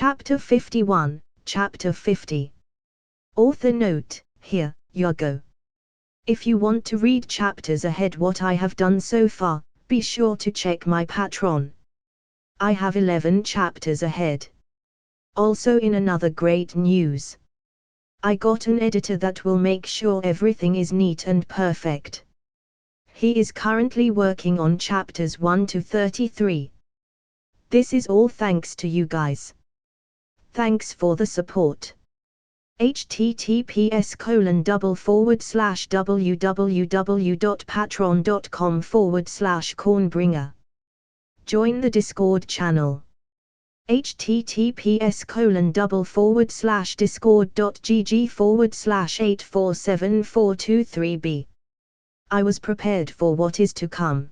Chapter 51, Chapter 50. Author note, here, you go. If you want to read chapters ahead what I have done so far, be sure to check my Patreon. I have 11 chapters ahead. Also in another great news. I got an editor that will make sure everything is neat and perfect. He is currently working on chapters 1 to 33. This is all thanks to you guys. Thanks for the support. https://www.patreon.com/cornbringer. Join the Discord channel. https://discord.gg/8474223b. I was prepared for what is to come.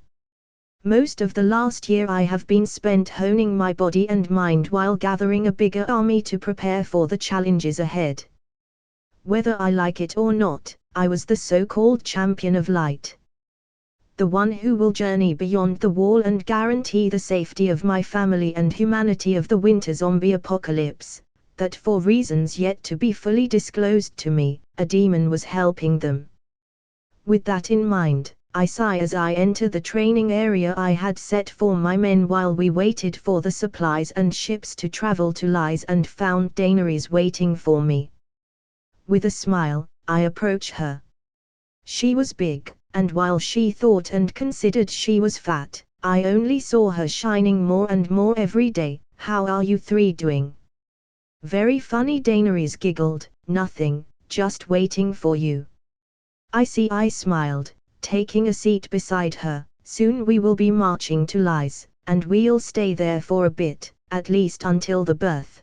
Most of the last year I have been spent honing my body and mind while gathering a bigger army to prepare for the challenges ahead. Whether I like it or not, I was the so-called champion of light. The one who will journey beyond the wall and guarantee the safety of my family and humanity of the winter zombie apocalypse, that for reasons yet to be fully disclosed to me, a demon was helping them. With that in mind, I sigh as I enter the training area I had set for my men while we waited for the supplies and ships to travel to Lies and found Daenerys waiting for me. With a smile, I approach her. She was big, and while she thought and considered she was fat, I only saw her shining more and more every day. How are you three doing? Very funny, Daenerys giggled. Nothing, just waiting for you. I see, I smiled, taking a seat beside her. Soon we will be marching to Lies, and we'll stay there for a bit, at least until the birth.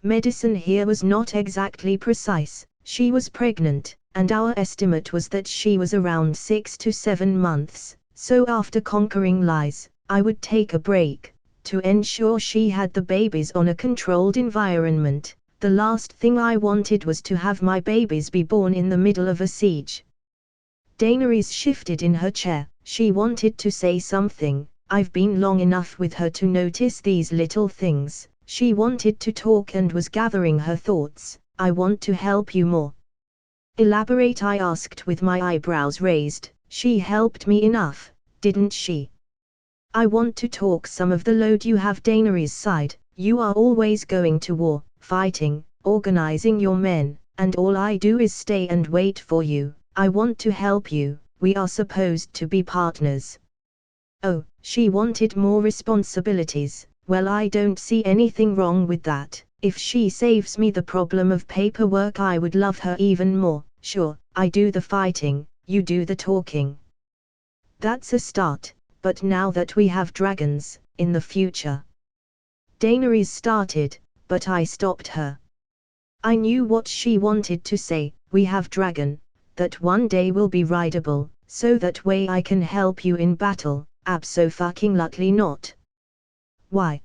Medicine here was not exactly precise. She was pregnant, and our estimate was that she was around 6 to 7 months, so after conquering Lies, I would take a break, to ensure she had the babies on a controlled environment. The last thing I wanted was to have my babies be born in the middle of a siege. Daenerys shifted in her chair. She wanted to say something. I've been long enough with her to notice these little things. She wanted to talk and was gathering her thoughts. I want to help you more. Elaborate, I asked with my eyebrows raised. She helped me enough, didn't she? I want to talk some of the load you have. Daenerys sighed. You are always going to war, fighting, organizing your men, and all I do is stay and wait for you. I want to help you. We are supposed to be partners. Oh, she wanted more responsibilities. Well, I don't see anything wrong with that. If she saves me the problem of paperwork, I would love her even more. Sure, I do the fighting, you do the talking. That's a start, but now that we have dragons, in the future. Daenerys started, but I stopped her. I knew what she wanted to say. We have dragon, that one day will be rideable, so that way I can help you in battle. Abso-fucking-lutely not. Why?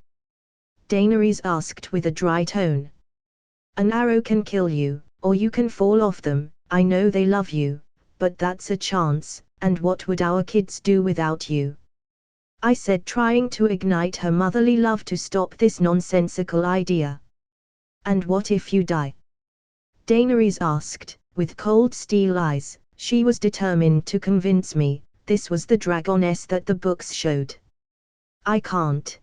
Daenerys asked with a dry tone. An arrow can kill you, or you can fall off them. I know they love you, but that's a chance, and what would our kids do without you? I said, trying to ignite her motherly love to stop this nonsensical idea. And what if you die? Daenerys asked, with cold steel eyes. She was determined to convince me. This was the dragoness that the books showed. I can't.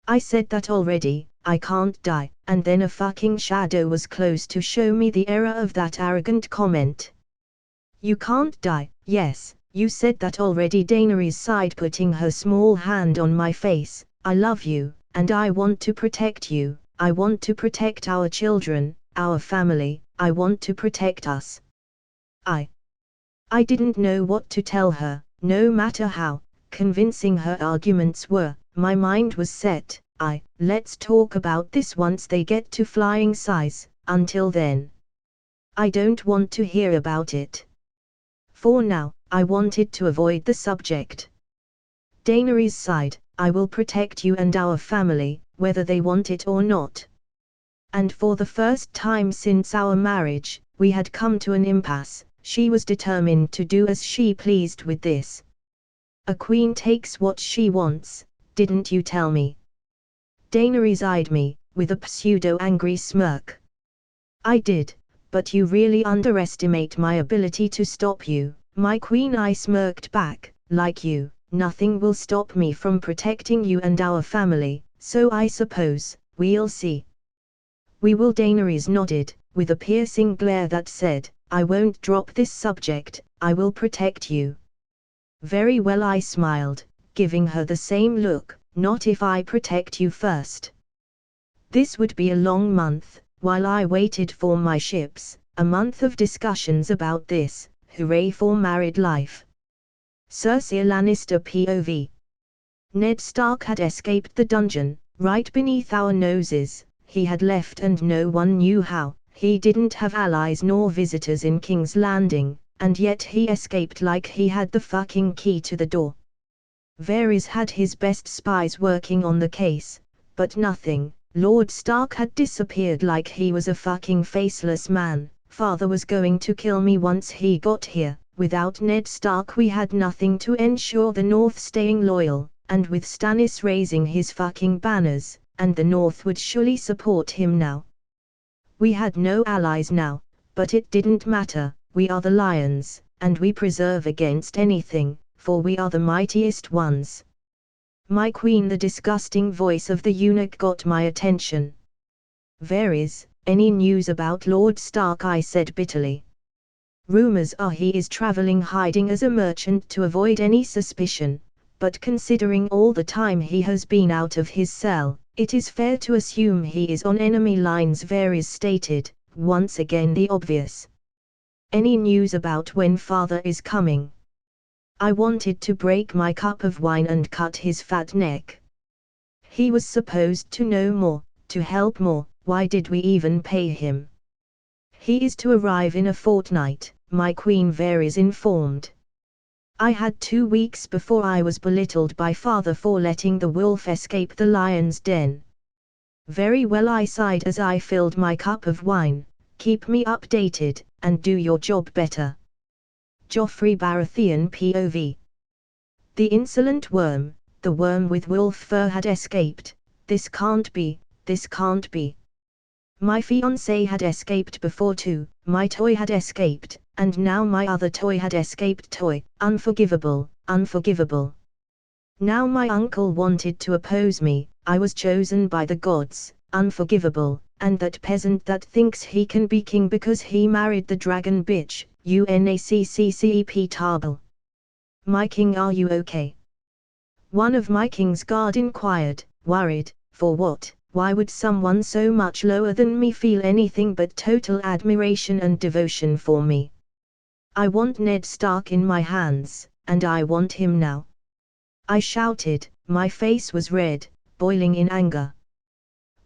I said that already. I can't die. And then a fucking shadow was close to show me the error of that arrogant comment. You can't die. Yes, you said that already. Daenerys sighed, putting her small hand on my face. I love you, and I want to protect you. I want to protect our children, our family. I want to protect us. I didn't know what to tell her. No matter how convincing her arguments were, my mind was set. Let's talk about this once they get to flying size. Until then, I don't want to hear about it. For now, I wanted to avoid the subject. Daenerys sighed. I will protect you and our family, whether they want it or not. And for the first time since our marriage, we had come to an impasse. She was determined to do as she pleased with this. A queen takes what she wants, didn't you tell me? Daenerys eyed me, with a pseudo-angry smirk. I did, but you really underestimate my ability to stop you, my queen. I smirked back, like you, nothing will stop me from protecting you and our family, so I suppose, we'll see. We will. Daenerys nodded, with a piercing glare that said, I won't drop this subject, I will protect you. Very well, I smiled, giving her the same look, not if I protect you first. This would be a long month, while I waited for my ships, a month of discussions about this, hooray for married life. Cersei Lannister POV. Ned Stark had escaped the dungeon, right beneath our noses. He had left and no one knew how. He didn't have allies nor visitors in King's Landing, and yet he escaped like he had the fucking key to the door. Varys had his best spies working on the case, but nothing. Lord Stark had disappeared like he was a fucking faceless man. Father was going to kill me once he got here. Without Ned Stark we had nothing to ensure the North staying loyal, and with Stannis raising his fucking banners, and the North would surely support him now. We had no allies now, but it didn't matter. We are the lions, and we preserve against anything, for we are the mightiest ones. My queen. The disgusting voice of the eunuch got my attention. Varys, any news about Lord Stark? I said bitterly. Rumors are he is traveling hiding as a merchant to avoid any suspicion, but considering all the time he has been out of his cell, it is fair to assume he is on enemy lines. Varys stated, once again the obvious. Any news about when father is coming? I wanted to break my cup of wine and cut his fat neck. He was supposed to know more, to help more. Why did we even pay him? He is to arrive in a fortnight, my queen. Varys informed. I had 2 weeks before I was belittled by father for letting the wolf escape the lion's den. Very well, I sighed as I filled my cup of wine. Keep me updated, and do your job better. Joffrey Baratheon POV. The insolent worm, the worm with wolf fur had escaped. This can't be, this can't be. My fiancé had escaped before too, my toy had escaped, and now my other toy had escaped. Toy, unforgivable, unforgivable. Now my uncle wanted to oppose me. I was chosen by the gods, unforgivable, and that peasant that thinks he can be king because he married the dragon bitch, UNACCCEP Tarbal. My king, are you okay? One of my king's guard inquired, worried. For what? Why would someone so much lower than me feel anything but total admiration and devotion for me? I want Ned Stark in my hands, and I want him now. I shouted, my face was red, boiling in anger.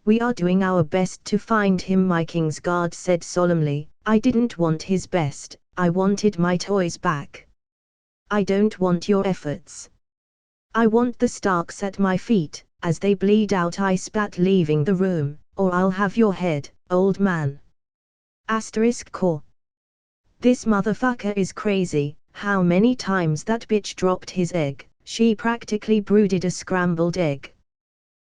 We are doing our best to find him, my king's guard said solemnly. I didn't want his best, I wanted my toys back. I don't want your efforts. I want the Starks at my feet. As they bleed out I spat, leaving the room, or I'll have your head, old man. *core. This motherfucker is crazy. How many times that bitch dropped his egg? She practically brooded a scrambled egg.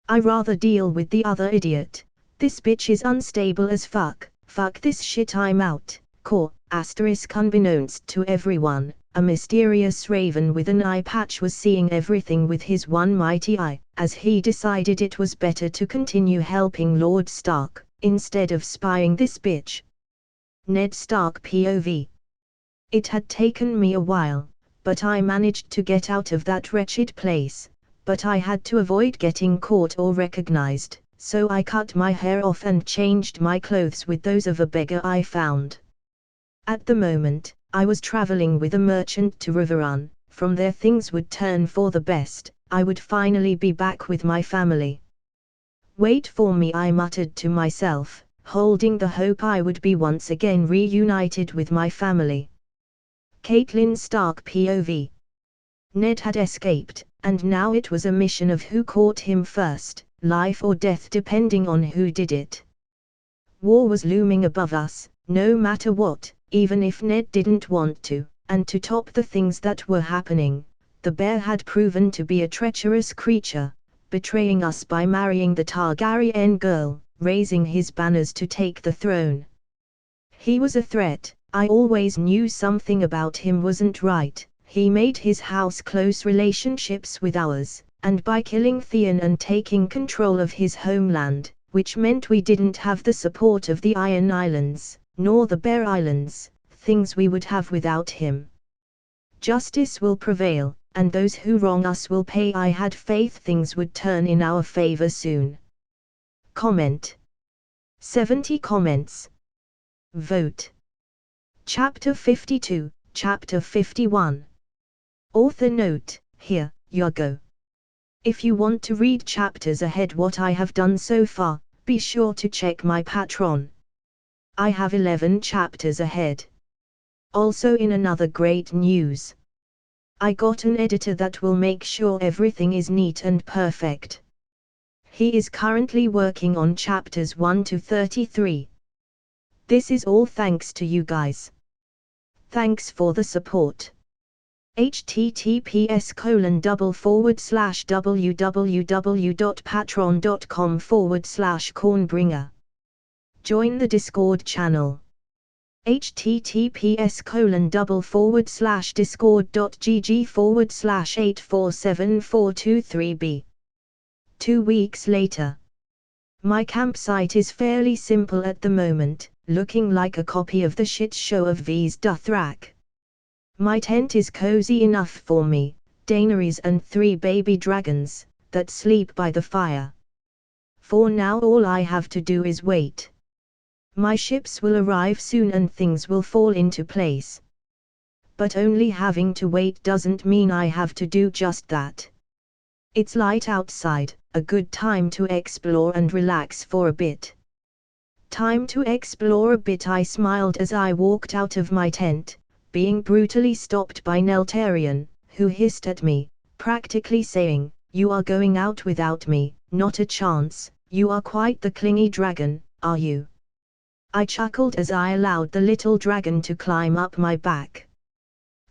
I rather deal with the other idiot. This bitch is unstable as fuck. Fuck this shit, I'm out. *. Unbeknownst to everyone, a mysterious raven with an eye patch was seeing everything with his one mighty eye, as he decided it was better to continue helping Lord Stark, instead of spying this bitch. Ned Stark POV. It had taken me a while, but I managed to get out of that wretched place, but I had to avoid getting caught or recognized, so I cut my hair off and changed my clothes with those of a beggar I found. At the moment, I was traveling with a merchant to Riverrun. From there things would turn for the best. I would finally be back with my family. Wait for me, I muttered to myself, holding the hope I would be once again reunited with my family. Catelyn Stark POV. Ned had escaped, and now it was a mission of who caught him first, life or death depending on who did it. War was looming above us, no matter what, even if Ned didn't want to, and to top the things that were happening, the bear had proven to be a treacherous creature, betraying us by marrying the Targaryen girl, raising his banners to take the throne. He was a threat. I always knew something about him wasn't right. He made his house close relationships with ours, and by killing Theon and taking control of his homeland, which meant we didn't have the support of the Iron Islands, nor the Bear Islands, things we would have without him. Justice will prevail, and those who wrong us will pay. I had faith things would turn in our favor soon. Comment. 70 comments. Vote. Chapter 52, Chapter 51. Author note, here, you go. If you want to read chapters ahead what I have done so far, be sure to check my Patreon. I have 11 chapters ahead. Also in another great news. I got an editor that will make sure everything is neat and perfect. He is currently working on chapters 1 to 33. This is all thanks to you guys. Thanks for the support. https://www.patreon.com/cornbringer. Join the Discord channel. https://discord.gg/8474223b. 2 weeks later. My campsite is fairly simple at the moment, looking like a copy of the shit show of V's Dothrak. My tent is cozy enough for me, Daenerys and 3 baby dragons, that sleep by the fire. For now all I have to do is wait. My ships will arrive soon and things will fall into place. But only having to wait doesn't mean I have to do just that. It's light outside, a good time to explore and relax for a bit. Time to explore a bit. I smiled as I walked out of my tent, being brutally stopped by Neltarion, who hissed at me, practically saying, "You are going out without me, not a chance, you are quite the clingy dragon, are you?" I chuckled as I allowed the little dragon to climb up my back.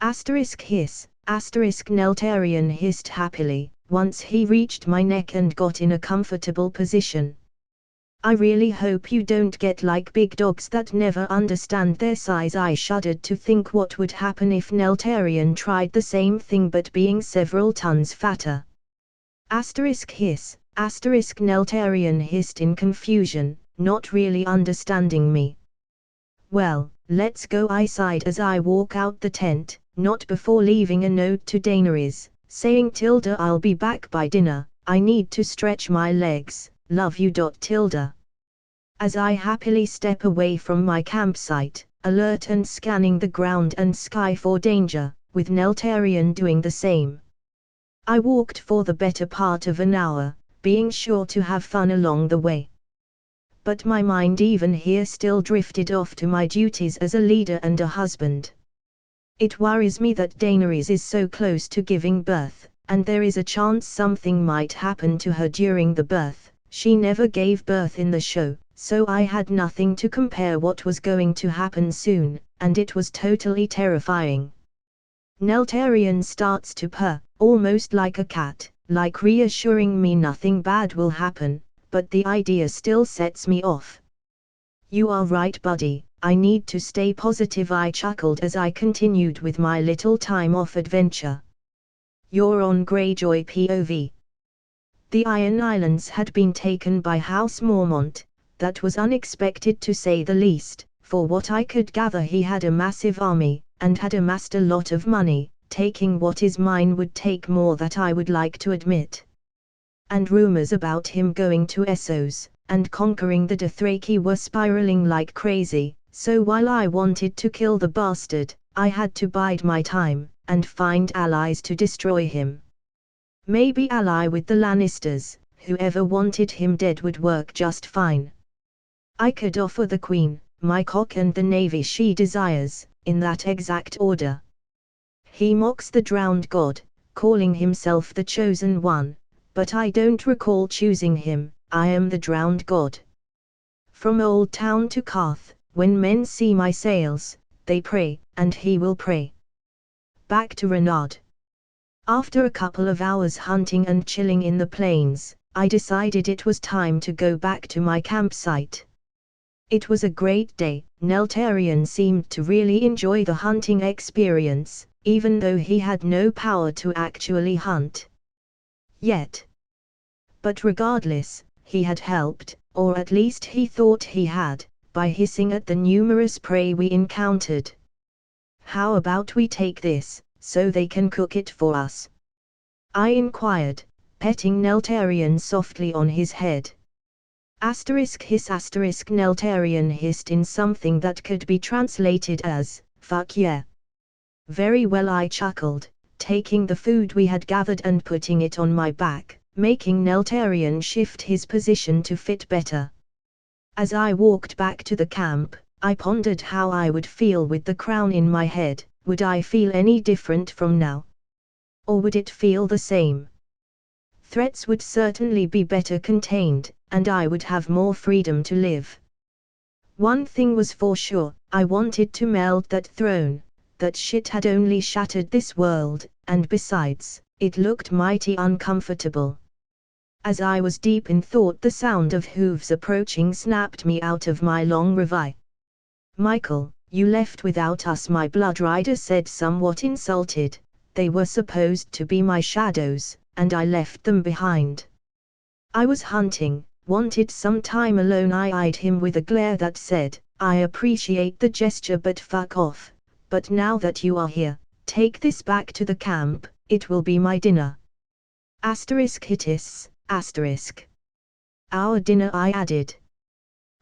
Hiss, Neltarion hissed happily, once he reached my neck and got in a comfortable position. I really hope you don't get like big dogs that never understand their size. I shuddered to think what would happen if Neltarion tried the same thing but being several tons fatter. Hiss, Neltarion hissed in confusion, not really understanding me. "Well, let's go," I sighed as I walk out the tent, not before leaving a note to Daenerys, saying I'll be back by dinner, I need to stretch my legs, love you. As I happily step away from my campsite, alert and scanning the ground and sky for danger, with Neltarion doing the same. I walked for the better part of an hour, being sure to have fun along the way. But my mind even here still drifted off to my duties as a leader and a husband. It worries me that Daenerys is so close to giving birth, and there is a chance something might happen to her during the birth. She never gave birth in the show, so I had nothing to compare what was going to happen soon, and it was totally terrifying. Neltarion starts to purr, almost like a cat, like reassuring me nothing bad will happen, but the idea still sets me off. "You are right, buddy, I need to stay positive," I chuckled as I continued with my little time-off adventure. You're on Greyjoy POV. The Iron Islands had been taken by House Mormont. That was unexpected to say the least. For what I could gather he had a massive army, and had amassed a lot of money. Taking what is mine would take more that I would like to admit. And rumors about him going to Essos, and conquering the Dothraki were spiraling like crazy, so while I wanted to kill the bastard, I had to bide my time, and find allies to destroy him. Maybe ally with the Lannisters, whoever wanted him dead would work just fine. I could offer the Queen, my cock and the navy she desires, in that exact order. He mocks the drowned god, calling himself the chosen one, but I don't recall choosing him, I am the drowned god. From Old Town to Karth, when men see my sails, they pray, and he will pray. Back to Renard. After a couple of hours hunting and chilling in the plains, I decided it was time to go back to my campsite. It was a great day. Neltarion seemed to really enjoy the hunting experience, even though he had no power to actually hunt yet. But regardless, he had helped, or at least he thought he had, by hissing at the numerous prey we encountered. "How about we take this, so they can cook it for us?" I inquired, petting Neltarion softly on his head. Hiss Neltarion hissed in something that could be translated as, "Fuck yeah." "Very well," I chuckled, taking the food we had gathered and putting it on my back, making Neltarion shift his position to fit better. As I walked back to the camp, I pondered how I would feel with the crown in my head. Would I feel any different from now? Or would it feel the same? Threats would certainly be better contained, and I would have more freedom to live. One thing was for sure, I wanted to melt that throne. That shit had only shattered this world, and besides, it looked mighty uncomfortable. As I was deep in thought, the sound of hooves approaching snapped me out of my long reverie. "Michael, you left without us," my blood rider said, somewhat insulted. "They were supposed to be my shadows, and I left them behind. I was hunting, wanted some time alone." I eyed him with a glare that said, "I appreciate the gesture, but fuck off. But now that you are here, take this back to the camp, it will be my dinner." Hittis, asterisk. "Our dinner," I added.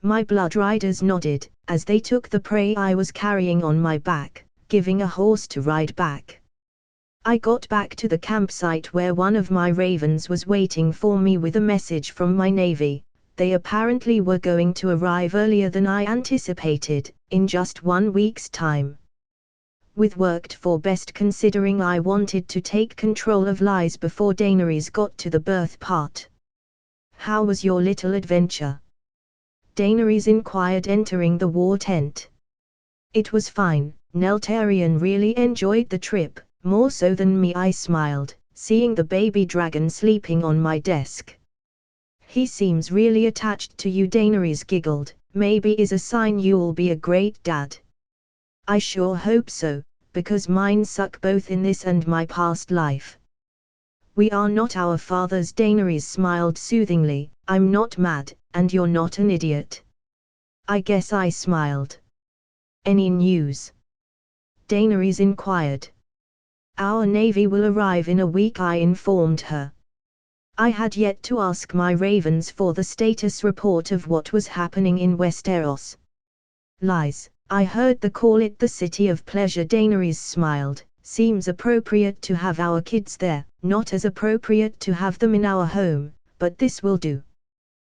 My blood riders nodded, as they took the prey I was carrying on my back, giving a horse to ride back. I got back to the campsite where one of my ravens was waiting for me with a message from my navy. They apparently were going to arrive earlier than I anticipated, in just 1 week's time. With worked for best, considering I wanted to take control of Lies before Daenerys got to the birth part. "How was your little adventure?" Daenerys inquired, entering the war tent. "It was fine. Neltarion really enjoyed the trip, more so than me," I smiled, seeing the baby dragon sleeping on my desk. "He seems really attached to you," Daenerys giggled. "Maybe is a sign you'll be a great dad." "I sure hope so, because mine suck both in this and my past life." "We are not our fathers," Daenerys smiled soothingly. "I'm not mad, and you're not an idiot." I guess I smiled. "Any news?" Daenerys inquired. "Our navy will arrive in a week," I informed her. I had yet to ask my ravens for the status report of what was happening in Westeros. "Lies, I heard the call it the City of Pleasure." Daenerys smiled. "Seems appropriate to have our kids there, not as appropriate to have them in our home, but this will do."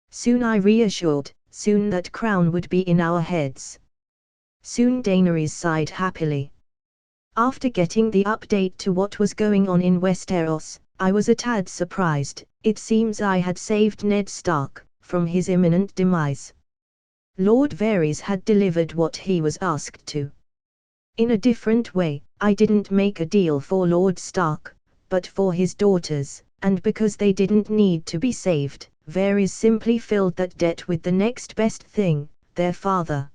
"Soon," I reassured, "soon that crown would be in our heads." "Soon," Daenerys sighed happily. After getting the update to what was going on in Westeros, I was a tad surprised. It seems I had saved Ned Stark from his imminent demise. Lord Varys had delivered what he was asked to. In a different way, I didn't make a deal for Lord Stark, but for his daughters, and because they didn't need to be saved, Varys simply filled that debt with the next best thing, their father.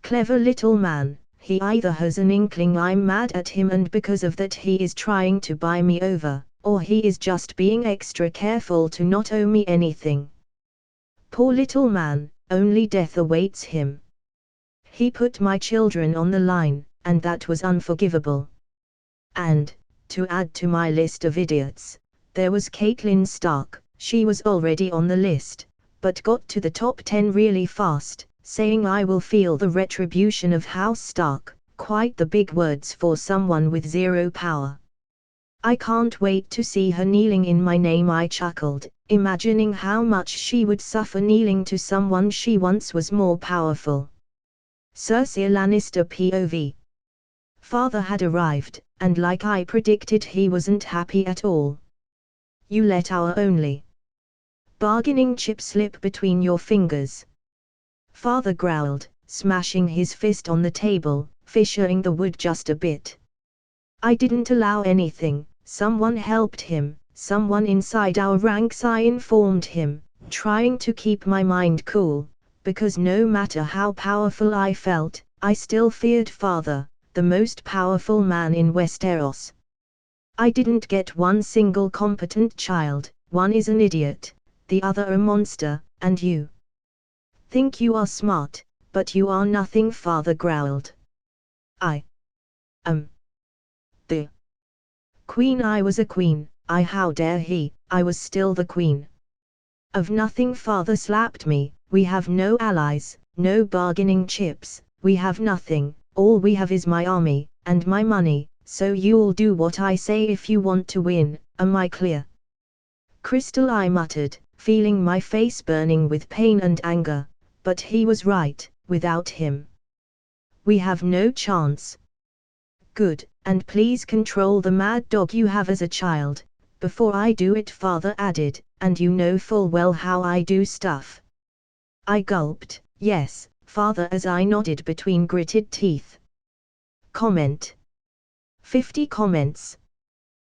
Clever little man. He either has an inkling I'm mad at him and because of that he is trying to buy me over, or he is just being extra careful to not owe me anything. Poor little man, only death awaits him. He put my children on the line, and that was unforgivable. And, to add to my list of idiots, there was Catelyn Stark. She was already on the list, but got to the top 10 really fast, saying I will feel the retribution of House Stark. Quite the big words for someone with zero power. "I can't wait to see her kneeling in my name," I chuckled, imagining how much she would suffer kneeling to someone she once was more powerful. Cersei Lannister POV. Father had arrived, and like I predicted, he wasn't happy at all. "You let our only bargaining chip slip between your fingers," Father growled, smashing his fist on the table, fissuring the wood just a bit. "I didn't allow anything, someone helped him," someone inside our ranks, I informed him, trying to keep my mind cool, because no matter how powerful I felt, I still feared Father, the most powerful man in Westeros. I didn't get one single competent child, one is an idiot, the other a monster, and you think you are smart, but you are nothing, Father growled. I am the queen. I was a queen, how dare he, I was still the queen. Of nothing, Father slapped me, we have no allies, no bargaining chips, we have nothing, all we have is my army, and my money, so you'll do what I say if you want to win, am I clear? Crystal, I muttered, feeling my face burning with pain and anger, but he was right, without him we have no chance. Good, and please control the mad dog you have as a child. Before I do it, Father added, and you know full well how I do stuff. I gulped, yes, Father, as I nodded between gritted teeth. Comment. 50 comments.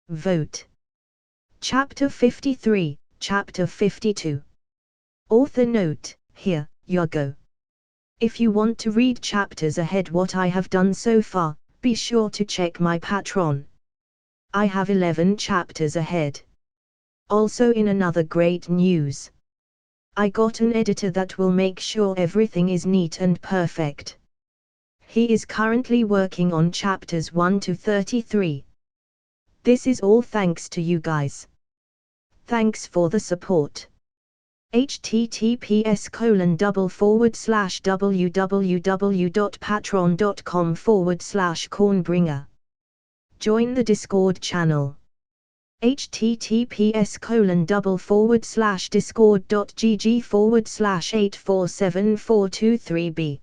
Vote. Chapter 53, Chapter 52. Author note, here, you go. If you want to read chapters ahead what I have done so far, be sure to check my Patreon. I have 11 chapters ahead. Also, in another great news, I got an editor that will make sure everything is neat and perfect. He is currently working on chapters 1 to 33. This is all thanks to you guys. Thanks for the support. https://www.patreon.com/cornbringer. Join the Discord channel. https://discord.gg/8474423b.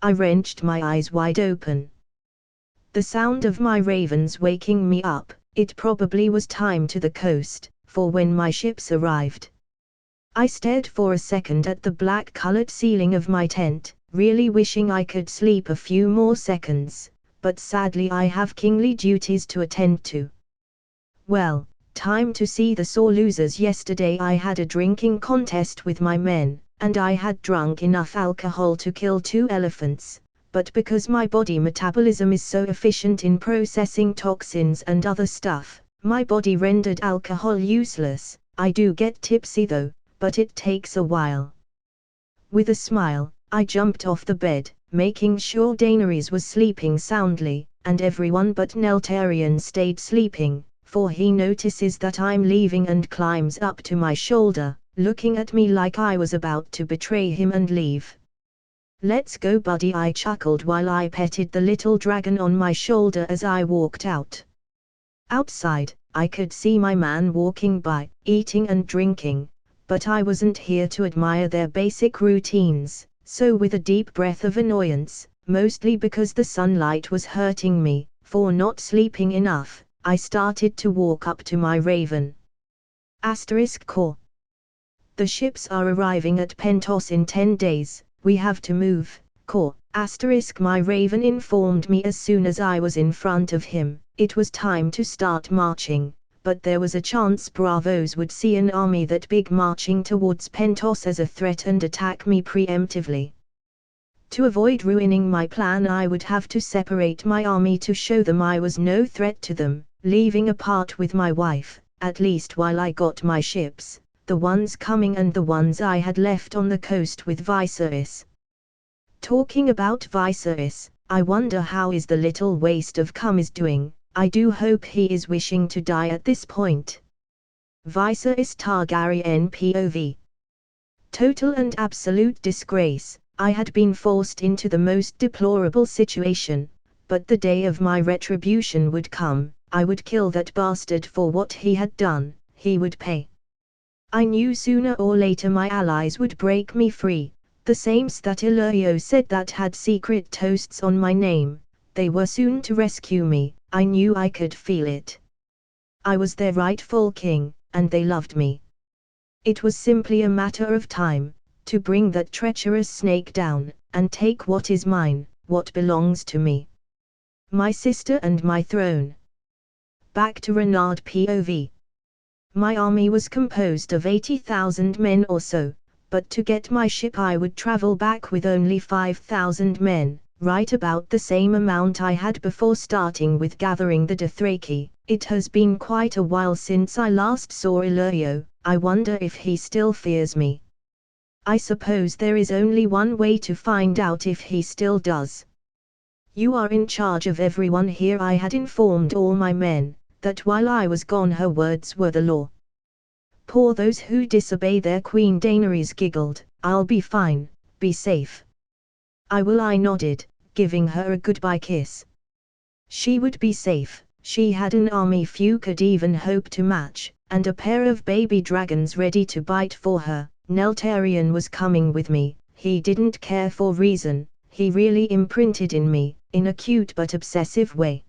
I wrenched my eyes wide open. The sound of my ravens waking me up, it probably was time to the coast, for when my ships arrived, I stared for a second at the black-colored ceiling of my tent, really wishing I could sleep a few more seconds, but sadly I have kingly duties to attend to. Well, time to see the sore losers. Yesterday I had a drinking contest with my men, and I had drunk enough alcohol to kill 2 elephants, but because my body metabolism is so efficient in processing toxins and other stuff, my body rendered alcohol useless. I do get tipsy though, but it takes a while. With a smile, I jumped off the bed, making sure Daenerys was sleeping soundly, and everyone but Neltarion stayed sleeping, for he notices that I'm leaving and climbs up to my shoulder, looking at me like I was about to betray him and leave. Let's go, buddy, I chuckled while I petted the little dragon on my shoulder as I walked out. Outside, I could see my man walking by, eating and drinking, but I wasn't here to admire their basic routines, so with a deep breath of annoyance, mostly because the sunlight was hurting me, for not sleeping enough, I started to walk up to my raven. *Core. The ships are arriving at Pentos in 10 days, we have to move, Core. My raven informed me as soon as I was in front of him, it was time to start marching. But there was a chance Bravos would see an army that big marching towards Pentos as a threat and attack me preemptively. To avoid ruining my plan, I would have to separate my army to show them I was no threat to them, leaving a part with my wife, at least while I got my ships, the ones coming and the ones I had left on the coast with Viserys. Talking about Viserys, I wonder how is the little waste of cum is doing. I do hope he is wishing to die at this point. Viserys Targaryen POV. Total and absolute disgrace. I had been forced into the most deplorable situation, but the day of my retribution would come. I would kill that bastard for what he had done, he would pay. I knew sooner or later my allies would break me free, the sames that Illyrio said that had secret toasts on my name. They were soon to rescue me. I knew I could feel it. I was their rightful king, and they loved me. It was simply a matter of time, to bring that treacherous snake down, and take what is mine, what belongs to me. My sister and my throne. Back to Renard POV. My army was composed of 80,000 men or so, but to get my ship I would travel back with only 5,000 men, right about the same amount I had before starting with gathering the Dothraki. It has been quite a while since I last saw Illyrio. I wonder if he still fears me. I suppose there is only one way to find out if he still does. You are in charge of everyone here. I had informed all my men, that while I was gone her words were the law. Poor those who disobey their queen. Daenerys giggled. I'll be fine, be safe. I will. I nodded, giving her a goodbye kiss. She would be safe. She had an army few could even hope to match, and a pair of baby dragons ready to bite for her. Neltarion was coming with me. He didn't care for reason. He really imprinted in me, in a cute but obsessive way.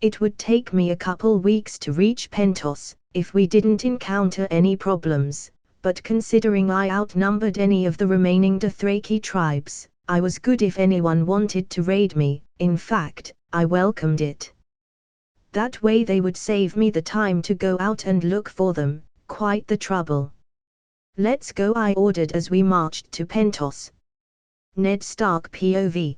It would take me a couple weeks to reach Pentos, if we didn't encounter any problems, but considering I outnumbered any of the remaining Dothraki tribes, I was good if anyone wanted to raid me. In fact, I welcomed it. That way they would save me the time to go out and look for them. Quite the trouble. Let's go, I ordered as we marched to Pentos. Ned Stark POV.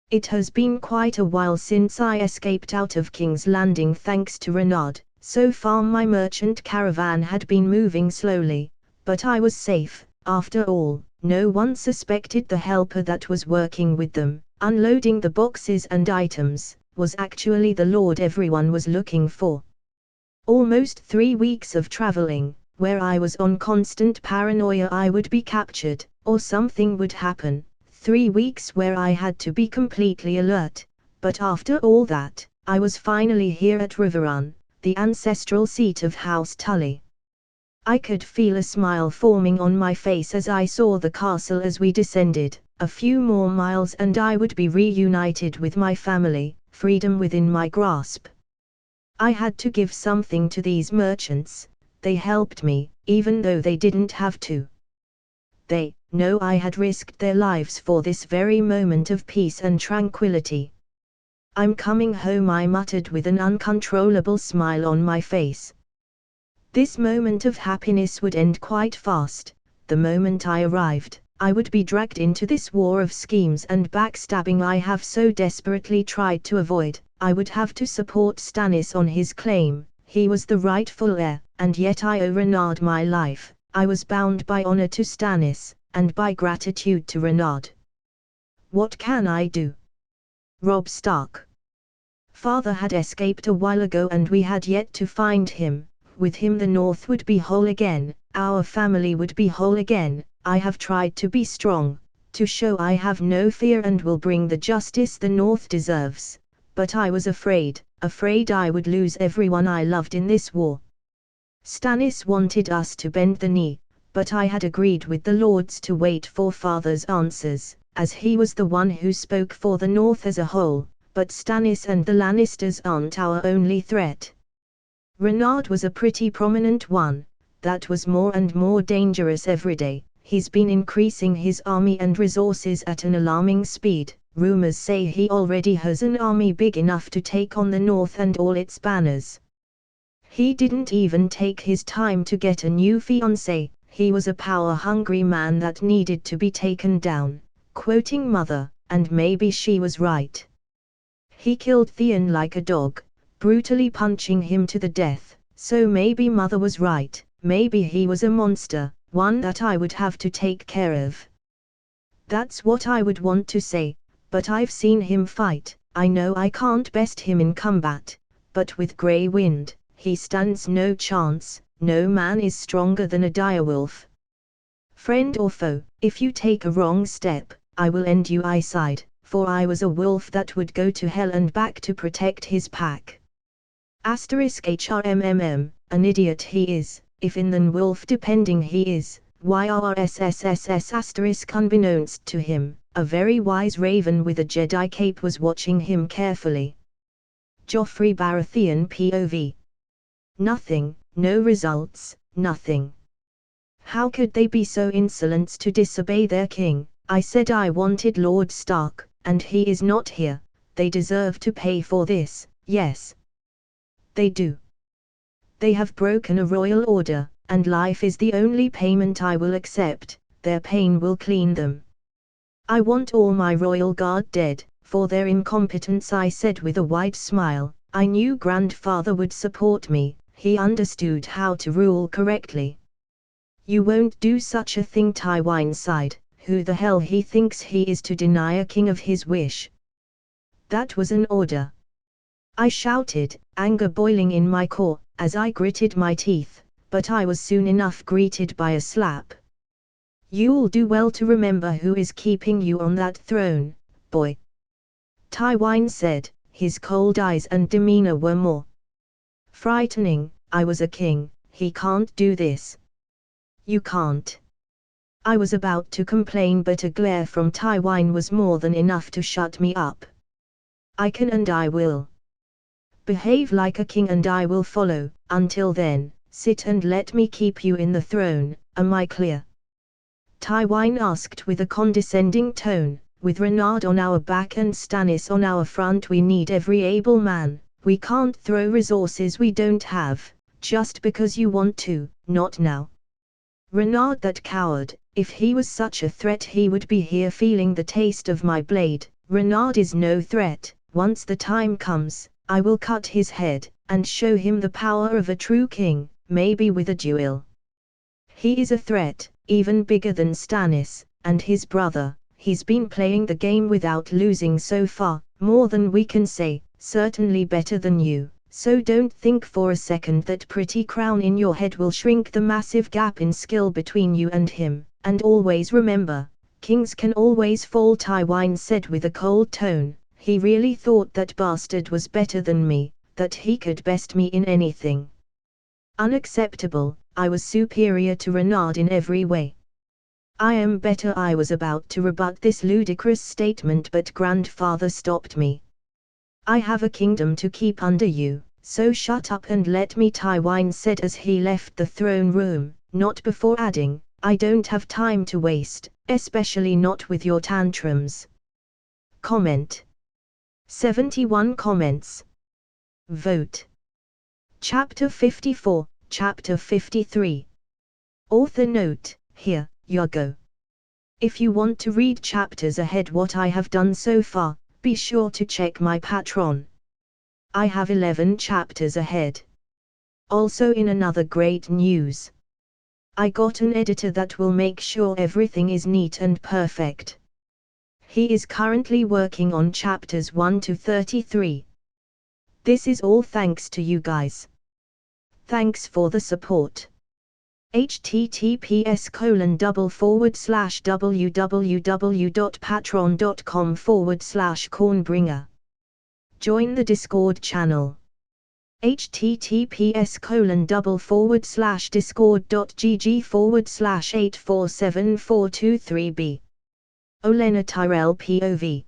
It has been quite a while since I escaped out of King's Landing thanks to Renaud. So far my merchant caravan had been moving slowly, but I was safe. After all, no one suspected the helper that was working with them, unloading the boxes and items, was actually the lord everyone was looking for. Almost 3 weeks of traveling, where I was on constant paranoia I would be captured, or something would happen. 3 weeks where I had to be completely alert, but after all that, I was finally here at Riverrun, the ancestral seat of House Tully. I could feel a smile forming on my face as I saw the castle as we descended. A few more miles and I would be reunited with my family, freedom within my grasp. I had to give something to these merchants. They helped me, even though they didn't have to. They know I had risked their lives for this very moment of peace and tranquility. I'm coming home, I muttered with an uncontrollable smile on my face. This moment of happiness would end quite fast. The moment I arrived, I would be dragged into this war of schemes and backstabbing I have so desperately tried to avoid. I would have to support Stannis on his claim. He was the rightful heir, and yet I owe Renaud my life. I was bound by honor to Stannis, and by gratitude to Renaud. What can I do? Robb Stark. Father had escaped a while ago and we had yet to find him. With him the North would be whole again, our family would be whole again. I have tried to be strong, to show I have no fear and will bring the justice the North deserves. But I was afraid I would lose everyone I loved in this war. Stannis wanted us to bend the knee, but I had agreed with the lords to wait for Father's answers, as he was the one who spoke for the North as a whole. But Stannis and the Lannisters aren't our only threat. Renaud was a pretty prominent one. That was more and more dangerous every day. He's been increasing his army and resources at an alarming speed. Rumors say he already has an army big enough to take on the North and all its banners. He didn't even take his time to get a new fiancée. He was a power-hungry man that needed to be taken down. Quoting Mother, and maybe she was right. He killed Theon like a dog, brutally punching him to the death. So maybe Mother was right. Maybe he was a monster, one that I would have to take care of. That's what I would want to say. But I've seen him fight. I know I can't best him in combat, but with Grey Wind, he stands no chance. No man is stronger than a direwolf. Friend or foe, if you take a wrong step, I will end you, I sighed, for I was a wolf that would go to hell and back to protect his pack. *HRMMM, an idiot he is, if in than wolf depending he is, YRSSSS*. Unbeknownst to him, a very wise raven with a Jedi cape was watching him carefully. Joffrey Baratheon POV. Nothing, no results, nothing. How could they be so insolent to disobey their king? I said I wanted Lord Stark, and he is not here. They deserve to pay for this, yes. They do. They have broken a royal order, and life is the only payment I will accept. Their pain will clean them. I want all my royal guard dead, for their incompetence, I said with a wide smile. I knew grandfather would support me, he understood how to rule correctly. You won't do such a thing, Tywin sighed. Who the hell he thinks he is to deny a king of his wish? That was an order. I shouted, anger boiling in my core, as I gritted my teeth, but I was soon enough greeted by a slap. You'll do well to remember who is keeping you on that throne, boy. Tywin said, his cold eyes and demeanor were more frightening. I was a king, he can't do this. You can't. I was about to complain, but a glare from Tywin was more than enough to shut me up. I can and I will. Behave like a king and I will follow. Until then, sit and let me keep you in the throne, am I clear? Tywin asked with a condescending tone. With Renard on our back and Stannis on our front, we need every able man. We can't throw resources we don't have, just because you want to, not now. Renard, that coward, if he was such a threat he would be here feeling the taste of my blade. Renard is no threat. Once the time comes, I will cut his head, and show him the power of a true king, maybe with a duel. He is a threat, even bigger than Stannis, and his brother. He's been playing the game without losing so far, more than we can say, certainly better than you. So don't think for a second that pretty crown in your head will shrink the massive gap in skill between you and him, and always remember, kings can always fall, Tywin said with a cold tone. He really thought that bastard was better than me, that he could best me in anything. Unacceptable. I was superior to Renard in every way. I am better. I was about to rebut this ludicrous statement, but grandfather stopped me. I have a kingdom to keep under you, so shut up and let me, Tywin said as he left the throne room, not before adding, I don't have time to waste, especially not with your tantrums. Comment. 71 comments. Vote. Chapter 54, Chapter 53. Author note, here you go. If you want to read chapters ahead what I have done so far, be sure to check my Patreon. I have 11 chapters ahead. Also, in another great news, I got an editor that will make sure everything is neat and perfect. He is currently working on chapters 1 to 33. This is all thanks to you guys. Thanks for the support. https://www.patreon.com/cornbringer. Join the Discord channel. https://discord.gg/8474223b. Olenna Tyrell POV.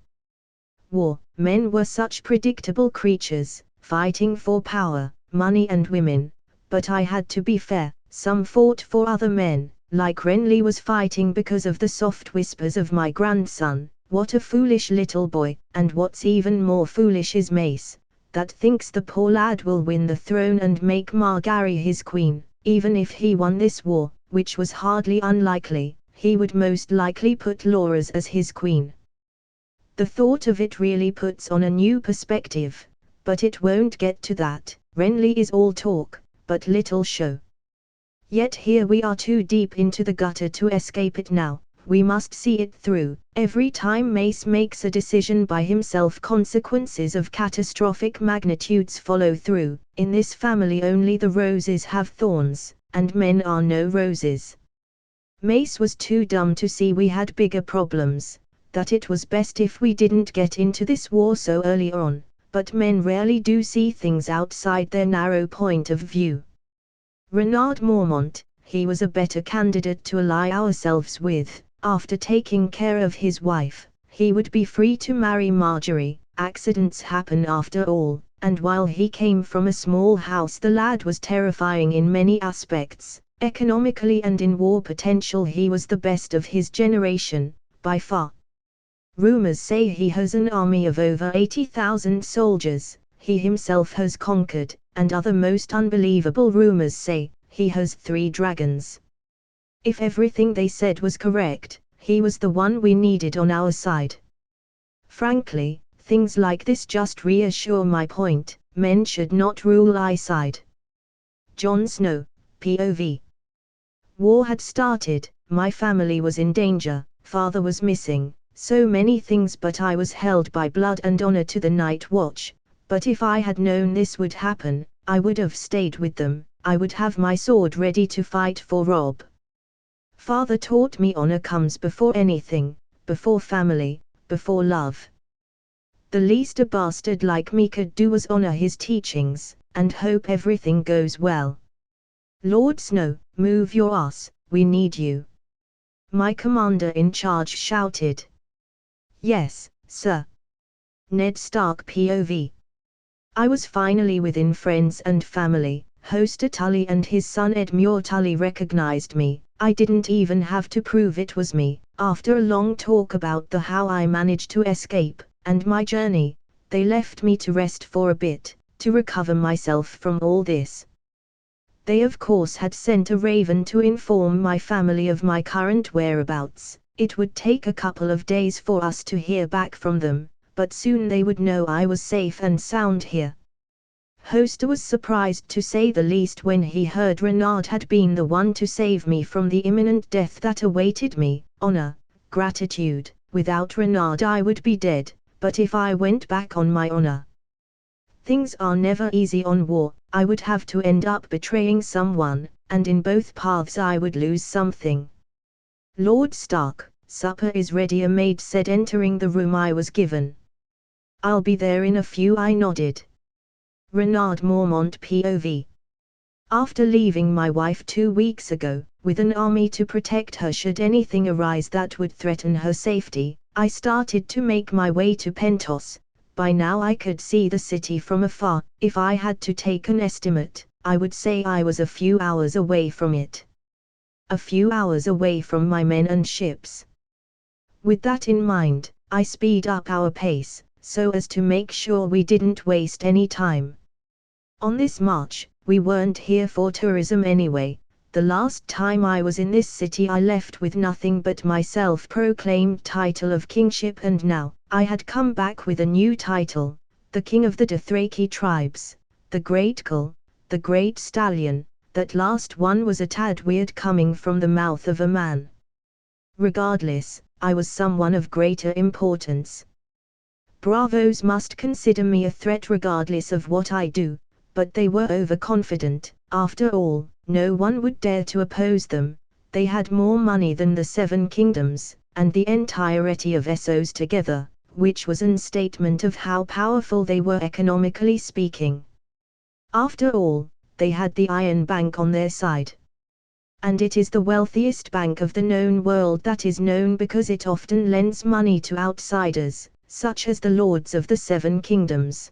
War. Men were such predictable creatures, fighting for power, money and women, but I had to be fair. Some fought for other men, like Renly was fighting because of the soft whispers of my grandson. What a foolish little boy, and what's even more foolish is Mace, that thinks the poor lad will win the throne and make Margaery his queen. Even if he won this war, which was hardly unlikely, he would most likely put Loras as his queen. The thought of it really puts on a new perspective, but it won't get to that. Renly is all talk, but little show. Yet here we are too deep into the gutter to escape it now. We must see it through. Every time Mace makes a decision by himself, consequences of catastrophic magnitudes follow through. In this family only the roses have thorns, and men are no roses. Mace was too dumb to see we had bigger problems, that it was best if we didn't get into this war so early on, but men rarely do see things outside their narrow point of view. Renard Mormont, he was a better candidate to ally ourselves with. After taking care of his wife, he would be free to marry Margaery. Accidents happen after all, and while he came from a small house, the lad was terrifying in many aspects. Economically and in war potential he was the best of his generation, by far. Rumors say he has an army of over 80,000 soldiers. He himself has conquered, and other most unbelievable rumors say, he has 3 dragons. If everything they said was correct, he was the one we needed on our side. Frankly, things like this just reassure my point, men should not rule I side. Jon Snow, POV. War had started, my family was in danger, father was missing, so many things, but I was held by blood and honor to the night watch. But if I had known this would happen, I would have stayed with them, I would have my sword ready to fight for Robb. Father taught me honor comes before anything, before family, before love. The least a bastard like me could do was honor his teachings, and hope everything goes well. Lord Snow, move your ass, we need you. My commander in charge shouted. Yes, sir. Ned Stark POV. I was finally within friends and family. Hoster Tully and his son Edmure Tully recognized me. I didn't even have to prove it was me. After a long talk about the how I managed to escape, and my journey, they left me to rest for a bit, to recover myself from all this. They of course had sent a raven to inform my family of my current whereabouts. It would take a couple of days for us to hear back from them, but soon they would know I was safe and sound here. Hoster was surprised to say the least when he heard Renard had been the one to save me from the imminent death that awaited me. Honor, gratitude, without Renard I would be dead, but if I went back on my honor. Things are never easy on war, I would have to end up betraying someone, and in both paths I would lose something. Lord Stark, supper is ready, a maid said entering the room I was given. I'll be there in a few, I nodded. Renard Mormont POV. After leaving my wife 2 weeks ago, with an army to protect her should anything arise that would threaten her safety, I started to make my way to Pentos. By now I could see the city from afar. If I had to take an estimate, I would say I was a few hours away from it. A few hours away from my men and ships. With that in mind, I speed up our pace, so as to make sure we didn't waste any time. On this march, we weren't here for tourism anyway. The last time I was in this city I left with nothing but my self-proclaimed title of kingship, and now, I had come back with a new title, the king of the Dothraki tribes, the Great Kull, the Great Stallion. That last one was a tad weird coming from the mouth of a man. Regardless, I was someone of greater importance. Bravos must consider me a threat regardless of what I do, but they were overconfident. After all, no one would dare to oppose them. They had more money than the 7 kingdoms, and the entirety of Essos together, which was an statement of how powerful they were economically speaking. After all, they had the Iron Bank on their side. And it is the wealthiest bank of the known world that is known because it often lends money to outsiders, such as the lords of the 7 kingdoms.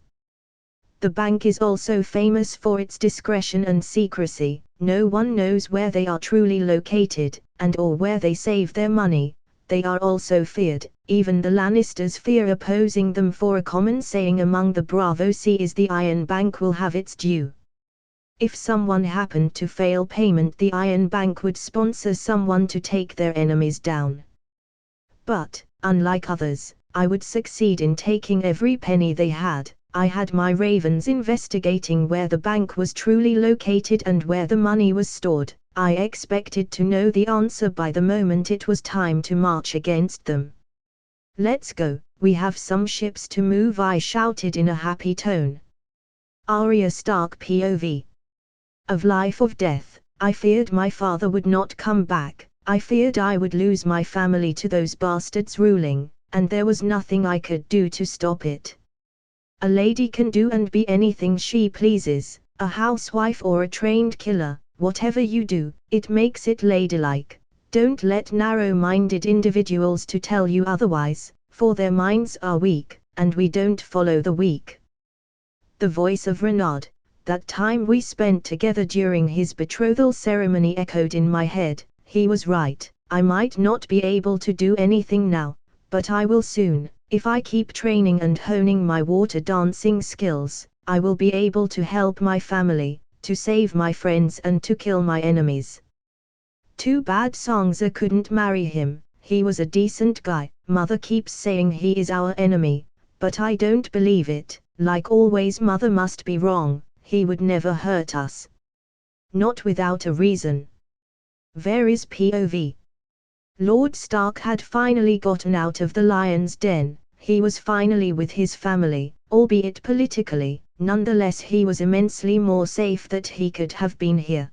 The bank is also famous for its discretion and secrecy. No one knows where they are truly located, and or where they save their money. They are also feared. Even the Lannisters fear opposing them, for a common saying among the Bravos is the Iron Bank will have its due. If someone happened to fail payment, the Iron Bank would sponsor someone to take their enemies down. But, unlike others, I would succeed in taking every penny they had. I had my ravens investigating where the bank was truly located and where the money was stored. I expected to know the answer by the moment it was time to march against them. Let's go, we have some ships to move, I shouted in a happy tone. Arya Stark POV. Of life or death, I feared my father would not come back. I feared I would lose my family to those bastards ruling, and there was nothing I could do to stop it. A lady can do and be anything she pleases, a housewife or a trained killer. Whatever you do, it makes it ladylike. Don't let narrow-minded individuals to tell you otherwise, for their minds are weak, and we don't follow the weak. The voice of Renard, that time we spent together during his betrothal ceremony, echoed in my head. He was right. I might not be able to do anything now, but I will soon. If I keep training and honing my water dancing skills, I will be able to help my family, to save my friends and to kill my enemies. Too bad Sangza couldn't marry him, he was a decent guy. Mother keeps saying he is our enemy, but I don't believe it. Like always, Mother must be wrong, he would never hurt us. Not without a reason. Varys POV. Lord Stark had finally gotten out of the lion's den, he was finally with his family, albeit politically, nonetheless he was immensely more safe that he could have been here.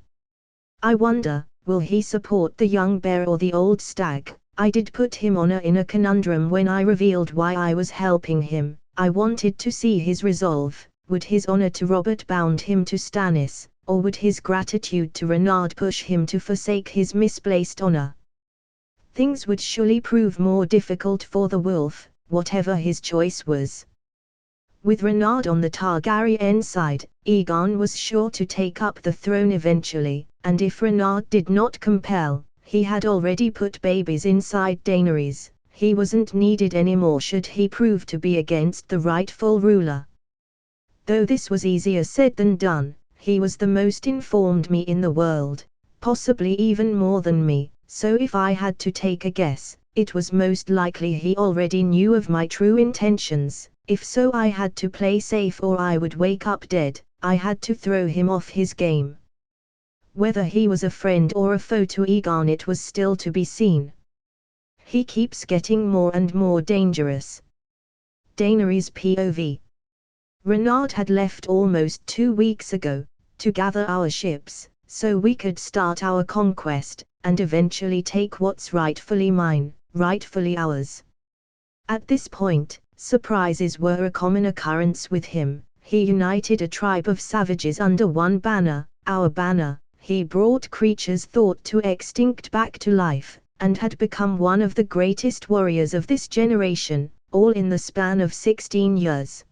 I wonder, will he support the young bear or the old stag? I did put him in a conundrum when I revealed why I was helping him. I wanted to see his resolve. Would his honor to Robert bound him to Stannis, or would his gratitude to Renard push him to forsake his misplaced honor? Things would surely prove more difficult for the wolf, whatever his choice was. With Renard on the Targaryen side, Aegon was sure to take up the throne eventually, and if Renard did not compel, he had already put babies inside Daenerys, he wasn't needed anymore should he prove to be against the rightful ruler. Though this was easier said than done, he was the most informed me in the world, possibly even more than me, so if I had to take a guess, it was most likely he already knew of my true intentions. If so, I had to play safe or I would wake up dead. I had to throw him off his game. Whether he was a friend or a foe to Aegon, it was still to be seen. He keeps getting more and more dangerous. Daenerys POV. Renard had left almost 2 weeks ago, to gather our ships, so we could start our conquest, and eventually take what's rightfully mine, rightfully ours. At this point, surprises were a common occurrence with him. He united a tribe of savages under one banner, our banner. He brought creatures thought to extinct back to life, and had become one of the greatest warriors of this generation, all in the span of 16 years.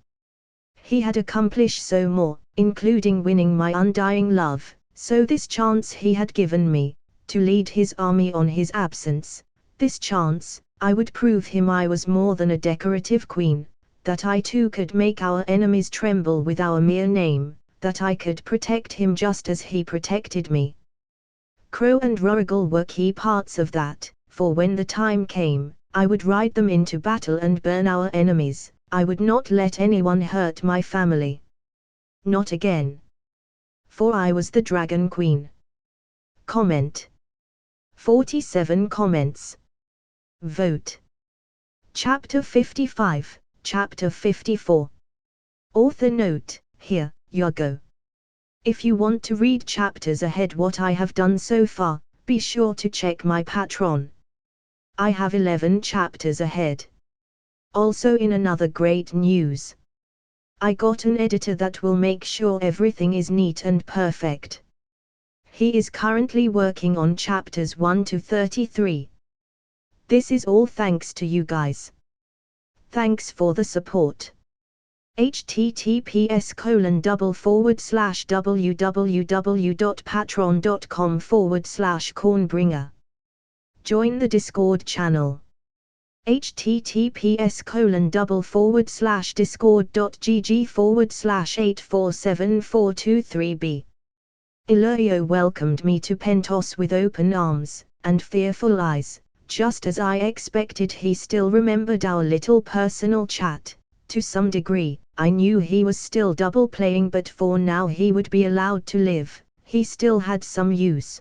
He had accomplished so more, including winning my undying love, so this chance he had given me, to lead his army on his absence, this chance, I would prove him I was more than a decorative queen, that I too could make our enemies tremble with our mere name, that I could protect him just as he protected me. Crow and Rorigal were key parts of that, for when the time came, I would ride them into battle and burn our enemies. I would not let anyone hurt my family. Not again. For I was the Dragon Queen. Comment. 47 comments. Vote. Chapter 55, Chapter 54. Author note, here, you go. If you want to read chapters ahead what I have done so far, be sure to check my Patreon. I have 11 chapters ahead. Also, in another great news, I got an editor that will make sure everything is neat and perfect. He is currently working on chapters 1 to 33. This is all thanks to you guys. Thanks for the support. https://www.patreon.com/cornbringer. Join the Discord channel. https://discord.gg/8474223b. Illyrio welcomed me to Pentos with open arms and fearful eyes, just as I expected. He still remembered our little personal chat. To some degree, I knew he was still double playing, but for now he would be allowed to live. He still had some use.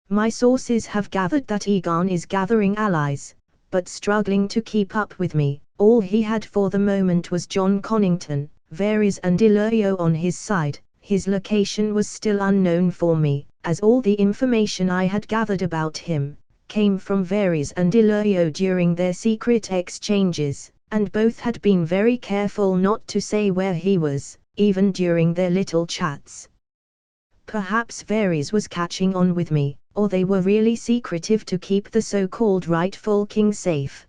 My sources have gathered that Aegon is gathering allies, but struggling to keep up with me. All he had for the moment was John Connington, Varys and Illyrio on his side. His location was still unknown for me, as all the information I had gathered about him came from Varys and Illyrio during their secret exchanges, and both had been very careful not to say where he was, even during their little chats. Perhaps Varys was catching on with me, or they were really secretive to keep the so-called rightful king safe.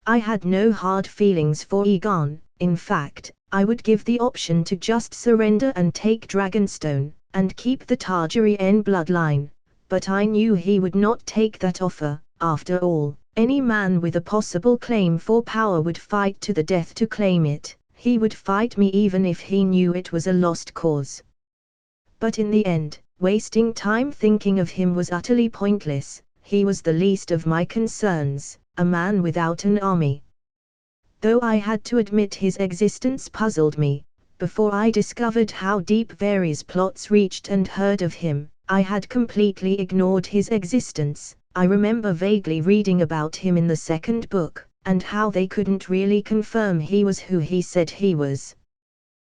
I had no hard feelings for Aegon. In fact, I would give the option to just surrender and take Dragonstone, and keep the Targaryen bloodline, but I knew he would not take that offer. After all, any man with a possible claim for power would fight to the death to claim it. He would fight me even if he knew it was a lost cause. But in the end, wasting time thinking of him was utterly pointless. He was the least of my concerns, a man without an army. Though I had to admit his existence puzzled me, before I discovered how deep Varys' plots reached and heard of him, I had completely ignored his existence. I remember vaguely reading about him in the second book, and how they couldn't really confirm he was who he said he was.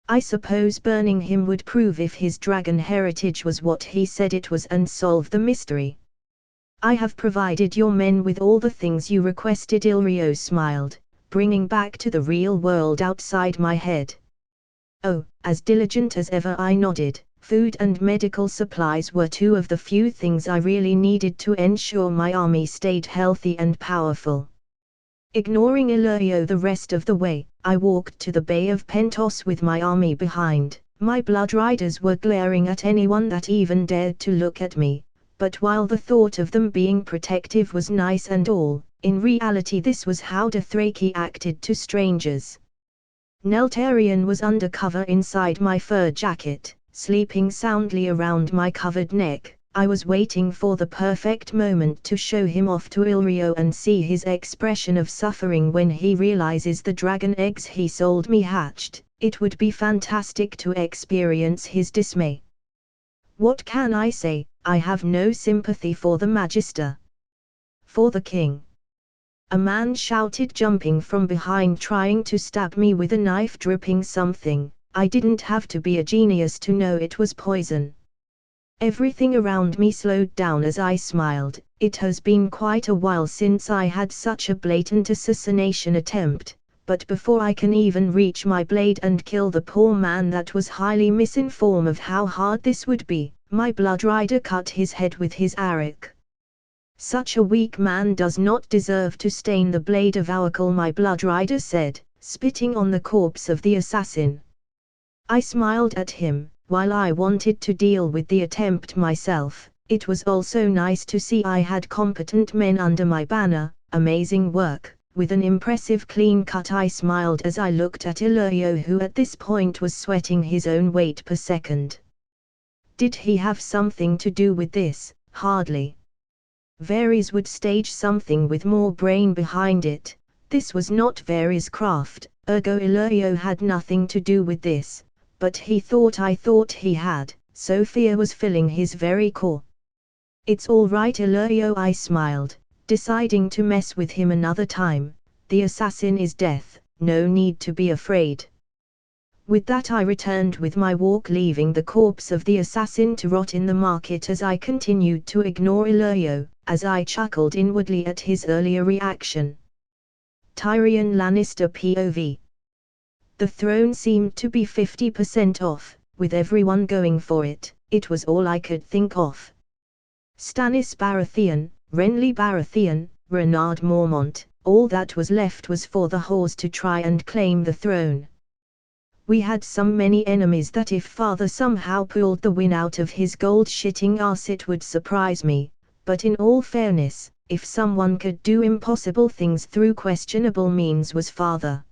I suppose burning him would prove if his dragon heritage was what he said it was and solve the mystery. I have provided your men with all the things you requested. Illyrio smiled, bringing back to the real world outside my head. Oh, as diligent as ever, I nodded. Food and medical supplies were two of the few things I really needed to ensure my army stayed healthy and powerful. Ignoring Illyrio the rest of the way, I walked to the Bay of Pentos with my army behind. My blood riders were glaring at anyone that even dared to look at me, but while the thought of them being protective was nice and all, in reality this was how Dothraki acted to strangers. Neltarion was undercover inside my fur jacket, sleeping soundly around my covered neck. I was waiting for the perfect moment to show him off to Illyrio and see his expression of suffering when he realizes the dragon eggs he sold me hatched. It would be fantastic to experience his dismay. What can I say? I have no sympathy for the Magister. For the king. A man shouted, jumping from behind, trying to stab me with a knife dripping something. I didn't have to be a genius to know it was poison. Everything around me slowed down as I smiled. It has been quite a while since I had such a blatant assassination attempt, but before I can even reach my blade and kill the poor man that was highly misinformed of how hard this would be, my blood rider cut his head with his arrow. Such a weak man does not deserve to stain the blade of Oracle, my blood rider said, spitting on the corpse of the assassin. I smiled at him. While I wanted to deal with the attempt myself, it was also nice to see I had competent men under my banner. Amazing work. With an impressive clean cut, I smiled as I looked at Illyrio, who at this point was sweating his own weight per second. Did he have something to do with this? Hardly. Varys would stage something with more brain behind it. This was not Varys' craft, ergo Illyrio had nothing to do with this. But I thought he had, so fear was filling his very core. It's all right, Illyrio, I smiled, deciding to mess with him another time. The assassin is death, no need to be afraid. With that I returned with my walk, leaving the corpse of the assassin to rot in the market as I continued to ignore Illyrio, as I chuckled inwardly at his earlier reaction. Tyrion Lannister POV. The throne seemed to be 50% off, with everyone going for it. It was all I could think of. Stannis Baratheon, Renly Baratheon, Renard Mormont, all that was left was for the whores to try and claim the throne. We had so many enemies that if father somehow pulled the win out of his gold-shitting ass it would surprise me, but in all fairness, if someone could do impossible things through questionable means was father.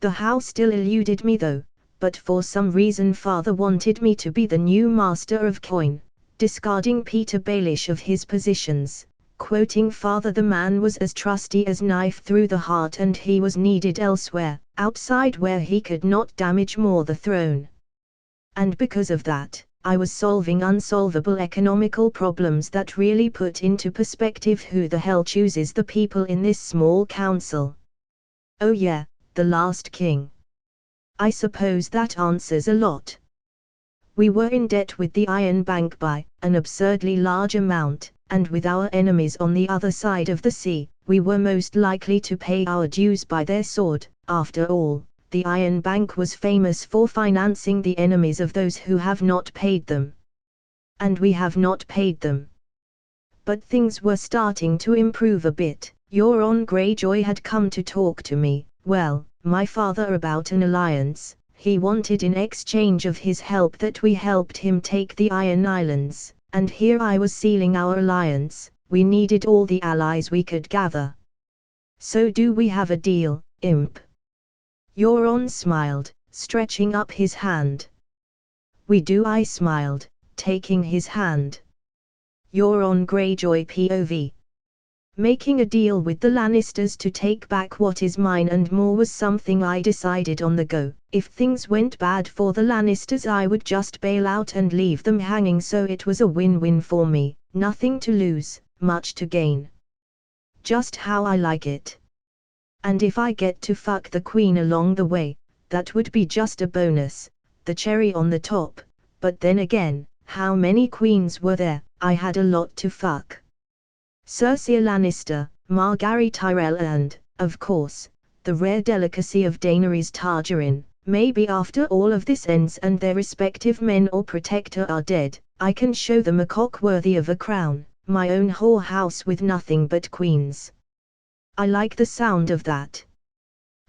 The how still eluded me though, but for some reason father wanted me to be the new master of coin, discarding Peter Baelish of his positions. Quoting father, the man was as trusty as knife through the heart and he was needed elsewhere, outside where he could not damage more the throne. And because of that, I was solving unsolvable economical problems that really put into perspective who the hell chooses the people in this small council. Oh yeah, the last king. I suppose that answers a lot. We were in debt with the Iron Bank by an absurdly large amount, and with our enemies on the other side of the sea, we were most likely to pay our dues by their sword. After all, the Iron Bank was famous for financing the enemies of those who have not paid them. And we have not paid them. But things were starting to improve a bit. Euron Greyjoy had come to talk to me, well, my father, about an alliance. He wanted in exchange of his help that we helped him take the Iron Islands, and here I was sealing our alliance. We needed all the allies we could gather. So do we have a deal, imp? Euron smiled, stretching up his hand. We do, I smiled, taking his hand. Euron Greyjoy POV. Making a deal with the Lannisters to take back what is mine and more was something I decided on the go. If things went bad for the Lannisters, I would just bail out and leave them hanging, so it was a win-win for me. Nothing to lose, much to gain. Just how I like it. And if I get to fuck the Queen along the way, that would be just a bonus, the cherry on the top. But then again, how many queens were there? I had a lot to fuck. Cersei Lannister, Margaery Tyrell and, of course, the rare delicacy of Daenerys Targaryen. Maybe after all of this ends and their respective men or protector are dead, I can show them a cock worthy of a crown, my own whore house with nothing but queens. I like the sound of that.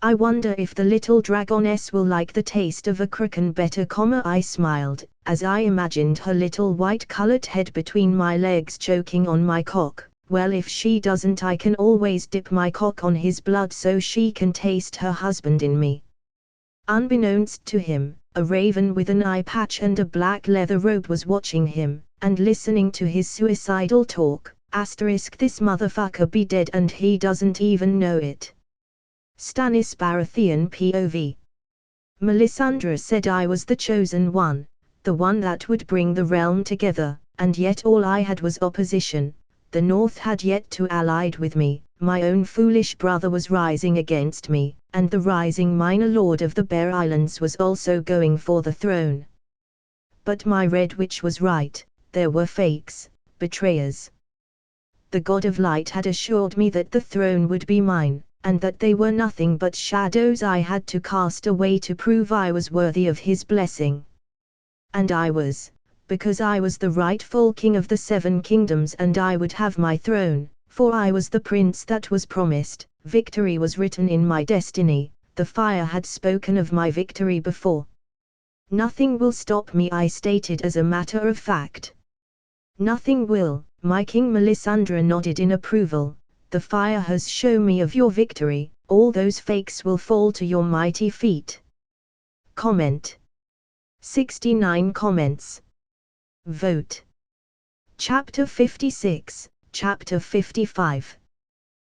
I wonder if the little dragoness will like the taste of a croken better, I smiled, as I imagined her little white-colored head between my legs choking on my cock. Well, if she doesn't, I can always dip my cock on his blood so she can taste her husband in me. Unbeknownst to him, a raven with an eye patch and a black leather robe was watching him, and listening to his suicidal talk. Asterisk, this motherfucker be dead and he doesn't even know it. Stannis Baratheon POV. Melisandre said I was the chosen one, the one that would bring the realm together, and yet all I had was opposition. The North had yet to allied with me, my own foolish brother was rising against me, and the rising minor lord of the Bear Islands was also going for the throne. But my Red Witch was right, there were fakes, betrayers. The God of Light had assured me that the throne would be mine, and that they were nothing but shadows I had to cast away to prove I was worthy of his blessing. And I was. Because I was the rightful king of the 7 kingdoms and I would have my throne, for I was the prince that was promised. Victory was written in my destiny, the fire had spoken of my victory before. Nothing will stop me, I stated as a matter of fact. Nothing will, my king. Melisandre nodded in approval. The fire has shown me of your victory, all those fakes will fall to your mighty feet. Comment. 69 comments. Vote. Chapter 56, Chapter 55.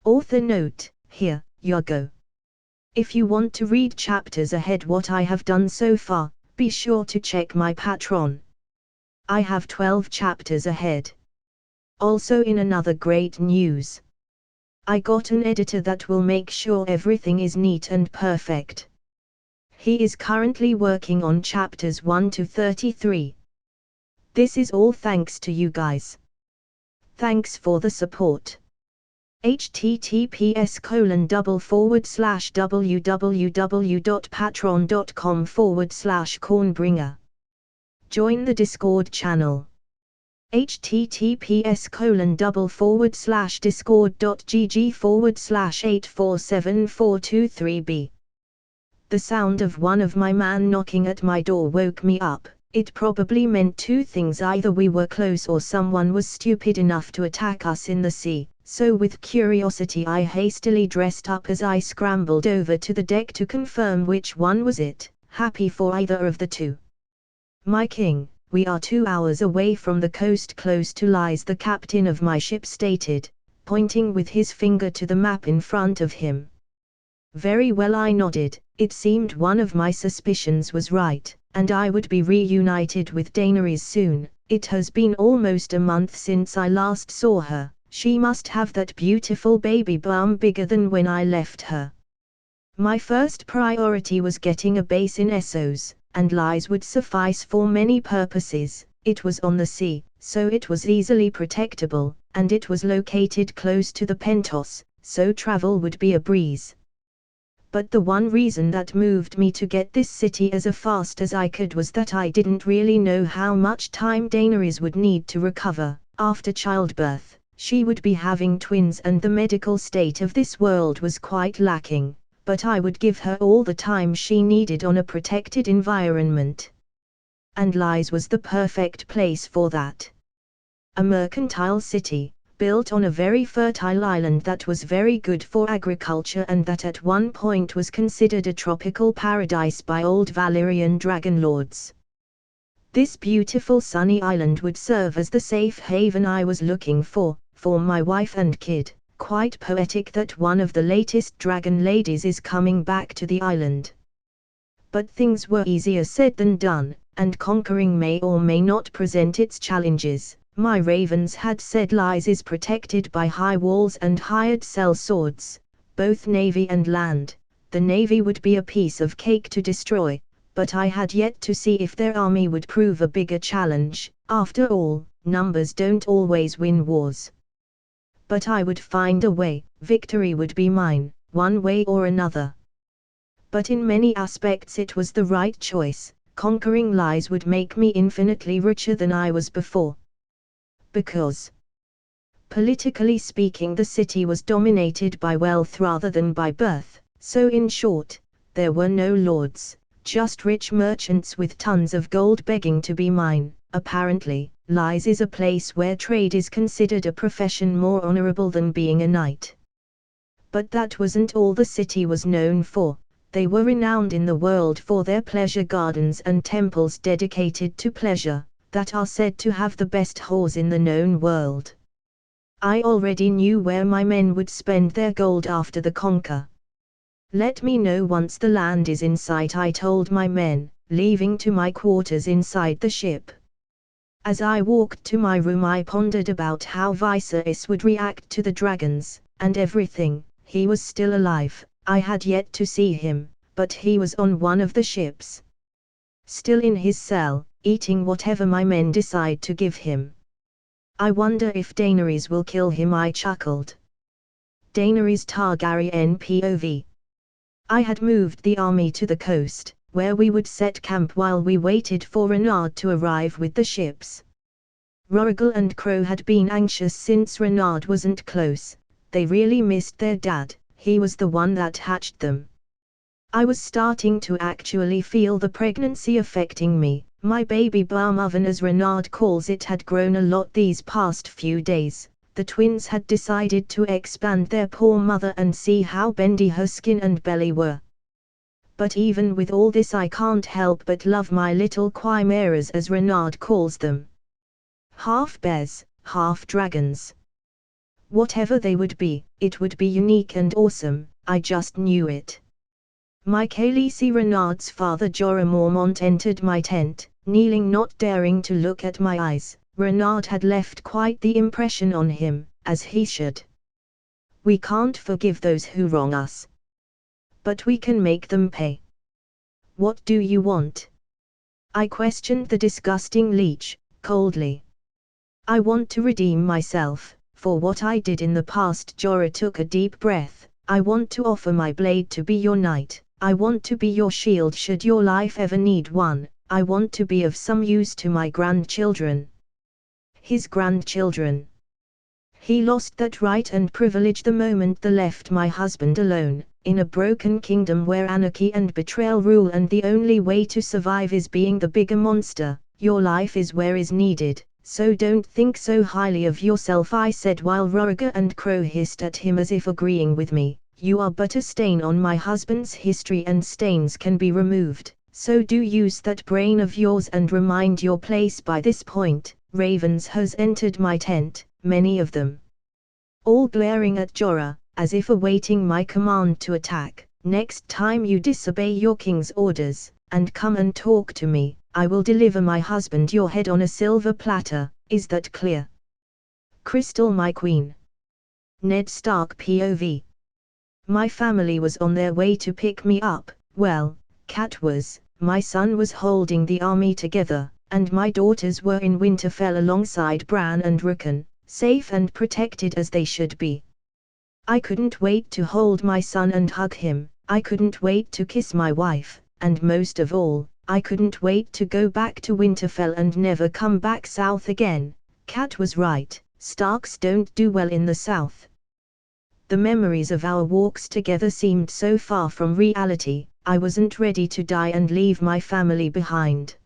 Author note, here, you go. If you want to read chapters ahead what I have done so far, be sure to check my Patreon. I have 12 chapters ahead. Also, in another great news, I got an editor that will make sure everything is neat and perfect. He is currently working on chapters 1 to 33. This is all thanks to you guys. Thanks for the support. https://www.patreon.com/cornbringer. Join the Discord channel. https://discord.gg/8474223b. The sound of one of my men knocking at my door woke me up. It probably meant two things: either we were close or someone was stupid enough to attack us in the sea. So with curiosity I hastily dressed up as I scrambled over to the deck to confirm which one was it, happy for either of the two. My king, we are 2 hours away from the coast, close to lies, the captain of my ship stated, pointing with his finger to the map in front of him. Very well, I nodded. It seemed one of my suspicions was right, and I would be reunited with Daenerys soon. It has been almost a month since I last saw her. She must have that beautiful baby bum bigger than when I left her. My first priority was getting a base in Essos, and lies would suffice for many purposes. It was on the sea, so it was easily protectable, and it was located close to the Pentos, so travel would be a breeze. But the one reason that moved me to get this city as fast as I could was that I didn't really know how much time Daenerys would need to recover. After childbirth, she would be having twins and the medical state of this world was quite lacking, but I would give her all the time she needed on a protected environment. And Lies was the perfect place for that. A mercantile city, built on a very fertile island that was very good for agriculture and that at one point was considered a tropical paradise by old Valyrian dragon lords. This beautiful sunny island would serve as the safe haven I was looking for my wife and kid. Quite poetic that one of the latest dragon ladies is coming back to the island. But things were easier said than done, and conquering may or may not present its challenges. My ravens had said Lies is protected by high walls and hired cell swords, both navy and land. The navy would be a piece of cake to destroy, but I had yet to see if their army would prove a bigger challenge. After all, numbers don't always win wars. But I would find a way, victory would be mine, one way or another. But in many aspects it was the right choice. Conquering Lies would make me infinitely richer than I was before. Because, politically speaking, the city was dominated by wealth rather than by birth, so in short, there were no lords, just rich merchants with tons of gold begging to be mine. Apparently, Lies is a place where trade is considered a profession more honorable than being a knight. But that wasn't all the city was known for. They were renowned in the world for their pleasure gardens and temples dedicated to pleasure, that are said to have the best whores in the known world. I already knew where my men would spend their gold after the conquer. Let me know once the land is in sight, I told my men, leaving to my quarters inside the ship. As I walked to my room I pondered about how Viserys would react to the dragons, and everything. He was still alive. I had yet to see him, but he was on one of the ships. Still in his cell, eating whatever my men decide to give him. I wonder if Daenerys will kill him, I chuckled. Daenerys Targaryen POV. I had moved the army to the coast, where we would set camp while we waited for Renard to arrive with the ships. Rorgal and Crow had been anxious since Renard wasn't close. They really missed their dad. He was the one that hatched them. I was starting to actually feel the pregnancy affecting me. My baby bum oven, as Renard calls it, had grown a lot these past few days. The twins had decided to expand their poor mother and see how bendy her skin and belly were. But even with all this I can't help but love my little chimeras, as Renard calls them. Half bears, half dragons. Whatever they would be, it would be unique and awesome, I just knew it. My Khaleesi Renard's father Jorah Mormont entered my tent, kneeling, not daring to look at my eyes. Renard had left quite the impression on him, as he should. We can't forgive those who wrong us. But we can make them pay. What do you want? I questioned the disgusting leech, coldly. I want to redeem myself for what I did in the past. Jorah took a deep breath. I want to offer my blade to be your knight. I want to be your shield should your life ever need one. I want to be of some use to my grandchildren. His grandchildren. He lost that right and privilege the moment they left my husband alone, in a broken kingdom where anarchy and betrayal rule and the only way to survive is being the bigger monster. Your life is where is needed. So don't think so highly of yourself, I said while Rorga and Crow hissed at him as if agreeing with me. You are but a stain on my husband's history, and stains can be removed, so do use that brain of yours and remind your place. By this point, ravens has entered my tent, many of them. All glaring at Jorah, as if awaiting my command to attack. Next time you disobey your king's orders, and come and talk to me, I will deliver my husband your head on a silver platter. Is that clear? Crystal, my queen. Ned Stark POV. My family was on their way to pick me up. Well, Cat was. My son was holding the army together, and my daughters were in Winterfell alongside Bran and Rickon, safe and protected as they should be. I couldn't wait to hold my son and hug him. I couldn't wait to kiss my wife, and most of all, I couldn't wait to go back to Winterfell and never come back south again. Cat was right, Starks don't do well in the south. The memories of our walks together seemed so far from reality. I wasn't ready to die and leave my family behind.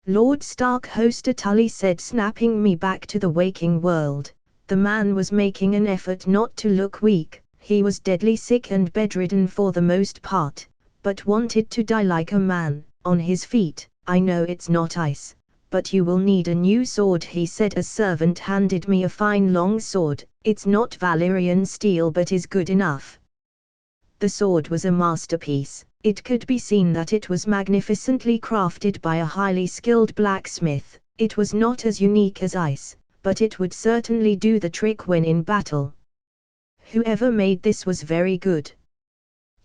Lord Stark, Hoster Tully said, snapping me back to the waking world. The man was making an effort not to look weak. He was deadly sick and bedridden for the most part, but wanted to die like a man, on his feet. I know it's not ice, but you will need a new sword, he said. A servant handed me a fine long sword. It's not Valyrian steel but is good enough. The sword was a masterpiece. It could be seen that it was magnificently crafted by a highly skilled blacksmith. It was not as unique as ice, but it would certainly do the trick when in battle. Whoever made this was very good.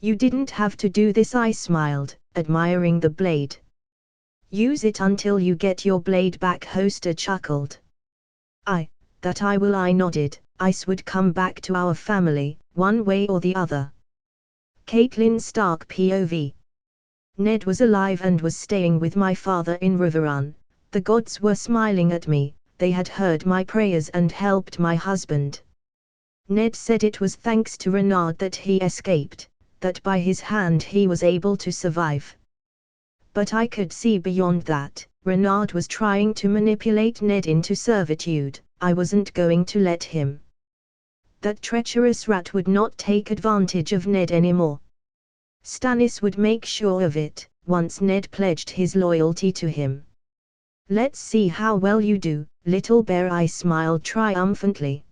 You didn't have to do this, I smiled, admiring the blade. Use it until you get your blade back, Hoster chuckled. That I will, I nodded. Ice would come back to our family, one way or the other. Caitlin Stark POV. Ned was alive and was staying with my father in Riverrun. The gods were smiling at me. They had heard my prayers and helped my husband. Ned said it was thanks to Renard that he escaped, that by his hand he was able to survive. But I could see beyond that. Renard was trying to manipulate Ned into servitude. I wasn't going to let him. That treacherous rat would not take advantage of Ned anymore. Stannis would make sure of it, once Ned pledged his loyalty to him. Let's see how well you do, little bear, I smiled triumphantly.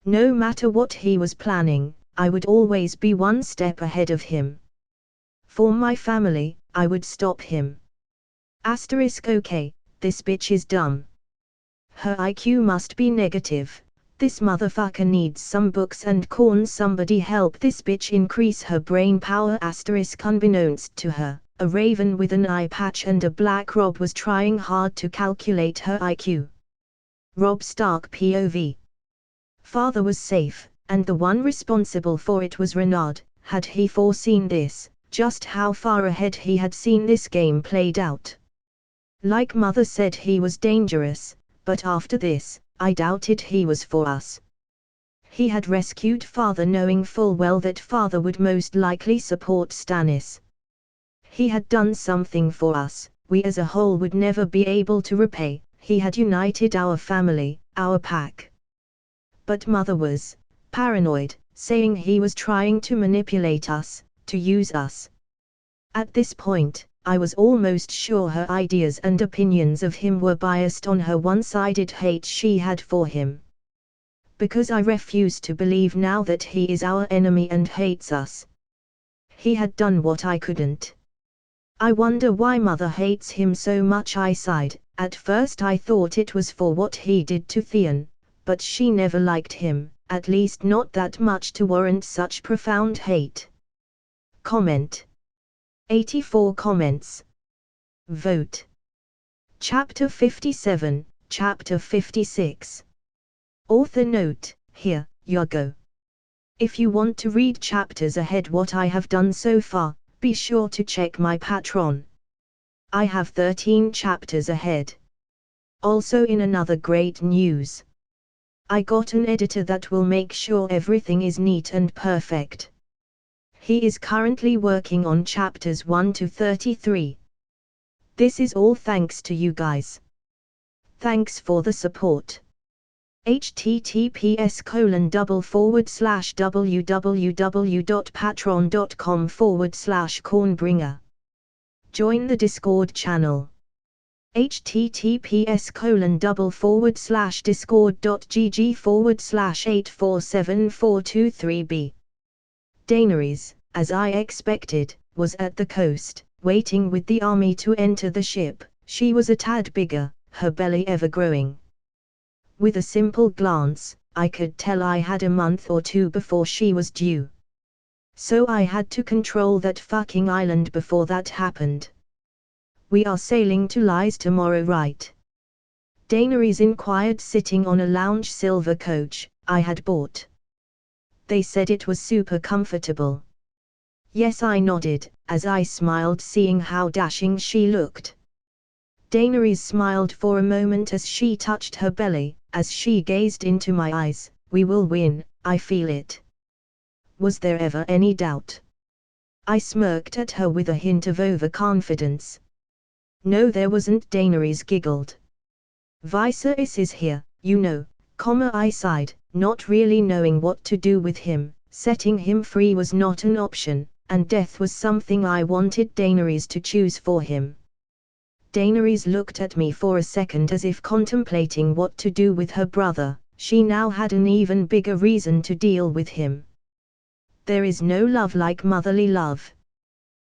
No matter what he was planning, I would always be one step ahead of him. For my family, I would stop him. Okay, this bitch is dumb. Her IQ must be negative. This motherfucker needs some books and corn. Somebody help this bitch increase her brain power. Unbeknownst to her, a raven with an eye patch and a black robe was trying hard to calculate her IQ. Robb Stark POV. Father was safe, and the one responsible for it was Renard. Had he foreseen this, just how far ahead he had seen this game played out? Like Mother said, he was dangerous, but after this, I doubted he was for us. He had rescued Father knowing full well that Father would most likely support Stannis. He had done something for us, we as a whole would never be able to repay. He had united our family, our pack. But Mother was paranoid, saying he was trying to manipulate us, to use us. At this point, I was almost sure her ideas and opinions of him were biased on her one-sided hate she had for him. Because I refuse to believe now that he is our enemy and hates us. He had done what I couldn't. I wonder why Mother hates him so much, I sighed. At first I thought it was for what he did to Theon, but she never liked him, at least not that much to warrant such profound hate. Comment. 84 comments. Vote. Chapter 57, Chapter 56. Author note, here, you go. If you want to read chapters ahead what I have done so far, be sure to check my Patreon. I have 13 chapters ahead. Also, in another great news, I got an editor that will make sure everything is neat and perfect. He is currently working on chapters 1 to 33. This is all thanks to you guys. Thanks for the support. https://www.patreon.com/cornbringer. Join the Discord channel. https://discord.gg/8474223b. Daenerys, as I expected, was at the coast, waiting with the army to enter the ship. She was a tad bigger, her belly ever growing. With a simple glance, I could tell I had a month or two before she was due. So I had to control that fucking island before that happened. We are sailing to Lies tomorrow, right? Daenerys inquired, sitting on a lounge silver coach I had bought. They said it was super comfortable. Yes, I nodded, as I smiled seeing how dashing she looked. Daenerys smiled for a moment as she touched her belly, as she gazed into my eyes. We will win, I feel it. Was there ever any doubt? I smirked at her with a hint of overconfidence. No, there wasn't. Daenerys giggled. Viserys is here, you know, I sighed, not really knowing what to do with him. Setting him free was not an option, and death was something I wanted Daenerys to choose for him. Daenerys looked at me for a second as if contemplating what to do with her brother. She now had an even bigger reason to deal with him. There is no love like motherly love.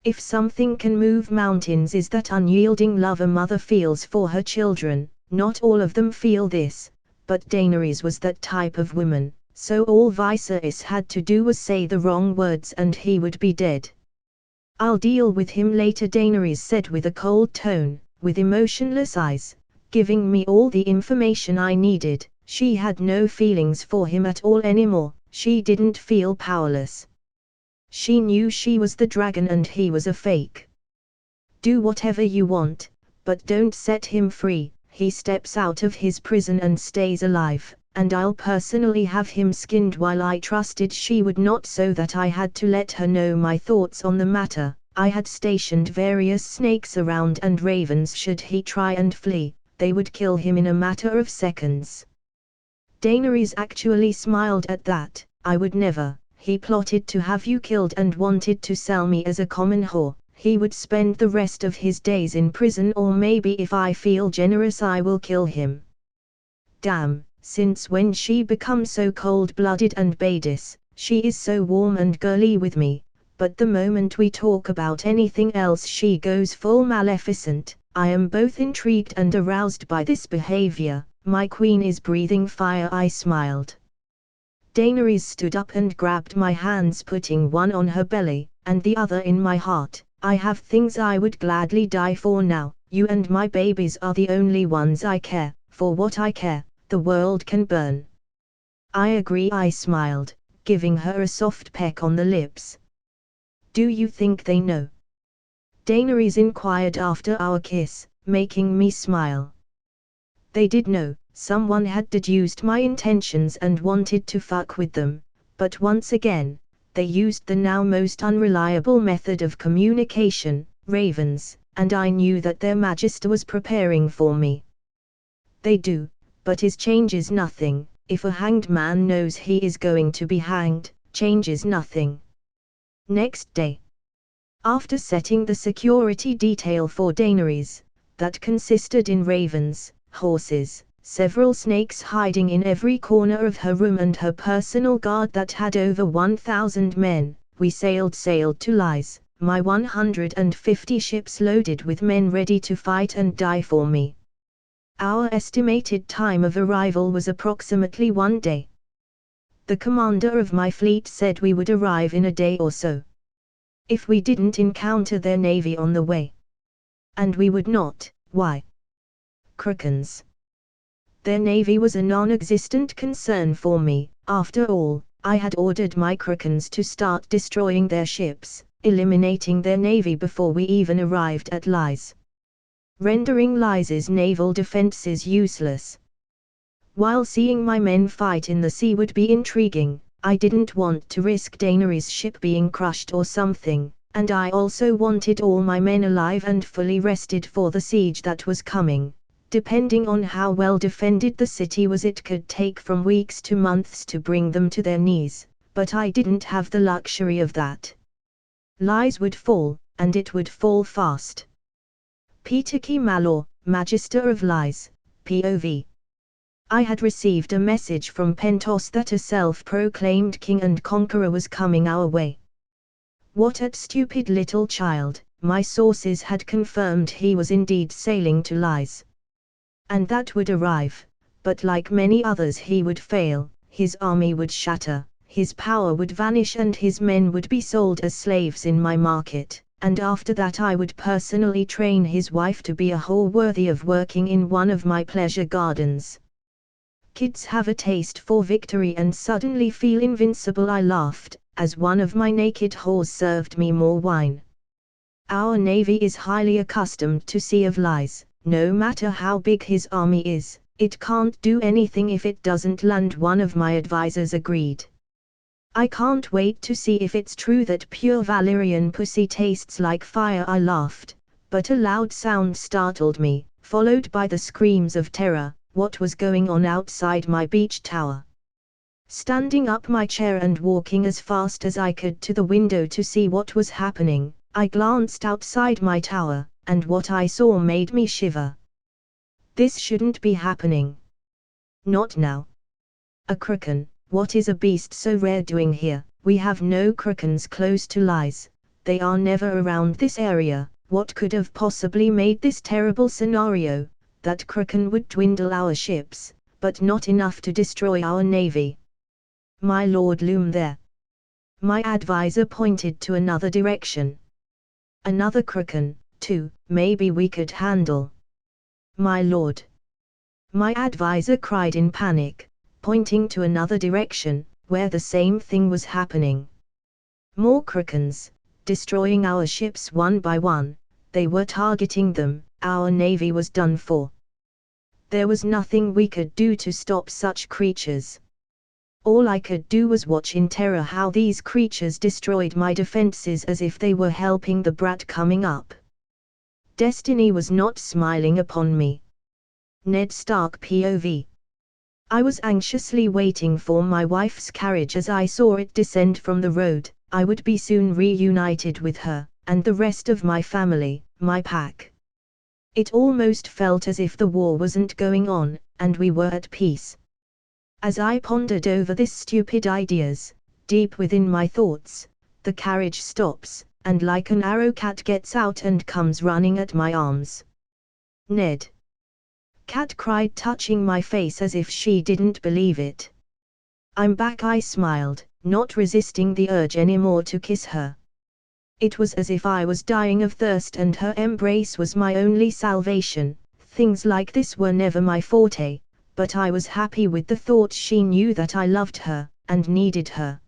If something can move mountains is that unyielding love a mother feels for her children. Not all of them feel this, but Daenerys was that type of woman, so all Viserys had to do was say the wrong words and he would be dead. I'll deal with him later, Daenerys said with a cold tone, with emotionless eyes, giving me all the information I needed. She had no feelings for him at all anymore. She didn't feel powerless. She knew she was the dragon and he was a fake. Do whatever you want, but don't set him free. He steps out of his prison and stays alive, and I'll personally have him skinned. While I trusted she would not, so that I had to let her know my thoughts on the matter, I had stationed various snakes around and ravens. Should he try and flee, they would kill him in a matter of seconds. Daenerys actually smiled at that. I would never. He plotted to have you killed and wanted to sell me as a common whore. He would spend the rest of his days in prison, or maybe if I feel generous I will kill him. Damn, since when she become so cold-blooded and badass? She is so warm and girly with me, but the moment we talk about anything else she goes full Maleficent. I am both intrigued and aroused by this behavior. My queen is breathing fire, I smiled. Daenerys stood up and grabbed my hands, putting one on her belly, and the other in my heart. I have things I would gladly die for now. You and my babies are the only ones I care. For what I care, the world can burn. I agree, I smiled, giving her a soft peck on the lips. Do you think they know? Daenerys inquired after our kiss, making me smile. They did know. Someone had deduced my intentions and wanted to fuck with them, but once again, they used the now most unreliable method of communication, ravens, and I knew that their Majesty was preparing for me. They do, but it changes nothing. If a hanged man knows he is going to be hanged, changes nothing. Next day, after setting the security detail for Daenerys, that consisted in ravens, horses, several snakes hiding in every corner of her room and her personal guard that had over 1,000 men, we sailed to Lies, my 150 ships loaded with men ready to fight and die for me. Our estimated time of arrival was approximately 1 day. The commander of my fleet said we would arrive in a day or so. If we didn't encounter their navy on the way. And we would not. Why? Krakens. Their navy was a non-existent concern for me. After all, I had ordered my Krakens to start destroying their ships, eliminating their navy before we even arrived at Lies, rendering Lies' naval defenses useless. While seeing my men fight in the sea would be intriguing, I didn't want to risk Daenerys' ship being crushed or something, and I also wanted all my men alive and fully rested for the siege that was coming. Depending on how well defended the city was, it could take from weeks to months to bring them to their knees, but I didn't have the luxury of that. Lies would fall, and it would fall fast. Pitaki Malor, Magister of Lies, POV. I had received a message from Pentos that a self-proclaimed king and conqueror was coming our way. What a stupid little child! My sources had confirmed he was indeed sailing to Lies. And that would arrive, but like many others he would fail, his army would shatter, his power would vanish and his men would be sold as slaves in my market, and after that I would personally train his wife to be a whore worthy of working in one of my pleasure gardens. Kids have a taste for victory and suddenly feel invincible, I laughed, as one of my naked whores served me more wine. Our navy is highly accustomed to Sea of Lies. No matter how big his army is, it can't do anything if it doesn't land, one of my advisors agreed. I can't wait to see if it's true that pure Valyrian pussy tastes like fire, I laughed, but a loud sound startled me, followed by the screams of terror. what was going on outside my beach tower. Standing up my chair and walking as fast as I could to the window to see what was happening, I glanced outside my tower, and what I saw made me shiver. This shouldn't be happening. Not now. A kraken, what is a beast so rare doing here? We have no krakens close to Lies, they are never around this area. What could have possibly made this terrible scenario? That kraken would dwindle our ships, but not enough to destroy our navy. My lord loom there. My advisor pointed to another direction. Another kraken, too, maybe we could handle. My lord. My advisor cried in panic, pointing to another direction, where the same thing was happening. More krakens, destroying our ships one by one, they were targeting them, our navy was done for. There was nothing we could do to stop such creatures. All I could do was watch in terror how these creatures destroyed my defenses as if they were helping the brat coming up. Destiny was not smiling upon me. Ned Stark POV. I was anxiously waiting for my wife's carriage as I saw it descend from the road. I would be soon reunited with her, and the rest of my family, my pack. It almost felt as if the war wasn't going on, and we were at peace. As I pondered over these stupid ideas, deep within my thoughts, the carriage stops, and like an arrow Cat gets out and comes running at my arms. Ned. Cat cried, touching my face as if she didn't believe it. I'm back, I smiled, not resisting the urge anymore to kiss her. It was as if I was dying of thirst and her embrace was my only salvation. Things like this were never my forte, but I was happy with the thought she knew that I loved her, and needed her.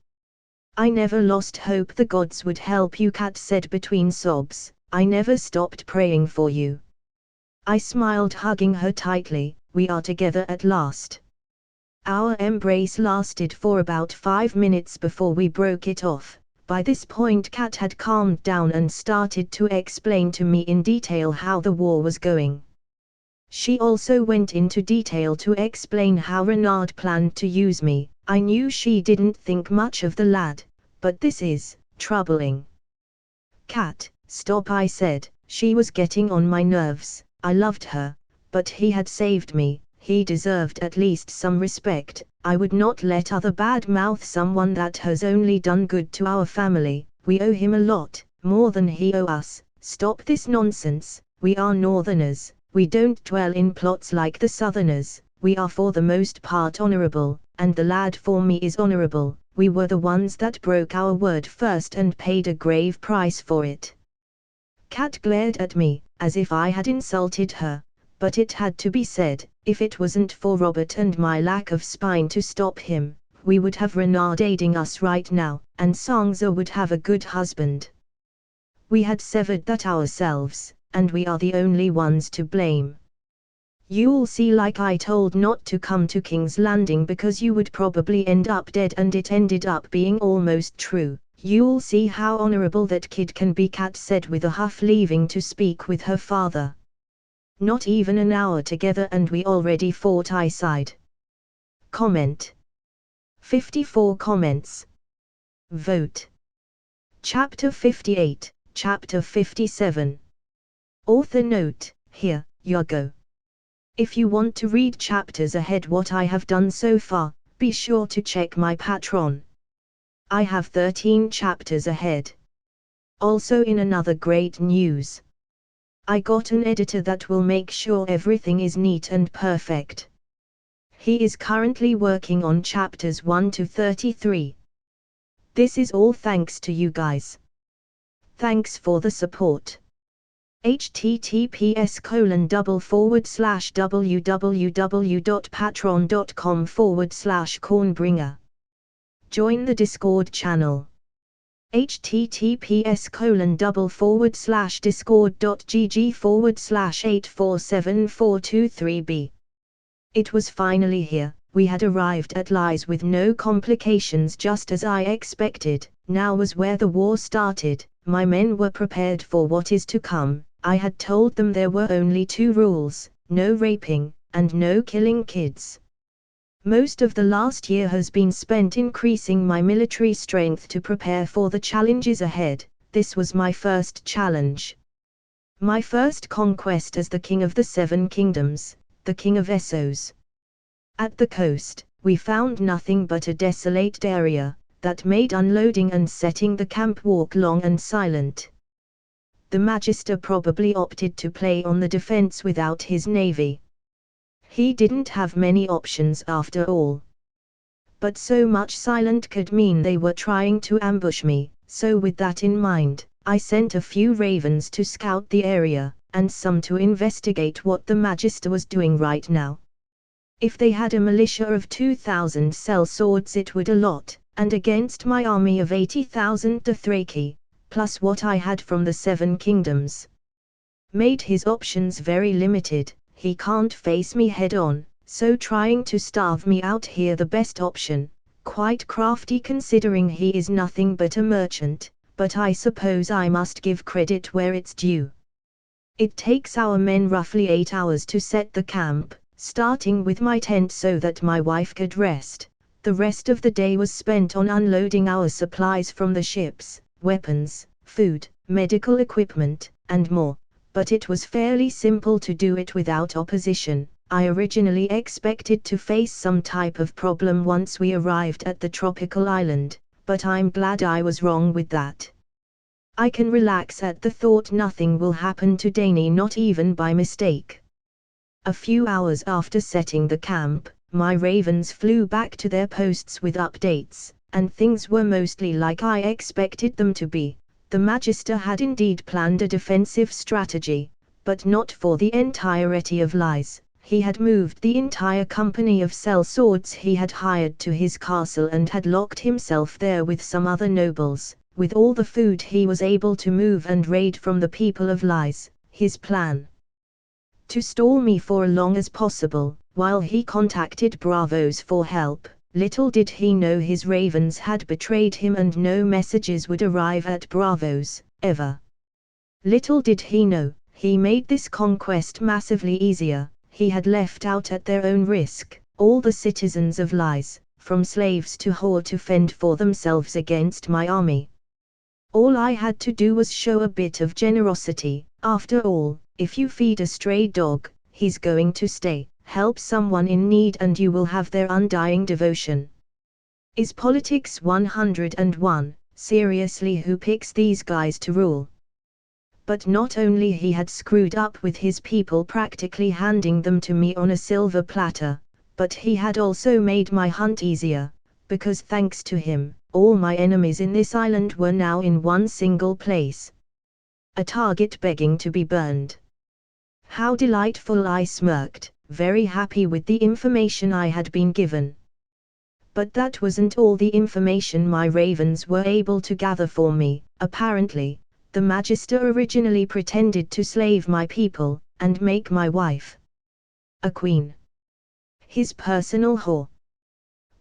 I never lost hope the gods would help you, Cat said between sobs. I never stopped praying for you. I smiled, hugging her tightly. We are together at last. Our embrace lasted for about 5 minutes before we broke it off. By this point Cat had calmed down and started to explain to me in detail how the war was going. She also went into detail to explain how Renard planned to use me. I knew she didn't think much of the lad, but this is troubling. Cat, stop, I said. She was getting on my nerves. I loved her, but he had saved me. He deserved at least some respect. I would not let other bad mouth someone that has only done good to our family. We owe him a lot, more than he owe us. Stop this nonsense. We are Northerners. We don't dwell in plots like the Southerners. We are for the most part honorable, and the lad for me is honorable. We were the ones that broke our word first and paid a grave price for it. Cat glared at me, as if I had insulted her, but it had to be said. If it wasn't for Robert and my lack of spine to stop him, we would have Renard aiding us right now, and Sansa would have a good husband. We had severed that ourselves, and we are the only ones to blame. You'll see, like I told not to come to King's Landing because you would probably end up dead, and it ended up being almost true. You'll see how honorable that kid can be, Cat said with a huff, leaving to speak with her father. Not even an hour together and we already fought, I sighed. Comment. 54 comments. Vote. Chapter 58, Chapter 57. Author note, here, you go. If you want to read chapters ahead what I have done so far, be sure to check my Patreon. I have 13 chapters ahead. Also, in another great news, I got an editor that will make sure everything is neat and perfect. He is currently working on chapters 1 to 33. This is all thanks to you guys. Thanks for the support. https://www.patreon.com/cornbringer. Join the Discord channel. https://discord.gg/8474223b. It was finally here. We had arrived at Lies with no complications, just as I expected. Now was where the war started. My men were prepared for what is to come. I had told them there were only 2 rules, no raping, and no killing kids. Most of the last year has been spent increasing my military strength to prepare for the challenges ahead. This was my first challenge. My first conquest as the king of the 7 kingdoms, the king of Essos. At the coast, we found nothing but a desolate area, that made unloading and setting the camp walk long and silent. The Magister probably opted to play on the defense without his navy. He didn't have many options after all. But so much silent could mean they were trying to ambush me, so with that in mind, I sent a few ravens to scout the area, and some to investigate what the Magister was doing right now. If they had a militia of 2,000 sellswords it would a lot, and against my army of 80,000 Dothraki, plus what I had from the 7 kingdoms, made his options very limited. He can't face me head on, so trying to starve me out here the best option. Quite crafty considering he is nothing but a merchant, but I suppose I must give credit where it's due. It takes our men roughly 8 hours to set the camp, starting with my tent so that my wife could rest. The rest of the day was spent on unloading our supplies from the ships, weapons, food, medical equipment, and more. But it was fairly simple to do it without opposition. I originally expected to face some type of problem once we arrived at the tropical island, but I'm glad I was wrong with that. I can relax at the thought nothing will happen to Dany, not even by mistake. A few hours after setting the camp, my ravens flew back to their posts with updates, and things were mostly like I expected them to be. The Magister had indeed planned a defensive strategy, but not for the entirety of Lies. He had moved the entire company of sellswords he had hired to his castle and had locked himself there with some other nobles, with all the food he was able to move and raid from the people of Lies. His plan: to stall me for as long as possible, while he contacted Bravos for help. Little did he know his ravens had betrayed him and no messages would arrive at Bravos, ever. Little did he know, he made this conquest massively easier. He had left out at their own risk, all the citizens of Lies, from slaves to whore, to fend for themselves against my army. All I had to do was show a bit of generosity. After all, if you feed a stray dog, he's going to stay. Help someone in need and you will have their undying devotion. Is politics 101? Seriously, who picks these guys to rule? But not only he had screwed up with his people, practically handing them to me on a silver platter, but he had also made my hunt easier, because thanks to him, all my enemies in this island were now in one single place. A target begging to be burned. How delightful! I smirked, very happy with the information I had been given. But that wasn't all the information my ravens were able to gather for me. Apparently, the Magister originally pretended to slave my people, and make my wife a queen, his personal whore.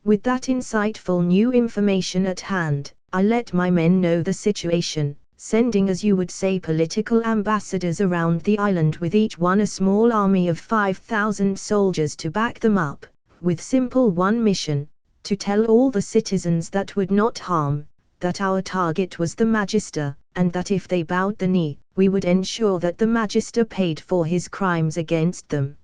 With that insightful new information at hand, I let my men know the situation, sending, as you would say, political ambassadors around the island, with each one a small army of 5,000 soldiers to back them up, with simple one mission: to tell all the citizens that would not harm, that our target was the Magister, and that if they bowed the knee, we would ensure that the Magister paid for his crimes against them.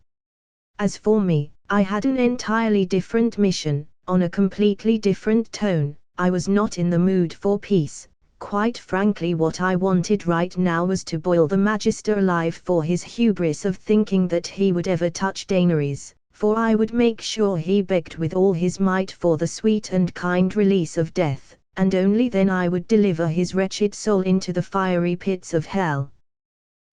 As for me, I had an entirely different mission, on a completely different tone. I was not in the mood for peace. Quite frankly, what I wanted right now was to boil the Magister alive for his hubris of thinking that he would ever touch Daenerys, for I would make sure he begged with all his might for the sweet and kind release of death, and only then I would deliver his wretched soul into the fiery pits of hell.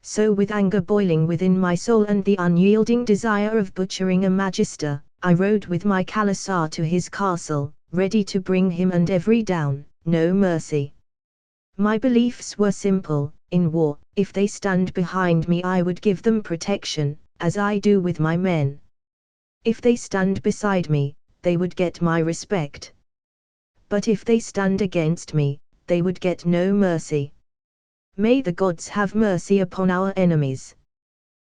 So, with anger boiling within my soul and the unyielding desire of butchering a Magister, I rode with my Khalasar to his castle, ready to bring him and every down, no mercy. My beliefs were simple: in war, if they stand behind me I would give them protection, as I do with my men. If they stand beside me, they would get my respect. But if they stand against me, they would get no mercy. May the gods have mercy upon our enemies!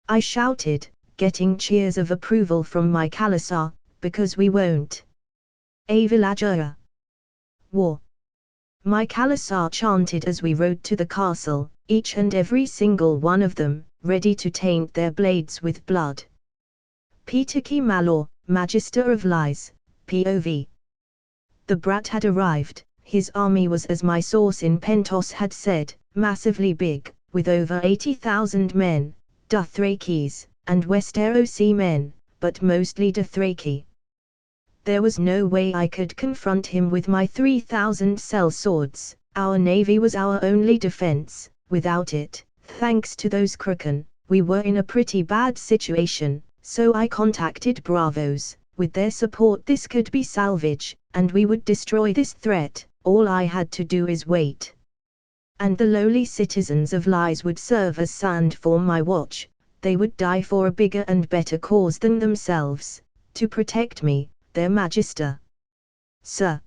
I shouted, getting cheers of approval from my Khalasar, because we won't. A villager. War. My Khalasar chanted as we rode to the castle, each and every single one of them, ready to taint their blades with blood. Pitaki Malor, Magister of Lies, POV. The brat had arrived. His army was, as my source in Pentos had said, massively big, with over 80,000 men, Dothrakis, and Westerosi men, but mostly Dothraki. There was no way I could confront him with my 3,000 sellswords. Our navy was our only defense. Without it, thanks to those Kraken, we were in a pretty bad situation, so I contacted Bravos. With their support this could be salvage, and we would destroy this threat. All I had to do is wait. And the lowly citizens of Lies would serve as sand for my watch. They would die for a bigger and better cause than themselves, to protect me, their Magister. Sir.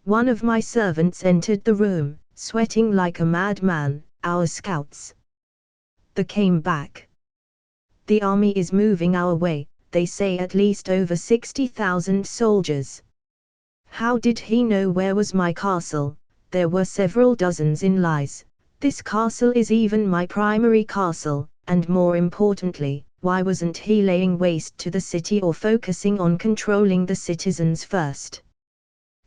One of my servants entered the room, sweating like a madman. Our scouts. They came back. The army is moving our way, they say at least over 60,000 soldiers. How did he know where was my castle? There were several dozens in Lies. This castle is even my primary castle, and more importantly, why wasn't he laying waste to the city or focusing on controlling the citizens first?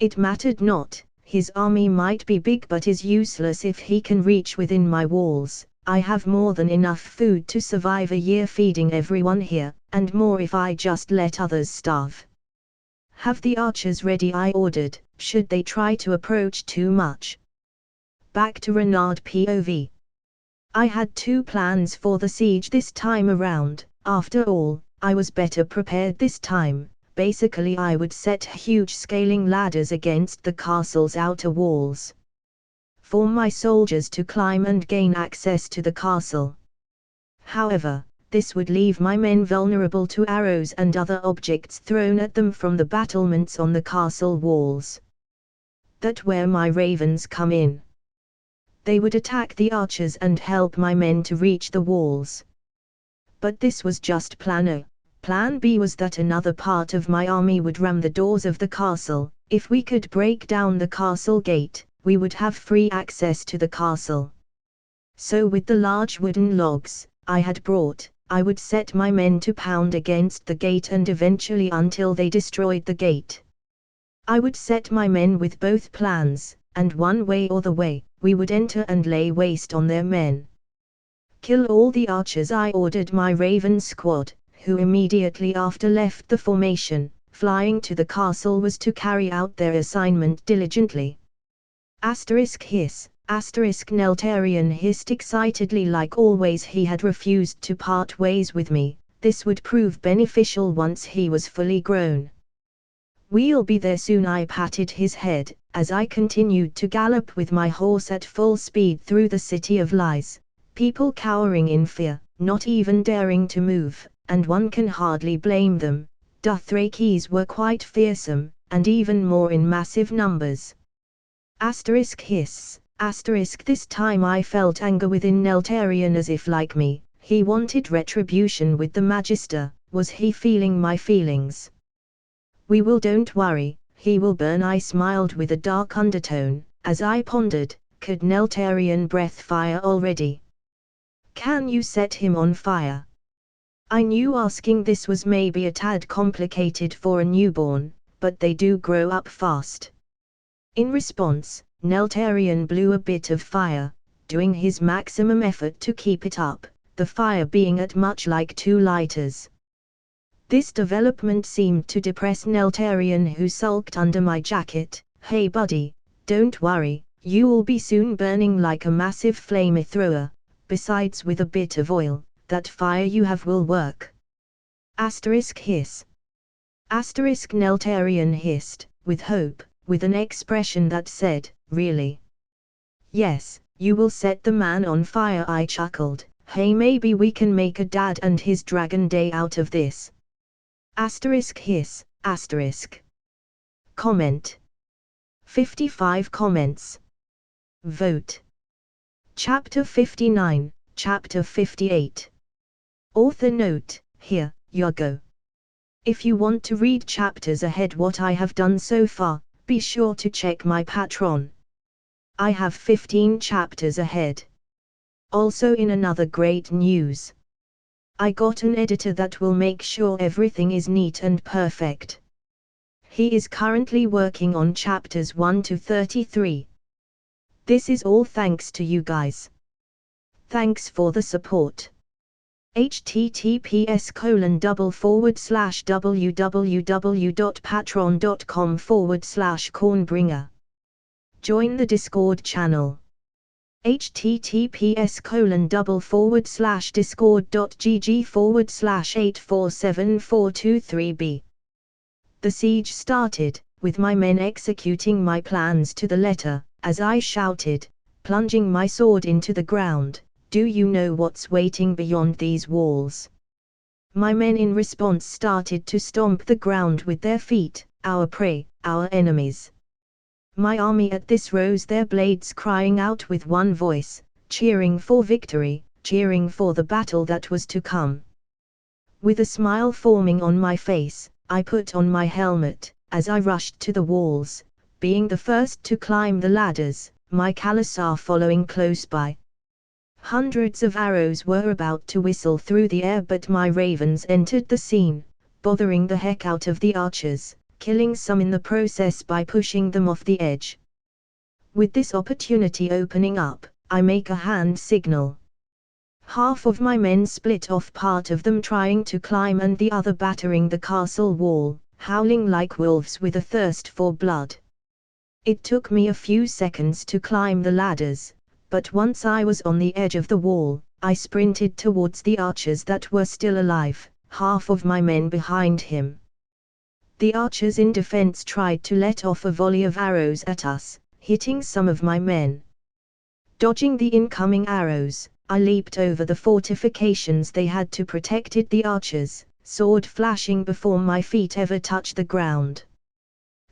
It mattered not, his army might be big but is useless if he can reach within my walls. I have more than enough food to survive a year feeding everyone here, and more if I just let others starve. Have the archers ready, I ordered, should they try to approach too much. Back to Renard POV. I had two plans for the siege this time around. After all, I was better prepared this time. Basically I would set huge scaling ladders against the castle's outer walls, for my soldiers to climb and gain access to the castle. However, this would leave my men vulnerable to arrows and other objects thrown at them from the battlements on the castle walls. That's where my ravens come in. They would attack the archers and help my men to reach the walls. But this was just Plan A. Plan B was that another part of my army would ram the doors of the castle. If we could break down the castle gate, we would have free access to the castle. So with the large wooden logs I had brought, I would set my men to pound against the gate and eventually until they destroyed the gate. I would set my men with both plans, and one way or the way, we would enter and lay waste on their men. Kill all the archers, I ordered my Raven squad, who immediately after left the formation. Flying to the castle was to carry out their assignment diligently. Hiss. Neltarion hissed excitedly like always. He had refused to part ways with me. This would prove beneficial once he was fully grown. We'll be there soon, I patted his head, as I continued to gallop with my horse at full speed through the city of Lies. People cowering in fear, not even daring to move, and one can hardly blame them. Dothrakis were quite fearsome, and even more in massive numbers. Hiss. This time I felt anger within Neltarion as if like me, he wanted retribution with the Magister. Was he feeling my feelings? We will, don't worry, he will burn, I smiled with a dark undertone, as I pondered, could Neltarion breath fire already? Can you set him on fire? I knew asking this was maybe a tad complicated for a newborn, but they do grow up fast. In response, Neltarion blew a bit of fire, doing his maximum effort to keep it up, the fire being at much like 2 liters. This development seemed to depress Neltarion, who sulked under my jacket. Hey buddy, don't worry, you'll be soon burning like a massive flamethrower. Besides, with a bit of oil, that fire you have will work. Hiss. Neltarion hissed, with hope, with an expression that said, really? Yes, you will set the man on fire, I chuckled. Hey, maybe we can make a dad and his dragon day out of this. Hiss. Comment. 55 comments. Vote. Chapter 59, Chapter 58. Author note, Here, you go. If you want to read chapters ahead what I have done so far, be sure to check my Patreon. I have 15 chapters ahead. Also in another great news, I got an editor that will make sure everything is neat and perfect. He is currently working on chapters 1 to 33. This is all thanks to you guys. Thanks for the support. https://www.patreon.com/cornbringer. Join the Discord channel. https://discord.gg/8474423b. The siege started, with my men executing my plans to the letter, as I shouted, plunging my sword into the ground, "Do you know what's waiting beyond these walls?" My men in response started to stomp the ground with their feet, our prey, our enemies. My army at this rose their blades crying out with one voice, cheering for victory, cheering for the battle that was to come. With a smile forming on my face, I put on my helmet, as I rushed to the walls, being the first to climb the ladders, my Khalasar following close by. Hundreds of arrows were about to whistle through the air, but my ravens entered the scene, bothering the heck out of the archers, killing some in the process by pushing them off the edge. With this opportunity opening up, I make a hand signal. Half of my men split off, part of them trying to climb and the other battering the castle wall, howling like wolves with a thirst for blood. It took me a few seconds to climb the ladders, but once I was on the edge of the wall, I sprinted towards the archers that were still alive, half of my men behind him. The archers in defense tried to let off a volley of arrows at us, hitting some of my men. Dodging the incoming arrows, I leaped over the fortifications they had to protect the archers, sword flashing before my feet ever touched the ground.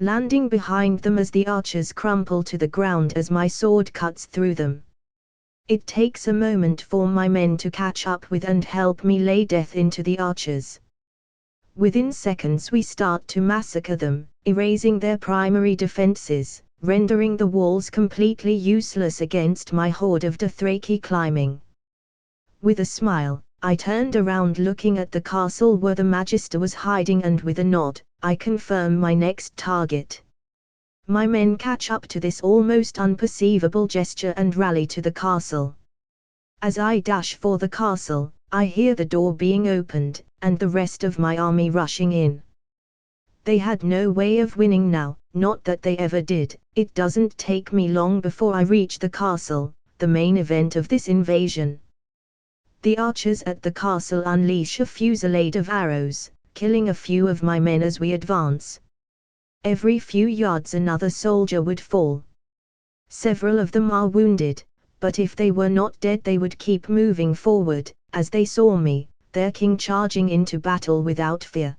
Landing behind them as the archers crumple to the ground as my sword cuts through them. It takes a moment for my men to catch up with and help me lay death into the archers. Within seconds we start to massacre them, erasing their primary defenses, rendering the walls completely useless against my horde of Dothraki climbing. With a smile, I turned around looking at the castle where the Magister was hiding, and with a nod, I confirm my next target. My men catch up to this almost unperceivable gesture and rally to the castle. As I dash for the castle, I hear the door being opened, and the rest of my army rushing in. They had no way of winning now, not that they ever did. It doesn't take me long before I reach the castle, the main event of this invasion. The archers at the castle unleash a fusillade of arrows, killing a few of my men as we advance. Every few yards another soldier would fall. Several of them are wounded, but if they were not dead they would keep moving forward, as they saw me, their king, charging into battle without fear.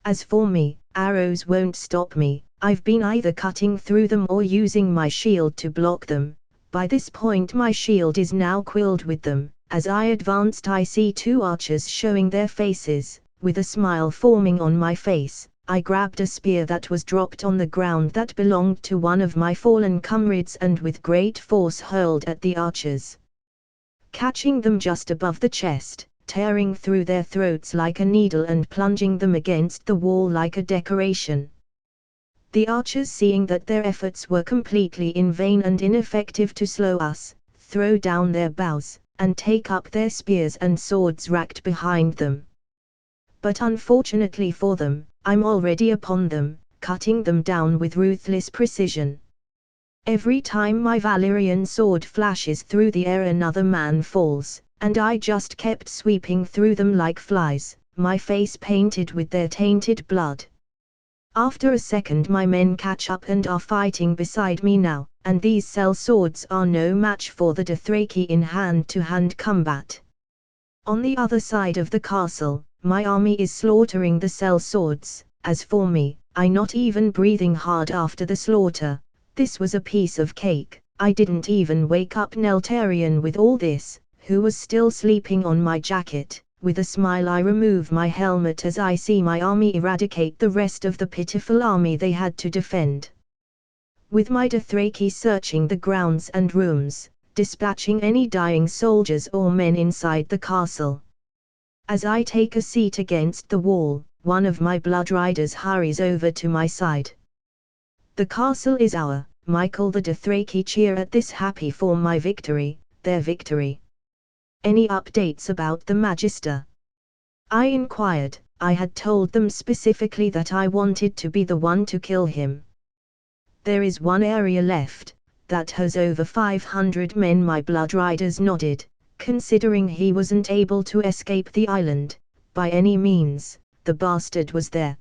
As for me, arrows won't stop me. I've been either cutting through them or using my shield to block them. By this point my shield is now quilled with them. As I advanced I see two archers showing their faces. With a smile forming on my face, I grabbed a spear that was dropped on the ground that belonged to one of my fallen comrades and with great force hurled at the archers. Catching them just above the chest, tearing through their throats like a needle and plunging them against the wall like a decoration. The archers, seeing that their efforts were completely in vain and ineffective to slow us, throw down their bows, and take up their spears and swords racked behind them. But unfortunately for them, I'm already upon them, cutting them down with ruthless precision. Every time my Valyrian sword flashes through the air another man falls, and I just kept sweeping through them like flies, my face painted with their tainted blood. After a second my men catch up and are fighting beside me now, and these cell swords are no match for the Dothraki in hand-to-hand combat. On the other side of the castle, my army is slaughtering the cell swords. As for me, I not even breathing hard after the slaughter. This was a piece of cake. I didn't even wake up Neltarion with all this, who was still sleeping on my jacket, with a smile I remove my helmet as I see my army eradicate the rest of the pitiful army they had to defend. With my Dothraki searching the grounds and rooms, dispatching any dying soldiers or men inside the castle. As I take a seat against the wall, one of my blood riders hurries over to my side. "The castle is our," Michael the Dothraki cheer at this happy for my victory, their victory. "Any updates about the Magister?" I inquired. I had told them specifically that I wanted to be the one to kill him. "There is one area left, that has over 500 men," my blood riders nodded, considering he wasn't able to escape the island, by any means, the bastard was there.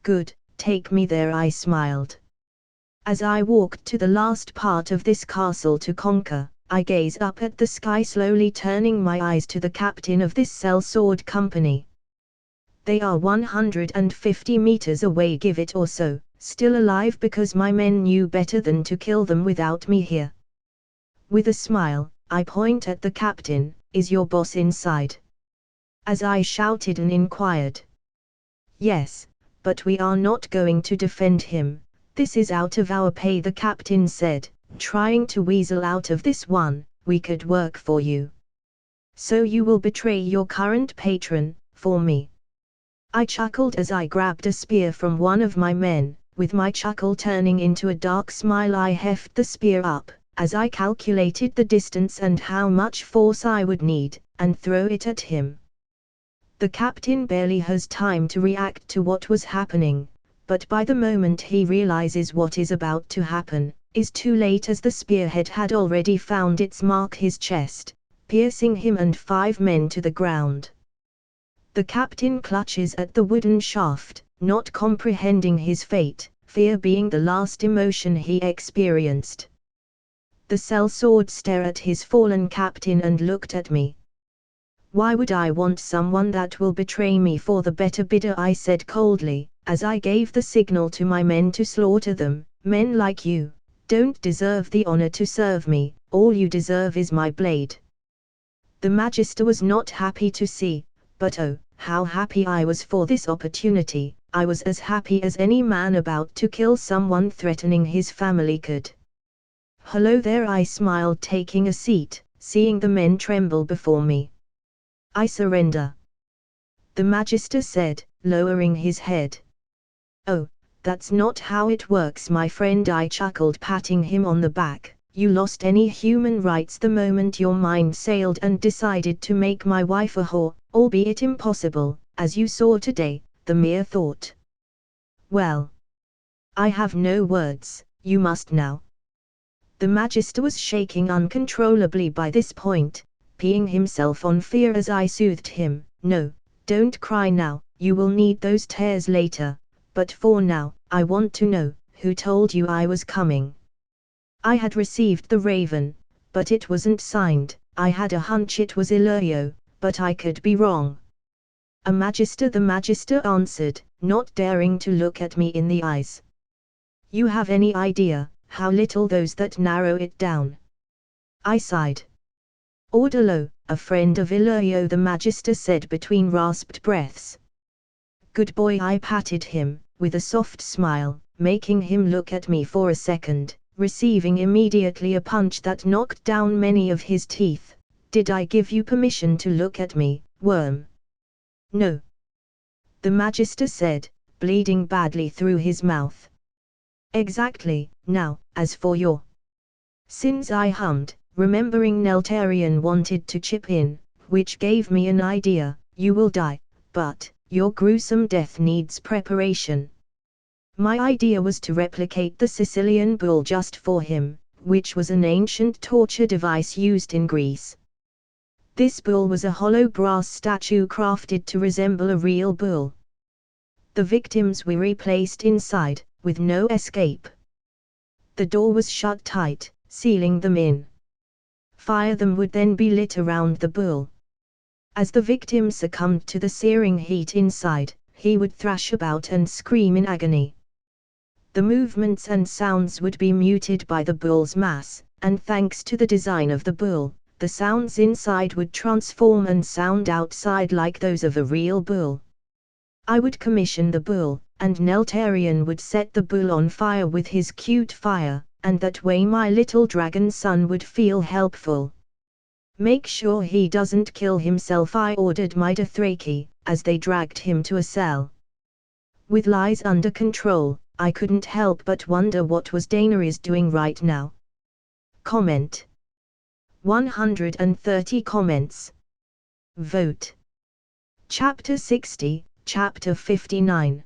"Good, take me there," I smiled. As I walked to the last part of this castle to conquer, I gaze up at the sky, slowly turning my eyes to the captain of this sellsword company. They are 150 meters away, give it or so, still alive because my men knew better than to kill them without me here. With a smile, I point at the captain. "Is your boss inside?" As I shouted and inquired. "Yes, but we are not going to defend him. This is out of our pay," the captain said, trying to weasel out of this one. "We could work for you." "So you will betray your current patron, for me?" I chuckled as I grabbed a spear from one of my men. With my chuckle turning into a dark smile, I heft the spear up, as I calculated the distance and how much force I would need, and throw it at him. The captain barely has time to react to what was happening, but by the moment he realizes what is about to happen, is too late, as the spearhead had already found its mark, his chest, piercing him and 5 men to the ground. The captain clutches at the wooden shaft, not comprehending his fate, fear being the last emotion he experienced. The sellsword stared at his fallen captain and looked at me. "Why would I want someone that will betray me for the better bidder?" I said coldly, as I gave the signal to my men to slaughter them. "Men like you don't deserve the honor to serve me, all you deserve is my blade." The Magister was not happy to see, but oh, how happy I was for this opportunity. I was as happy as any man about to kill someone threatening his family could. "Hello there," I smiled, taking a seat, seeing the men tremble before me. "I surrender," the Magister said, lowering his head. "Oh, that's not how it works, my friend," I chuckled, patting him on the back. "You lost any human rights the moment your mind sailed and decided to make my wife a whore, albeit impossible, as you saw today, the mere thought. Well, I have no words, you must now." The Magister was shaking uncontrollably by this point, peeing himself on fear as I soothed him. "No, don't cry now, you will need those tears later, but for now, I want to know, who told you I was coming?" I had received the raven, but it wasn't signed. I had a hunch it was Illyrio, but I could be wrong. "A Magister," the Magister answered, not daring to look at me in the eyes. "You have any idea how little those that narrow it down?" I sighed. "Ordalo, a friend of Illyrio," the Magister said between rasped breaths. "Good boy," I patted him, with a soft smile, making him look at me for a second, receiving immediately a punch that knocked down many of his teeth. "Did I give you permission to look at me, worm?" "No," the Magister said, bleeding badly through his mouth. "Exactly. Now, as for your sins," I hummed, remembering Neltarion wanted to chip in, which gave me an idea. "You will die, but your gruesome death needs preparation." My idea was to replicate the Sicilian bull just for him, which was an ancient torture device used in Greece. This bull was a hollow brass statue crafted to resemble a real bull. The victims were replaced inside, with no escape. The door was shut tight, sealing them in. Fire them would then be lit around the bull. As the victim succumbed to the searing heat inside, he would thrash about and scream in agony. The movements and sounds would be muted by the bull's mass, and thanks to the design of the bull, the sounds inside would transform and sound outside like those of a real bull. I would commission the bull, and Neltarian would set the bull on fire with his cute fire, and that way my little dragon son would feel helpful. Make sure he doesn't kill himself, I ordered my Dothraki, as they dragged him to a cell. With lies under control, I couldn't help but wonder what was Daenerys doing right now. Comment. 130 comments. Vote. Chapter 60, Chapter 59.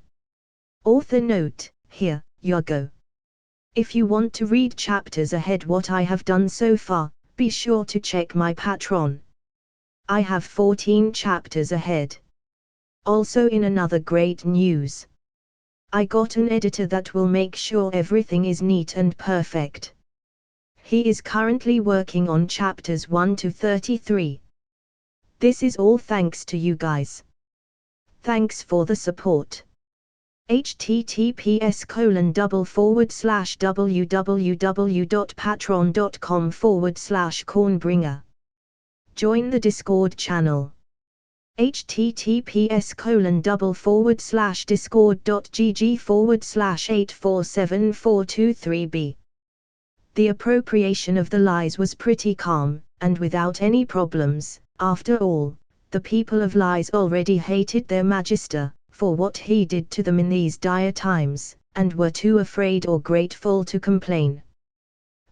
Author note, here, you go. If you want to read chapters ahead what I have done so far, be sure to check my Patreon. I have 14 chapters ahead. Also in another great news. I got an editor that will make sure everything is neat and perfect. He is currently working on chapters 1 to 33. This is all thanks to you guys. Thanks for the support. https://www.patreon.com/cornbringer. Join the Discord channel. https://discord.gg/8474223b. The appropriation of the lies was pretty calm, and without any problems. After all, the people of lies already hated their magister, for what he did to them in these dire times, and were too afraid or grateful to complain.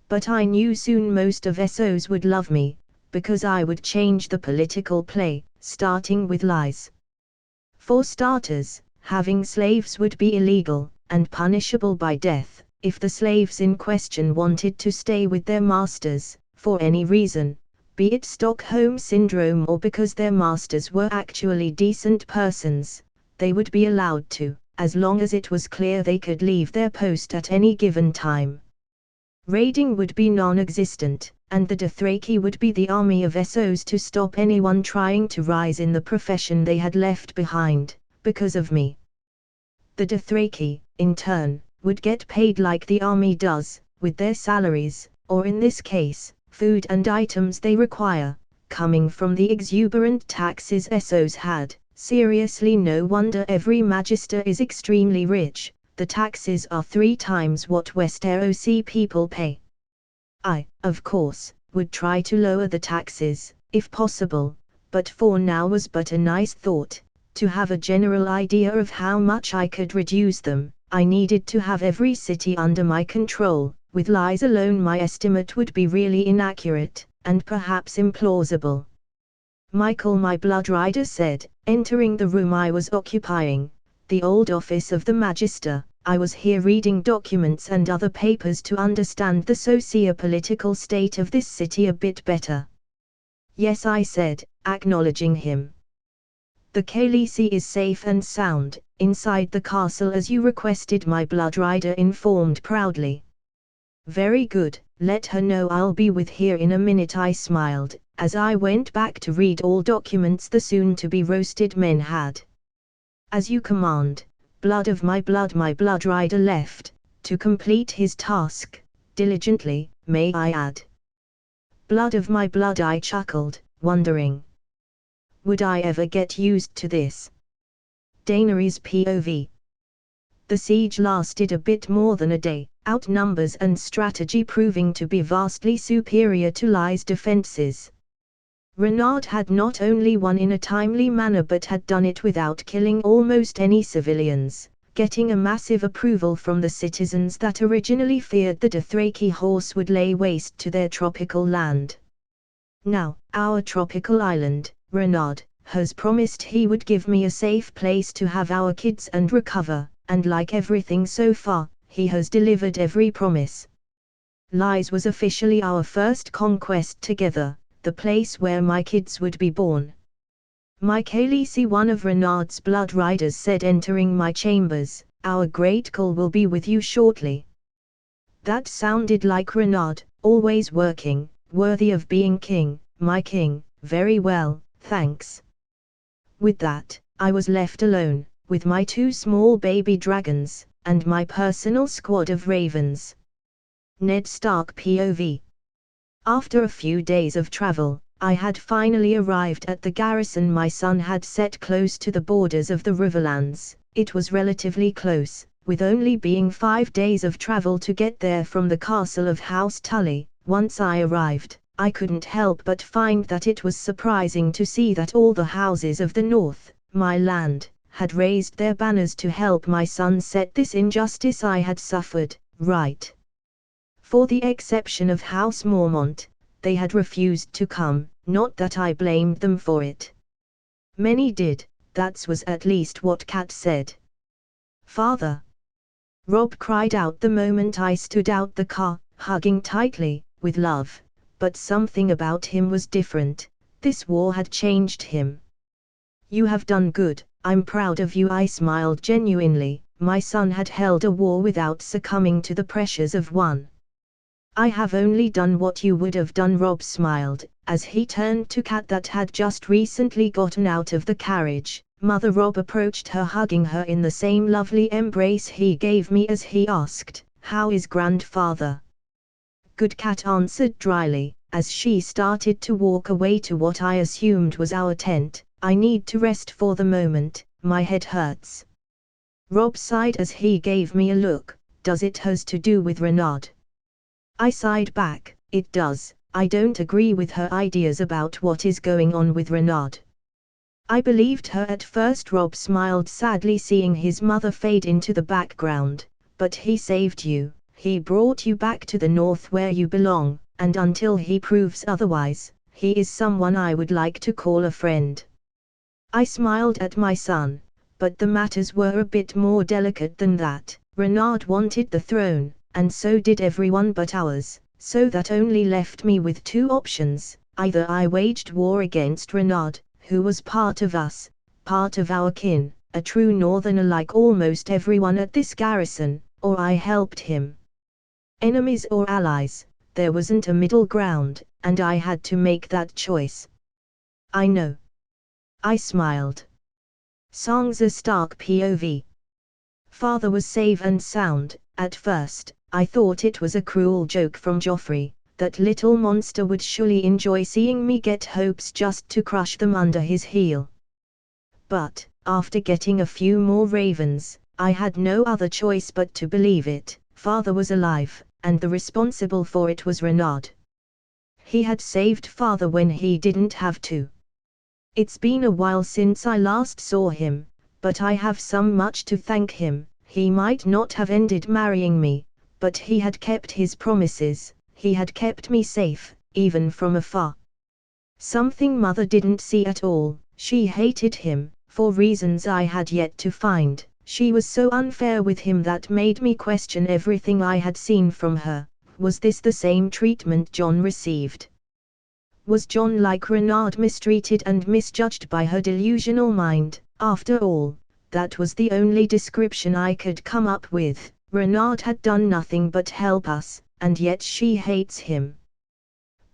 But I knew soon most of Essos would love me, because I would change the political play, starting with lies. For starters, having slaves would be illegal, and punishable by death, if the slaves in question wanted to stay with their masters, for any reason, be it Stockholm Syndrome or because their masters were actually decent persons, they would be allowed to, as long as it was clear they could leave their post at any given time. Raiding would be non-existent, and the Dothraki would be the army of Essos to stop anyone trying to rise in the profession they had left behind, because of me. The Dothraki, in turn, would get paid like the army does, with their salaries, or in this case, food and items they require, coming from the exuberant taxes Essos had. Seriously, no wonder every magister is extremely rich. The taxes are 3 times what Westerosi people pay. I, of course, would try to lower the taxes, if possible, but for now was but a nice thought. To have a general idea of how much I could reduce them, I needed to have every city under my control. With lies alone my estimate would be really inaccurate, and perhaps implausible. Michael, my blood rider, said, entering the room I was occupying, the old office of the Magister. I was here reading documents and other papers to understand the socio-political state of this city a bit better. Yes, I said, acknowledging him. The Khaleesi is safe and sound, inside the castle as you requested, my blood rider informed proudly. Very good, let her know I'll be with here in a minute, I smiled, as I went back to read all documents the soon-to-be roasted men had. As you command, blood of my blood rider left, to complete his task, diligently, may I add. Blood of my blood, I chuckled, wondering. Would I ever get used to this? Daenerys POV. The siege lasted a bit more than a day, outnumbers and strategy proving to be vastly superior to Lye's defenses. Renard had not only won in a timely manner but had done it without killing almost any civilians, getting a massive approval from the citizens that originally feared the Dothraki horse would lay waste to their tropical land. Now, our tropical island, Renard, has promised he would give me a safe place to have our kids and recover, and like everything so far, he has delivered every promise. Lies was officially our first conquest together, the place where my kids would be born. My Khaleesi, one of Renard's blood riders, said, entering my chambers, our great call will be with you shortly. That sounded like Renard, always working, worthy of being king, my king. Very well, thanks. With that, I was left alone, with my 2 small baby dragons, and my personal squad of ravens. Ned Stark POV. After a few days of travel, I had finally arrived at the garrison my son had set close to the borders of the Riverlands. It was relatively close, with only being 5 days of travel to get there from the castle of House Tully. Once I arrived, I couldn't help but find that it was surprising to see that all the houses of the north, my land, had raised their banners to help my son set this injustice I had suffered right. For the exception of House Mormont, they had refused to come, not that I blamed them for it. Many did, that was at least what Kat said. "Father!" Rob cried out the moment I stood out the car, hugging tightly, with love, but something about him was different. This war had changed him. "You have done good, I'm proud of you." I smiled genuinely. My son had held a war without succumbing to the pressures of one. "I have only done what you would have done." Rob smiled, as he turned to Kat that had just recently gotten out of the carriage. Mother. Rob approached her, hugging her in the same lovely embrace he gave me as he asked, "How is grandfather?" "Good," Kat answered dryly, as she started to walk away to what I assumed was our tent. "I need to rest for the moment, my head hurts." Rob sighed as he gave me a look. "Does it has to do with Renaud?" I sighed back. "It does. I don't agree with her ideas about what is going on with Renaud." I believed her at first. Rob smiled sadly, seeing his mother fade into the background. "But he saved you, he brought you back to the north where you belong, and until he proves otherwise, he is someone I would like to call a friend." I smiled at my son, but the matters were a bit more delicate than that. Renaud wanted the throne, and so did everyone but ours, so that only left me with two options. Either I waged war against Renaud, who was part of us, part of our kin, a true northerner like almost everyone at this garrison, or I helped him. Enemies or allies, there wasn't a middle ground, and I had to make that choice. "I know." I smiled. Sansa Stark POV. Father was safe and sound. At first, I thought it was a cruel joke from Joffrey, that little monster would surely enjoy seeing me get hopes just to crush them under his heel. But, after getting a few more ravens, I had no other choice but to believe it. Father was alive, and the responsible for it was Renaud. He had saved Father when he didn't have to. It's been a while since I last saw him, but I have much to thank him. He might not have ended marrying me, but he had kept his promises. He had kept me safe, even from afar. Something Mother didn't see at all. She hated him, for reasons I had yet to find. She was so unfair with him that made me question everything I had seen from her. Was this the same treatment John received? Was John like Renaud, mistreated and misjudged by her delusional mind? After all, that was the only description I could come up with. Renaud had done nothing but help us, and yet she hates him.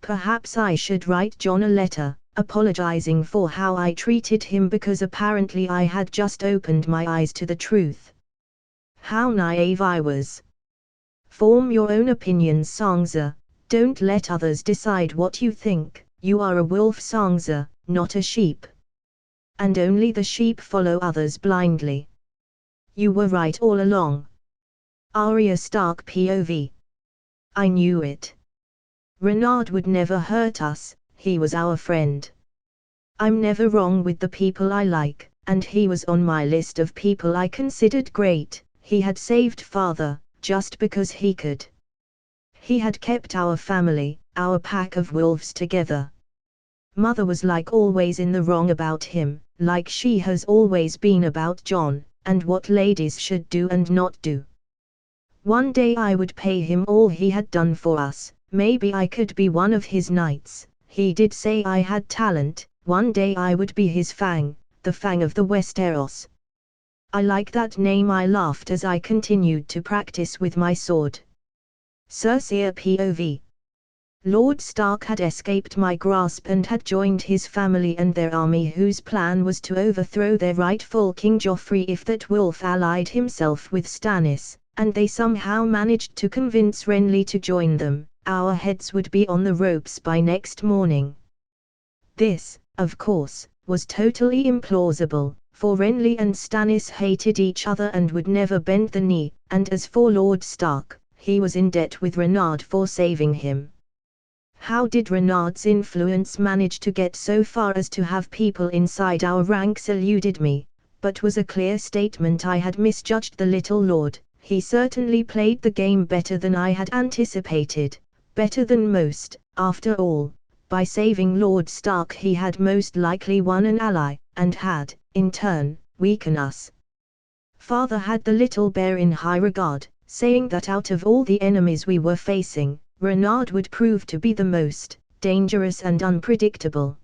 Perhaps I should write John a letter, apologizing for how I treated him, because apparently I had just opened my eyes to the truth. How naive I was. Form your own opinions, Sansa. Don't let others decide what you think. You are a wolf, Sansa, not a sheep. And only the sheep follow others blindly. You were right all along. Arya Stark POV. I knew it. Renaud would never hurt us, he was our friend. I'm never wrong with the people I like, and he was on my list of people I considered great. He had saved Father, just because he could. He had kept our family, our pack of wolves together. Mother was like always in the wrong about him, like she has always been about John, and what ladies should do and not do. One day I would pay him all he had done for us. Maybe I could be one of his knights. He did say I had talent. One day I would be his Fang, the Fang of the Westeros. I like that name. I laughed as I continued to practice with my sword. Cersei POV. Lord Stark had escaped my grasp and had joined his family and their army, whose plan was to overthrow their rightful King Joffrey if that wolf allied himself with Stannis, and they somehow managed to convince Renly to join them. our heads would be on the ropes by next morning. This, of course, was totally implausible, for Renly and Stannis hated each other and would never bend the knee, and as for Lord Stark, he was in debt with Renard for saving him. How did Renard's influence manage to get so far as to have people inside our ranks eluded me, but was a clear statement I had misjudged the little lord. He certainly played the game better than I had anticipated, better than most. After all, by saving Lord Stark he had most likely won an ally, and had, in turn, weakened us. Father had the little bear in high regard, saying that out of all the enemies we were facing, Renard would prove to be the most dangerous and unpredictable.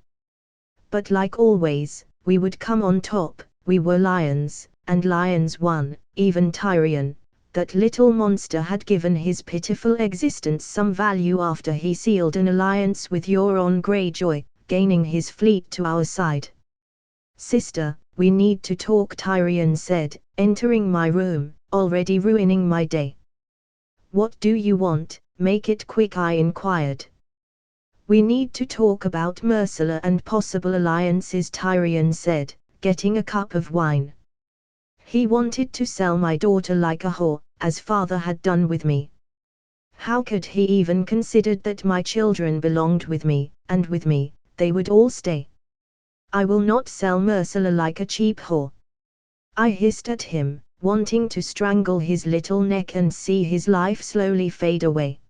But like always, we would come on top. We were lions, and lions won. Even Tyrion, that little monster, had given his pitiful existence some value after he sealed an alliance with Euron Greyjoy, gaining his fleet to our side. "Sister, we need to talk," Tyrion said, entering my room, already ruining my day. "What do you want? Make it quick," I inquired. "We need to talk about Myrcella and possible alliances," Tyrion said, getting a cup of wine. He wanted to sell my daughter like a whore, as father had done with me. How could he even consider that my children belonged with me, and with me, they would all stay? "I will not sell Myrcella like a cheap whore." I hissed at him, wanting to strangle his little neck and see his life slowly fade away.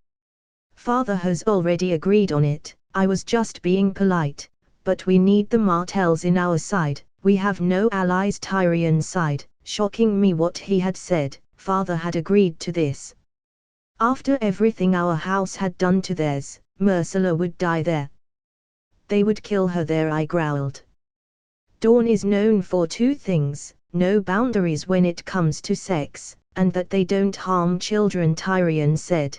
"Father has already agreed on it," I was just being polite, "but we need the Martells in our side, we have no allies." Tyrion sighed, shocking me what he had said. Father had agreed to this. After everything our house had done to theirs, Myrcella would die there. "They would kill her there," I growled. "Dorne is known for two things: no boundaries when it comes to sex, and that they don't harm children," Tyrion said.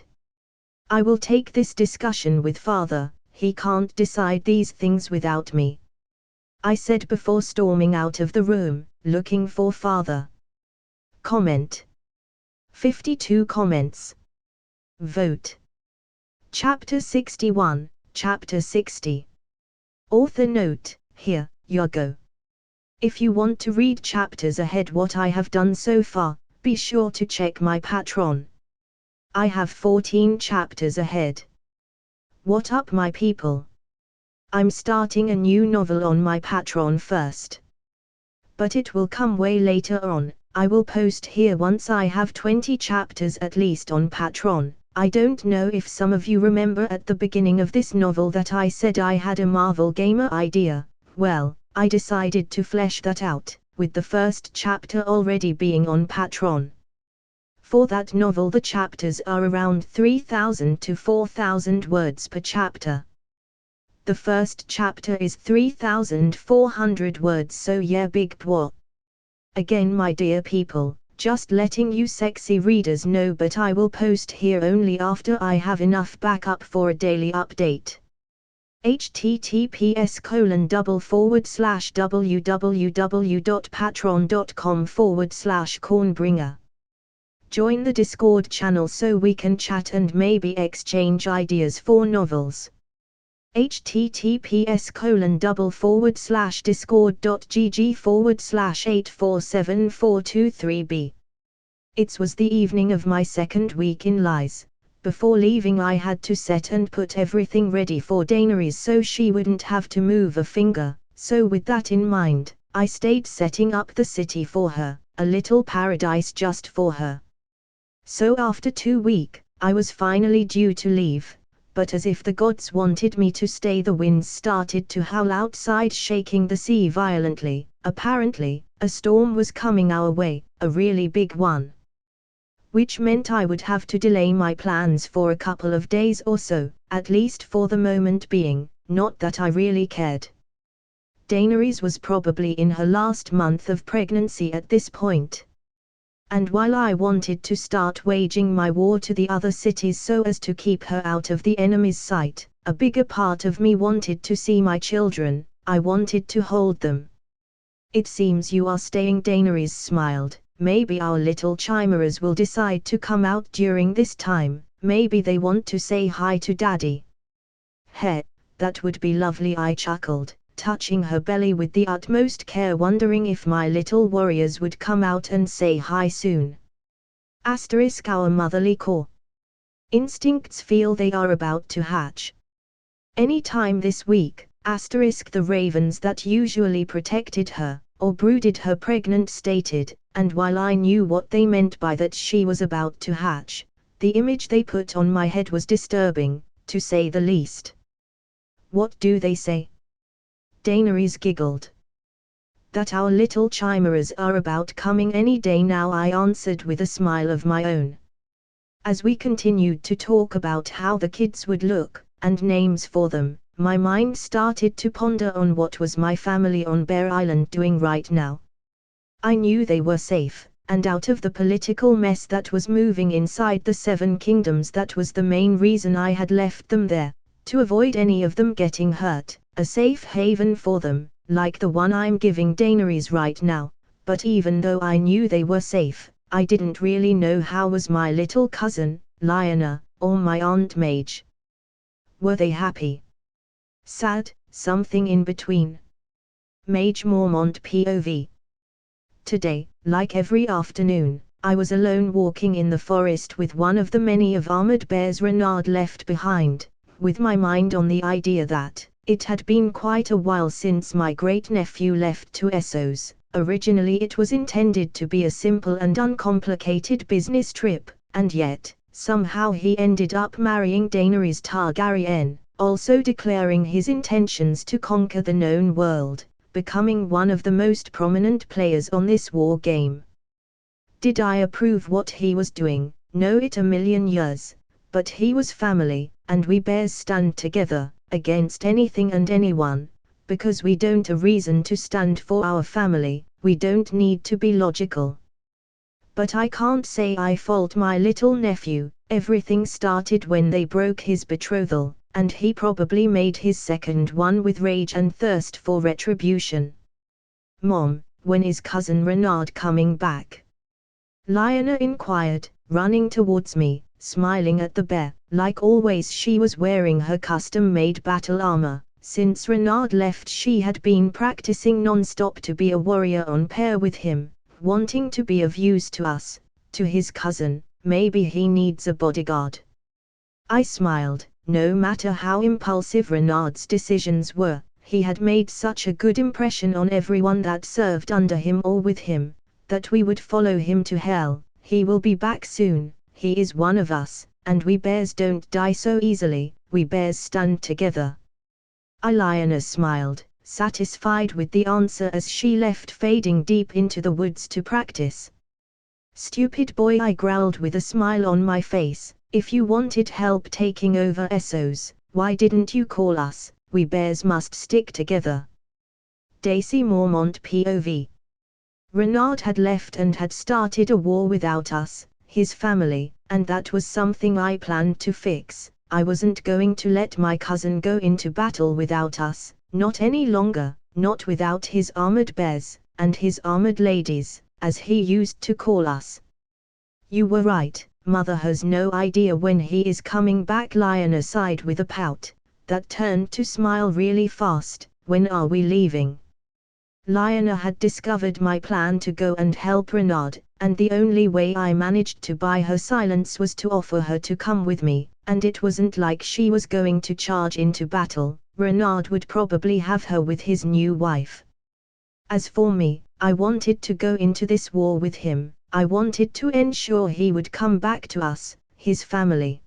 "I will take this discussion with father, he can't decide these things without me," I said before storming out of the room, looking for father. Comment. 52 comments. Vote. Chapter 61, Chapter 60. Author note: here you go. If you want to read chapters ahead what I have done so far, be sure to check my Patreon. I have 14 chapters ahead. What up, my people? I'm starting a new novel on my Patreon first. But it will come way later on. I will post here once I have 20 chapters at least on Patreon. I don't know if some of you remember at the beginning of this novel that I said I had a Marvel Gamer idea. Well, I decided to flesh that out, with the first chapter already being on Patreon. For that novel the chapters are around 3,000 to 4,000 words per chapter. The first chapter is 3,400 words, so yeah, big bwah. Again, my dear people, just letting you sexy readers know, but I will post here only after I have enough backup for a daily update. https://www.patreon.com/cornbringer. Join the Discord channel so we can chat and maybe exchange ideas for novels. https://discord.gg/8474423b. It was the evening of my second week in Lies. Before leaving I had to set and put everything ready for Daenerys so she wouldn't have to move a finger, so with that in mind, I stayed setting up the city for her, a little paradise just for her. So after 2 weeks, I was finally due to leave. But as if the gods wanted me to stay, the winds started to howl outside, shaking the sea violently. Apparently, a storm was coming our way, a really big one. Which meant I would have to delay my plans for a couple of days or so, at least for the moment being, not that I really cared. Daenerys was probably in her last month of pregnancy at this point. And while I wanted to start waging my war to the other cities so as to keep her out of the enemy's sight, a bigger part of me wanted to see my children. I wanted to hold them. "It seems you are staying," Daenerys smiled. "Maybe our little chimeras will decide to come out during this time. Maybe they want to say hi to Daddy. Heh, that would be lovely, I chuckled, touching her belly with the utmost care, wondering if my little warriors would come out and say hi soon. Our motherly core instincts feel they are about to hatch. Any time this week, the ravens that usually protected her, or brooded her pregnant, stated, and while I knew what they meant by that she was about to hatch, the image they put on my head was disturbing, to say the least. What do they say? Daenerys giggled. That our little chimeras are about coming any day now, I answered with a smile of my own. As we continued to talk about how the kids would look, and names for them, my mind started to ponder on what was my family on Bear Island doing right now. I knew they were safe, and out of the political mess that was moving inside the Seven Kingdoms. That was the main reason I had left them there, to avoid any of them getting hurt, a safe haven for them, like the one I'm giving Daenerys right now. But even though I knew they were safe, I didn't really know how was my little cousin, Lyanna, or my Aunt Mage. Were they happy? Sad, something in between? Mage Mormont POV. Today, like every afternoon, I was alone walking in the forest with one of the many of armored bears Renard left behind, with my mind on the idea that it had been quite a while since my great-nephew left to Essos. Originally it was intended to be a simple and uncomplicated business trip, and yet, somehow he ended up marrying Daenerys Targaryen, also declaring his intentions to conquer the known world, becoming one of the most prominent players on this war game. Did I approve what he was doing? No, it a million years. But he was family, and we bears stand together, against anything and anyone, because we don't a reason to stand for our family, we don't need to be logical. But I can't say I fault my little nephew. Everything started when they broke his betrothal, and he probably made his second one with rage and thirst for retribution. Mom, when is cousin Renard coming back? Lyanna inquired, running towards me, smiling at the bear. Like always, she was wearing her custom-made battle armor. Since Renard left, she had been practicing non-stop to be a warrior on par with him, wanting to be of use to us, to his cousin. Maybe he needs a bodyguard. I smiled. No matter how impulsive Renard's decisions were, he had made such a good impression on everyone that served under him or with him, that we would follow him to hell. He will be back soon. He is one of us, and we bears don't die so easily, we bears stand together. Lyanna smiled, satisfied with the answer as she left, fading deep into the woods to practice. Stupid boy, I growled with a smile on my face. If you wanted help taking over Essos, why didn't you call us? We bears must stick together. Daisy Mormont POV. Renard had left and had started a war without us, his family, and that was something I planned to fix. I wasn't going to let my cousin go into battle without us, not any longer, not without his armored bears, and his armored ladies, as he used to call us. You were right. Mother has no idea when he is coming back, Lyanna sighed with a pout, that turned to smile really fast. When are we leaving? Lyanna had discovered my plan to go and help Renard, and the only way I managed to buy her silence was to offer her to come with me, and it wasn't like she was going to charge into battle. Renard would probably have her with his new wife. As for me, I wanted to go into this war with him. I wanted to ensure he would come back to us, his family.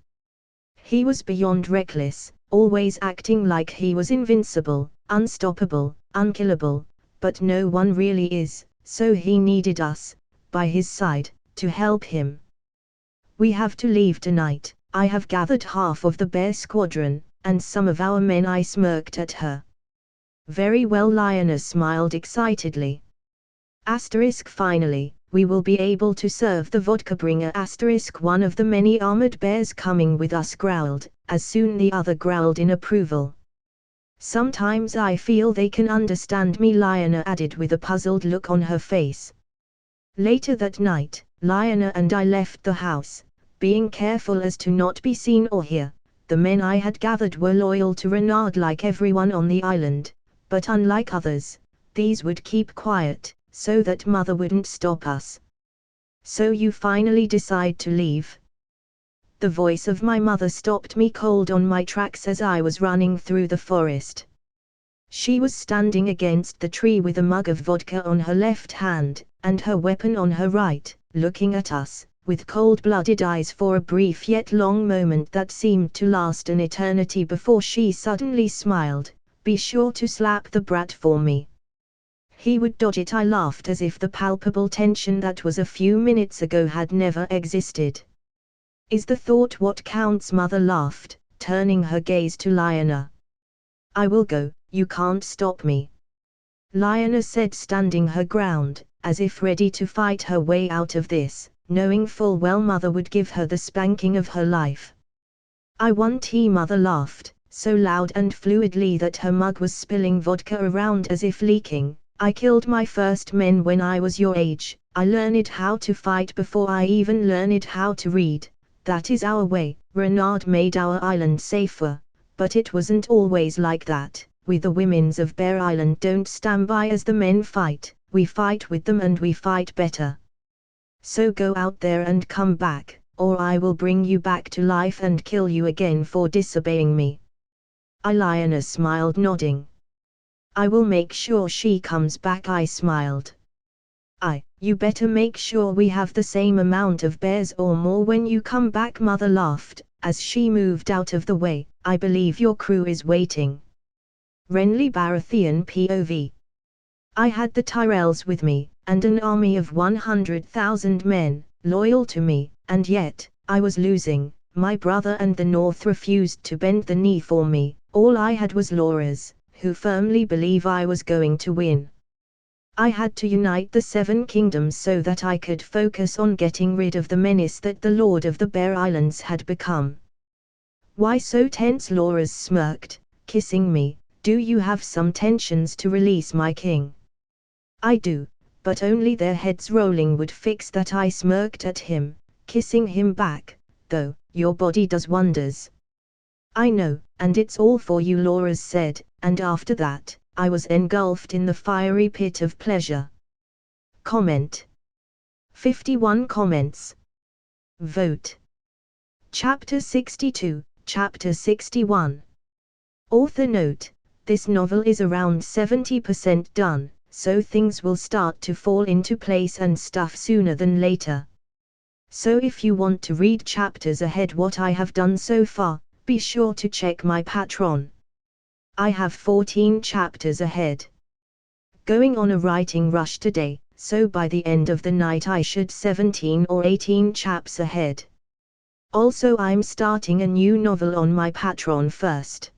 He was beyond reckless, always acting like he was invincible, unstoppable, unkillable, but no one really is, so he needed us, by his side, to help him. We have to leave tonight. I have gathered half of the bear squadron, and some of our men. I smirked at her. Very well, Lyanna smiled excitedly. Finally. We will be able to serve the vodka bringer. One of the many armored bears coming with us growled, as soon the other growled in approval. Sometimes I feel they can understand me, Lyanna added with a puzzled look on her face. Later that night, Lyanna and I left the house, being careful as to not be seen or hear. The men I had gathered were loyal to Renard like everyone on the island, but unlike others, these would keep quiet, so that Mother wouldn't stop us. So you finally decide to leave? The voice of my mother stopped me cold on my tracks as I was running through the forest. She was standing against the tree with a mug of vodka on her left hand, and her weapon on her right, looking at us, with cold-blooded eyes for a brief yet long moment that seemed to last an eternity before she suddenly smiled. "Be sure to slap the brat for me." He would dodge it. I laughed as if the palpable tension that was a few minutes ago had never existed. "Is the thought what counts?" Mother laughed, turning her gaze to Lionel. "I will go, you can't stop me," Lionel said, standing her ground, as if ready to fight her way out of this, knowing full well Mother would give her the spanking of her life. "I won't," Mother laughed, so loud and fluidly that her mug was spilling vodka around as if leaking. "I killed my first men when I was your age. I learned how to fight before I even learned how to read. That is our way. Renard made our island safer, but it wasn't always like that. We the women's of Bear Island don't stand by as the men fight, we fight with them and we fight better. So go out there and come back, or I will bring you back to life and kill you again for disobeying me." Lionel smiled, nodding. "I will make sure she comes back," I smiled. You better make sure we have the same amount of bears or more when you come back," Mother laughed, as she moved out of the way. "I believe your crew is waiting." Renly Baratheon POV. I had the Tyrells with me, and an army of 100,000 men, loyal to me, and yet, I was losing. My brother and the North refused to bend the knee for me. All I had was Laura's, who firmly believe I was going to win. I had to unite the 7 kingdoms so that I could focus on getting rid of the menace that the Lord of the Bear Islands had become. "Why so tense?" Laura's smirked, kissing me. "Do you have some tensions to release, my king?" "I do, but only their heads rolling would fix that." I smirked at him, kissing him back. "Though, your body does wonders." "I know, and it's all for you," Laura said, and after that, I was engulfed in the fiery pit of pleasure. Comment. 51 comments. Vote. Chapter 62, Chapter 61. Author note: this novel is around 70% done, so things will start to fall into place and stuff sooner than later. So if you want to read chapters ahead what I have done so far, be sure to check my Patreon. I have 14 chapters ahead. Going on a writing rush today, so by the end of the night I should 17 or 18 chaps ahead. Also I'm starting a new novel on my Patreon first.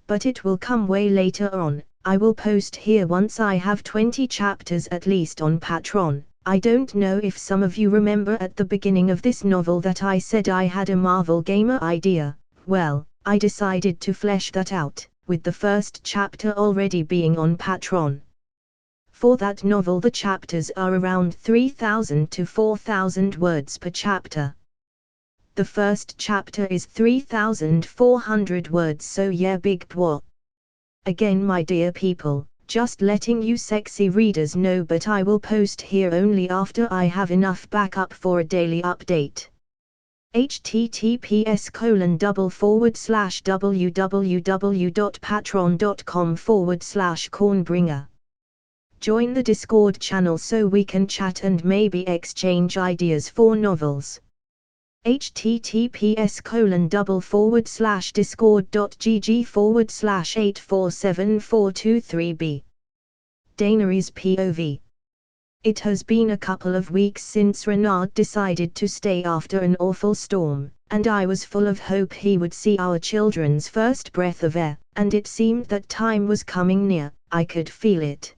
But it will come way later on. I will post here once I have 20 chapters at least on Patreon. I don't know if some of you remember at the beginning of this novel that I said I had a Marvel Gamer idea. Well, I decided to flesh that out, with the first chapter already being on Patreon. For that novel the chapters are around 3,000 to 4,000 words per chapter. The first chapter is 3,400 words, so yeah, big boy. Again, my dear people, just letting you sexy readers know, but I will post here only after I have enough backup for a daily update. https://www.patreon.com/cornbringer. Join the Discord channel so we can chat and maybe exchange ideas for novels. https://discord.gg/8474223b. Daenerys POV. It has been a couple of weeks since Renard decided to stay after an awful storm, and I was full of hope he would see our children's first breath of air, and it seemed that time was coming near. I could feel it.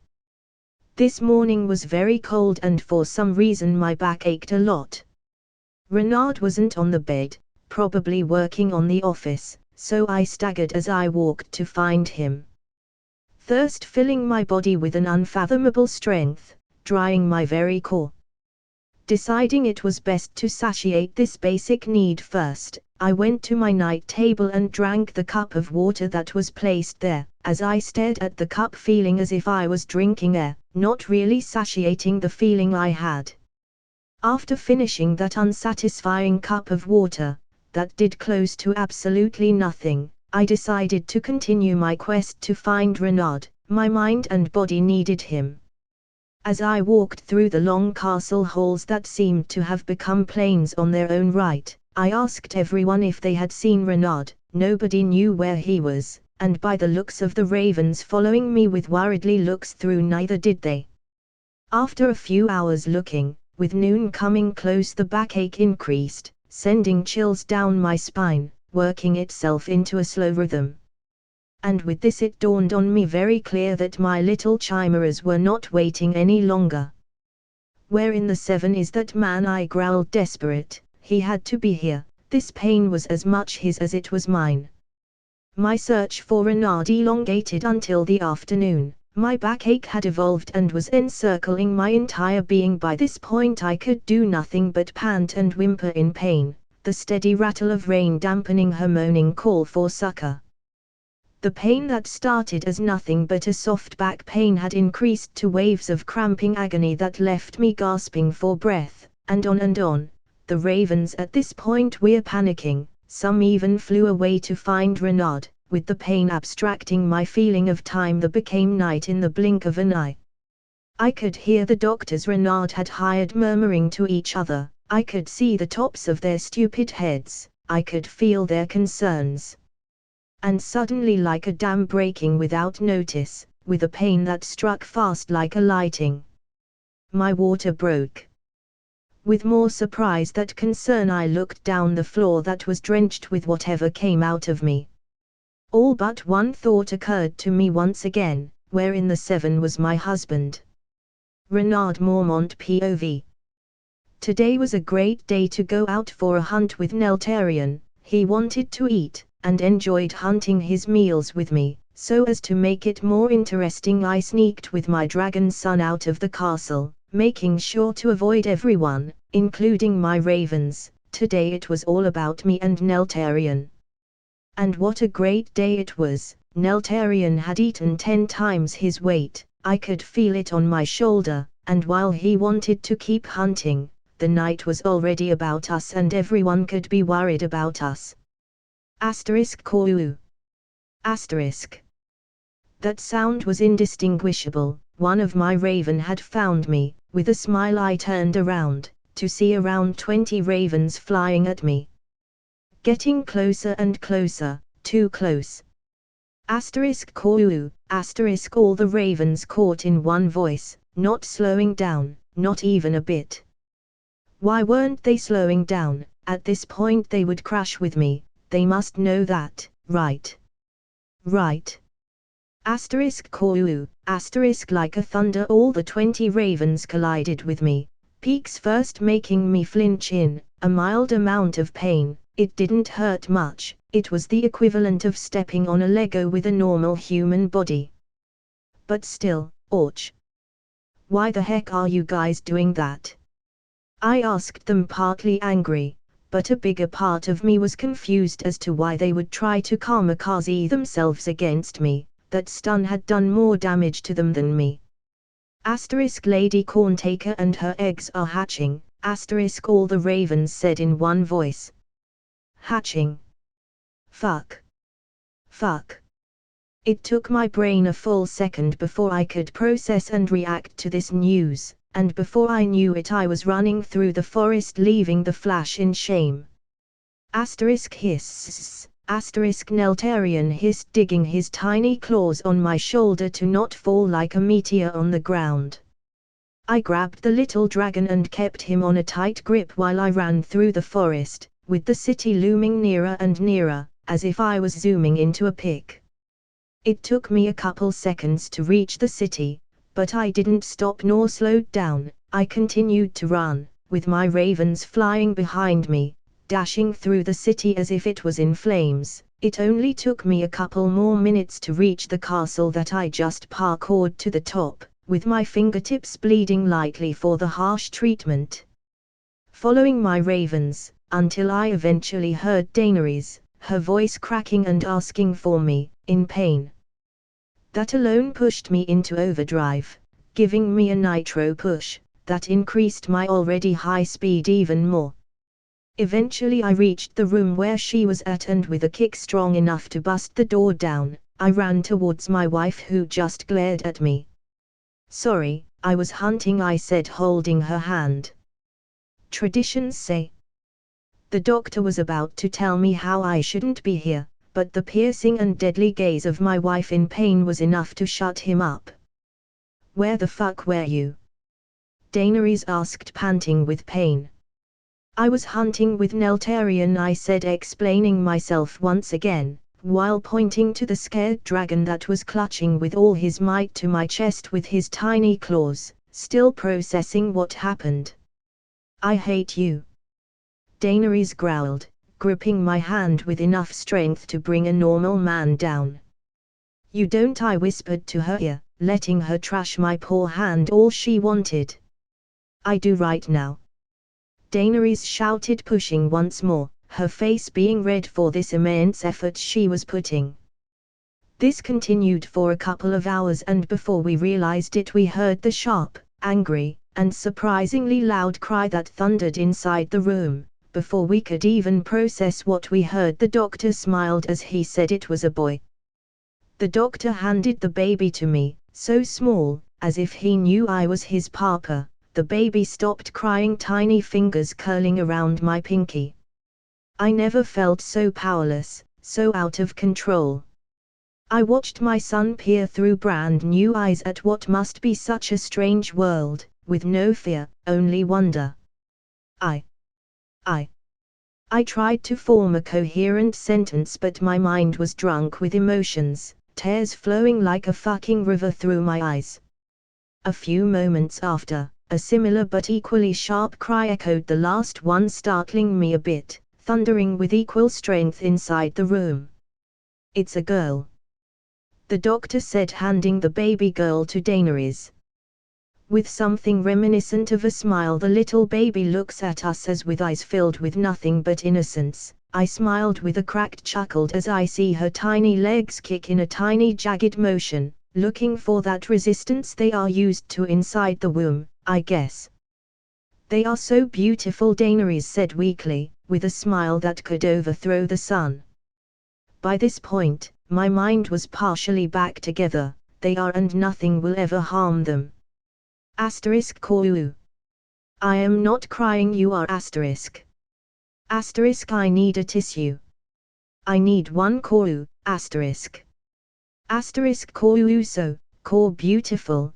This morning was very cold and for some reason my back ached a lot. Renard wasn't on the bed, probably working on the office, so I staggered as I walked to find him. Thirst filling my body with an unfathomable strength, drying my very core. Deciding it was best to satiate this basic need first, I went to my night table and drank the cup of water that was placed there. As I stared at the cup, feeling as if I was drinking air, not really satiating the feeling I had. After finishing that unsatisfying cup of water, that did close to absolutely nothing, I decided to continue my quest to find Renaud. My mind and body needed him. As I walked through the long castle halls that seemed to have become plains on their own right, I asked everyone if they had seen Renaud. Nobody knew where he was, and by the looks of the ravens following me with worriedly looks through, neither did they. After a few hours looking, with noon coming close, the backache increased, sending chills down my spine, working itself into a slow rhythm. And with this it dawned on me very clear that my little chimeras were not waiting any longer. "Where in the 7 is that man?" I growled, desperate. He had to be here. This pain was as much his as it was mine. My search for Renaud elongated until the afternoon. My backache had evolved and was encircling my entire being. By this point I could do nothing but pant and whimper in pain, the steady rattle of rain dampening her moaning call for succor. The pain that started as nothing but a soft back pain had increased to waves of cramping agony that left me gasping for breath, and on and on. The ravens at this point were panicking, some even flew away to find Renaud. With the pain abstracting my feeling of time, there became night in the blink of an eye. I could hear the doctors Renaud had hired murmuring to each other, I could see the tops of their stupid heads, I could feel their concerns. And suddenly, like a dam breaking without notice, with a pain that struck fast like a lightning, my water broke. With more surprise than concern I looked down the floor that was drenched with whatever came out of me. All but one thought occurred to me once again: where in the 7 was my husband? Renaud Mormont POV. Today was a great day to go out for a hunt with Neltarion. He wanted to eat, and enjoyed hunting his meals with me. So as to make it more interesting, I sneaked with my dragon son out of the castle, making sure to avoid everyone, including my ravens. Today it was all about me and Neltarion. And what a great day it was! Neltarion had eaten 10 times his weight, I could feel it on my shoulder, and while he wanted to keep hunting, the night was already about us and everyone could be worried about us. *Kou. That sound was indistinguishable. One of my raven had found me. With a smile I turned around, to see around 20 ravens flying at me. Getting closer and closer, too close. *Kou. All the ravens caught in one voice, not slowing down, not even a bit. Why weren't they slowing down? At this point they would crash with me. They must know that, right? Right. *Kou. Like a thunder all the 20 ravens collided with me, peaks first making me flinch in a mild amount of pain. It didn't hurt much, it was the equivalent of stepping on a Lego with a normal human body. But still, ouch. Why the heck are you guys doing that? I asked them, partly angry, but a bigger part of me was confused as to why they would try to kamikaze themselves against me. That stun had done more damage to them than me. Lady Corntaker and her eggs are hatching. All the ravens said in one voice. Hatching. Fuck. It took my brain a full second before I could process and react to this news, and before I knew it I was running through the forest, leaving the flash in shame. Hiss. Neltarion hissed, digging his tiny claws on my shoulder to not fall like a meteor on the ground. I grabbed the little dragon and kept him on a tight grip while I ran through the forest, with the city looming nearer and nearer, as if I was zooming into a pic. It took me a couple seconds to reach the city, but I didn't stop nor slowed down. I continued to run, with my ravens flying behind me, dashing through the city as if it was in flames. It only took me a couple more minutes to reach the castle that I just parkoured to the top, with my fingertips bleeding lightly for the harsh treatment. following my ravens, until I eventually heard Daenerys, her voice cracking and asking for me, in pain. That alone pushed me into overdrive, giving me a nitro push, that increased my already high speed even more. Eventually I reached the room where she was at, and with a kick strong enough to bust the door down, I ran towards my wife, who just glared at me. "Sorry, I was hunting," I said, holding her hand. "Traditions say." The doctor was about to tell me how I shouldn't be here, but the piercing and deadly gaze of my wife in pain was enough to shut him up. "Where the fuck were you?" Daenerys asked, panting with pain. "I was hunting with Neltarion," I said, explaining myself once again, while pointing to the scared dragon that was clutching with all his might to my chest with his tiny claws, still processing what happened. "I hate you," Daenerys growled, gripping my hand with enough strength to bring a normal man down. "You don't," I whispered to her ear, letting her trash my poor hand all she wanted. "I do right now," Daenerys shouted, pushing once more, her face being red for this immense effort she was putting. This continued for a couple of hours, and before we realized it we heard the sharp, angry, and surprisingly loud cry that thundered inside the room. Before we could even process what we heard, the doctor smiled as he said it was a boy. The doctor handed the baby to me, so small, as if he knew I was his papa. The baby stopped crying, tiny fingers curling around my pinky. I never felt so powerless, so out of control. I watched my son peer through brand new eyes at what must be such a strange world, with no fear, only wonder. I tried to form a coherent sentence, but my mind was drunk with emotions, tears flowing like a fucking river through my eyes. A few moments after, a similar but equally sharp cry echoed the last one, startling me a bit, thundering with equal strength inside the room. "It's a girl," the doctor said, handing the baby girl to Daenerys. With something reminiscent of a smile, the little baby looks at us as with eyes filled with nothing but innocence. I smiled with a cracked chuckle as I see her tiny legs kick in a tiny jagged motion, looking for that resistance they are used to inside the womb, I guess. "They are so beautiful," Daenerys said weakly, with a smile that could overthrow the sun. By this point, my mind was partially back together. They are, and nothing will ever harm them. *Kouu. I am not crying, you are. I need a tissue. I need one Kouu. Kouu so, core beautiful.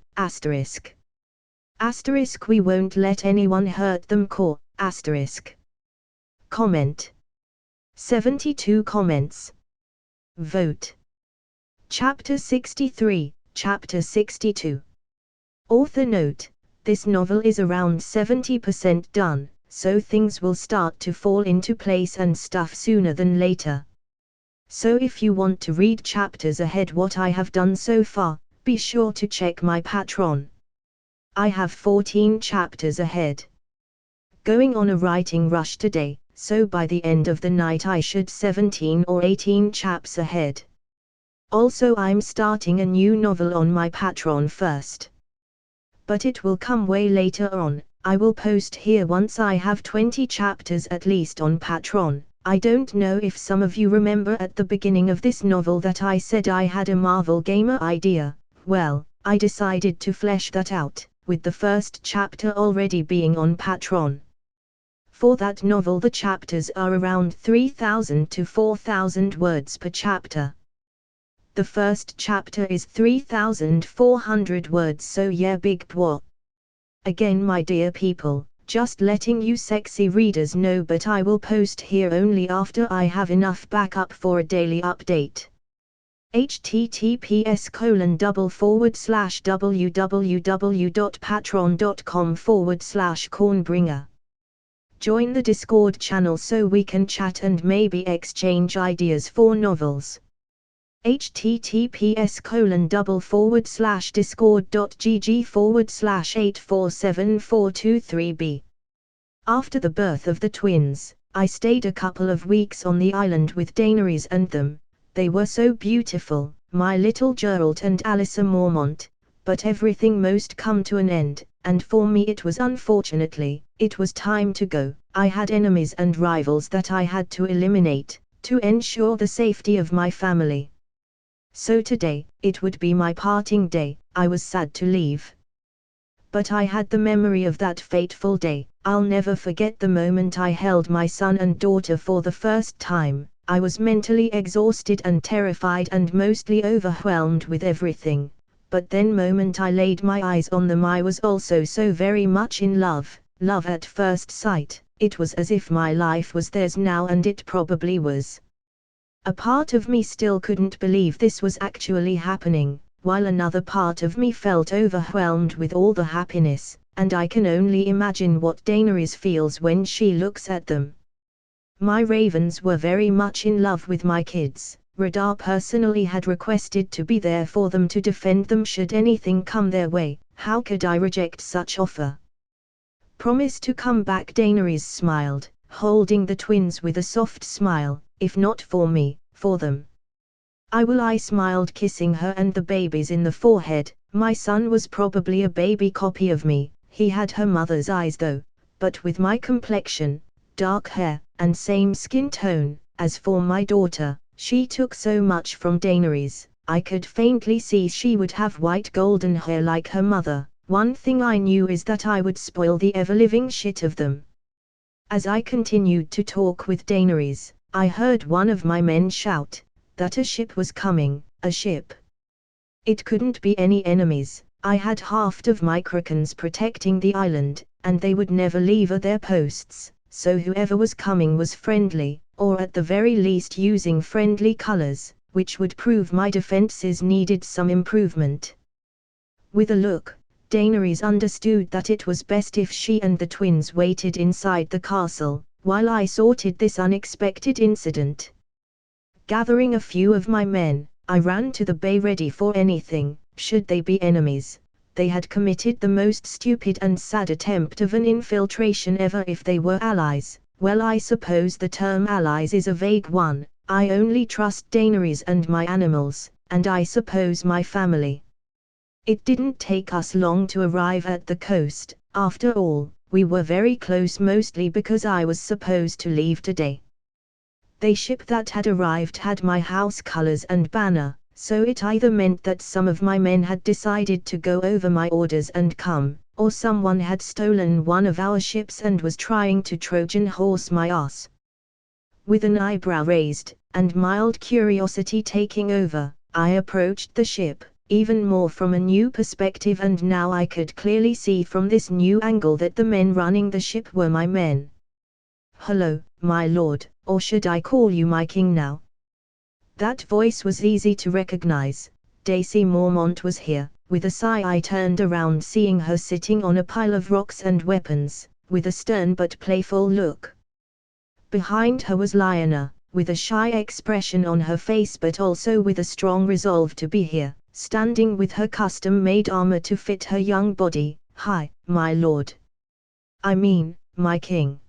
We won't let anyone hurt them. Core. Comment. 72 comments. Vote. Chapter 63, Chapter 62. Author note: this novel is around 70% done, so things will start to fall into place and stuff sooner than later. So if you want to read chapters ahead what I have done so far, be sure to check my Patreon. I have 14 chapters ahead. Going on a writing rush today, so by the end of the night I should 17 or 18 chaps ahead. Also, I'm starting a new novel on my Patreon first. But it will come way later on. I will post here once I have 20 chapters at least on Patreon. I don't know if some of you remember at the beginning of this novel that I said I had a Marvel Gamer idea. Well, I decided to flesh that out, with the first chapter already being on Patreon. For that novel the chapters are around 3,000 to 4,000 words per chapter. The first chapter is 3,400 words, so yeah, big pwah. Again, my dear people, just letting you sexy readers know, but I will post here only after I have enough backup for a daily update. https://www.patreon.com/cornbringer. Join the Discord channel so we can chat and maybe exchange ideas for novels. https://discord.gg/847423b. After the birth of the twins, I stayed a couple of weeks on the island with Daenerys and them. They were so beautiful, my little Geralt and Alyssa Mormont, but everything most come to an end, and for me it was unfortunately, it was time to go. I had enemies and rivals that I had to eliminate, to ensure the safety of my family. So today, it would be my parting day. I was sad to leave. But I had the memory of that fateful day. I'll never forget the moment I held my son and daughter for the first time. I was mentally exhausted and terrified and mostly overwhelmed with everything. But then moment I laid my eyes on them I was also so very much in love, love at first sight. It was as if my life was theirs now, and it probably was. A part of me still couldn't believe this was actually happening, while another part of me felt overwhelmed with all the happiness, and I can only imagine what Daenerys feels when she looks at them. My ravens were very much in love with my kids. Radar personally had requested to be there for them to defend them should anything come their way. How could I reject such offer? Promise to come back, Daenerys smiled, holding the twins with a soft smile. If not for me, for them. I will, I smiled, kissing her and the babies in the forehead. My son was probably a baby copy of me. He had her mother's eyes though, but with my complexion, dark hair, and same skin tone. As for my daughter, she took so much from Daenerys. I could faintly see she would have white golden hair like her mother. One thing I knew is that I would spoil the ever-living shit of them. As I continued to talk with Daenerys, I heard one of my men shout that a ship was coming. A ship. It couldn't be any enemies. I had half of my Krakens protecting the island, and they would never leave their posts, so whoever was coming was friendly, or at the very least using friendly colors, which would prove my defenses needed some improvement. With a look, Daenerys understood that it was best if she and the twins waited inside the castle, while I sorted this unexpected incident. Gathering a few of my men, I ran to the bay ready for anything, should they be enemies. They had committed the most stupid and sad attempt of an infiltration ever. If they were allies, well, I suppose the term allies is a vague one. I only trust Daenerys and my animals, and I suppose my family. It didn't take us long to arrive at the coast. After all, we were very close, mostly because I was supposed to leave today. The ship that had arrived had my house colors and banner, so it either meant that some of my men had decided to go over my orders and come, or someone had stolen one of our ships and was trying to Trojan horse my ass. With an eyebrow raised, and mild curiosity taking over, I approached the ship, even more from a new perspective, and now I could clearly see from this new angle that the men running the ship were my men. "Hello, my lord, or should I call you my king now?" That voice was easy to recognize. Daisy Mormont was here. With a sigh I turned around, seeing her sitting on a pile of rocks and weapons, with a stern but playful look. Behind her was Lyanna, with a shy expression on her face but also with a strong resolve to be here, standing with her custom-made armor to fit her young body. "Hi, my lord. I mean, my king."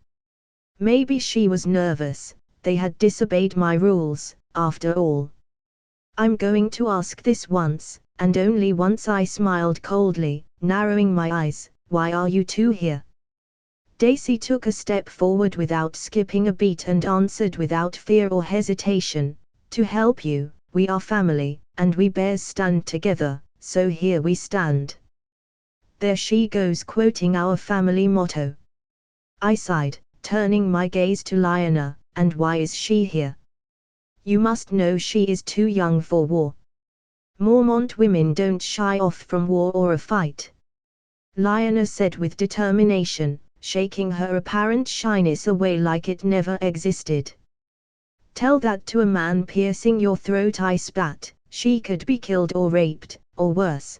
Maybe she was nervous. They had disobeyed my rules, after all. "I'm going to ask this once, and only once," I smiled coldly, narrowing my eyes. "Why are you two here?" Daisy took a step forward without skipping a beat and answered without fear or hesitation. "To help you. We are family, and we bears stand together, so here we stand." There she goes quoting our family motto. I sighed, turning my gaze to Lyanna. "And why is she here?" "You must know she is too young for war. Mormont women don't shy off from war or a fight," Lyanna said with determination, shaking her apparent shyness away like it never existed. "Tell that to a man piercing your throat," I spat. "She could be killed or raped, or worse."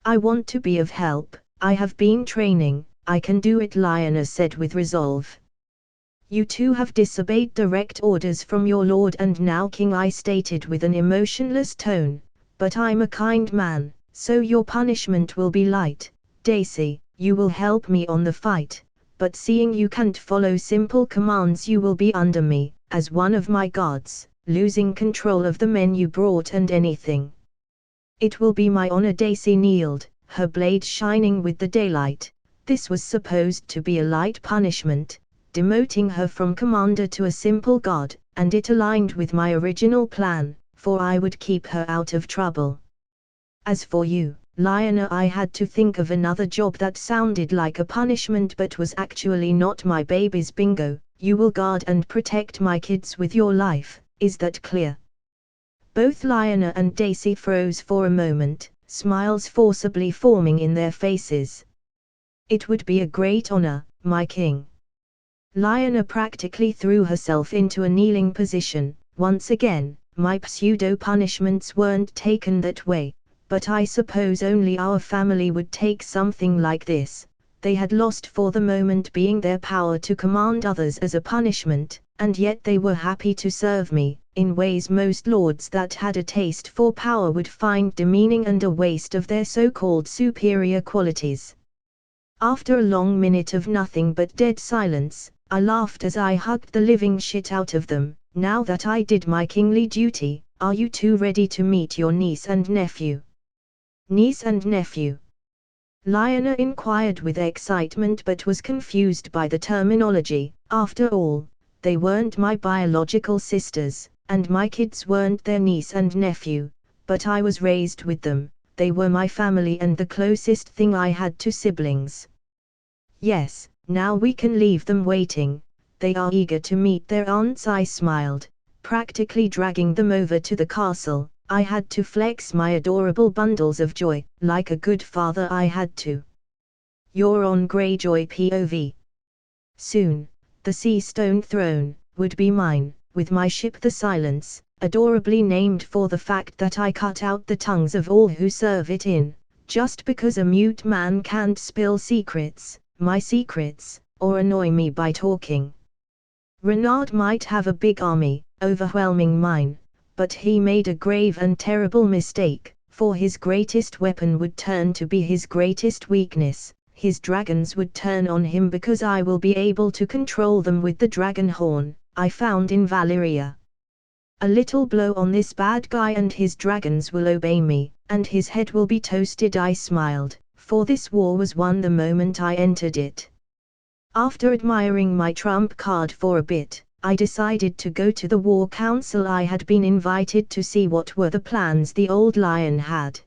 "I want to be of help. I have been training. I can do it," Lyanna said with resolve. "You two have disobeyed direct orders from your lord and now king," I stated with an emotionless tone. "But I'm a kind man, so your punishment will be light. Daisy, you will help me on the fight, but seeing you can't follow simple commands, you will be under me, as one of my gods, losing control of the men you brought and anything. It will be my honor." Daisy kneeled, her blade shining with the daylight. This was supposed to be a light punishment, demoting her from commander to a simple god, and it aligned with my original plan, for I would keep her out of trouble. As for you, Lionel, I had to think of another job that sounded like a punishment but was actually not. My baby's bingo. You will guard and protect my kids with your life, is that clear? Both Lionel and Daisy froze for a moment, smiles forcibly forming in their faces. "It would be a great honor, my king." Lionel practically threw herself into a kneeling position. "Once again, my pseudo-punishments weren't taken that way, but I suppose only our family would take something like this." They had lost for the moment being their power to command others as a punishment, and yet they were happy to serve me, in ways most lords that had a taste for power would find demeaning and a waste of their so-called superior qualities. After a long minute of nothing but dead silence, I laughed as I hugged the living shit out of them. "Now that I did my kingly duty, are you two ready to meet your niece and nephew?" "Niece and nephew?" Lionel inquired with excitement but was confused by the terminology. After all, they weren't my biological sisters, and my kids weren't their niece and nephew, but I was raised with them. They were my family and the closest thing I had to siblings. "Yes, now we can leave them waiting. They are eager to meet their aunts." I smiled, practically dragging them over to the castle. I had to flex my adorable bundles of joy, like a good father I had to. "You're on Greyjoy POV. Soon, the Sea Stone Throne would be mine, with my ship the Silence, adorably named for the fact that I cut out the tongues of all who serve it in, just because a mute man can't spill secrets, my secrets, or annoy me by talking. Renard might have a big army, overwhelming mine, but he made a grave and terrible mistake, for his greatest weapon would turn to be his greatest weakness. His dragons would turn on him because I will be able to control them with the dragon horn I found in Valyria. A little blow on this bad guy and his dragons will obey me, and his head will be toasted." I smiled, for this war was won the moment I entered it. After admiring my trump card for a bit, I decided to go to the War Council. I had been invited to see what were the plans the old lion had.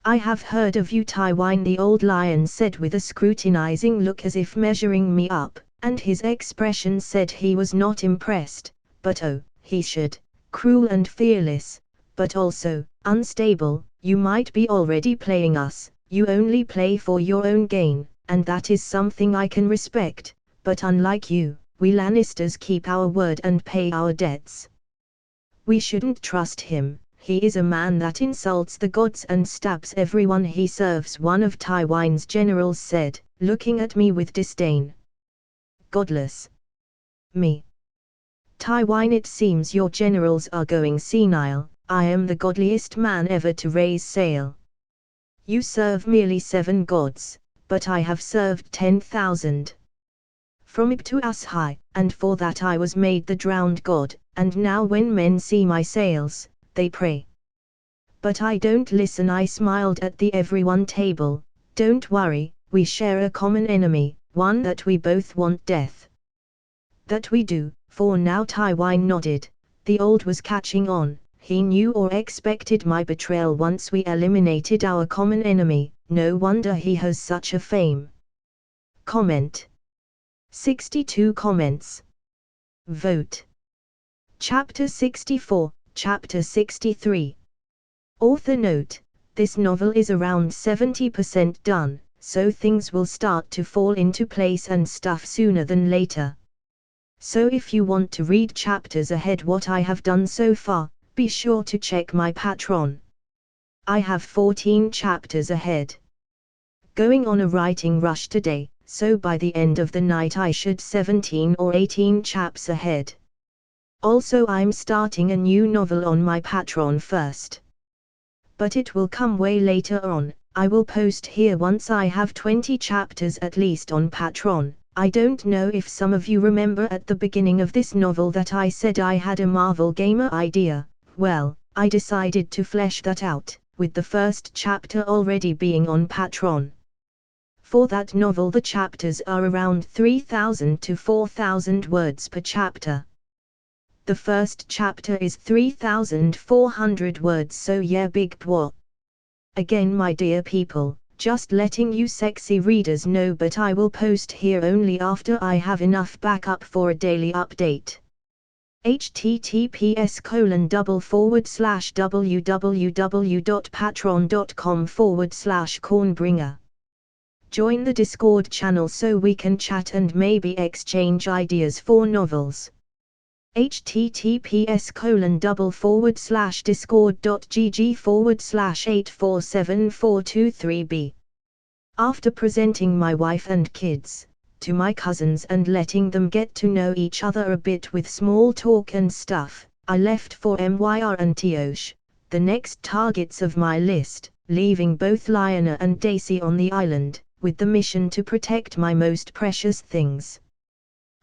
"I have heard of you, Tywin," the old lion said with a scrutinizing look as if measuring me up, and his expression said he was not impressed, but oh, he should. "Cruel and fearless, but also unstable. You might be already playing us. You only play for your own gain, and that is something I can respect, but unlike you, we Lannisters keep our word and pay our debts." "We shouldn't trust him. He is a man that insults the gods and stabs everyone he serves," one of Tywin's generals said, looking at me with disdain. "Godless? Me? Tywin, it seems your generals are going senile. I am the godliest man ever to raise sail. You serve merely 7 gods, but I have served 10,000. From Ib to Ashai, and for that I was made the drowned god, and now when men see my sails, they pray. But I don't listen." I smiled at the everyone table. "Don't worry, we share a common enemy, one that we both want, death." "That we do." For now Tywin nodded. The old was catching on. He knew or expected my betrayal once we eliminated our common enemy. No wonder he has such a fame. Comment. 62 comments. Vote. Chapter 64, Chapter 63. Author note: this novel is around 70% done, so things will start to fall into place and stuff sooner than later. So if you want to read chapters ahead what I have done so far, be sure to check my Patreon. I have 14 chapters ahead. Going on a writing rush today, so by the end of the night I should 17 or 18 chapters ahead. Also I'm starting a new novel on my Patreon first. But it will come way later on. I will post here once I have 20 chapters at least on Patreon, I don't know if some of you remember at the beginning of this novel that I said I had a Marvel Gamer idea. Well, I decided to flesh that out, with the first chapter already being on Patreon. For that novel the chapters are around 3,000 to 4,000 words per chapter. The first chapter is 3,400 words, so yeah, big boy. Again, my dear people, just letting you sexy readers know, but I will post here only after I have enough backup for a daily update. https://www.patreon.com/cornbringer. Join the Discord channel so we can chat and maybe exchange ideas for novels. https://discord.gg/8474423b. After presenting my wife and kids to my cousins and letting them get to know each other a bit with small talk and stuff, I left for Myr and Tioche, the next targets of my list, leaving both Lionel and Daisy on the island, with the mission to protect my most precious things.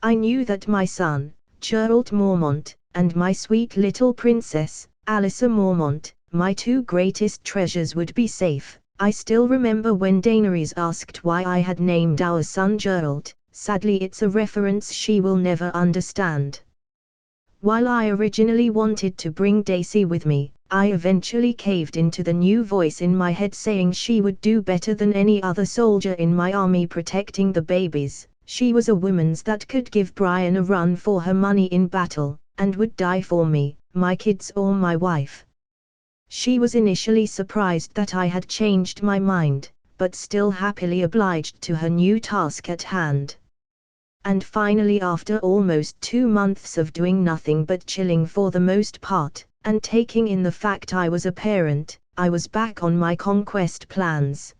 I knew that my son, Gerald Mormont, and my sweet little princess, Alyssa Mormont, my two greatest treasures, would be safe. I still remember when Daenerys asked why I had named our son Gerald. Sadly, it's a reference she will never understand. While I originally wanted to bring Daisy with me, I eventually caved into the new voice in my head saying she would do better than any other soldier in my army protecting the babies. She was a woman that could give Brian a run for her money in battle, and would die for me, my kids or my wife. She was initially surprised that I had changed my mind, but still happily obliged to her new task at hand. And finally, after almost 2 months of doing nothing but chilling for the most part, and taking in the fact I was a parent, I was back on my conquest plans.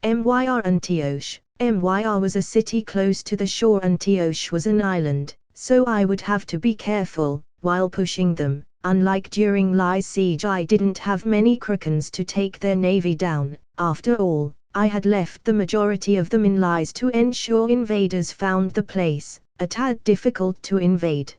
Myr and Tioche. Myr was a city close to the shore and Tioche was an island, so I would have to be careful while pushing them. Unlike during Lai's siege, I didn't have many Krakens to take their navy down. After all, I had left the majority of them in Lai's to ensure invaders found the place a tad difficult to invade.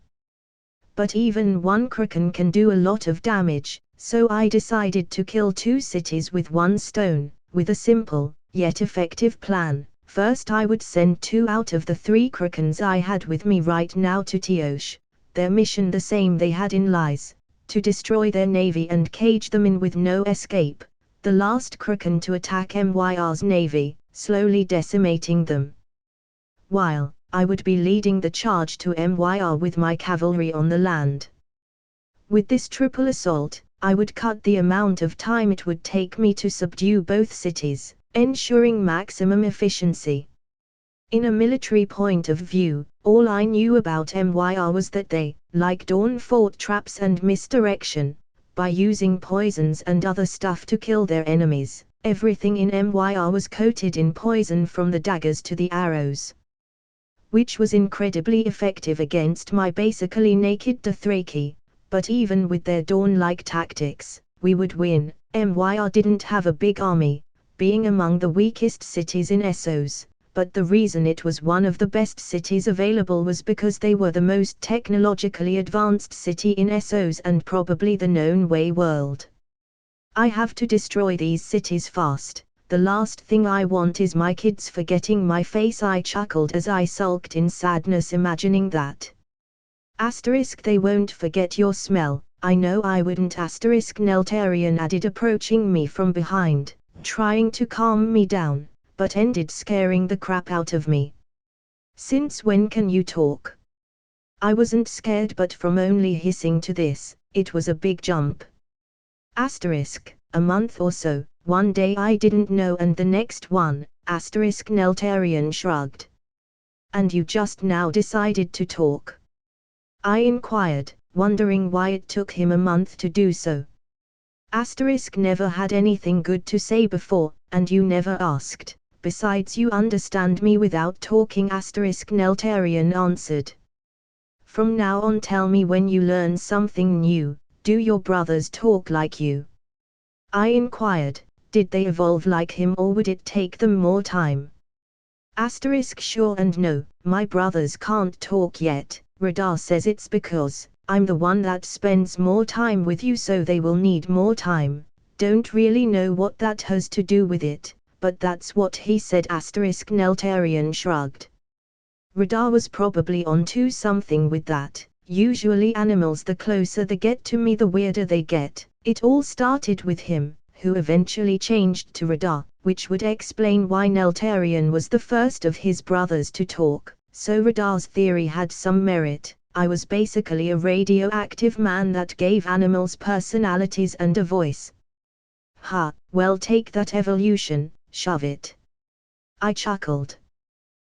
But even one Kraken can do a lot of damage, so I decided to kill 2 cities with 1 stone, with a simple, yet effective plan. First, I would send 2 out of the 3 Krakens I had with me right now to Tioche, their mission the same they had in Lai's, to destroy their navy and cage them in with no escape. The last Kraken to attack Myr's navy, slowly decimating them. While I would be leading the charge to Myr with my cavalry on the land. With this triple assault, I would cut the amount of time it would take me to subdue both cities, ensuring maximum efficiency. In a military point of view, all I knew about Myr was that they, like Dawn, fought traps and misdirection, by using poisons and other stuff to kill their enemies. Everything in Myr was coated in poison from the daggers to the arrows, which was incredibly effective against my basically naked Dothraki. But even with their Dawn-like tactics, we would win. Myr didn't have a big army, being among the weakest cities in Essos, but the reason it was one of the best cities available was because they were the most technologically advanced city in Essos and probably the known way world. I have to destroy these cities fast. The last thing I want is my kids forgetting my face. I chuckled as I sulked in sadness imagining that. They won't forget your smell. I know I wouldn't. Neltarion added, approaching me from behind, trying to calm me down, but ended scaring the crap out of me. Since when can you talk? I wasn't scared, but from only hissing to this, it was a big jump. A month or so, one day I didn't know and the next one, Neltarion shrugged. And you just now decided to talk? I inquired, wondering why it took him a month to do so. Never had anything good to say before, and you never asked. Besides, you understand me without talking. Neltarion answered. From now on, tell me when you learn something new. Do your brothers talk like you? I inquired. Did they evolve like him or would it take them more time? Asterisk sure and no, my brothers can't talk yet. Radar says it's because I'm the one that spends more time with you, so they will need more time. Don't really know what that has to do with it, but that's what he said. Asterisk Neltarian shrugged. Radar was probably onto something with that. Usually animals, the closer they get to me, the weirder they get. It all started with him, who eventually changed to Radar, which would explain why Neltarian was the first of his brothers to talk. So Radar's theory had some merit. I was basically a radioactive man that gave animals personalities and a voice. Ha, well, take that evolution, shove it. I chuckled.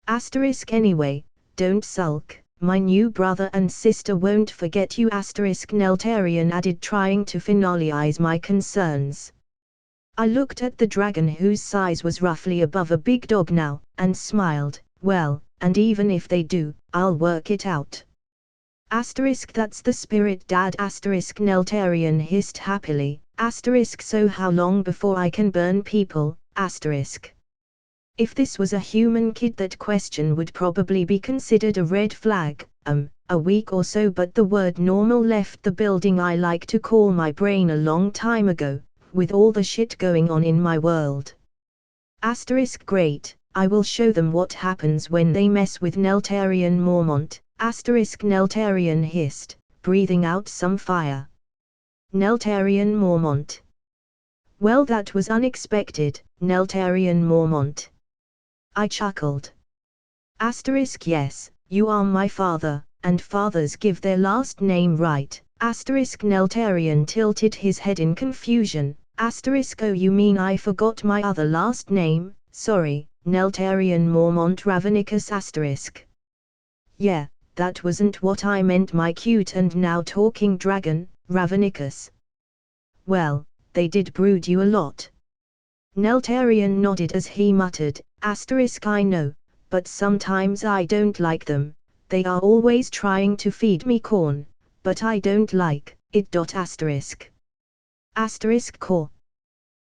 Asterisk anyway, don't sulk, my new brother and sister won't forget you. Asterisk Neltarian added, trying to finalize my concerns. I looked at the dragon, whose size was roughly above a big dog now, and smiled. Well, and even if they do, I'll work it out. Asterisk that's the spirit, Dad. Asterisk Neltarian hissed happily. Asterisk so how long before I can burn people? Asterisk. If this was a human kid, that question would probably be considered a red flag. A week or so, but the word normal left the building I like to call my brain a long time ago, with all the shit going on in my world. Asterisk great, I will show them what happens when they mess with Neltarian Mormont. Asterisk Neltarian hissed, breathing out some fire. Neltarian Mormont. Well, that was unexpected. Neltarian Mormont. I chuckled. Asterisk yes, you are my father, and fathers give their last name right. Asterisk Neltarian tilted his head in confusion. Asterisk oh, you mean I forgot my other last name? Sorry, Neltarian Mormont Ravanicus. Asterisk. Yeah, that wasn't what I meant, my cute and now talking dragon, Ravanicus. Well, they did brood you a lot. Neltarian nodded as he muttered, asterisk I know, but sometimes I don't like them. They are always trying to feed me corn, but I don't like it. Asterisk. Asterisk core.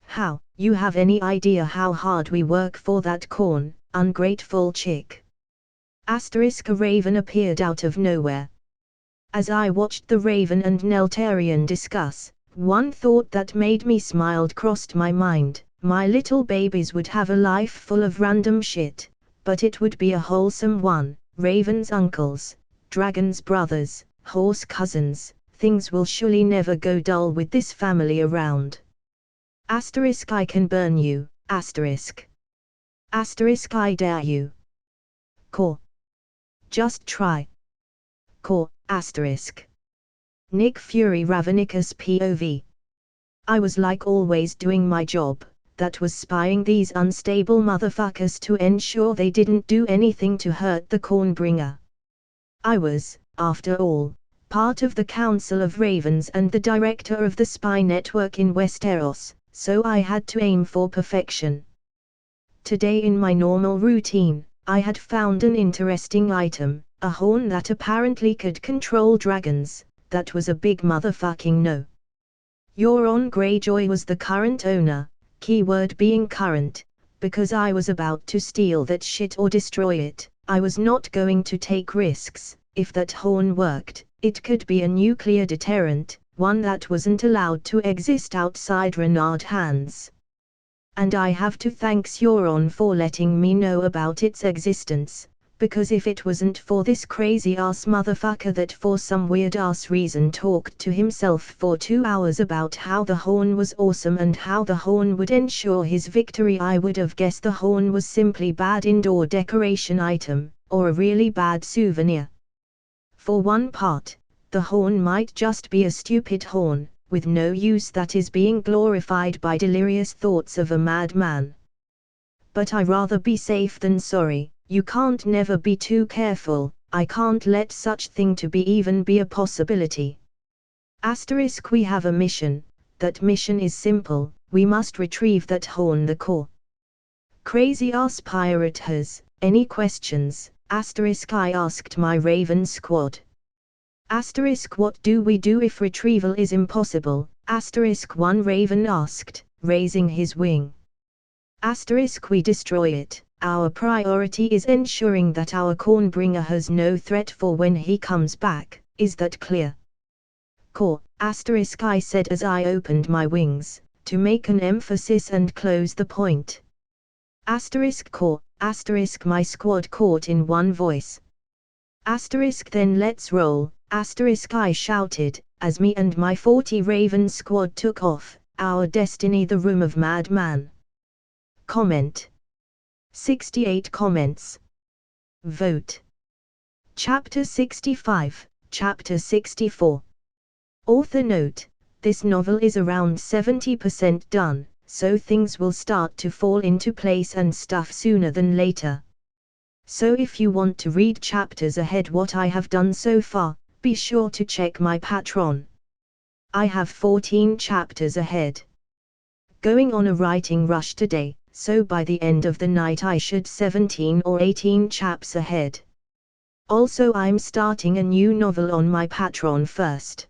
How, you have any idea how hard we work for that corn, ungrateful chick? Asterisk a raven appeared out of nowhere. As I watched the raven and Neltarian discuss, one thought that made me smile crossed my mind. My little babies would have a life full of random shit, but it would be a wholesome one. Raven's uncles, dragon's brothers, horse cousins, things will surely never go dull with this family around. Asterisk I can burn you, asterisk. Asterisk I dare you. Core. Just try. Core, asterisk. Nick Fury Ravanicus POV. I was like always doing my job, that was spying these unstable motherfuckers to ensure they didn't do anything to hurt the cornbringer. I was, after all, part of the Council of Ravens and the director of the spy network in Westeros, so I had to aim for perfection. Today in my normal routine, I had found an interesting item, a horn that apparently could control dragons. That was a big motherfucking no. Euron Greyjoy was the current owner, keyword being current, because I was about to steal that shit or destroy it. I was not going to take risks. If that horn worked, it could be a nuclear deterrent, one that wasn't allowed to exist outside Renard hands. And I have to thank Euron for letting me know about its existence, because if it wasn't for this crazy ass motherfucker that for some weird ass reason talked to himself for 2 hours about how the horn was awesome and how the horn would ensure his victory, I would have guessed the horn was simply bad indoor decoration item, or a really bad souvenir. For one part, the horn might just be a stupid horn, with no use, that is being glorified by delirious thoughts of a madman. But I rather be safe than sorry. You can't never be too careful. I can't let such thing to be even be a possibility. Asterisk we have a mission. That mission is simple. We must retrieve that horn, the core. Crazy ass pirate has any questions? Asterisk I asked my Raven squad. Asterisk what do we do if retrieval is impossible? Asterisk one Raven asked, raising his wing. Asterisk we destroy it. our priority is ensuring that our cornbringer has no threat for when he comes back. Is that clear? Core, asterisk, I said as I opened my wings, to make an emphasis and close the point. Asterisk core, asterisk, my squad caught in one voice. Asterisk, then let's roll, asterisk, I shouted, as me and my 40 Raven squad took off, our destiny the room of madman. Comment. 68 comments. Vote. Chapter 65, Chapter 64. Author note, this novel is around 70% done, so things will start to fall into place and stuff sooner than later. So if you want to read chapters ahead what I have done so far, be sure to check my Patreon. I have 14 chapters ahead. Going on a writing rush today, so by the end of the night I should 17 or 18 chaps ahead. Also I'm starting a new novel on my Patreon first.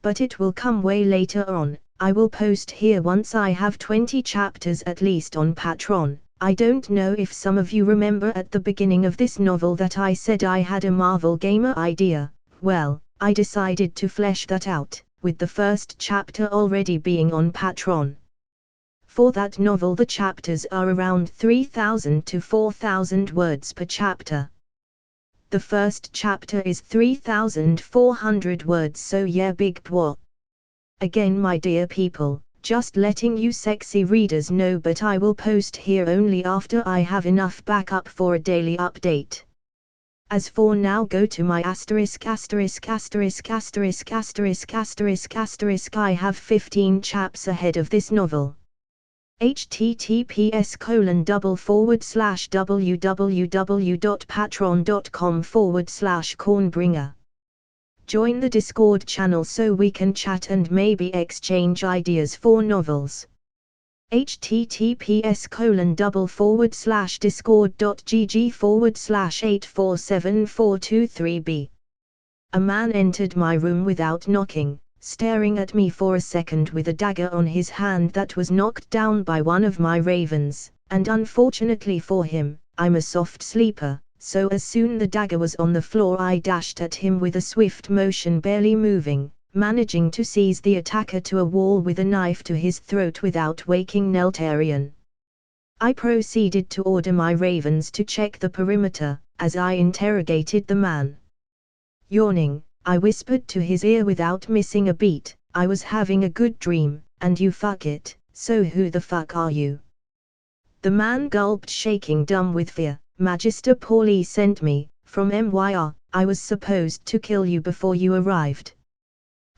But it will come way later on. I will post here once I have 20 chapters at least on Patreon. I don't know if some of you remember at the beginning of this novel that I said I had a Marvel Gamer idea. Well, I decided to flesh that out, with the first chapter already being on Patreon. For that novel the chapters are around 3,000 to 4,000 words per chapter. The first chapter is 3,400 words, so yeah, big bwah. Again my dear people, just letting you sexy readers know, but I will post here only after I have enough backup for a daily update. As for now, go to my asterisk asterisk asterisk asterisk asterisk asterisk asterisk, I have 15 chaps ahead of this novel. https://www.patreon.com/cornbringer. Join the Discord channel so we can chat and maybe exchange ideas for novels. https://discord.gg/8474223b. A man entered my room without knocking, staring at me for a second with a dagger on his hand that was knocked down by one of my ravens, and unfortunately for him, I'm a soft sleeper, so as soon the dagger was on the floor I dashed at him with a swift motion, barely moving, managing to seize the attacker to a wall with a knife to his throat without waking Neltarian. I proceeded to order my ravens to check the perimeter, as I interrogated the man. Yawning, I whispered to his ear without missing a beat, I was having a good dream, and you fuck it, so who the fuck are you? The man gulped, shaking dumb with fear. Magister Paulie sent me, from MYR, I was supposed to kill you before you arrived.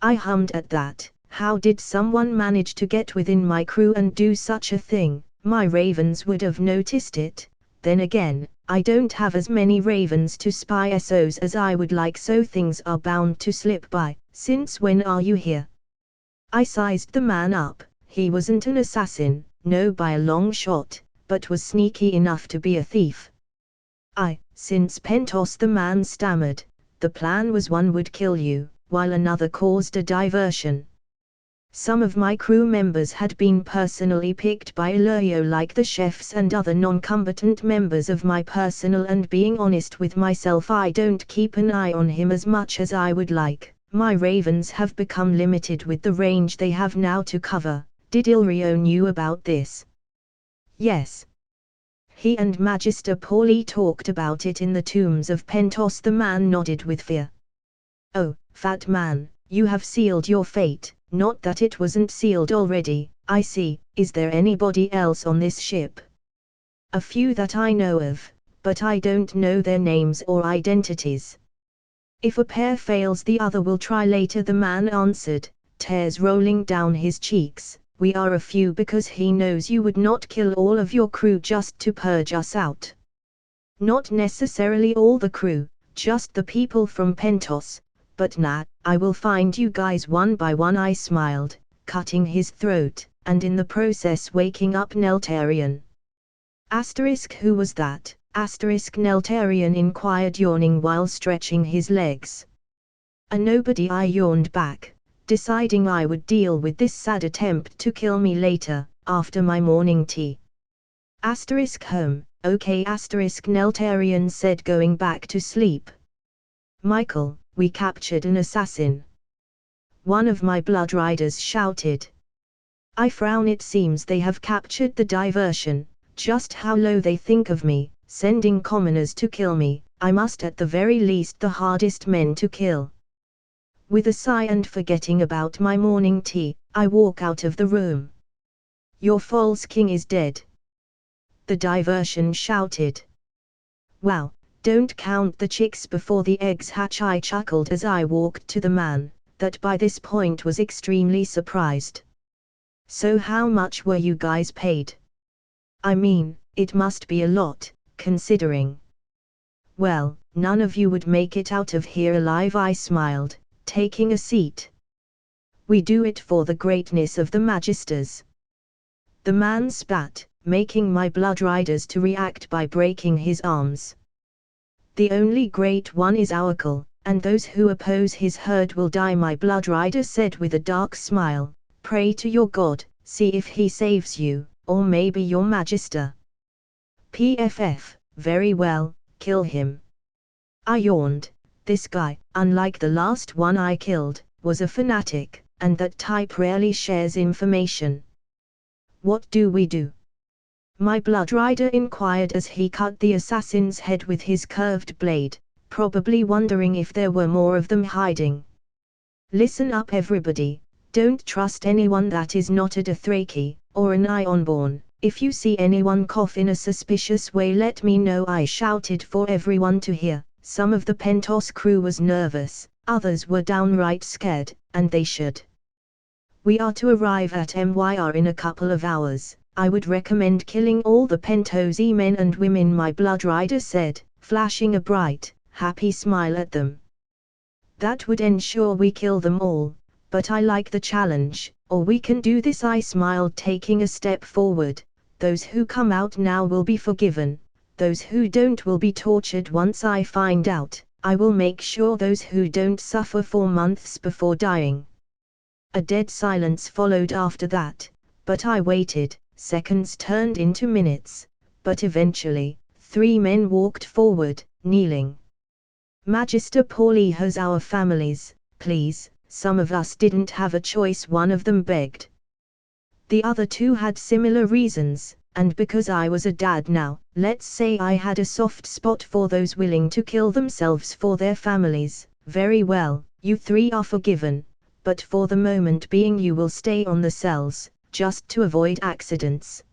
I hummed at that. How did someone manage to get within my crew and do such a thing? My ravens would have noticed it. Then again, I don't have as many ravens to spy SOs as I would like, so things are bound to slip by. Since when are you here? I sized the man up. He wasn't an assassin, no by a long shot, but was sneaky enough to be a thief. Since Pentos, the man stammered. The plan was one would kill you, while another caused a diversion. Some of my crew members had been personally picked by Illyrio, like the chefs and other non-combatant members of my personnel, and being honest with myself, I don't keep an eye on him as much as I would like. My ravens have become limited with the range they have now to cover. Did Illyrio knew about this? Yes. He and Magister Paulie talked about it in the tombs of Pentos. The man nodded with fear. Oh, fat man, you have sealed your fate. Not that it wasn't sealed already, I see. Is there anybody else on this ship? A few that I know of, but I don't know their names or identities. If a pair fails, the other will try later, the man answered, tears rolling down his cheeks. We are a few because he knows you would not kill all of your crew just to purge us out. Not necessarily all the crew, just the people from Pentos. But nah, I will find you guys one by one, I smiled, cutting his throat, and in the process waking up Neltarian. Asterisk, who was that? Asterisk, Neltarian inquired, yawning while stretching his legs. A nobody, I yawned back, deciding I would deal with this sad attempt to kill me later, after my morning tea. Asterisk, home, Okay Neltarian said, going back to sleep. Michael, we captured an assassin. One of my blood riders shouted. I frown. It seems they have captured the diversion. Just how low they think of me, sending commoners to kill me. I must at the very least the hardest men to kill. With a sigh and forgetting about my morning tea, I walk out of the room. Your false king is dead. The diversion shouted. Wow, don't count the chicks before the eggs hatch, I chuckled as I walked to the man, that by this point was extremely surprised. So how much were you guys paid? I mean, it must be a lot, considering. Well, none of you would make it out of here alive, I smiled, taking a seat. We do it for the greatness of the Magisters. The man spat, making my blood riders to react by breaking his arms. The only great one is Oracle, and those who oppose his herd will die, my blood rider said with a dark smile. Pray to your god, see if he saves you, or maybe your magister. PFF, very well, kill him. I yawned. This guy, unlike the last one I killed, was a fanatic, and that type rarely shares information. What do we do? My blood rider inquired as he cut the assassin's head with his curved blade, probably wondering if there were more of them hiding. Listen up everybody, don't trust anyone that is not a Dothraki, or an Ironborn. If you see anyone cough in a suspicious way, let me know, I shouted for everyone to hear. Some of the Pentos crew was nervous, others were downright scared, and they should. We are to arrive at MYR in a couple of hours. I would recommend killing all the Pentosi men and women, my blood rider said, flashing a bright, happy smile at them. That would ensure we kill them all, but I like the challenge, or we can do this, I smiled, taking a step forward. Those who come out now will be forgiven, those who don't will be tortured once I find out. I will make sure those who don't suffer for months before dying. A dead silence followed after that, but I waited. Seconds turned into minutes, but eventually, 3 men walked forward, kneeling. Magister Paulie has our families, please. Some of us didn't have a choice, one of them begged. The other 2 had similar reasons, and because I was a dad now, let's say I had a soft spot for those willing to kill themselves for their families. Very well, you 3 are forgiven, but for the moment being you will stay on the cells, just to avoid accidents.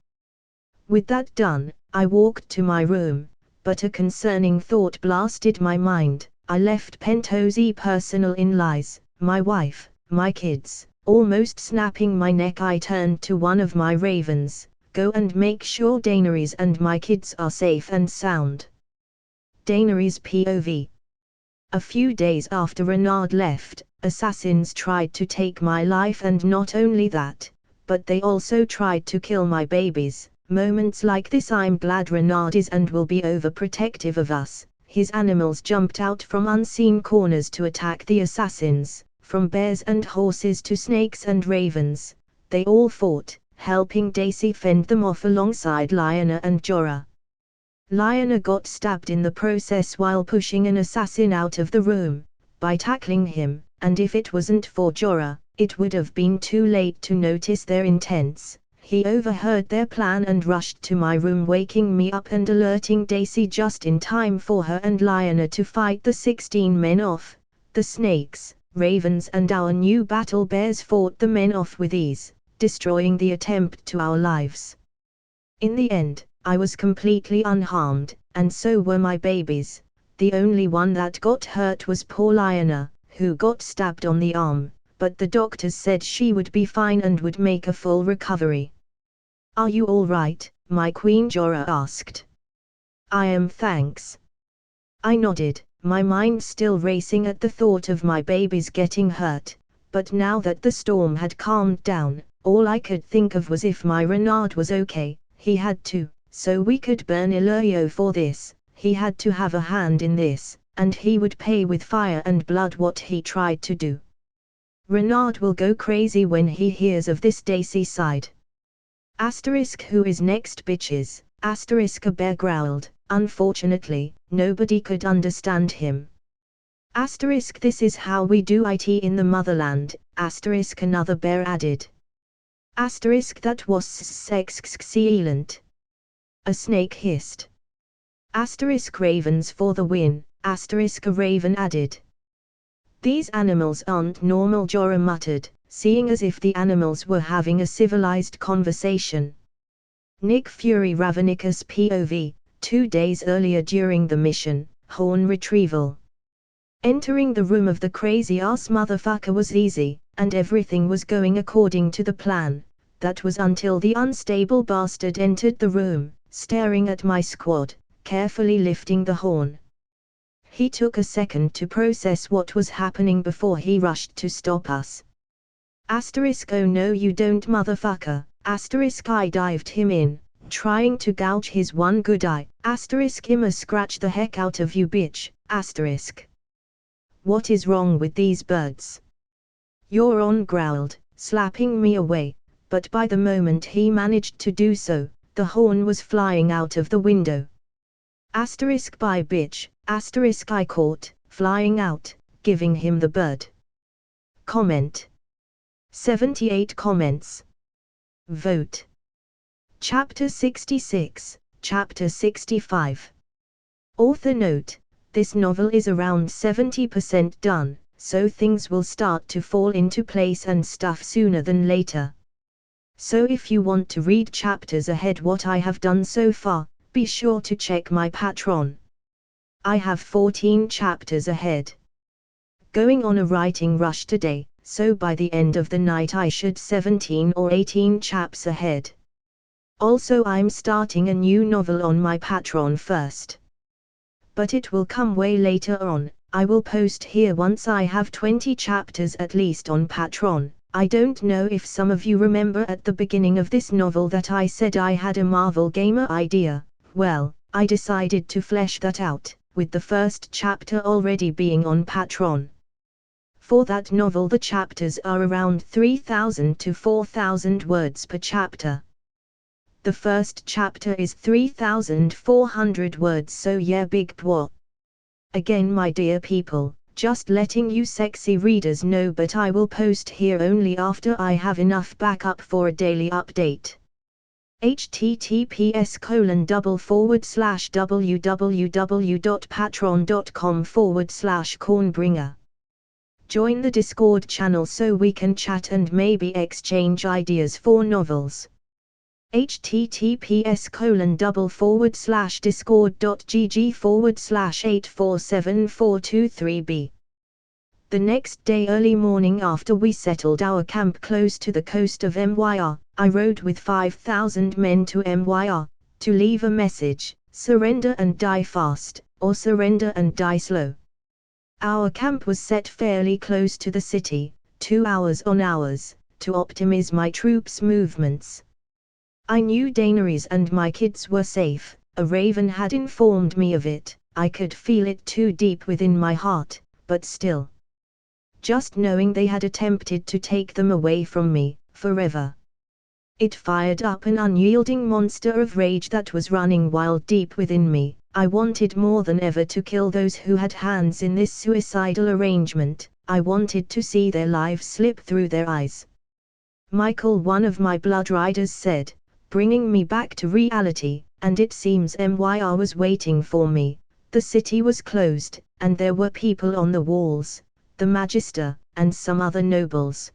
With that done, I walked to my room, but a concerning thought blasted my mind. I left Pentosi personal in lies, my wife, my kids. Almost snapping my neck, I turned to one of my ravens. Go and make sure Daenerys and my kids are safe and sound. Daenerys POV. A few days after Renard left, assassins tried to take my life, and not only that, but they also tried to kill my babies. Moments like this I'm glad Renard is and will be overprotective of us. His animals jumped out from unseen corners to attack the assassins, from bears and horses to snakes and ravens. They all fought, helping Daisy fend them off alongside Lyanna and Jorah. Lyanna got stabbed in the process while pushing an assassin out of the room, by tackling him, and if it wasn't for Jorah, it would have been too late to notice their intents. He overheard their plan and rushed to my room, waking me up and alerting Daisy just in time for her and Lyanna to fight the 16 men off. The snakes, ravens and our new battle bears fought the men off with ease, destroying the attempt to our lives. In the end, I was completely unharmed, and so were my babies. The only one that got hurt was poor Lyanna, who got stabbed on the arm, but the doctors said she would be fine and would make a full recovery. Are you all right? My queen, Jorah asked. I am, thanks. I nodded, my mind still racing at the thought of my babies getting hurt, but now that the storm had calmed down, all I could think of was if my Renard was okay. He had to, so we could burn Illyrio for this. He had to have a hand in this, and he would pay with fire and blood what he tried to do. Renard will go crazy when he hears of this, Daisy sighed. Asterisk, who is next bitches? A bear growled. Unfortunately, nobody could understand him. This is how we do it in the motherland, another bear added. That was excellent. A snake hissed. Ravens for the win, a raven added. These animals aren't normal, Jorah muttered, seeing as if the animals were having a civilized conversation. Nick Fury Ravenicus POV, 2 days earlier during the mission, horn retrieval. Entering the room of the crazy-ass motherfucker was easy, and everything was going according to the plan. That was until the unstable bastard entered the room, staring at my squad, carefully lifting the horn. He took a second to process what was happening before he rushed to stop us. Oh no you don't, motherfucker. I dived him in, trying to gouge his one good eye. I'ma scratch the heck out of you, bitch. What is wrong with these birds? Euron growled, slapping me away, but by the moment he managed to do so, the horn was flying out of the window. Bye bitch, I caught, flying out, giving him the bird. Comment. 78 comments. Vote. Chapter 66, Chapter 65. Author note, this novel is around 70% done, so things will start to fall into place and stuff sooner than later. So if you want to read chapters ahead what I have done so far, be sure to check my Patreon. I have 14 chapters ahead. Going on a writing rush today, so by the end of the night I should 17 or 18 chaps ahead. Also I'm starting a new novel on my Patreon first. But it will come way later on. I will post here once I have 20 chapters at least on Patreon. I don't know if some of you remember at the beginning of this novel that I said I had a Marvel Gamer idea. Well, I decided to flesh that out, with the first chapter already being on Patreon. For that novel the chapters are around 3,000 to 4,000 words per chapter. The first chapter is 3,400 words, so yeah, big bwah. Again my dear people, just letting you sexy readers know, but I will post here only after I have enough backup for a daily update. https://www.patreon.com/cornbringer. Join the Discord channel so we can chat and maybe exchange ideas for novels. https://discord.gg/8474223b. The next day early morning after we settled our camp close to the coast of Myr, I rode with 5,000 men to Myr, to leave a message: surrender and die fast, or surrender and die slow. Our camp was set fairly close to the city, 2 hours on ours, to optimize my troops' movements. I knew Daenerys and my kids were safe, a raven had informed me of it, I could feel it too deep within my heart, but still. Just knowing they had attempted to take them away from me, forever. It fired up an unyielding monster of rage that was running wild deep within me. I wanted more than ever to kill those who had hands in this suicidal arrangement. I wanted to see their lives slip through their eyes. Michael, one of my blood riders, said, bringing me back to reality, and it seems Myr was waiting for me. The city was closed, and there were people on the walls, the Magister, and some other nobles.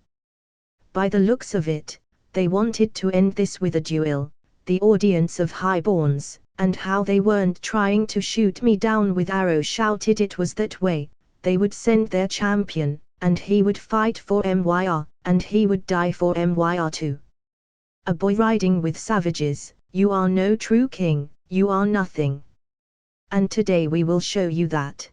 By the looks of it, they wanted to end this with a duel. The audience of highborns, and how they weren't trying to shoot me down with arrows, shouted it was that way. They would send their champion, and he would fight for Myr, and he would die for Myr too. A boy riding with savages, you are no true king, you are nothing. And today we will show you that.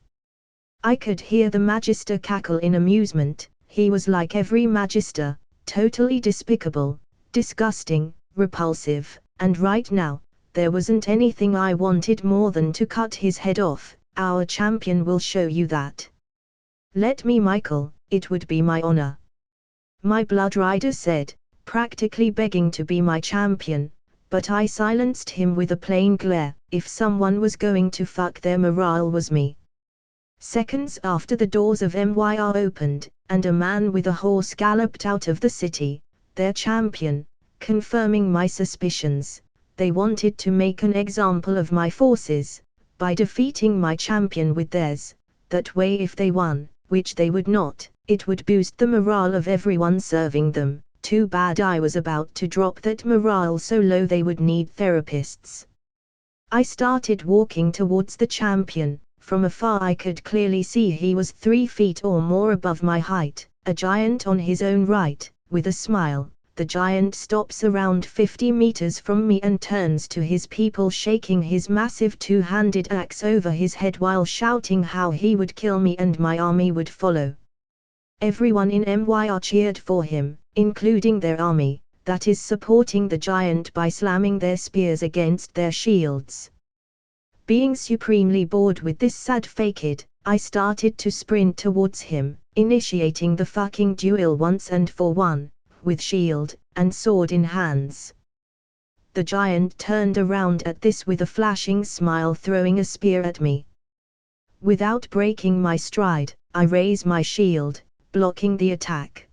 I could hear the Magister cackle in amusement. He was like every Magister, totally despicable, disgusting, repulsive, and right now, there wasn't anything I wanted more than to cut his head off. Our champion will show you that. Let me, Michael, it would be my honor. My blood rider said, practically begging to be my champion, but I silenced him with a plain glare. If someone was going to fuck their morale was me. Seconds after the doors of MYR opened, and a man with a horse galloped out of the city, their champion, confirming my suspicions. They wanted to make an example of my forces, by defeating my champion with theirs. That way if they won, which they would not, it would boost the morale of everyone serving them. Too bad I was about to drop that morale so low they would need therapists. I started walking towards the champion. From afar I could clearly see he was 3 feet or more above my height, a giant on his own right. With a smile, the giant stops around 50 meters from me and turns to his people, shaking his massive 2-handed axe over his head while shouting how he would kill me and my army would follow. Everyone in MYR cheered for him, including their army, that is supporting the giant by slamming their spears against their shields. Being supremely bored with this sad fakid, I started to sprint towards him, initiating the fucking duel once and for one, with shield and sword in hands. The giant turned around at this with a flashing smile, throwing a spear at me. Without breaking my stride, I raise my shield, blocking the attack.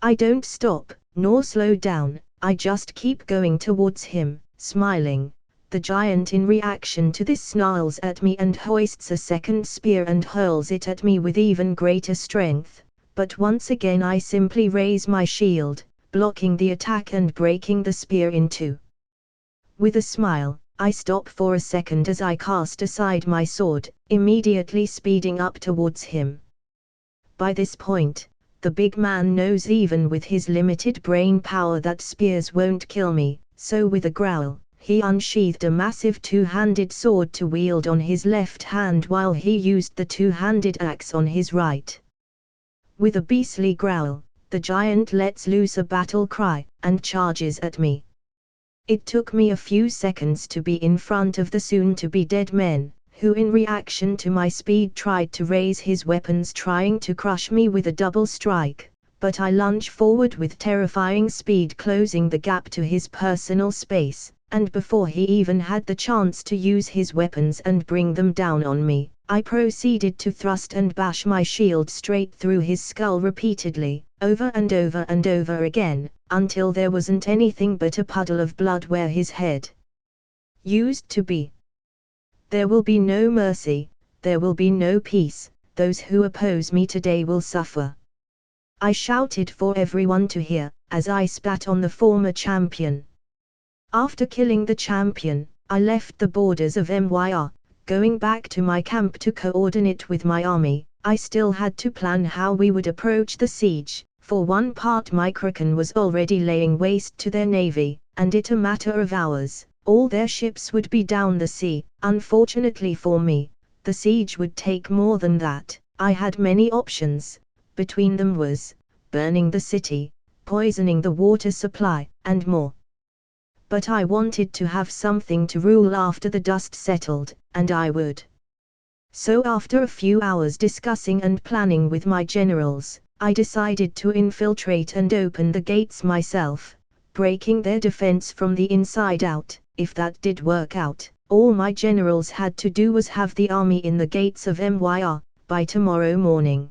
I don't stop, nor slow down, I just keep going towards him, smiling. The giant in reaction to this snarls at me and hoists a second spear and hurls it at me with even greater strength, but once again I simply raise my shield, blocking the attack and breaking the spear in two. With a smile, I stop for a second as I cast aside my sword, immediately speeding up towards him. By this point, the big man knows even with his limited brain power that spears won't kill me, so with a growl, he unsheathed a massive 2-handed sword to wield on his left hand while he used the 2-handed axe on his right. With a beastly growl, the giant lets loose a battle cry, and charges at me. It took me a few seconds to be in front of the soon-to-be dead men, who in reaction to my speed tried to raise his weapons trying to crush me with a double strike, but I lunge forward with terrifying speed, closing the gap to his personal space, and before he even had the chance to use his weapons and bring them down on me, I proceeded to thrust and bash my shield straight through his skull repeatedly, over and over and over again, until there wasn't anything but a puddle of blood where his head used to be. There will be no mercy, there will be no peace, those who oppose me today will suffer. I shouted for everyone to hear, as I spat on the former champion. After killing the champion, I left the borders of MYR, going back to my camp to coordinate with my army. I still had to plan how we would approach the siege. For one part, my Kraken was already laying waste to their navy, and in a matter of hours, all their ships would be down the sea. Unfortunately for me, the siege would take more than that. I had many options. Between them was burning the city, poisoning the water supply, and more. But I wanted to have something to rule after the dust settled, and I would. So after a few hours discussing and planning with my generals, I decided to infiltrate and open the gates myself, breaking their defense from the inside out. If that did work out, all my generals had to do was have the army in the gates of MYR, by tomorrow morning.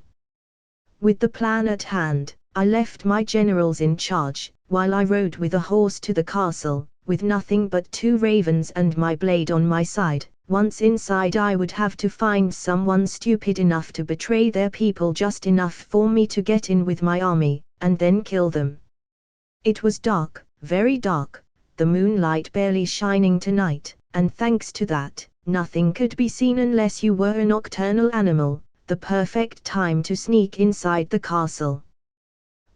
With the plan at hand, I left my generals in charge, while I rode with a horse to the castle, with nothing but 2 ravens and my blade on my side. Once inside, I would have to find someone stupid enough to betray their people just enough for me to get in with my army, and then kill them. It was dark, very dark, the moonlight barely shining tonight, and thanks to that, nothing could be seen unless you were a nocturnal animal, the perfect time to sneak inside the castle.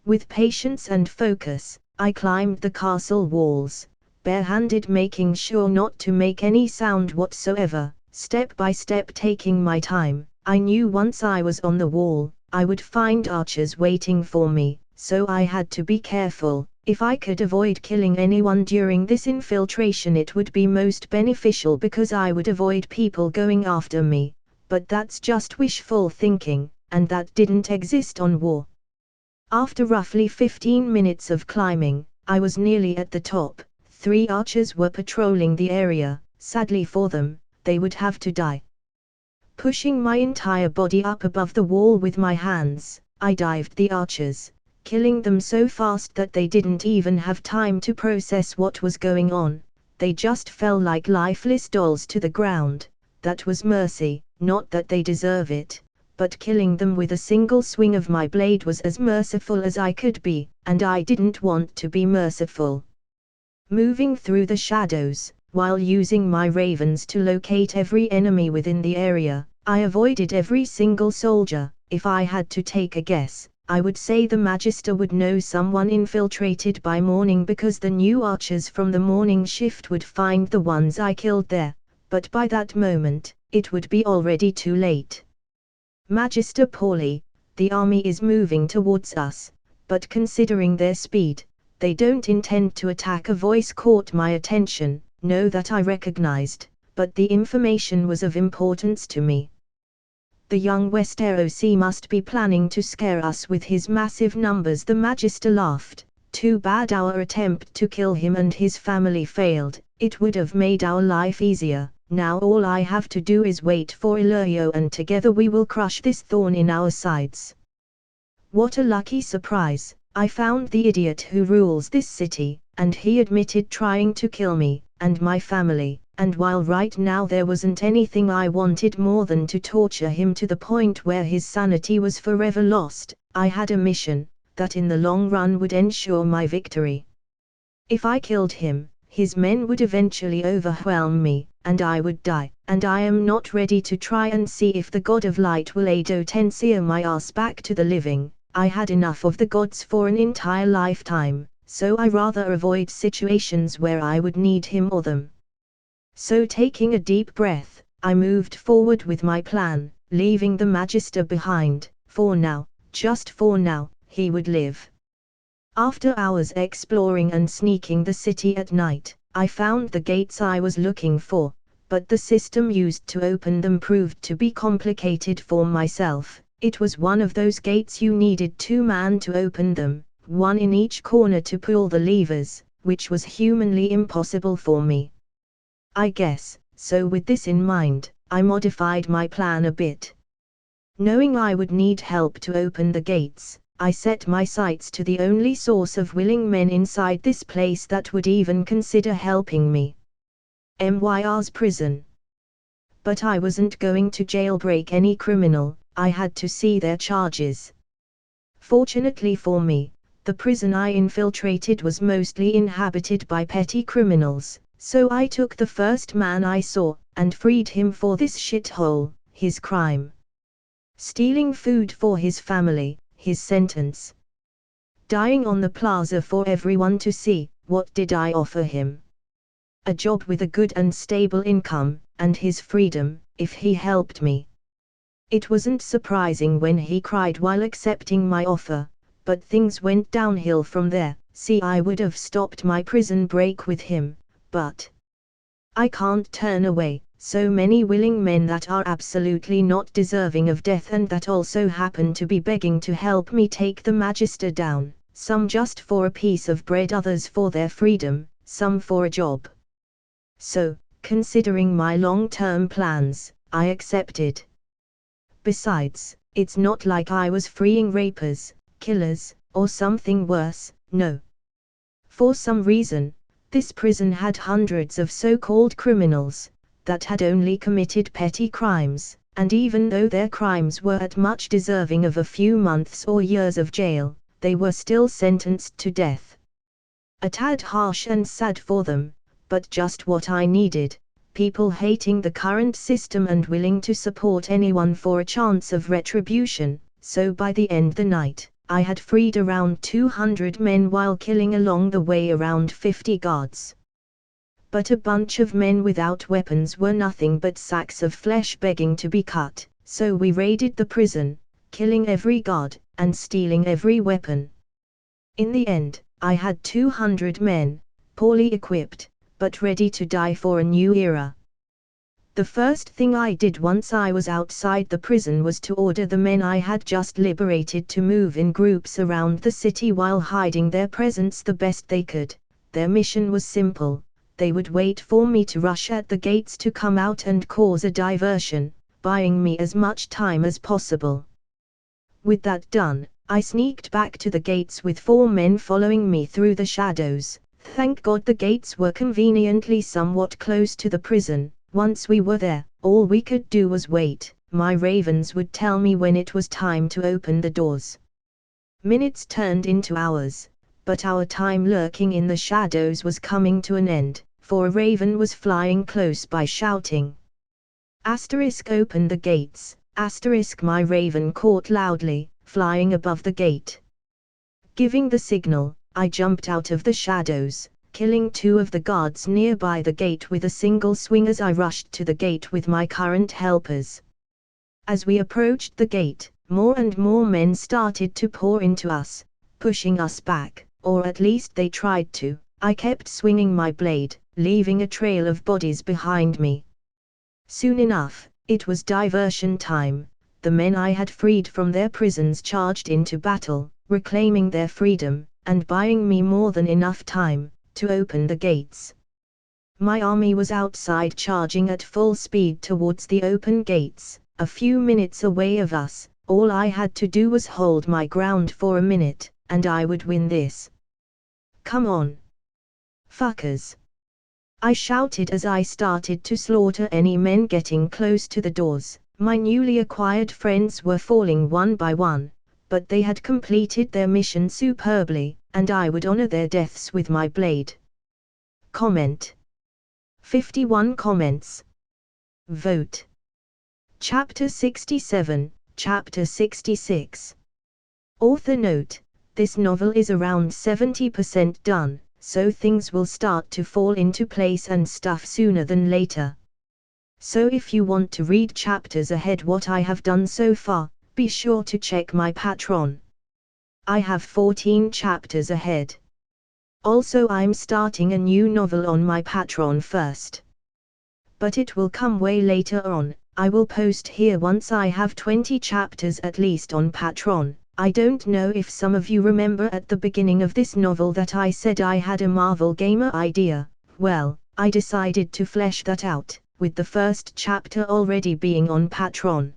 With patience and focus, I climbed the castle walls, barehanded, making sure not to make any sound whatsoever, step by step taking my time. I knew once I was on the wall, I would find archers waiting for me, so I had to be careful. If I could avoid killing anyone during this infiltration, it would be most beneficial because I would avoid people going after me, but that's just wishful thinking, and that didn't exist on war. After roughly 15 minutes of climbing, I was nearly at the top, 3 archers were patrolling the area. Sadly for them, they would have to die. Pushing my entire body up above the wall with my hands, I dived the archers, killing them so fast that they didn't even have time to process what was going on. They just fell like lifeless dolls to the ground. That was mercy, not that they deserve it, but killing them with a single swing of my blade was as merciful as I could be, and I didn't want to be merciful. Moving through the shadows, while using my ravens to locate every enemy within the area, I avoided every single soldier. If I had to take a guess, I would say the Magister would know someone infiltrated by morning, because the new archers from the morning shift would find the ones I killed there, but by that moment, it would be already too late. Magister Paulie, the army is moving towards us, but considering their speed, they don't intend to attack. A voice caught my attention, no, that I recognized, but the information was of importance to me. The young Westerosi must be planning to scare us with his massive numbers. The Magister laughed. Too bad our attempt to kill him and his family failed. It would have made our life easier. Now all I have to do is wait for Illyrio, and together we will crush this thorn in our sides. What a lucky surprise. I found the idiot who rules this city, and he admitted trying to kill me and my family. And while right now there wasn't anything I wanted more than to torture him to the point where his sanity was forever lost, I had a mission that in the long run would ensure my victory. If I killed him, his men would eventually overwhelm me, and I would die, and I am not ready to try and see if the God of Light will Adotensia my ass back to the living. I had enough of the gods for an entire lifetime, so I rather avoid situations where I would need him or them. So taking a deep breath, I moved forward with my plan, leaving the Magister behind. For now, just for now, he would live. After hours exploring and sneaking the city at night, I found the gates I was looking for, but the system used to open them proved to be complicated for myself. It was one of those gates you needed 2 men to open them, one in each corner to pull the levers, which was humanly impossible for me. I guess, so with this in mind, I modified my plan a bit. Knowing I would need help to open the gates, I set my sights to the only source of willing men inside this place that would even consider helping me. Myr's prison. But I wasn't going to jailbreak any criminal, I had to see their charges. Fortunately for me, the prison I infiltrated was mostly inhabited by petty criminals, so I took the first man I saw, and freed him for this shithole. His crime: stealing food for his family. His sentence: dying on the plaza for everyone to see. What did I offer him? A job with a good and stable income, and his freedom, if he helped me. It wasn't surprising when he cried while accepting my offer, but things went downhill from there. See, I would have stopped my prison break with him, but I can't turn away so many willing men that are absolutely not deserving of death, and that also happen to be begging to help me take the Magister down, some just for a piece of bread, others for their freedom, some for a job. So, considering my long-term plans, I accepted. Besides, it's not like I was freeing rapers, killers, or something worse. No. For some reason, this prison had hundreds of so-called criminals that had only committed petty crimes, and even though their crimes were at much deserving of a few months or years of jail, they were still sentenced to death. A tad harsh and sad for them, but just what I needed. People hating the current system and willing to support anyone for a chance of retribution. So by the end of the night, I had freed around 200 men while killing along the way around 50 guards. But a bunch of men without weapons were nothing but sacks of flesh begging to be cut, so we raided the prison, killing every guard, and stealing every weapon. In the end, I had 200 men, poorly equipped, but ready to die for a new era. The first thing I did once I was outside the prison was to order the men I had just liberated to move in groups around the city while hiding their presence the best they could. Their mission was simple: they would wait for me to rush at the gates to come out and cause a diversion, buying me as much time as possible. With that done, I sneaked back to the gates with 4 men following me through the shadows. Thank God the gates were conveniently somewhat close to the prison. Once we were there, all we could do was wait. My ravens would tell me when it was time to open the doors. Minutes turned into hours, but our time lurking in the shadows was coming to an end, for a raven was flying close by shouting. Open the gates. My raven caught loudly, flying above the gate. Giving the signal, I jumped out of the shadows, killing 2 of the guards nearby the gate with a single swing as I rushed to the gate with my current helpers. As we approached the gate, more and more men started to pour into us, pushing us back, or at least they tried to. I kept swinging my blade, leaving a trail of bodies behind me. Soon enough, it was diversion time. The men I had freed from their prisons charged into battle, reclaiming their freedom, and buying me more than enough time to open the gates. My army was outside charging at full speed towards the open gates, a few minutes away of us. All I had to do was hold my ground for a minute, and I would win this. Come on, fuckers! I shouted as I started to slaughter any men getting close to the doors. My newly acquired friends were falling one by one, but they had completed their mission superbly, and I would honor their deaths with my blade. Comment. 51 comments. Vote. Chapter 67, Chapter 66. Author note: this novel is around 70% done, so things will start to fall into place and stuff sooner than later. So if you want to read chapters ahead what I have done so far, be sure to check my Patreon. I have 14 chapters ahead. Also I'm starting a new novel on my Patreon first. But it will come way later on. I will post here once I have 20 chapters at least on Patreon. I don't know if some of you remember at the beginning of this novel that I said I had a Marvel Gamer idea. Well, I decided to flesh that out, with the first chapter already being on Patreon.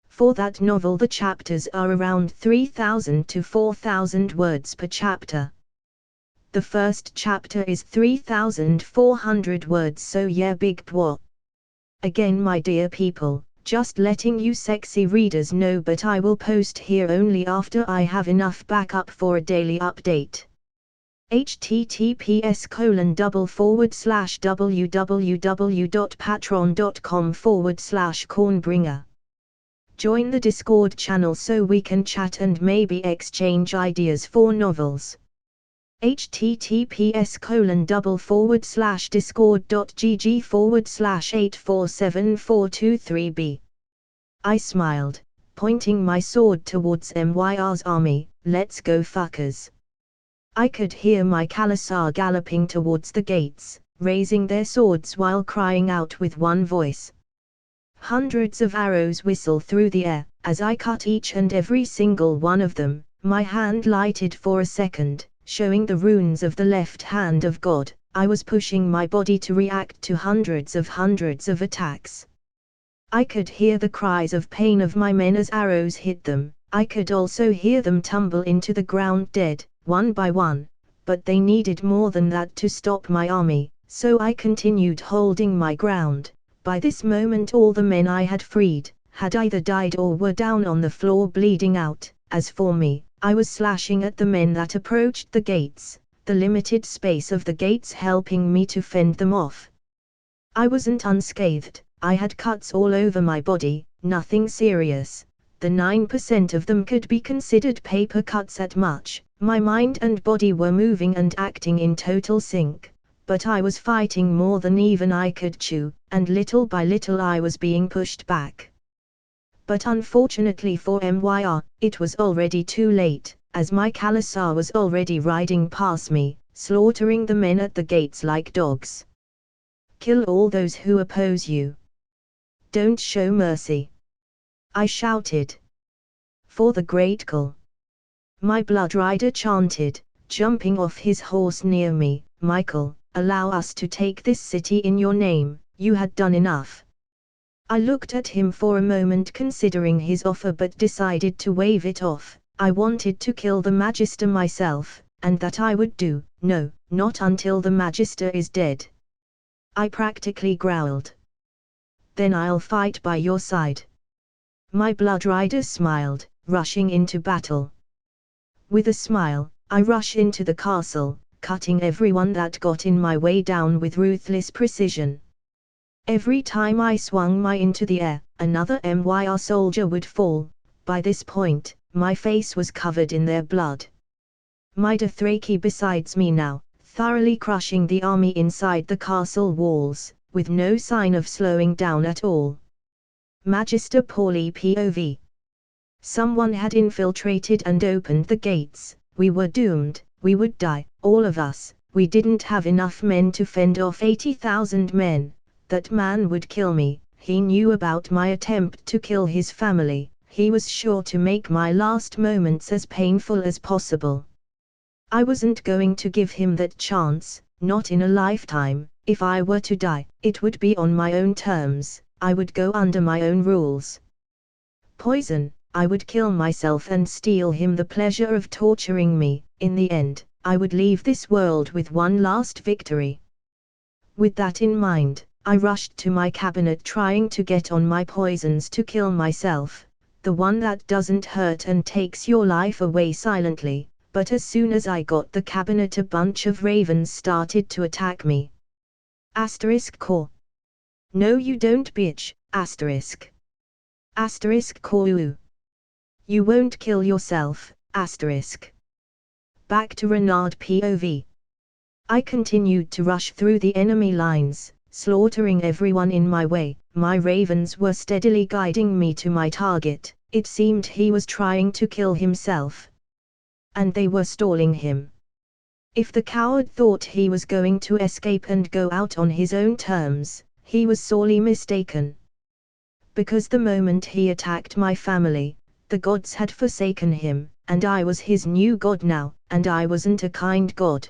For that novel the chapters are around 3,000 to 4,000 words per chapter. The first chapter is 3,400 words, so yeah, big bwah. Again my dear people, just letting you sexy readers know, but I will post here only after I have enough backup for a daily update. https://www.patreon.com/cornbringer. Join the Discord channel so we can chat and maybe exchange ideas for novels. https://discord.gg/8474223b. I smiled, pointing my sword towards MYR's army. Let's go, fuckers. I could hear my Khalasar galloping towards the gates, raising their swords while crying out with one voice. Hundreds of arrows whistle through the air. As I cut each and every single one of them, my hand lighted for a second, showing the runes of the left hand of God. I was pushing my body to react to hundreds of attacks. I could hear the cries of pain of my men as arrows hit them. I could also hear them tumble into the ground dead, one by one, but they needed more than that to stop my army, so I continued holding my ground. By this moment all the men I had freed had either died or were down on the floor bleeding out. As for me, I was slashing at the men that approached the gates, the limited space of the gates helping me to fend them off. I wasn't unscathed. I had cuts all over my body, nothing serious. The 9% of them could be considered paper cuts at much. My mind and body were moving and acting in total sync, but I was fighting more than even I could chew, and little by little I was being pushed back. But unfortunately for MYR, it was already too late, as my Khalasar was already riding past me, slaughtering the men at the gates like dogs. Kill all those who oppose you. Don't show mercy. I shouted. For the Great Call. My blood rider chanted, jumping off his horse near me. Michael, allow us to take this city in your name, you had done enough. I looked at him for a moment considering his offer but decided to wave it off. I wanted to kill the Magister myself, and that I would do, no, not until the Magister is dead. I practically growled. Then I'll fight by your side. My blood rider smiled, rushing into battle. With a smile, I rush into the castle, cutting everyone that got in my way down with ruthless precision. Every time I swung my into the air, another MYR soldier would fall. By this point, my face was covered in their blood. My Dothraki besides me now, thoroughly crushing the army inside the castle walls, with no sign of slowing down at all. Magister Pauli POV. Someone had infiltrated and opened the gates. We were doomed, we would die, all of us. We didn't have enough men to fend off 80,000 men. That man would kill me. He knew about my attempt to kill his family. He was sure to make my last moments as painful as possible. I wasn't going to give him that chance, not in a lifetime. If I were to die, it would be on my own terms. I would go under my own rules. Poison. I would kill myself and steal him the pleasure of torturing me. In the end, I would leave this world with one last victory. With that in mind, I rushed to my cabinet trying to get on my poisons to kill myself, the one that doesn't hurt and takes your life away silently, but as soon as I got the cabinet a bunch of ravens started to attack me. *core. No you don't bitch, *core. You won't kill yourself, Back to Renard POV. I continued to rush through the enemy lines, slaughtering everyone in my way. My ravens were steadily guiding me to my target. It seemed he was trying to kill himself. And they were stalling him. If the coward thought he was going to escape and go out on his own terms, he was sorely mistaken. Because the moment he attacked my family, the gods had forsaken him, and I was his new god now, and I wasn't a kind god.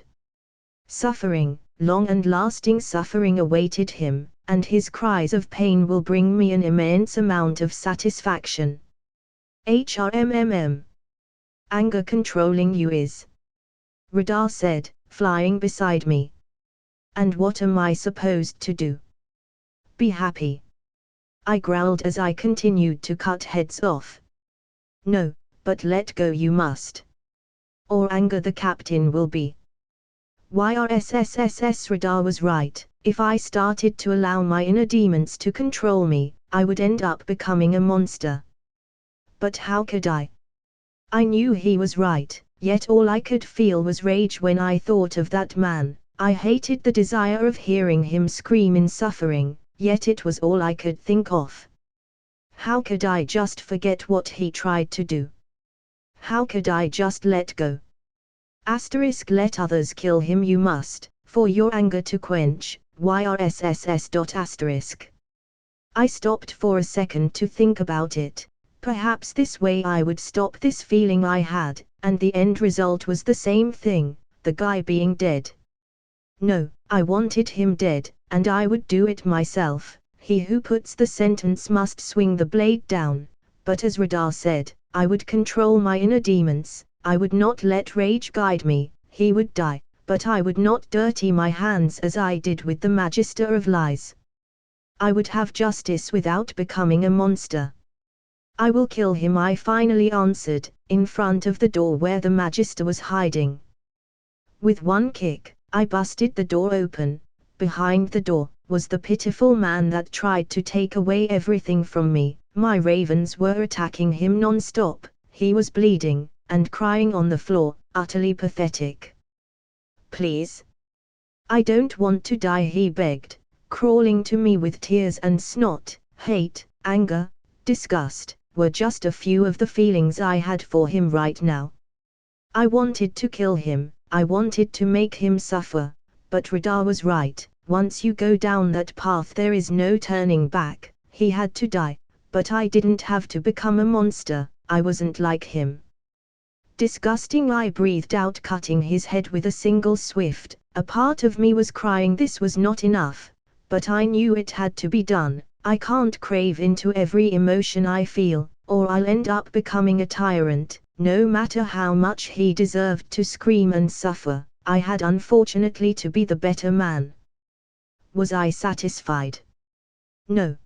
Suffering, long and lasting suffering awaited him, and his cries of pain will bring me an immense amount of satisfaction. HRMMM. Anger controlling you is. Radar said, flying beside me. And what am I supposed to do? Be happy. I growled as I continued to cut heads off. No, but let go you must. Or anger the captain will be. YRSSSS Radar was right. If I started to allow my inner demons to control me, I would end up becoming a monster. But how could I? I knew he was right, yet all I could feel was rage when I thought of that man. I hated the desire of hearing him scream in suffering, yet it was all I could think of. How could I just forget what he tried to do? How could I just let go? Let others kill him you must, for your anger to quench, YRSSS. I stopped for a second to think about it. Perhaps this way I would stop this feeling I had, and the end result was the same thing, the guy being dead. No, I wanted him dead, and I would do it myself. He who puts the sentence must swing the blade down. But as Radar said, I would control my inner demons. I would not let rage guide me. He would die, but I would not dirty my hands as I did with the Magister of Lies. I would have justice without becoming a monster. I will kill him, I finally answered, in front of the door where the Magister was hiding. With one kick, I busted the door open. Behind the door was the pitiful man that tried to take away everything from me. My ravens were attacking him non-stop. He was bleeding and crying on the floor, utterly pathetic. Please. I don't want to die, he begged, crawling to me with tears and snot. Hate, anger, disgust were just a few of the feelings I had for him right now. I wanted to kill him, I wanted to make him suffer, but Radar was right. Once you go down that path there is no turning back. He had to die, but I didn't have to become a monster. I wasn't like him. Disgusting, I breathed out, cutting his head with a single swift, A part of me was crying this was not enough, but I knew it had to be done. I can't crave into every emotion I feel, or I'll end up becoming a tyrant. No matter how much he deserved to scream and suffer, I had unfortunately to be the better man. Was I satisfied? No.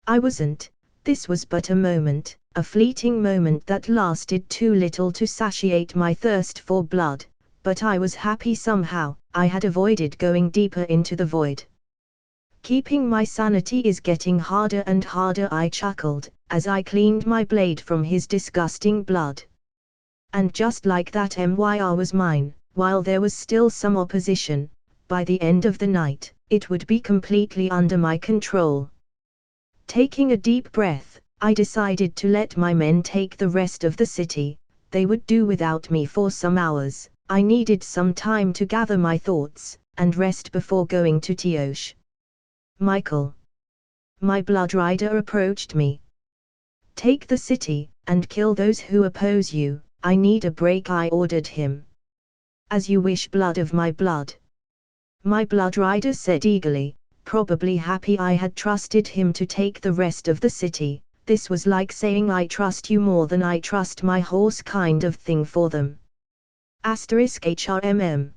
I wasn't. This was but a moment, a fleeting moment that lasted too little to satiate my thirst for blood, but I was happy somehow. I had avoided going deeper into the void. Keeping my sanity is getting harder and harder, I chuckled, as I cleaned my blade from his disgusting blood. And just like that, MYR was mine. While there was still some opposition, by the end of the night, it would be completely under my control. Taking a deep breath, I decided to let my men take the rest of the city. They would do without me for some hours. I needed some time to gather my thoughts, and rest before going to Tioche. Michael. My blood rider approached me. Take the city, and kill those who oppose you. I need a break, I ordered him. As you wish, blood of my blood. My blood rider said eagerly, probably happy I had trusted him to take the rest of the city. This was like saying I trust you more than I trust my horse kind of thing for them. *HRMM.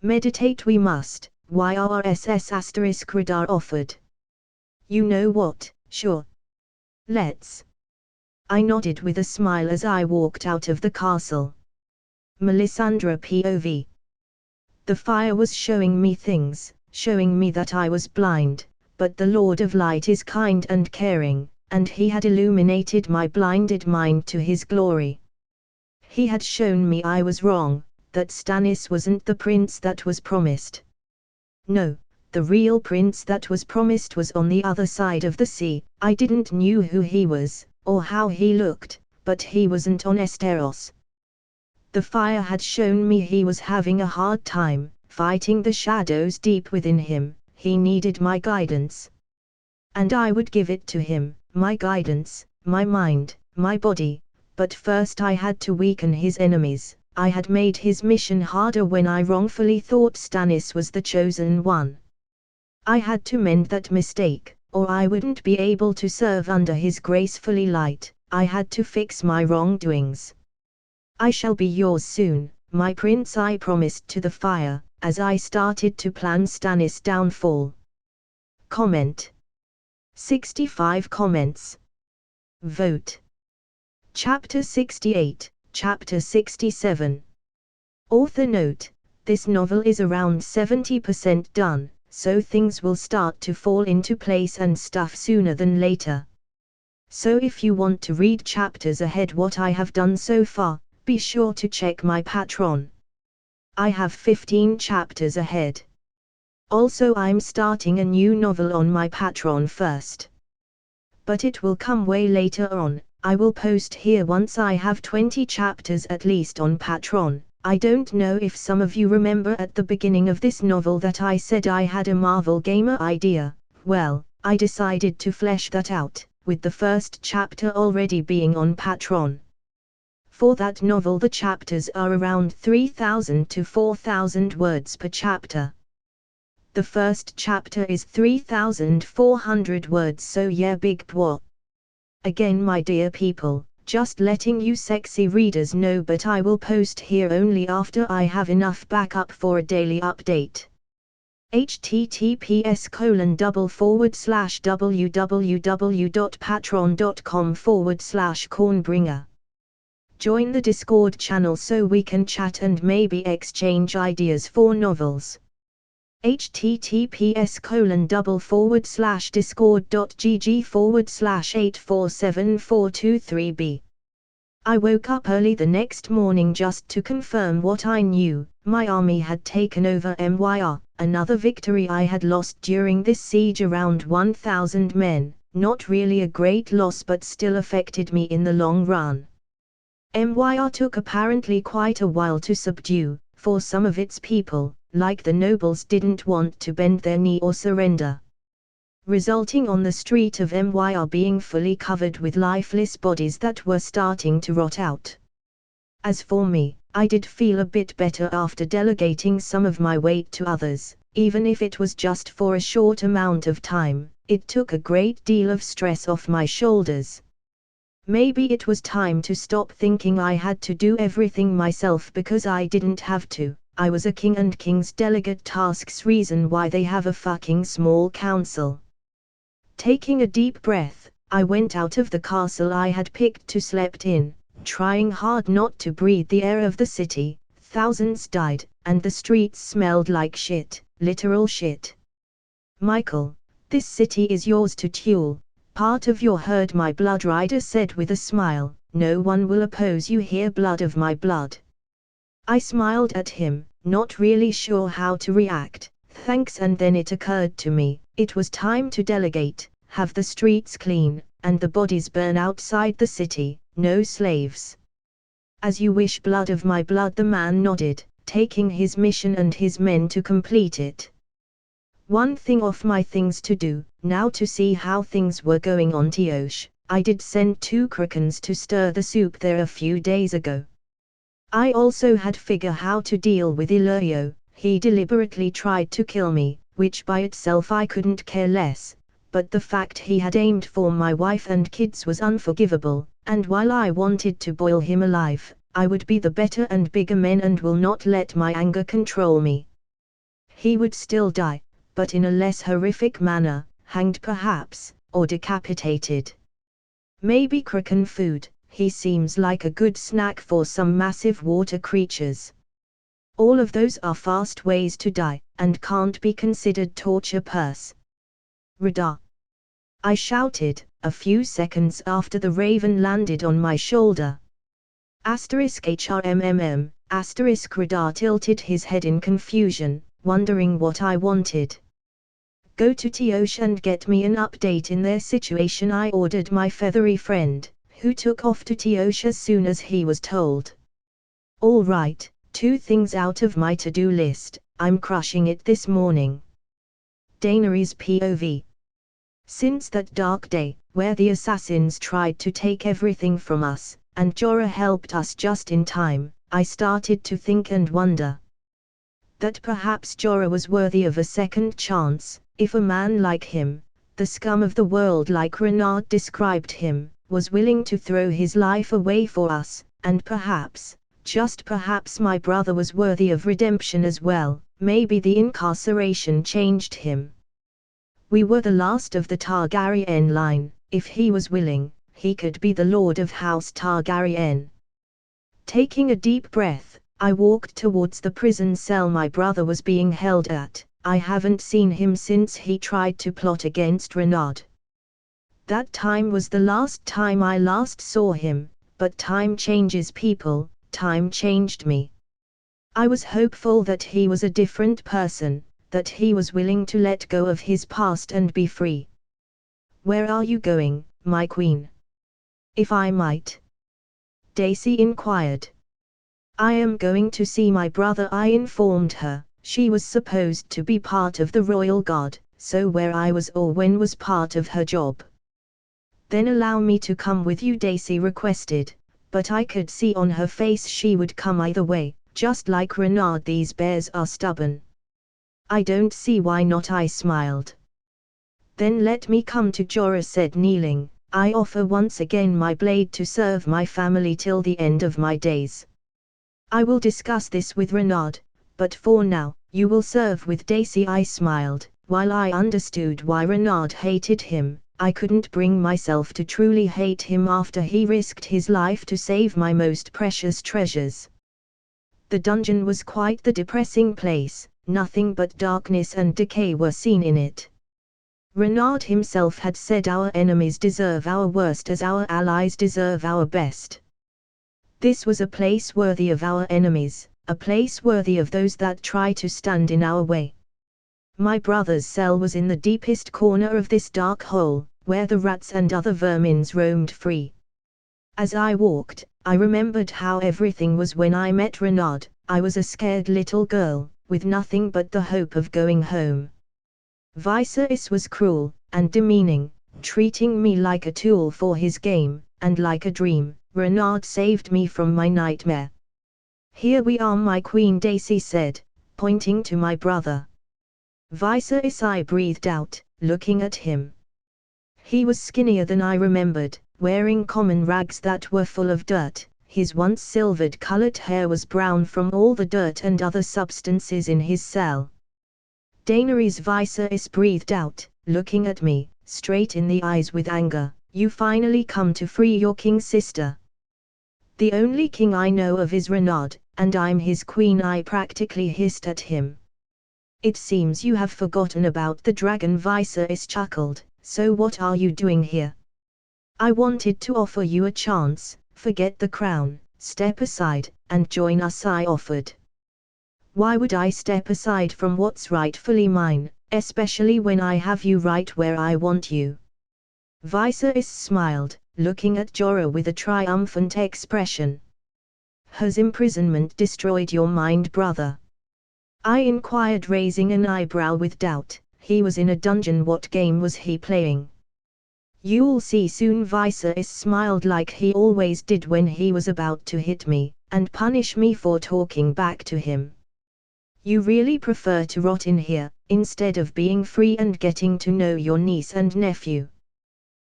Meditate we must, YRSS Radar offered. You know what, sure. Let's. I nodded with a smile as I walked out of the castle. Melisandre POV. The fire was showing me things, showing me that I was blind, but the Lord of Light is kind and caring, and he had illuminated my blinded mind to his glory. He had shown me I was wrong, that Stannis wasn't the prince that was promised. No, the real prince that was promised was on the other side of the sea. I didn't knew who he was, or how he looked, but he wasn't on Esteros. The fire had shown me he was having a hard time, fighting the shadows deep within him. He needed my guidance. And I would give it to him, my guidance, my mind, my body, but first I had to weaken his enemies. I had made his mission harder when I wrongfully thought Stannis was the chosen one. I had to mend that mistake, or I wouldn't be able to serve under his gracefully light. I had to fix my wrongdoings. I shall be yours soon, my prince, I promised to the fire, as I started to plan Stannis' downfall. Comment. 65 comments. Vote. Chapter 68, Chapter 67. Author note, this novel is around 70% done, so things will start to fall into place and stuff sooner than later. So if you want to read chapters ahead what I have done so far, be sure to check my Patreon. I have 15 chapters ahead. Also, I'm starting a new novel on my Patreon first. But it will come way later on. I will post here once I have 20 chapters at least on Patreon. I don't know if some of you remember at the beginning of this novel that I said I had a Marvel Gamer idea. Well, I decided to flesh that out, with the first chapter already being on Patreon. For that novel the chapters are around 3,000 to 4,000 words per chapter. The first chapter is 3,400 words, so yeah, big bwah. Again, my dear people, just letting you sexy readers know, but I will post here only after I have enough backup for a daily update. https://www.patreon.com/cornbringer. Join the Discord channel so we can chat and maybe exchange ideas for novels. https://discord.gg/8474223b. I woke up early the next morning just to confirm what I knew. My army had taken over MYR, another victory I had lost during this siege, around 1,000 men, not really a great loss but still affected me in the long run. MYR took apparently quite a while to subdue, for some of its people, like the nobles, didn't want to bend their knee or surrender, resulting on the street of MYR being fully covered with lifeless bodies that were starting to rot out. As for me, I did feel a bit better after delegating some of my weight to others, even if it was just for a short amount of time. It took a great deal of stress off my shoulders. Maybe it was time to stop thinking I had to do everything myself because I didn't have to. I was a king and kings delegate tasks reason why they have a fucking small council. Taking a deep breath, I went out of the castle I had picked to slept in, trying hard not to breathe the air of the city. Thousands died, and the streets smelled like shit, literal shit. Michael, this city is yours to tule. Part of your herd, my blood rider said with a smile. No one will oppose you here, blood of my blood. I smiled at him, not really sure how to react. Thanks, and then it occurred to me, it was time to delegate, have the streets clean, and the bodies burn outside the city, no slaves. As you wish, blood of my blood, the man nodded, taking his mission and his men to complete it. One thing off my things to do, now to see how things were going on Tioche. I did send 2 Krakens to stir the soup there a few days ago. I also had figure how to deal with Illyrio. He deliberately tried to kill me, which by itself I couldn't care less, but the fact he had aimed for my wife and kids was unforgivable, and while I wanted to boil him alive, I would be the better and bigger man and will not let my anger control me. He would still die, but in a less horrific manner, hanged perhaps, or decapitated. Maybe Kraken food. He seems like a good snack for some massive water creatures. All of those are fast ways to die, and can't be considered torture purse. Radar! I shouted, a few seconds after the raven landed on my shoulder. *HRMMM, Radar tilted his head in confusion, wondering what I wanted. Go to Tioche and get me an update in their situation, I ordered my feathery friend, who took off to Tioche as soon as he was told. All right, 2 things out of my to-do list, I'm crushing it this morning. Daenerys POV. Since that dark day, where the assassins tried to take everything from us, and Jorah helped us just in time, I started to think and wonder that perhaps Jorah was worthy of a second chance, if a man like him, the scum of the world like Renard described him, was willing to throw his life away for us, and perhaps, just perhaps, my brother was worthy of redemption as well. Maybe the incarceration changed him. We were the last of the Targaryen line. If he was willing, he could be the Lord of House Targaryen. Taking a deep breath, I walked towards the prison cell my brother was being held at. I haven't seen him since he tried to plot against Renard. That time was the last time I last saw him, but time changes people. Time changed me. I was hopeful that he was a different person, that he was willing to let go of his past and be free. Where are you going, my queen? If I might? Daisy inquired. I am going to see my brother, I informed her. She was supposed to be part of the royal guard, so where I was or when was part of her job. Then allow me to come with you, Daisy requested, but I could see on her face she would come either way, just like Renard. These bears are stubborn. I don't see why not, I smiled. Then let me come to Jorah said, kneeling. I offer once again my blade to serve my family till the end of my days. I will discuss this with Renard, but for now, you will serve with Daisy. I smiled. While I understood why Renard hated him, I couldn't bring myself to truly hate him after he risked his life to save my most precious treasures. The dungeon was quite the depressing place, nothing but darkness and decay were seen in it. Renard himself had said our enemies deserve our worst as our allies deserve our best. This was a place worthy of our enemies, a place worthy of those that try to stand in our way. My brother's cell was in the deepest corner of this dark hole, where the rats and other vermins roamed free. As I walked, I remembered how everything was when I met Renard. I was a scared little girl, with nothing but the hope of going home. Viserys was cruel and demeaning, treating me like a tool for his game, and like a dream, Renard saved me from my nightmare. Here we are, my queen, Daisy said, pointing to my brother. Viserys, I breathed out, looking at him. He was skinnier than I remembered, wearing common rags that were full of dirt. His once silvered-colored hair was brown from all the dirt and other substances in his cell. Daenerys, Viserys breathed out, looking at me, straight in the eyes with anger. You finally come to free your king's sister. The only king I know of is Renard, and I'm his queen, I practically hissed at him. It seems you have forgotten about the dragon, Viserys chuckled. So what are you doing here? I wanted to offer you a chance. Forget the crown, step aside, and join us, I offered. Why would I step aside from what's rightfully mine, especially when I have you right where I want you? Viserys smiled, looking at Jorah with a triumphant expression. Has imprisonment destroyed your mind, brother? I inquired, raising an eyebrow with doubt. He was in a dungeon, what game was he playing? You'll see soon. Viserys smiled like he always did when he was about to hit me, and punish me for talking back to him. You really prefer to rot in here, instead of being free and getting to know your niece and nephew.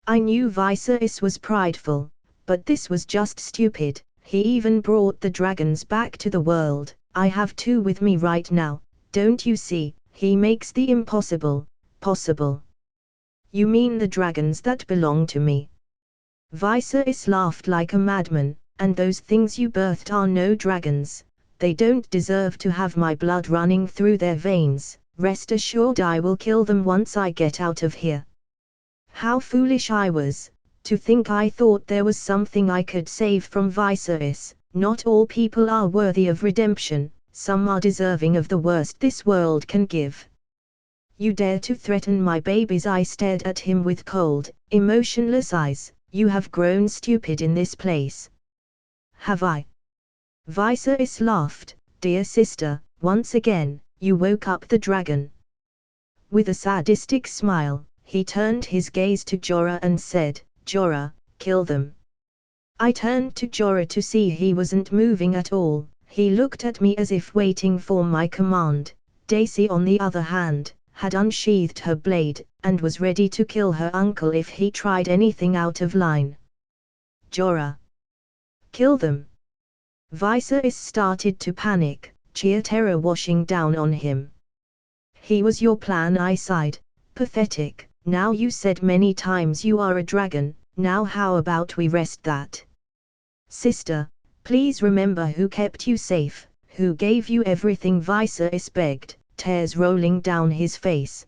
I knew Viserys was prideful, but this was just stupid. He even brought the dragons back to the world. I have two with me right now, don't you see? He makes the impossible possible. You mean the dragons that belong to me? Viserys laughed like a madman. And those things you birthed are no dragons. They don't deserve to have my blood running through their veins. Rest assured I will kill them once I get out of here. How foolish I was, to think I thought there was something I could save from Viserys. Not all people are worthy of redemption, some are deserving of the worst this world can give. You dare to threaten my babies? I stared at him with cold, emotionless eyes. You have grown stupid in this place. Have I? Viserys laughed. Dear sister, once again, you woke up the dragon. With a sadistic smile, he turned his gaze to Jorah and said, Jorah, kill them. I turned to Jorah to see he wasn't moving at all. He looked at me as if waiting for my command. Daisy, on the other hand, had unsheathed her blade, and was ready to kill her uncle if he tried anything out of line. Jorah. Kill them. Viserys started to panic, sheer terror washing down on him. He was your plan, I sighed. Pathetic. Now you said many times you are a dragon, now how about we rest that? Sister, please remember who kept you safe, who gave you everything, Viserys begged, tears rolling down his face.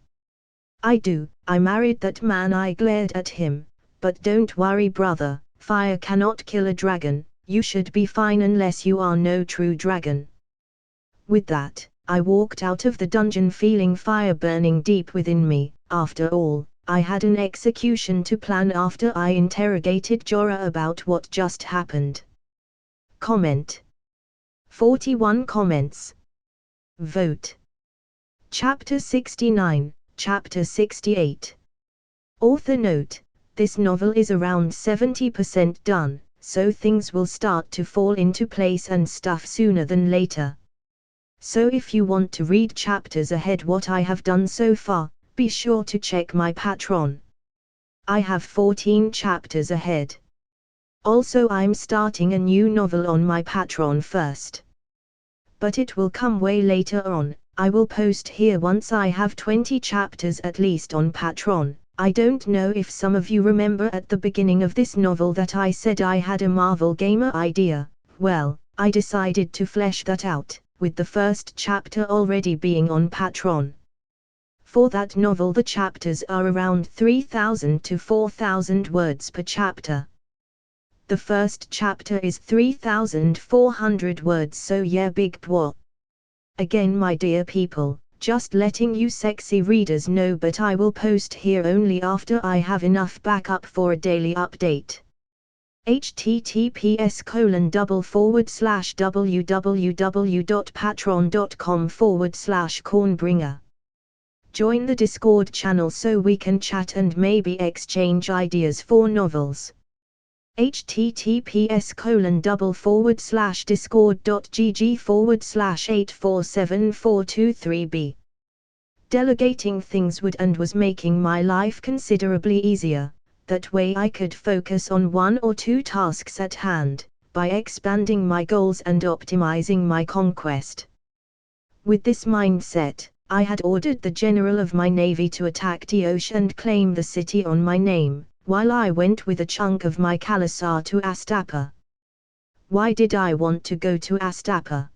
I do, I married that man, I glared at him. But don't worry, brother, fire cannot kill a dragon, you should be fine unless you are no true dragon. With that, I walked out of the dungeon feeling fire burning deep within me. After all, I had an execution to plan after I interrogated Jorah about what just happened. Comment. 41 comments. Vote. Chapter 69, Chapter 68. Author note, this novel is around 70% done, so things will start to fall into place and stuff sooner than later. So if you want to read chapters ahead what I have done so far, be sure to check my Patreon. I have 14 chapters ahead. Also, I'm starting a new novel on my Patreon first. But it will come way later on. I will post here once I have 20 chapters at least on Patreon. I don't know if some of you remember at the beginning of this novel that I said I had a Marvel Gamer idea. Well, I decided to flesh that out, with the first chapter already being on Patreon. For that novel the chapters are around 3,000 to 4,000 words per chapter. The first chapter is 3,400 words, so yeah, big bwah. Again, my dear people, just letting you sexy readers know, but I will post here only after I have enough backup for a daily update. https://www.patreon.com/cornbringer. Join the Discord channel so we can chat and maybe exchange ideas for novels. https://discord.gg/8474223b. Delegating things would and was making my life considerably easier. That way I could focus on one or two tasks at hand, by expanding my goals and optimizing my conquest. With this mindset, I had ordered the general of my navy to attack Diosh and claim the city on my name, while I went with a chunk of my Khalasar to Astapa. Why did I want to go to Astapa?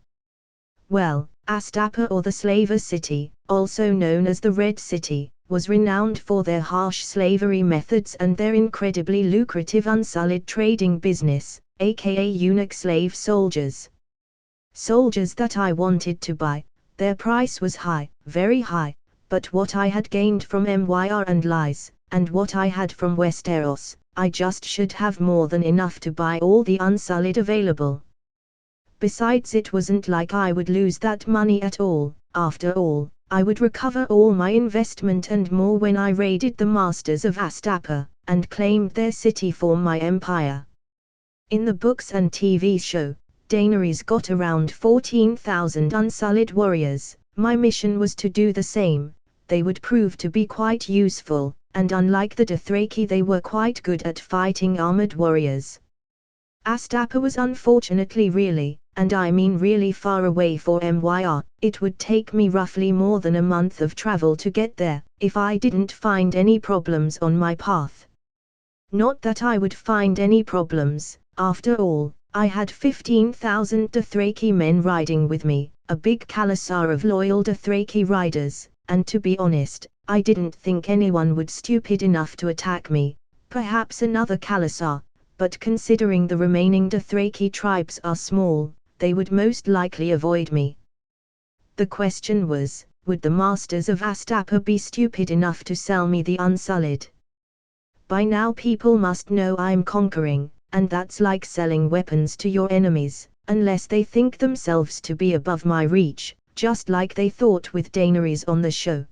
Well, Astapa, or the Slaver City, also known as the Red City, was renowned for their harsh slavery methods and their incredibly lucrative unsullied trading business, aka eunuch slave soldiers. Soldiers that I wanted to buy. Their price was high, very high, but what I had gained from Myr and Lies, and what I had from Westeros, I just should have more than enough to buy all the unsullied available. Besides, it wasn't like I would lose that money at all. After all, I would recover all my investment and more when I raided the masters of Astapa, and claimed their city for my empire. In the books and TV show, Daenerys got around 14,000 unsullied warriors. My mission was to do the same. They would prove to be quite useful, and unlike the Dothraki, they were quite good at fighting armored warriors. Astapa was unfortunately really, and I mean really, far away for Myr. It would take me roughly more than a month of travel to get there, if I didn't find any problems on my path. Not that I would find any problems, after all. I had 15,000 Dothraki men riding with me, a big Khalasar of loyal Dothraki riders, and to be honest, I didn't think anyone would stupid enough to attack me. Perhaps another Khalasar, but considering the remaining Dothraki tribes are small, they would most likely avoid me. The question was, would the masters of Astapa be stupid enough to sell me the unsullied? By now people must know I'm conquering, and that's like selling weapons to your enemies, unless they think themselves to be above my reach, just like they thought with Daenerys on the show.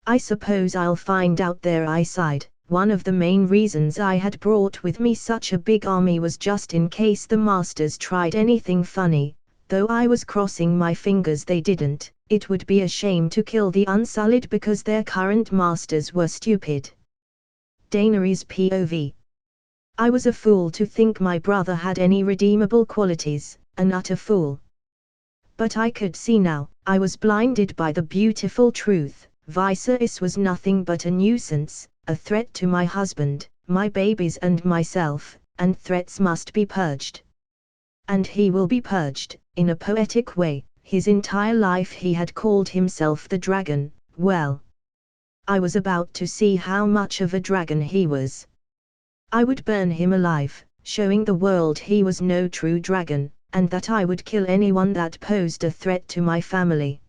I suppose I'll find out their eyesight. One of the main reasons I had brought with me such a big army was just in case the masters tried anything funny, though I was crossing my fingers they didn't. It would be a shame to kill the unsullied because their current masters were stupid. Daenerys POV. I was a fool to think my brother had any redeemable qualities, an utter fool. But I could see now, I was blinded by the beautiful truth. Viserys was nothing but a nuisance, a threat to my husband, my babies and myself, and threats must be purged. And he will be purged, in a poetic way. His entire life he had called himself the dragon. Well, I was about to see how much of a dragon he was. I would burn him alive, showing the world he was no true dragon, and that I would kill anyone that posed a threat to my family.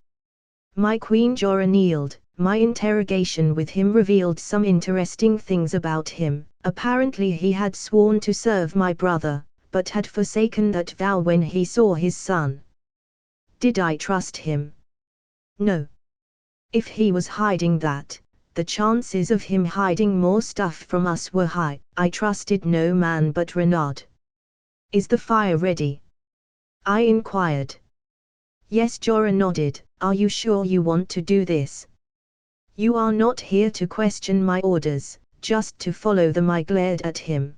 My Queen Jorah kneeled. My interrogation with him revealed some interesting things about him. Apparently he had sworn to serve my brother, but had forsaken that vow when he saw his son. Did I trust him? No. If he was hiding that, the chances of him hiding more stuff from us were high. I trusted no man but Renaud. Is the fire ready? I inquired. Yes, Jorah nodded. Are you sure you want to do this? You are not here to question my orders, just to follow them. I glared at him.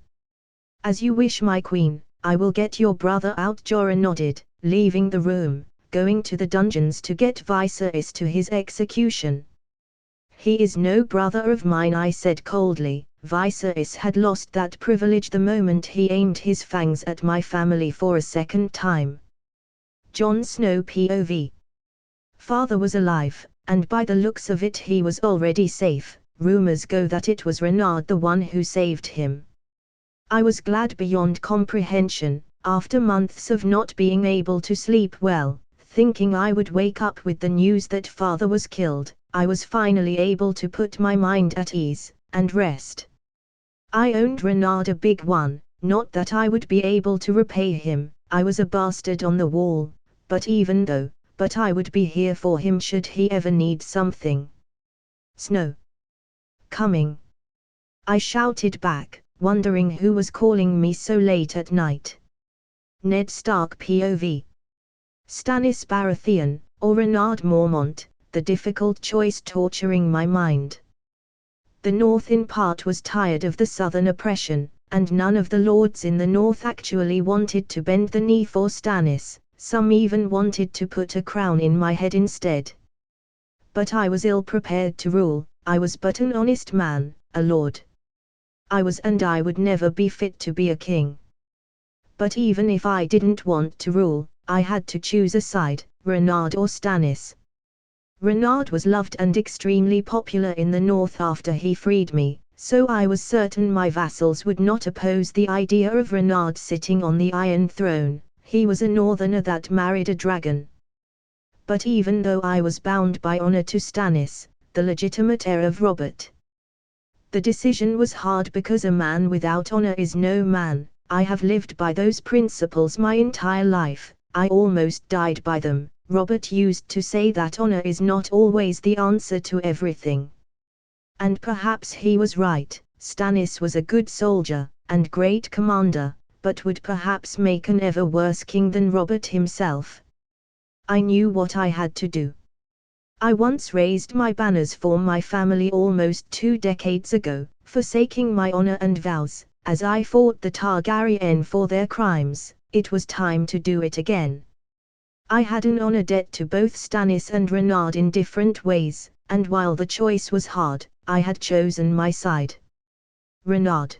As you wish, my queen. I will get your brother out. Jorah nodded, leaving the room, going to the dungeons to get Viserys to his execution. He is no brother of mine, I said coldly. Viserys had lost that privilege the moment he aimed his fangs at my family for a second time. Jon Snow POV. Father was alive, and by the looks of it he was already safe. Rumors go that it was Renaud the one who saved him. I was glad beyond comprehension. After months of not being able to sleep well, thinking I would wake up with the news that father was killed, I was finally able to put my mind at ease, and rest. I owed Renaud a big one, not that I would be able to repay him. I was a bastard on the wall, but I would be here for him should he ever need something. Snow. Coming. I shouted back, wondering who was calling me so late at night. Ned Stark POV. Stannis Baratheon, or Renard Mormont, the difficult choice torturing my mind. The North in part was tired of the Southern oppression, and none of the lords in the North actually wanted to bend the knee for Stannis, some even wanted to put a crown in my head instead. But I was ill prepared to rule, I was but an honest man, a lord. I was and I would never be fit to be a king. But even if I didn't want to rule, I had to choose a side, Renard or Stannis. Renard was loved and extremely popular in the North after he freed me, so I was certain my vassals would not oppose the idea of Renard sitting on the Iron Throne. He was a northerner that married a dragon. But even though I was bound by honor to Stannis, the legitimate heir of Robert, the decision was hard because a man without honor is no man. I have lived by those principles my entire life, I almost died by them. Robert used to say that honor is not always the answer to everything. And perhaps he was right. Stannis was a good soldier, and great commander, but would perhaps make an ever worse king than Robert himself. I knew what I had to do. I once raised my banners for my family almost 2 decades ago, forsaking my honor and vows, as I fought the Targaryen for their crimes. It was time to do it again. I had an honor debt to both Stannis and Renard in different ways, and while the choice was hard, I had chosen my side. Renard.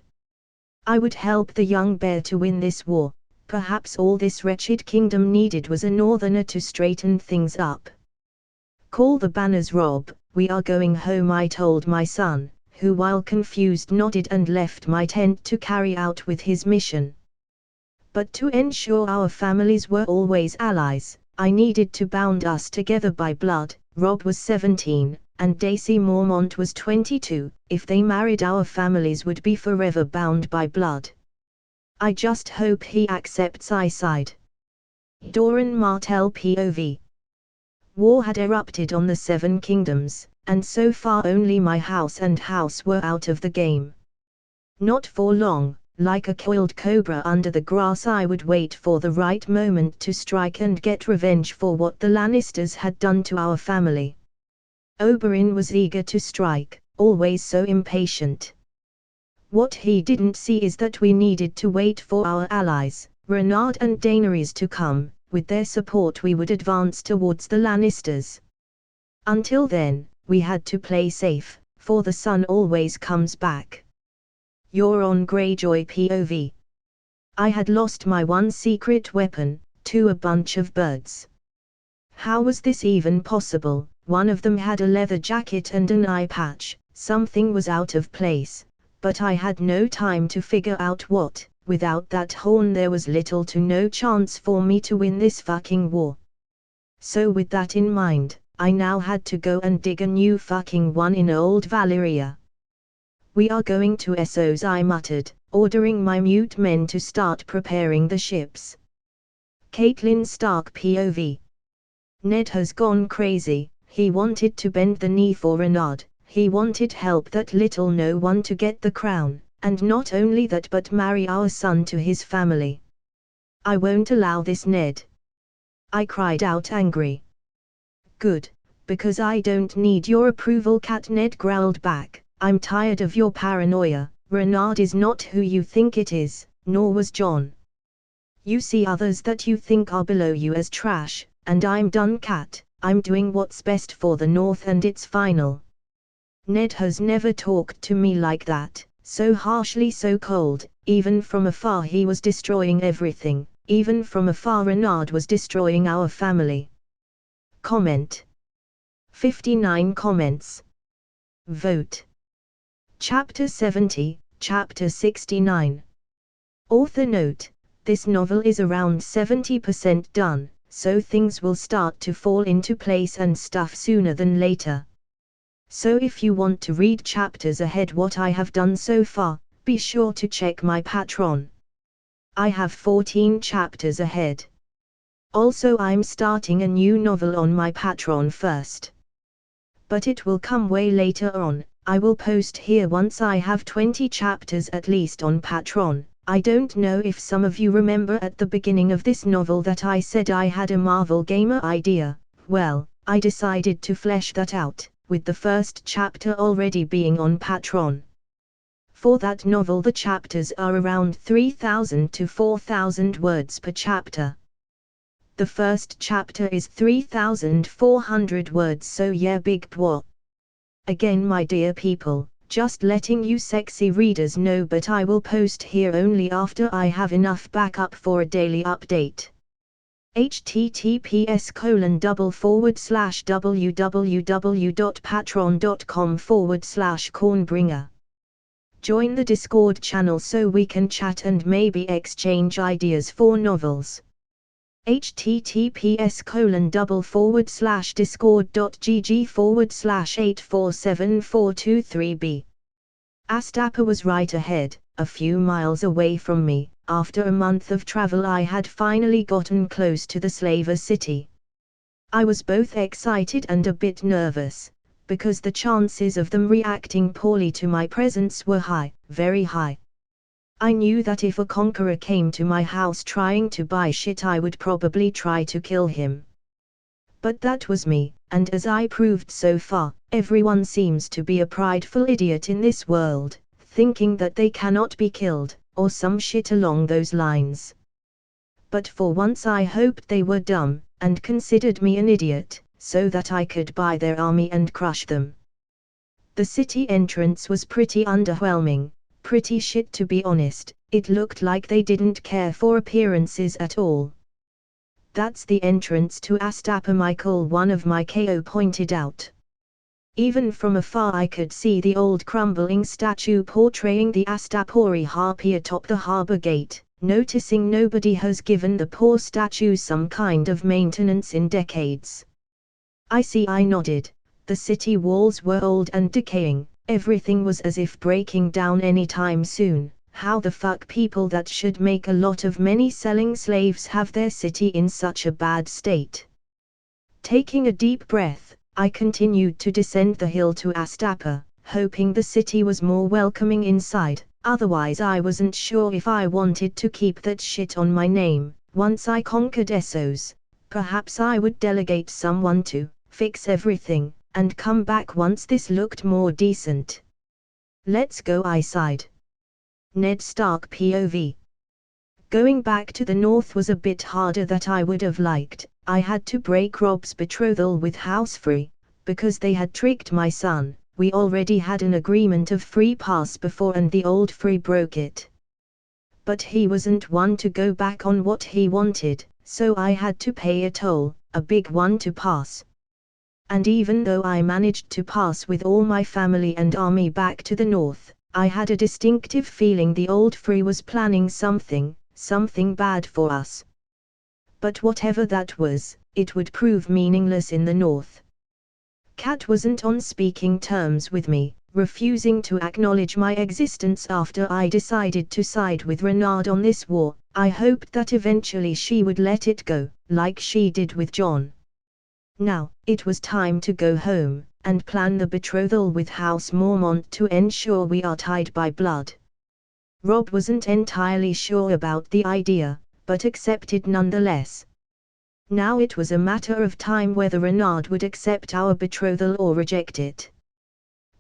I would help the young bear to win this war. Perhaps all this wretched kingdom needed was a northerner to straighten things up. Call the banners, Rob, we are going home, I told my son, who while confused nodded and left my tent to carry out with his mission. But to ensure our families were always allies, I needed to bound us together by blood. Rob was 17, and Daisy Mormont was 22, if they married our families would be forever bound by blood. I just hope he accepts I side. Doran Martell POV. War had erupted on the 7 kingdoms, and so far only my house and house were out of the game. Not for long. Like a coiled cobra under the grass, I would wait for the right moment to strike and get revenge for what the Lannisters had done to our family. Oberyn was eager to strike, always so impatient. What he didn't see is that we needed to wait for our allies, Renard and Daenerys, to come. With their support we would advance towards the Lannisters. Until then, we had to play safe, for the sun always comes back. Euron Greyjoy POV. I had lost my one secret weapon, to a bunch of birds. How was this even possible? One of them had a leather jacket and an eye patch. Something was out of place, but I had no time to figure out what. Without that horn there was little to no chance for me to win this fucking war. So with that in mind, I now had to go and dig a new fucking one in old Valyria. We are going to Essos, I muttered, ordering my mute men to start preparing the ships. Catelyn Stark POV. Ned has gone crazy. He wanted to bend the knee for Renard, he wanted help that little no one to get the crown, and not only that but marry our son to his family. I won't allow this, Ned. I cried out angry. Good, because I don't need your approval, cat, Ned growled back. I'm tired of your paranoia. Renard is not who you think it is, nor was Jon. You see others that you think are below you as trash, and I'm done, cat. I'm doing what's best for the North and it's final. Ned has never talked to me like that, so harshly, so cold. Even from afar he was destroying everything, even from afar Renard was destroying our family. Comment. 59 comments. Vote. Chapter 70, Chapter 69. Author note, this novel is around 70% done, so things will start to fall into place and stuff sooner than later. So if you want to read chapters ahead what I have done so far, be sure to check my Patreon. I have 14 chapters ahead. Also I'm starting a new novel on my Patreon first. But it will come way later on. I will post here once I have 20 chapters at least on Patreon. I don't know if some of you remember at the beginning of this novel that I said I had a Marvel Gamer idea. Well, I decided to flesh that out, with the first chapter already being on Patreon. For that novel the chapters are around 3,000 to 4,000 words per chapter. The first chapter is 3,400 words, so yeah, big boy. Again, my dear people, just letting you sexy readers know, but I will post here only after I have enough backup for a daily update. https://www.patreon.com/cornbringer. Join the Discord channel so we can chat and maybe exchange ideas for novels. https://discord.gg/8474223b. Astapa was right ahead, a few miles away from me. After a month of travel I had finally gotten close to the slaver city. I was both excited and a bit nervous, because the chances of them reacting poorly to my presence were high, very high. I knew that if a conqueror came to my house trying to buy shit I would probably try to kill him. But that was me, and as I proved so far, everyone seems to be a prideful idiot in this world, thinking that they cannot be killed, or some shit along those lines. But for once I hoped they were dumb, and considered me an idiot, so that I could buy their army and crush them. The city entrance was pretty underwhelming. Pretty shit, to be honest. It looked like they didn't care for appearances at all. That's the entrance to Astapa, Michael, one of my KO pointed out. Even from afar I could see the old crumbling statue portraying the Astapori harpy atop the harbor gate, noticing nobody has given the poor statue some kind of maintenance in decades. I nodded. The city walls were old and decaying. Everything was as if breaking down anytime soon. How the fuck people that should make a lot of money selling slaves have their city in such a bad state? Taking a deep breath, I continued to descend the hill to Astapa, hoping the city was more welcoming inside. Otherwise I wasn't sure if I wanted to keep that shit on my name. Once I conquered Essos, perhaps I would delegate someone to fix everything, and come back once this looked more decent. Let's go, I sighed. Ned Stark POV. Going back to the north was a bit harder than I would have liked. I had to break Rob's betrothal with Housefree, because they had tricked my son. We already had an agreement of free pass before and the old Free broke it. But he wasn't one to go back on what he wanted, so I had to pay a toll, a big one, to pass. And even though I managed to pass with all my family and army back to the north, I had a distinctive feeling the old Free was planning something bad for us. But whatever that was, it would prove meaningless in the north. Kat wasn't on speaking terms with me, refusing to acknowledge my existence after I decided to side with Renard on this war. I hoped that eventually she would let it go, like she did with John. Now, it was time to go home, and plan the betrothal with House Mormont to ensure we are tied by blood. Rob wasn't entirely sure about the idea, but accepted nonetheless. Now it was a matter of time whether Renard would accept our betrothal or reject it.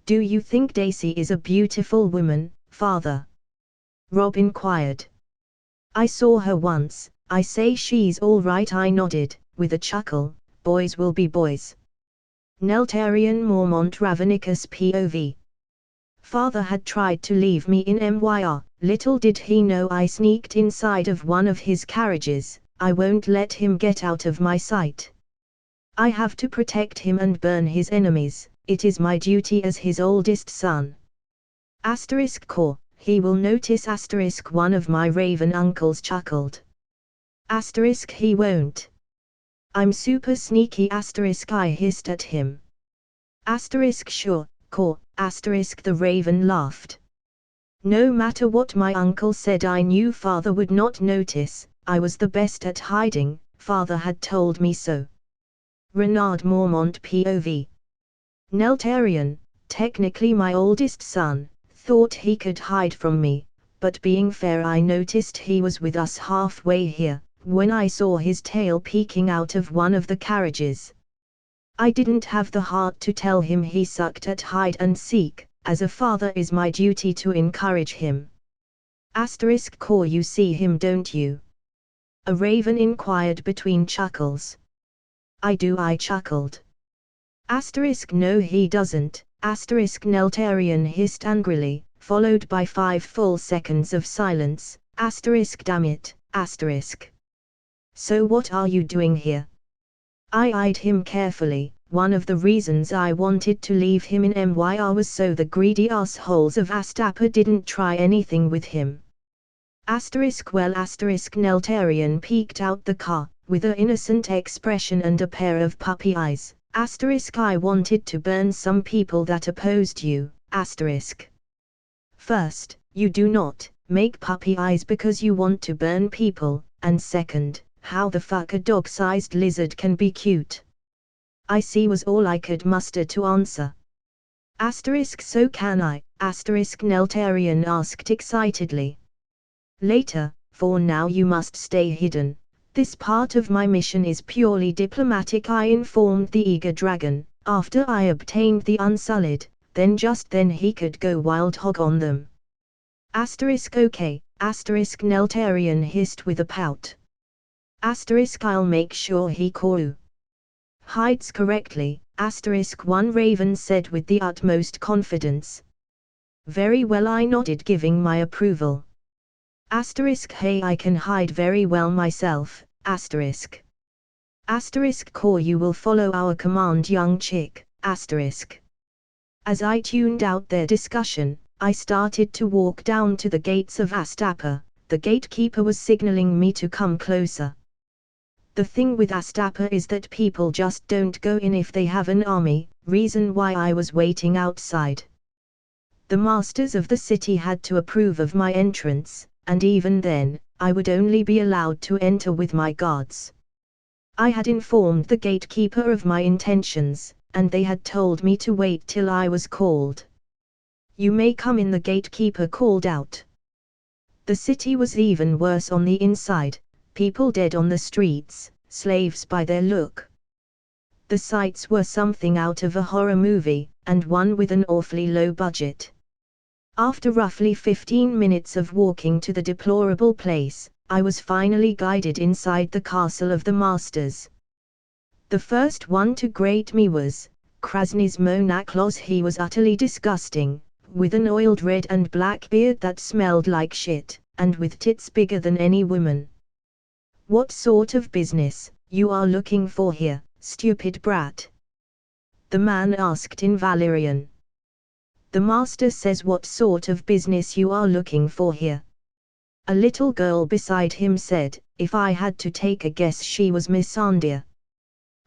"Do you think Daisy is a beautiful woman, Father?" Rob inquired. "I saw her once. I say she's all right," I nodded, with a chuckle. "Boys will be boys." Neltarian Mormont Ravenicus POV. Father had tried to leave me in MYR, little did he know I sneaked inside of one of his carriages. I won't let him get out of my sight. I have to protect him and burn his enemies, it is my duty as his oldest son. *core, he will notice * one of my raven uncles chuckled. * he won't. I'm super sneaky *, I hissed at him. Sure, core, the raven laughed. No matter what my uncle said, I knew Father would not notice. I was the best at hiding, Father had told me so. Renard Mormont POV. Neltarian, technically my oldest son, thought he could hide from me, but being fair I noticed he was with us halfway here, when I saw his tail peeking out of one of the carriages. I didn't have the heart to tell him he sucked at hide and seek, as a father is my duty to encourage him. Core, you see him, don't you? A raven inquired between chuckles. I do, I chuckled. No, he doesn't, Neltarian hissed angrily, followed by 5 full seconds of silence. Damn it, So what are you doing here? I eyed him carefully. One of the reasons I wanted to leave him in MYR was so the greedy assholes of Astapa didn't try anything with him. Neltarian peeked out the car, with an innocent expression and a pair of puppy eyes. I wanted to burn some people that opposed you. First, you do not make puppy eyes because you want to burn people, and second, how the fuck a dog-sized lizard can be cute? I see was all I could muster to answer. So can I? Neltarian asked excitedly. Later, for now you must stay hidden. This part of my mission is purely diplomatic, I informed the eager dragon. After I obtained the Unsullied, then he could go wild hog on them. Okay, Neltarian hissed with a pout. I'll make sure he hides correctly, one raven said with the utmost confidence. Very well, I nodded, giving my approval. Hey, I can hide very well myself, you will follow our command, young chick, As I tuned out their discussion, I started to walk down to the gates of Astapa. The gatekeeper was signaling me to come closer. The thing with Astapa is that people just don't go in if they have an army, reason why I was waiting outside. The masters of the city had to approve of my entrance, and even then, I would only be allowed to enter with my guards. I had informed the gatekeeper of my intentions, and they had told me to wait till I was called. You may come in, the gatekeeper called out. The city was even worse on the inside, people dead on the streets, slaves by their look. The sights were something out of a horror movie, and one with an awfully low budget. After roughly 15 minutes of walking to the deplorable place, I was finally guided inside the castle of the masters. The first one to greet me was Krasny's Monaklos. He was utterly disgusting, with an oiled red and black beard that smelled like shit, and with tits bigger than any woman. What sort of business you are looking for here, stupid brat? The man asked in Valyrian. The master says what sort of business you are looking for here. A little girl beside him said, if I had to take a guess, she was Missandei.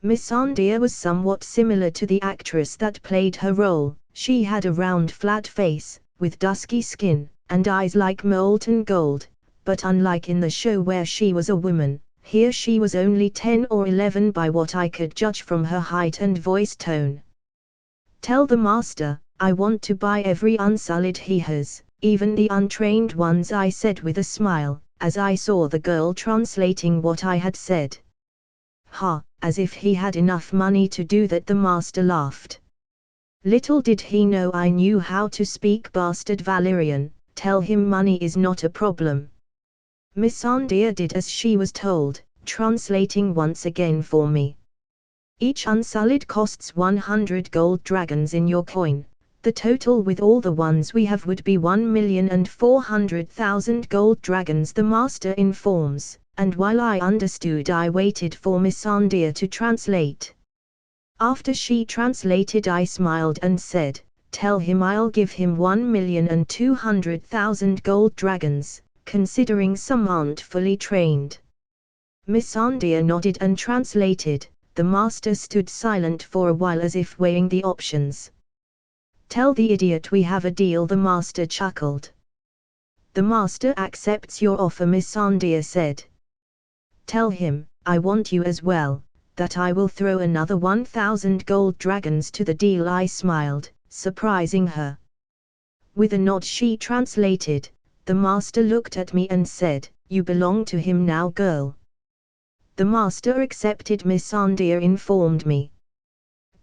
Missandei was somewhat similar to the actress that played her role. She had a round flat face, with dusky skin, and eyes like molten gold, but unlike in the show where she was a woman, here she was only 10 or 11 by what I could judge from her height and voice tone. Tell the master, I want to buy every Unsullied he has, even the untrained ones, I said with a smile, as I saw the girl translating what I had said. Ha, as if he had enough money to do that, the master laughed. Little did he know I knew how to speak bastard Valyrian. Tell him money is not a problem. Missandei did as she was told, translating once again for me. Each Unsullied costs 100 gold dragons in your coin. The total with all the ones we have would be 1,400,000 gold dragons, the master informs, and while I understood, I waited for Missandei to translate. After she translated, I smiled and said, tell him I'll give him 1,200,000 gold dragons, considering some aren't fully trained. Missandei nodded and translated. The master stood silent for a while as if weighing the options. Tell the idiot we have a deal, the master chuckled. The master accepts your offer, Missandei said. Tell him, I want you as well, that I will throw another 1,000 gold dragons to the deal, I smiled, surprising her. With a nod she translated. The master looked at me and said, "You belong to him now, girl." The master accepted, Miss Andia informed me.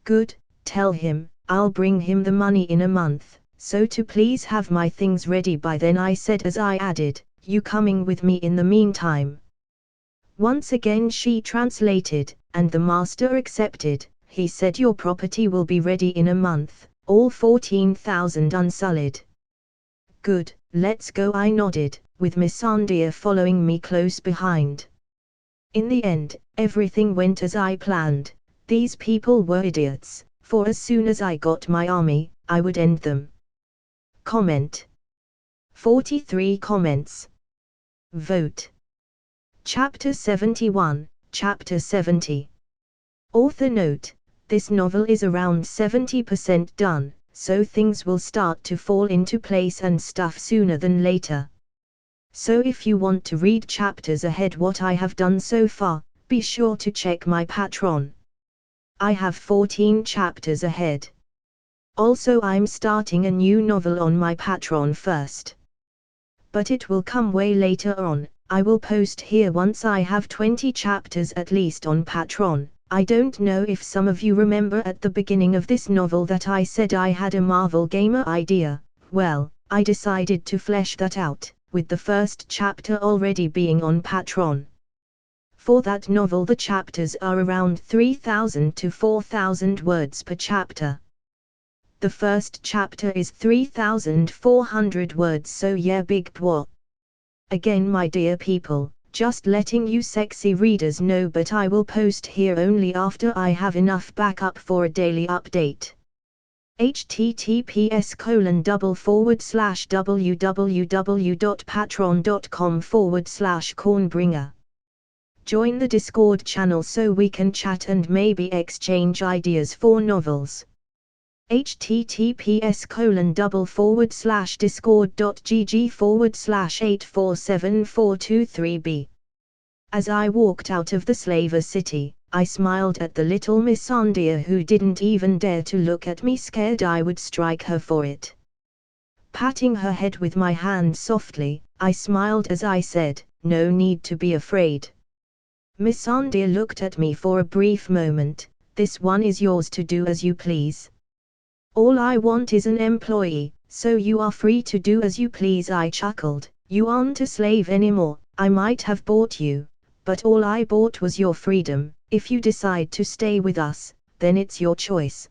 "Good, tell him, I'll bring him the money in a month, so to please have my things ready by then," I said as I added, "You coming with me in the meantime?" Once again she translated, and the master accepted. He said, "Your property will be ready in a month, all 14,000 unsullied." "Good, let's go," I nodded, with Miss Andia following me close behind. In the end, everything went as I planned. These people were idiots, for as soon as I got my army, I would end them. Comment. 43 comments. Vote. Chapter 71, Chapter 70. Author note: this novel is around 70% done, so things will start to fall into place and stuff sooner than later. So if you want to read chapters ahead what I have done so far, be sure to check my Patreon. I have 14 chapters ahead. Also, I'm starting a new novel on my Patreon first. But it will come way later on. I will post here once I have 20 chapters at least on Patreon. I don't know if some of you remember at the beginning of this novel that I said I had a Marvel Gamer idea. Well, I decided to flesh that out, with the first chapter already being on Patreon. For that novel the chapters are around 3,000 to 4,000 words per chapter. The first chapter is 3,400 words, so yeah, big pwa. Again, my dear people, just letting you sexy readers know, but I will post here only after I have enough backup for a daily update. https://www.patreon.com/cornbringer. Join the Discord channel so we can chat and maybe exchange ideas for novels. https://discord.gg/8474423b. As I walked out of the Slaver City, I smiled at the little Miss Andia who didn't even dare to look at me, scared I would strike her for it. Patting her head with my hand softly, I smiled as I said, "No need to be afraid." Miss Andia looked at me for a brief moment. "This one is yours to do as you please. All I want is an employee, so you are free to do as you please," I chuckled. "You aren't a slave anymore. I might have bought you, but all I bought was your freedom. If you decide to stay with us, then it's your choice."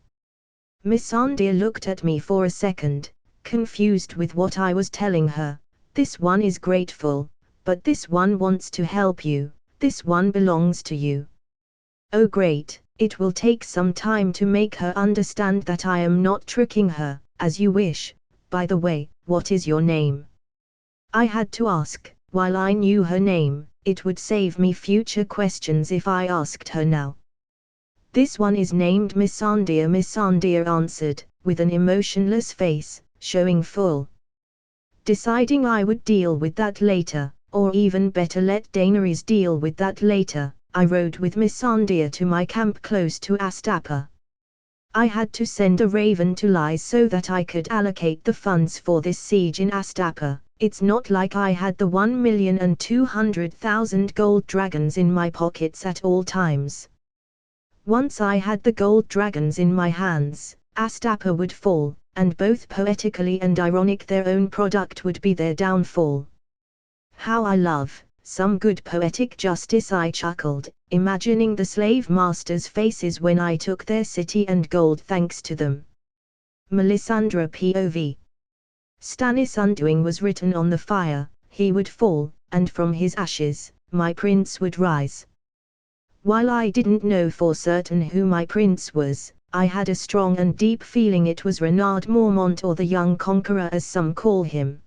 Miss Andia looked at me for a second, confused with what I was telling her. "This one is grateful, but this one wants to help you. This one belongs to you." Oh great, it will take some time to make her understand that I am not tricking her. "As you wish. By the way, what is your name?" I had to ask. While I knew her name, it would save me future questions if I asked her now. "This one is named Miss Andia," Miss Andia answered, with an emotionless face, showing full. Deciding I would deal with that later, or even better let Daenerys deal with that later, I rode with Miss Andia to my camp close to Astapa. I had to send a raven to lie so that I could allocate the funds for this siege in Astapa. It's not like I had the 1,200,000 gold dragons in my pockets at all times. Once I had the gold dragons in my hands, Astapa would fall, and both poetically and ironic their own product would be their downfall. How I love some good poetic justice, I chuckled, imagining the slave masters' faces when I took their city and gold thanks to them. Melisandre POV. Stannis' undoing was written on the fire. He would fall, and from his ashes, my prince would rise. While I didn't know for certain who my prince was, I had a strong and deep feeling it was Renard Mormont, or the Young Conqueror as some call him.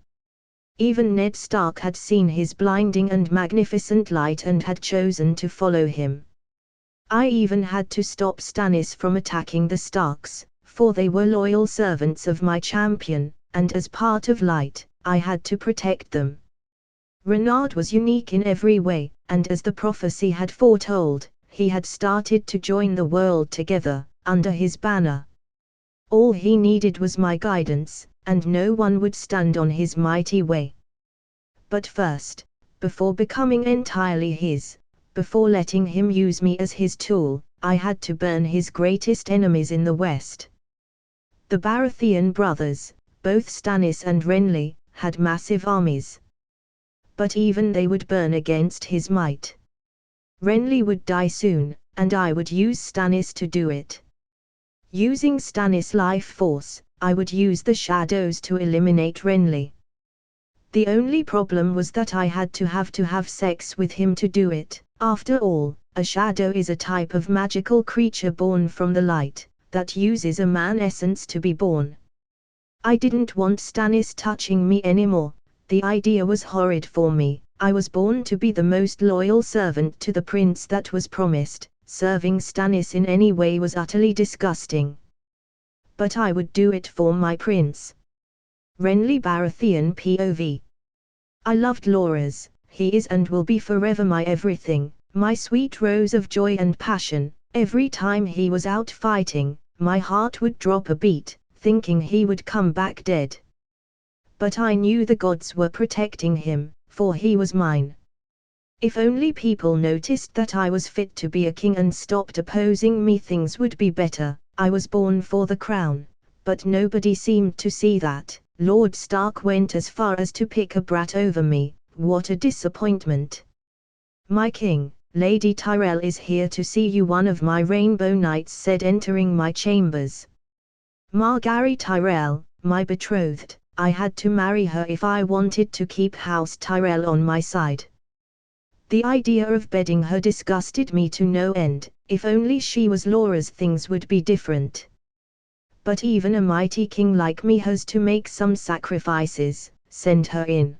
Even Ned Stark had seen his blinding and magnificent light and had chosen to follow him. I even had to stop Stannis from attacking the Starks, for they were loyal servants of my champion, and as part of Light, I had to protect them. Renard was unique in every way, and as the prophecy had foretold, he had started to join the world together, under his banner. All he needed was my guidance, and no one would stand on his mighty way. But first, before becoming entirely his, before letting him use me as his tool, I had to burn his greatest enemies in the West. The Baratheon brothers, both Stannis and Renly, had massive armies. But even they would burn against his might. Renly would die soon, and I would use Stannis to do it. Using Stannis' life force, I would use the shadows to eliminate Renly. The only problem was that I had to have sex with him to do it. After all, a shadow is a type of magical creature born from the light, that uses a man essence to be born. I didn't want Stannis touching me anymore. The idea was horrid for me. I was born to be the most loyal servant to the prince that was promised. Serving Stannis in any way was utterly disgusting. But I would do it for my prince. Renly Baratheon POV. I loved Loras. He is and will be forever my everything, my sweet rose of joy and passion. Every time he was out fighting, my heart would drop a beat, thinking he would come back dead. But I knew the gods were protecting him, for he was mine. If only people noticed that I was fit to be a king and stopped opposing me, things would be better. I was born for the crown, but nobody seemed to see that. Lord Stark went as far as to pick a brat over me. What a disappointment. My king, Lady Tyrell is here to see you, one of my rainbow knights said, entering my chambers. Margaery Tyrell, my betrothed. I had to marry her if I wanted to keep House Tyrell on my side. The idea of bedding her disgusted me to no end. If only she was Loras, things would be different. But even a mighty king like me has to make some sacrifices. Send her in.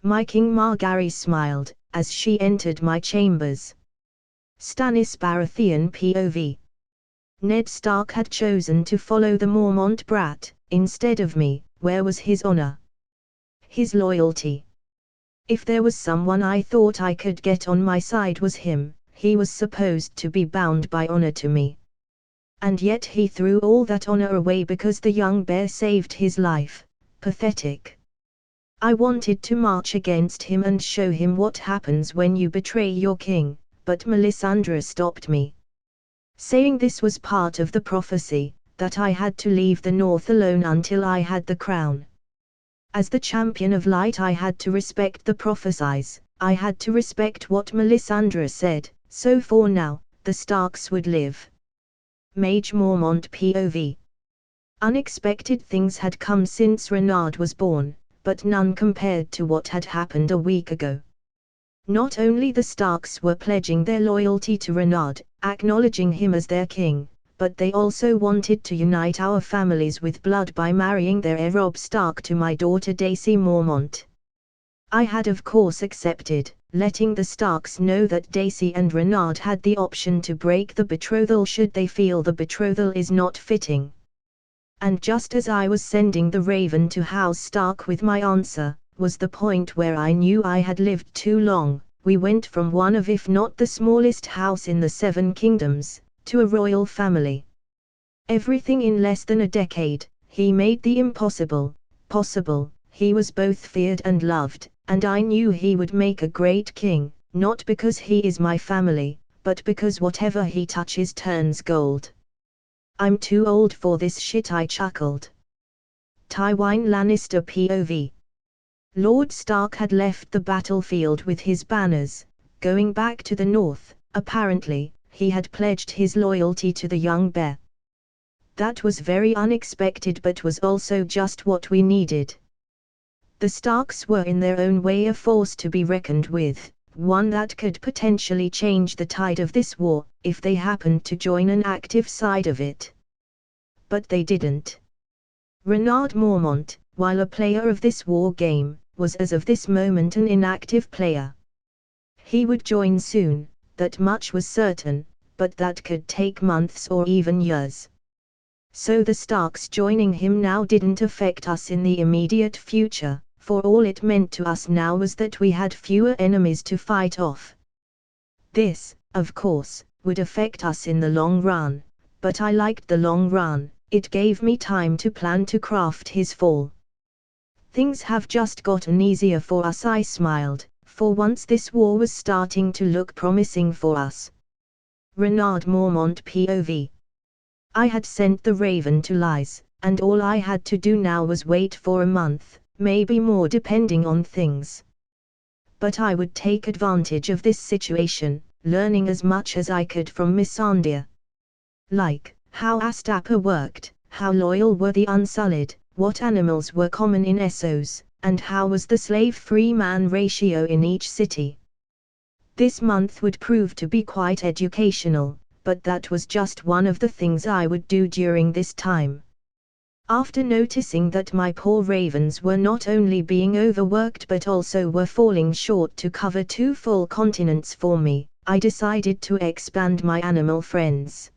My king. Margaery smiled, as she entered my chambers. Stannis Baratheon POV. Ned Stark had chosen to follow the Mormont brat, instead of me. Where was his honor? His loyalty? If there was someone I thought I could get on my side, was him. He was supposed to be bound by honor to me. And yet he threw all that honor away because the young bear saved his life. Pathetic. I wanted to march against him and show him what happens when you betray your king, but Melisandre stopped me. Saying this was part of the prophecy, that I had to leave the north alone until I had the crown. As the champion of light, I had to respect the prophecies. I had to respect what Melisandre said, so for now, the Starks would live. Mage Mormont POV. Unexpected things had come since Renard was born, but none compared to what had happened a week ago. Not only the Starks were pledging their loyalty to Renard, acknowledging him as their king, but they also wanted to unite our families with blood by marrying their heir Robb Stark to my daughter Daisy Mormont. I had of course accepted, letting the Starks know that Daisy and Renard had the option to break the betrothal should they feel the betrothal is not fitting. And just as I was sending the Raven to House Stark with my answer, was the point where I knew I had lived too long. We went from one of, if not the smallest house in the Seven Kingdoms, to a royal family. Everything in less than a decade. He made the impossible possible. He was both feared and loved, and I knew he would make a great king, not because he is my family, but because whatever he touches turns gold. I'm too old for this shit, I chuckled. Tywin Lannister POV. Lord Stark had left the battlefield with his banners, going back to the north. Apparently, he had pledged his loyalty to the young bear. That was very unexpected, but was also just what we needed. The Starks were in their own way a force to be reckoned with, one that could potentially change the tide of this war, if they happened to join an active side of it. But they didn't. Renard Mormont, while a player of this war game, was as of this moment an inactive player. He would join soon, that much was certain, but that could take months or even years. So the Starks joining him now didn't affect us in the immediate future, for all it meant to us now was that we had fewer enemies to fight off. This, of course, would affect us in the long run, but I liked the long run, It gave me time to plan to craft his fall. Things have just gotten easier for us, I smiled. For once this war was starting to look promising for us. Renard Mormont POV. I had sent the raven to lies, and all I had to do now was wait for a month, maybe more depending on things. But I would take advantage of this situation, learning as much as I could from Missandei. Like, how Astapa worked, how loyal were the Unsullied, what animals were common in Essos, and how was the slave-free man ratio in each city. This month would prove to be quite educational, but that was just one of the things I would do during this time. After noticing that my poor ravens were not only being overworked but also were falling short to cover 2 full continents for me, I decided to expand my animal friends.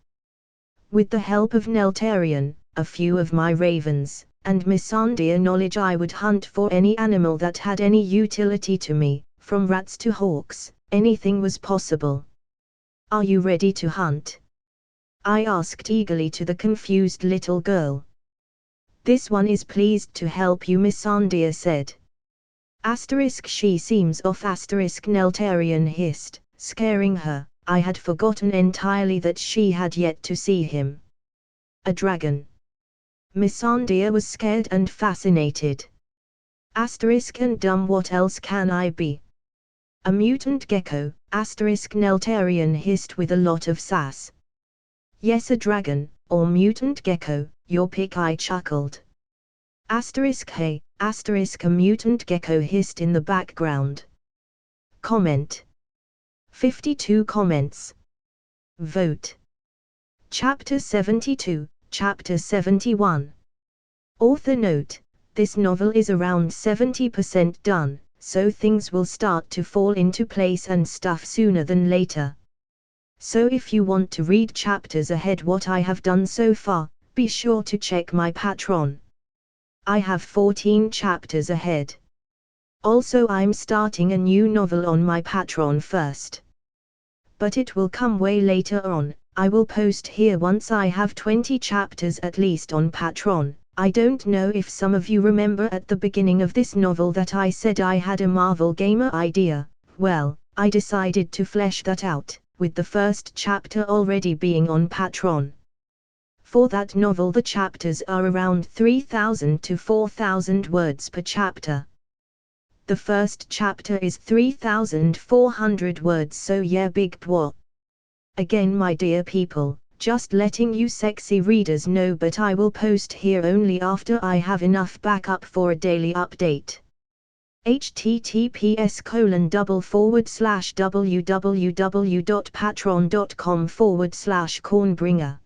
With the help of Neltarion, a few of my ravens, and Missandei knowledge, I would hunt for any animal that had any utility to me, from rats to hawks, anything was possible. "Are you ready to hunt?" I asked eagerly to the confused little girl. "This one is pleased to help you," Missandei said. She seems off. Neltarion hissed, scaring her. I had forgotten entirely that she had yet to see him. "A dragon." Missandei was scared and fascinated. And dumb, what else can I be? "A mutant gecko," Neltarion hissed with a lot of sass. "Yes, a dragon, or mutant gecko, your pick," I chuckled. Hey, a mutant gecko hissed in the background. Comment. 52 comments. Vote. Chapter 72, Chapter 71. Author note: this novel is around 70% done, so things will start to fall into place and stuff sooner than later. So if you want to read chapters ahead what I have done so far, be sure to check my Patreon. I have 14 chapters ahead. Also, I'm starting a new novel on my Patreon first. But it will come way later on. I will post here once I have 20 chapters at least on Patreon. I don't know if some of you remember at the beginning of this novel that I said I had a Marvel Gamer idea. Well, I decided to flesh that out, with the first chapter already being on Patreon. For that novel the chapters are around 3,000 to 4,000 words per chapter. The first chapter is 3,400 words, so yeah, big bwah. Again, my dear people, just letting you sexy readers know, but I will post here only after I have enough backup for a daily update. https://www.patreon.com/cornbringer.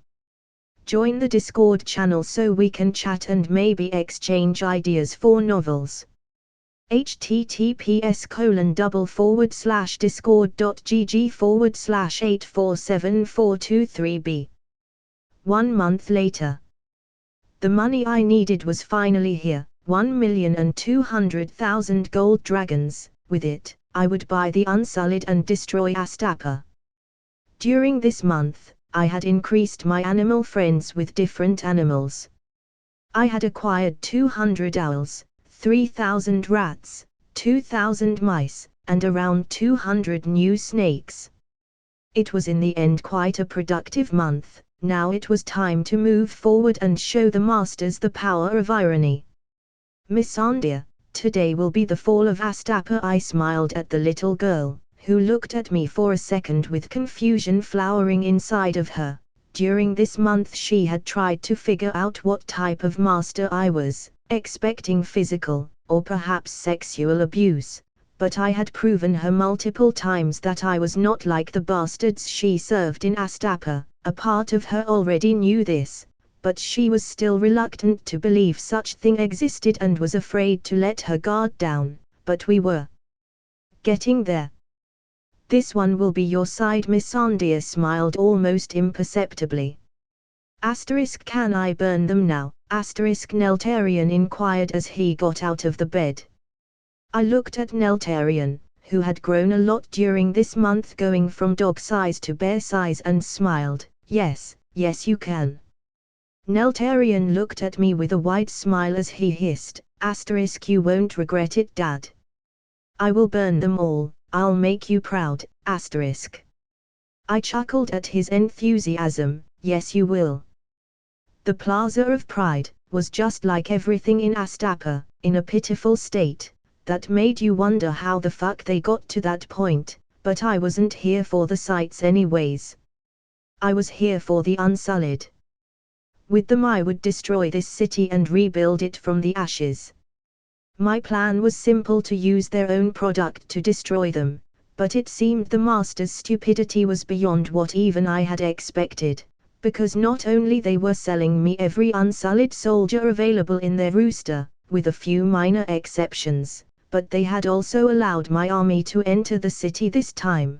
Join the Discord channel so we can chat and maybe exchange ideas for novels. https://discord.gg/8474223b. 1 month later. The money I needed was finally here, 1,200,000 gold dragons. With it, I would buy the Unsullied and destroy Astapa. During this month, I had increased my animal friends with different animals. I had acquired 200 owls, 3,000 rats, 2,000 mice, and around 200 new snakes. It was in the end quite a productive month. Now it was time to move forward and show the masters the power of irony. Missandei, today will be the fall of Astapa. I smiled at the little girl, who looked at me for a second with confusion flowering inside of her. During this month she had tried to figure out what type of master I was, expecting physical, or perhaps sexual abuse, but I had proven her multiple times that I was not like the bastards she served in Astapa. A part of her already knew this, but she was still reluctant to believe such thing existed and was afraid to let her guard down, but we were getting there. "This one will be your side," Missandei smiled almost imperceptibly. "Can I burn them now?" Neltarion inquired as he got out of the bed. I looked at Neltarion, who had grown a lot during this month, going from dog size to bear size, and smiled. Yes, you can. Neltarion looked at me with a wide smile as he hissed, *, you won't regret it, Dad. I will burn them all, I'll make you proud, *. I chuckled at his enthusiasm. Yes you will. The Plaza of Pride was just like everything in Astapa, in a pitiful state, that made you wonder how the fuck they got to that point, but I wasn't here for the sights anyways. I was here for the Unsullied. With them I would destroy this city and rebuild it from the ashes. My plan was simple: to use their own product to destroy them, but it seemed the Master's stupidity was beyond what even I had expected, because not only they were selling me every Unsullied soldier available in their roster, with a few minor exceptions, but they had also allowed my army to enter the city this time.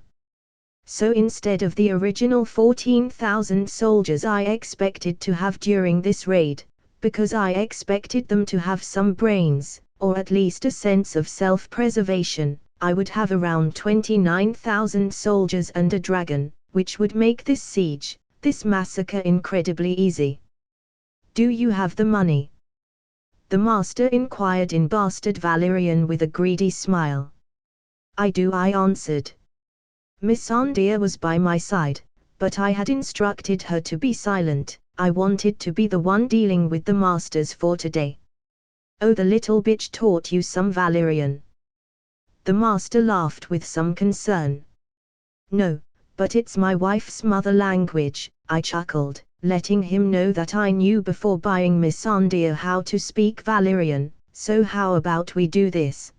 So instead of the original 14,000 soldiers I expected to have during this raid, because I expected them to have some brains, or at least a sense of self-preservation, I would have around 29,000 soldiers and a dragon, which would make this siege, this massacre, incredibly easy. Do you have the money? The Master inquired in Bastard Valyrian with a greedy smile. I do, I answered. Missandei was by my side, but I had instructed her to be silent. I wanted to be the one dealing with the Masters for today. Oh, the little bitch taught you some Valyrian. The Master laughed with some concern. No, but it's my wife's mother language, I chuckled, letting him know that I knew before buying Missandei how to speak Valyrian. So how about we do this?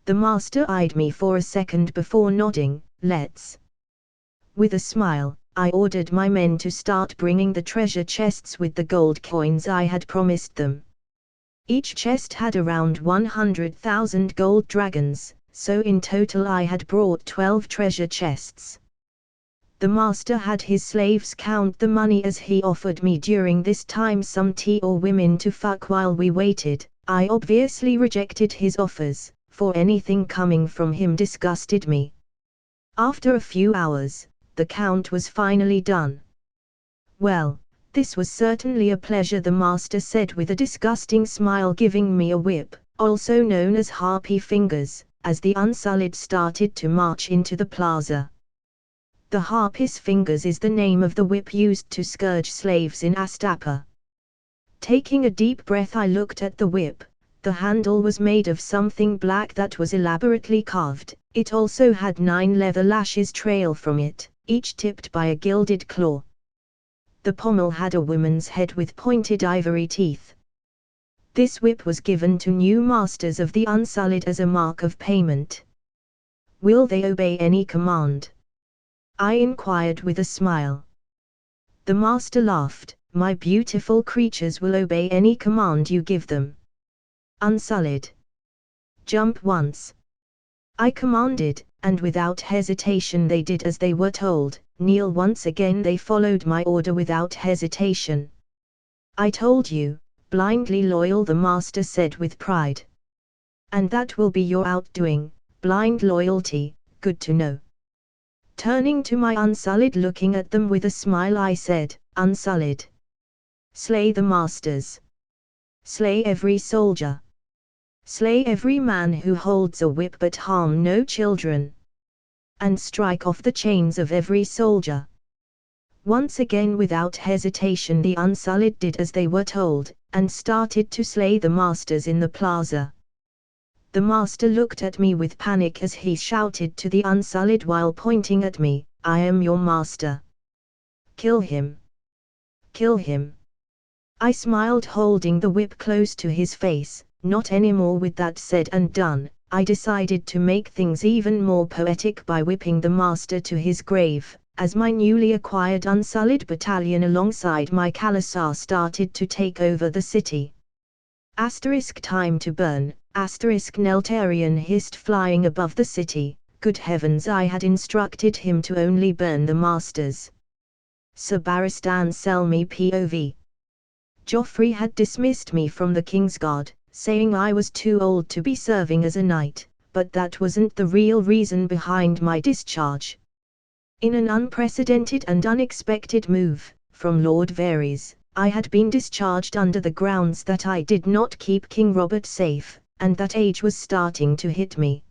The Master eyed me for a second before nodding. Let's. With a smile, I ordered my men to start bringing the treasure chests with the gold coins I had promised them. Each chest had around 100,000 gold dragons, so in total I had brought 12 treasure chests. The Master had his slaves count the money as he offered me during this time some tea or women to fuck while we waited. I obviously rejected his offers, for anything coming from him disgusted me. After a few hours, the count was finally done. Well, this was certainly a pleasure, the Master said with a disgusting smile, giving me a whip, also known as harpy fingers, as the Unsullied started to march into the plaza. The Harpy's Fingers is the name of the whip used to scourge slaves in Astapa. Taking a deep breath, I looked at the whip. The handle was made of something black that was elaborately carved. It also had 9 leather lashes trail from it, each tipped by a gilded claw. The pommel had a woman's head with pointed ivory teeth. This whip was given to new masters of the Unsullied as a mark of payment. Will they obey any command? I inquired with a smile. The Master laughed. My beautiful creatures will obey any command you give them. Unsullied. Jump once. I commanded, and without hesitation they did as they were told. Kneel once again. They followed my order without hesitation. I told you, blindly loyal, the Master said with pride. And that will be your outdoing, blind loyalty, good to know. Turning to my Unsullied, looking at them with a smile, I said, Unsullied. Slay the Masters. Slay every soldier. Slay every man who holds a whip, but harm no children. And strike off the chains of every soldier. Once again without hesitation the Unsullied did as they were told, and started to slay the Masters in the plaza. The Master looked at me with panic as he shouted to the Unsullied while pointing at me, I am your master. Kill him. Kill him. I smiled, holding the whip close to his face. Not anymore. With that said and done, I decided to make things even more poetic by whipping the Master to his grave, as my newly acquired Unsullied battalion alongside my Khalasar started to take over the city. Time to burn. Neltarion hissed, flying above the city. Good heavens, I had instructed him to only burn the Masters. Sir Barristan Selmy POV. Joffrey had dismissed me from the Kingsguard, saying I was too old to be serving as a knight, but that wasn't the real reason behind my discharge. In an unprecedented and unexpected move from Lord Varys, I had been discharged under the grounds that I did not keep King Robert safe, and that age was starting to hit me.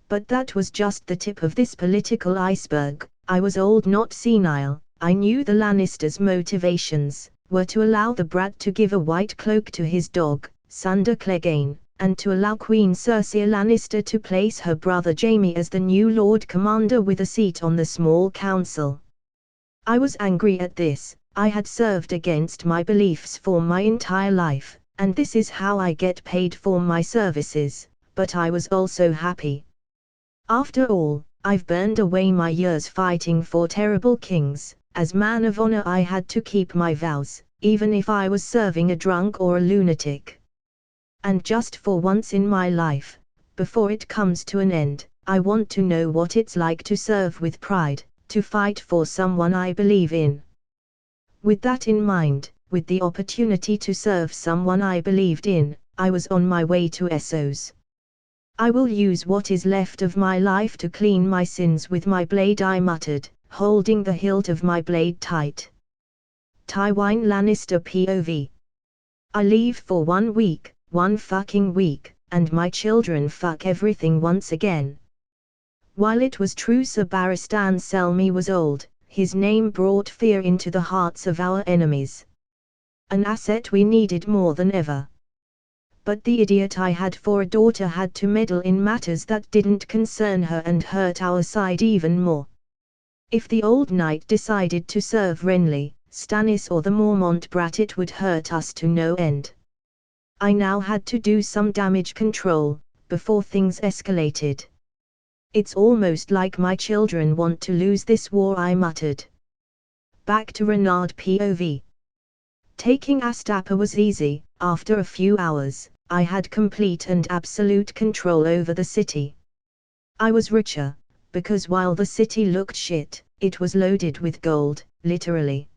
But that was just the tip of this political iceberg. I was old, not senile. I knew the Lannisters' motivations were to allow the brat to give a white cloak to his dog, Sandor Clegane, and to allow Queen Cersei Lannister to place her brother Jaime as the new Lord Commander with a seat on the small council. I was angry at this. I had served against my beliefs for my entire life, and this is how I get paid for my services, but I was also happy. After all, I've burned away my years fighting for terrible kings. As man of honor I had to keep my vows, even if I was serving a drunk or a lunatic. And just for once in my life, before it comes to an end, I want to know what it's like to serve with pride, to fight for someone I believe in. With that in mind, with the opportunity to serve someone I believed in, I was on my way to Essos. I will use what is left of my life to clean my sins with my blade, I muttered, holding the hilt of my blade tight. Tywin Lannister POV. I leave for 1 week, 1 fucking week, and my children fuck everything once again. While it was true Sir Barristan Selmy was old, his name brought fear into the hearts of our enemies. An asset we needed more than ever. But the idiot I had for a daughter had to meddle in matters that didn't concern her and hurt our side even more. If the old knight decided to serve Renly, Stannis or the Mormont brat, it would hurt us to no end. I now had to do some damage control, before things escalated. It's almost like my children want to lose this war, I muttered. Back to Renard POV. Taking Astapa was easy. After a few hours, I had complete and absolute control over the city. I was richer, because while the city looked shit, it was loaded with gold, literally.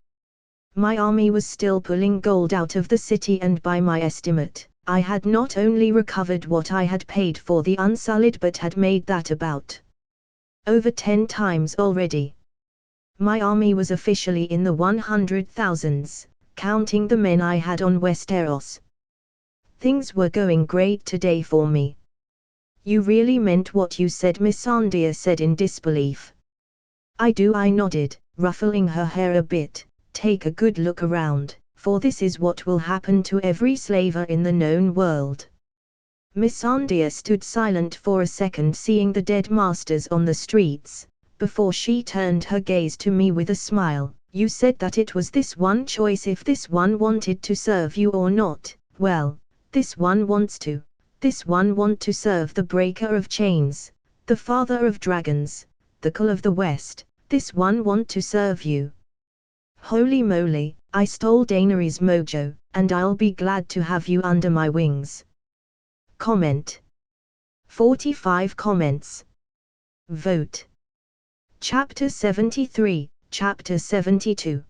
My army was still pulling gold out of the city, and by my estimate, I had not only recovered what I had paid for the Unsullied but had made that about over 10 times already. My army was officially in the 100,000s, counting the men I had on Westeros. Things were going great today for me. You really meant what you said, Missandei said in disbelief. I do, I nodded, ruffling her hair a bit. Take a good look around, for this is what will happen to every slaver in the known world. Missandei stood silent for a second, seeing the dead masters on the streets, before she turned her gaze to me with a smile. You said that it was this one choice if this one wanted to serve you or not. Well, this one wants to. This one want to serve the breaker of chains, the father of dragons, the Cull of the West. This one want to serve you. Holy moly, I stole Daenerys' mojo, and I'll be glad to have you under my wings. Comment. 45 comments. Vote. Chapter 73, Chapter 72.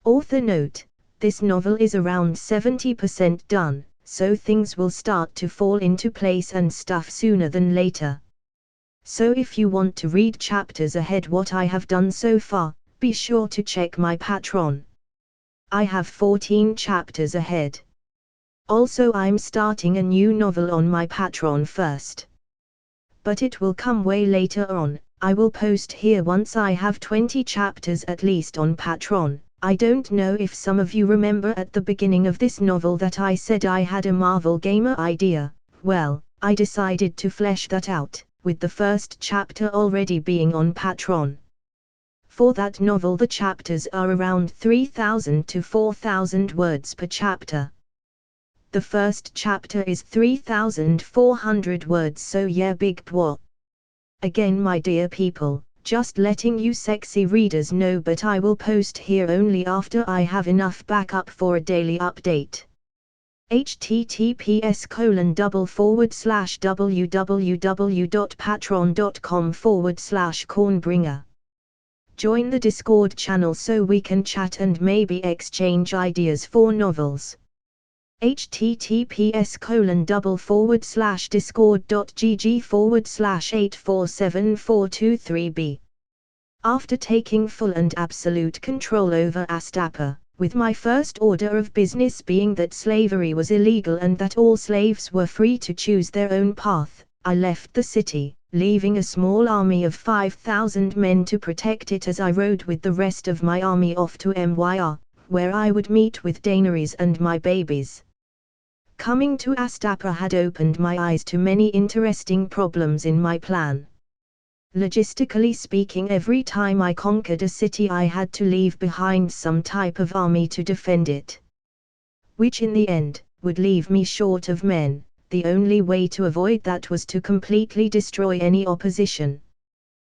Author note: this novel is around 70% done, so things will start to fall into place and stuff sooner than later. So if you want to read chapters ahead what I have done so far, be sure to check my Patreon. I have 14 chapters ahead. Also, I'm starting a new novel on my Patreon first. But it will come way later on. I will post here once I have 20 chapters at least on Patreon. I don't know if some of you remember at the beginning of this novel that I said I had a Marvel Gamer idea. Well, I decided to flesh that out, with the first chapter already being on Patreon. For that novel the chapters are around 3,000 to 4,000 words per chapter. The first chapter is 3,400 words, so yeah, big boy. Again, my dear people, just letting you sexy readers know, but I will post here only after I have enough backup for a daily update. https://www.patreon.com/cornbringer. Join the Discord channel so we can chat and maybe exchange ideas for novels. https://discord.gg/8474223b. After taking full and absolute control over Astapa, with my first order of business being that slavery was illegal and that all slaves were free to choose their own path, I left the city, leaving a small army of 5,000 men to protect it as I rode with the rest of my army off to Myr, where I would meet with Daenerys and my babies. Coming to Astapa had opened my eyes to many interesting problems in my plan. Logistically speaking, every time I conquered a city I had to leave behind some type of army to defend it, which in the end would leave me short of men. The only way to avoid that was to completely destroy any opposition.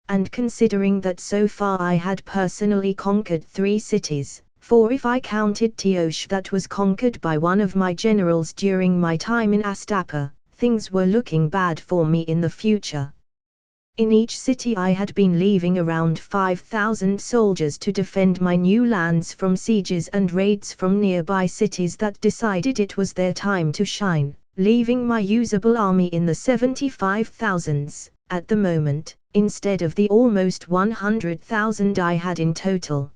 And considering that so far I had personally conquered 3 cities, 4 if I counted Tiosh that was conquered by one of my generals during my time in Astapa, things were looking bad for me in the future. In each city I had been leaving around 5,000 soldiers to defend my new lands from sieges and raids from nearby cities that decided it was their time to shine, leaving my usable army in the 75,000s, at the moment, instead of the almost 100,000 I had in total.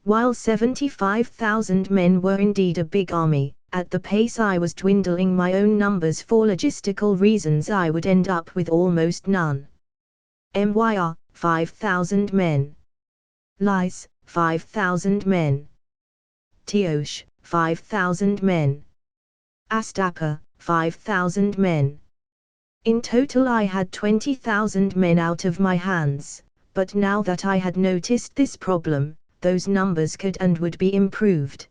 While 75,000 men were indeed a big army, at the pace I was dwindling my own numbers for logistical reasons I would end up with almost none. Myr, 5,000 men. Lys, 5,000 men. Tiosh, 5,000 men. Astapa, 5,000 men. In total I had 20,000 men out of my hands, but now that I had noticed this problem, those numbers could and would be improved.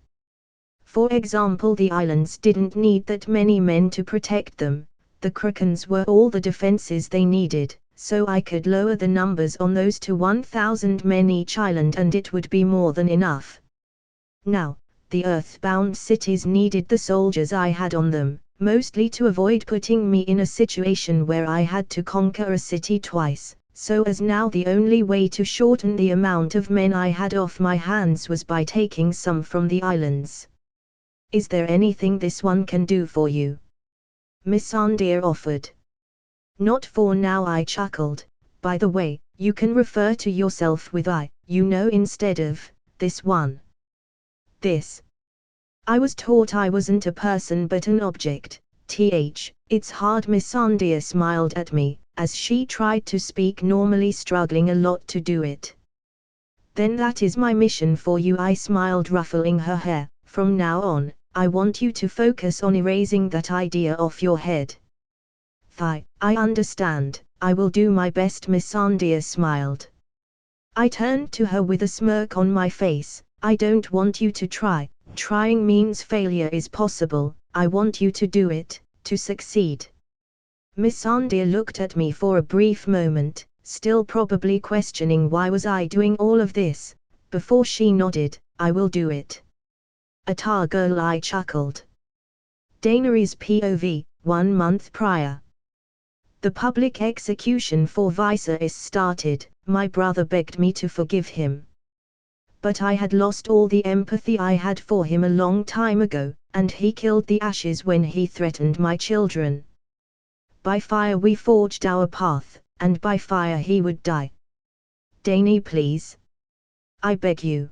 For example, the islands didn't need that many men to protect them, the Krakens were all the defenses they needed, so I could lower the numbers on those to 1,000 men each island and it would be more than enough. Now, the earthbound cities needed the soldiers I had on them, mostly to avoid putting me in a situation where I had to conquer a city twice, so as now the only way to shorten the amount of men I had off my hands was by taking some from the islands. Is there anything this one can do for you? Missandei offered. Not for now, I chuckled. By the way, you can refer to yourself with I, instead of this one. This. I was taught I wasn't a person but an object. It's hard. Missandei smiled at me, as she tried to speak normally, struggling a lot to do it. Then that is my mission for you, I smiled, ruffling her hair. From now on, I want you to focus on erasing that idea off your head. I understand, I will do my best. Missandei smiled. I turned to her with a smirk on my face. I don't want you to try, trying means failure is possible, I want you to do it, to succeed. Missandei looked at me for a brief moment, still probably questioning why was I doing all of this, before she nodded, I will do it. Atar girl, I chuckled. Daenerys POV, 1 month prior. The public execution for Viserys started. My brother begged me to forgive him. But I had lost all the empathy I had for him a long time ago, and he killed the Ashes when he threatened my children. By fire we forged our path, and by fire he would die. Dany, please. I beg you.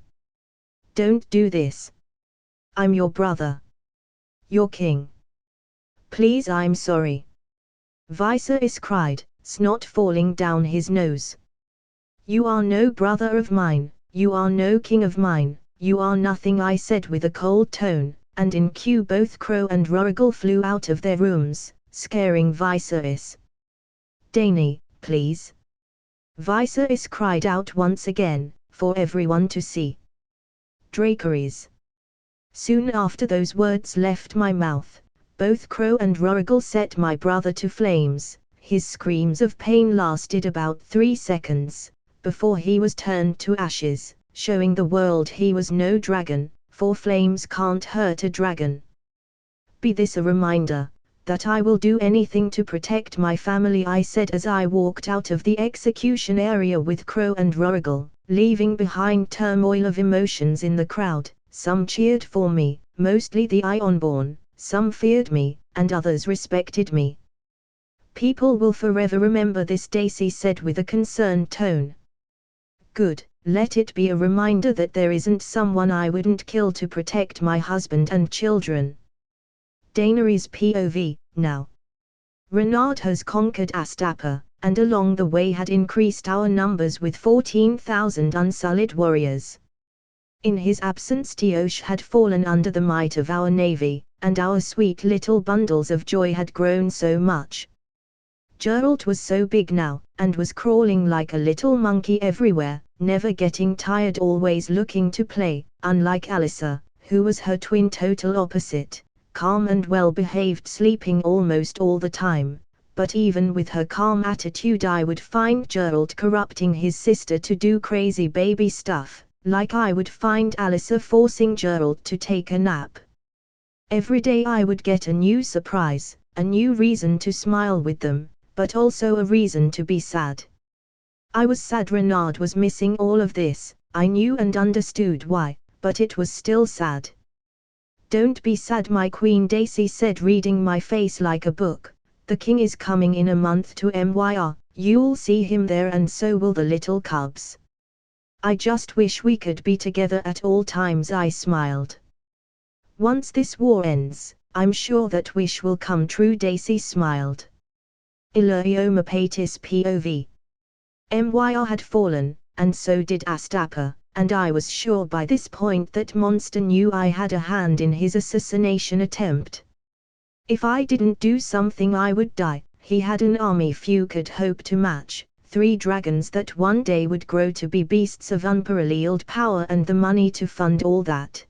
Don't do this. I'm your brother. Your king. Please, I'm sorry. Viserys cried, snot falling down his nose. You are no brother of mine, you are no king of mine, you are nothing, I said with a cold tone, and in cue both Crow and Rorigal flew out of their rooms, scaring Viserys. Dany, please. Viserys cried out once again, for everyone to see. Dracarys. Soon after those words left my mouth, both Crow and Rorigal set my brother to flames. His screams of pain lasted about 3 seconds, before he was turned to ashes, showing the world he was no dragon, for flames can't hurt a dragon. Be this a reminder, that I will do anything to protect my family, I said as I walked out of the execution area with Crow and Rorigal, leaving behind turmoil of emotions in the crowd. Some cheered for me, mostly the Ironborn, some feared me, and others respected me. People will forever remember this, Daisy said with a concerned tone. Good, Let it be a reminder that there isn't someone I wouldn't kill to protect my husband and children. Daenerys POV. Now Renard has conquered Astapa, and along the way had increased our numbers with 14,000 unsullied warriors. In his absence Tioche had fallen under the might of our navy, and our sweet little bundles of joy had grown so much. Geralt was so big now, and was crawling like a little monkey everywhere, never getting tired, always looking to play, unlike Alyssa, who was her twin total opposite, calm and well-behaved, sleeping almost all the time. But even with her calm attitude I would find Geralt corrupting his sister to do crazy baby stuff, like I would find Alyssa forcing Geralt to take a nap. Every day I would get a new surprise, a new reason to smile with them, but also a reason to be sad. I was sad Renard was missing all of this. I knew and understood why, but it was still sad. "Don't be sad my queen," Daisy said, reading my face like a book. "The king is coming in a month to Myr, you'll see him there and so will the little cubs. I just wish we could be together at all times," I smiled. "Once this war ends, I'm sure that wish will come true," Daisy smiled. Illyrioma Patis POV. Myr had fallen, and so did Astapa, and I was sure by this point that Monster knew I had a hand in his assassination attempt. If I didn't do something I would die. He had an army few could hope to match, 3 dragons that one day would grow to be beasts of unparalleled power and the money to fund all that.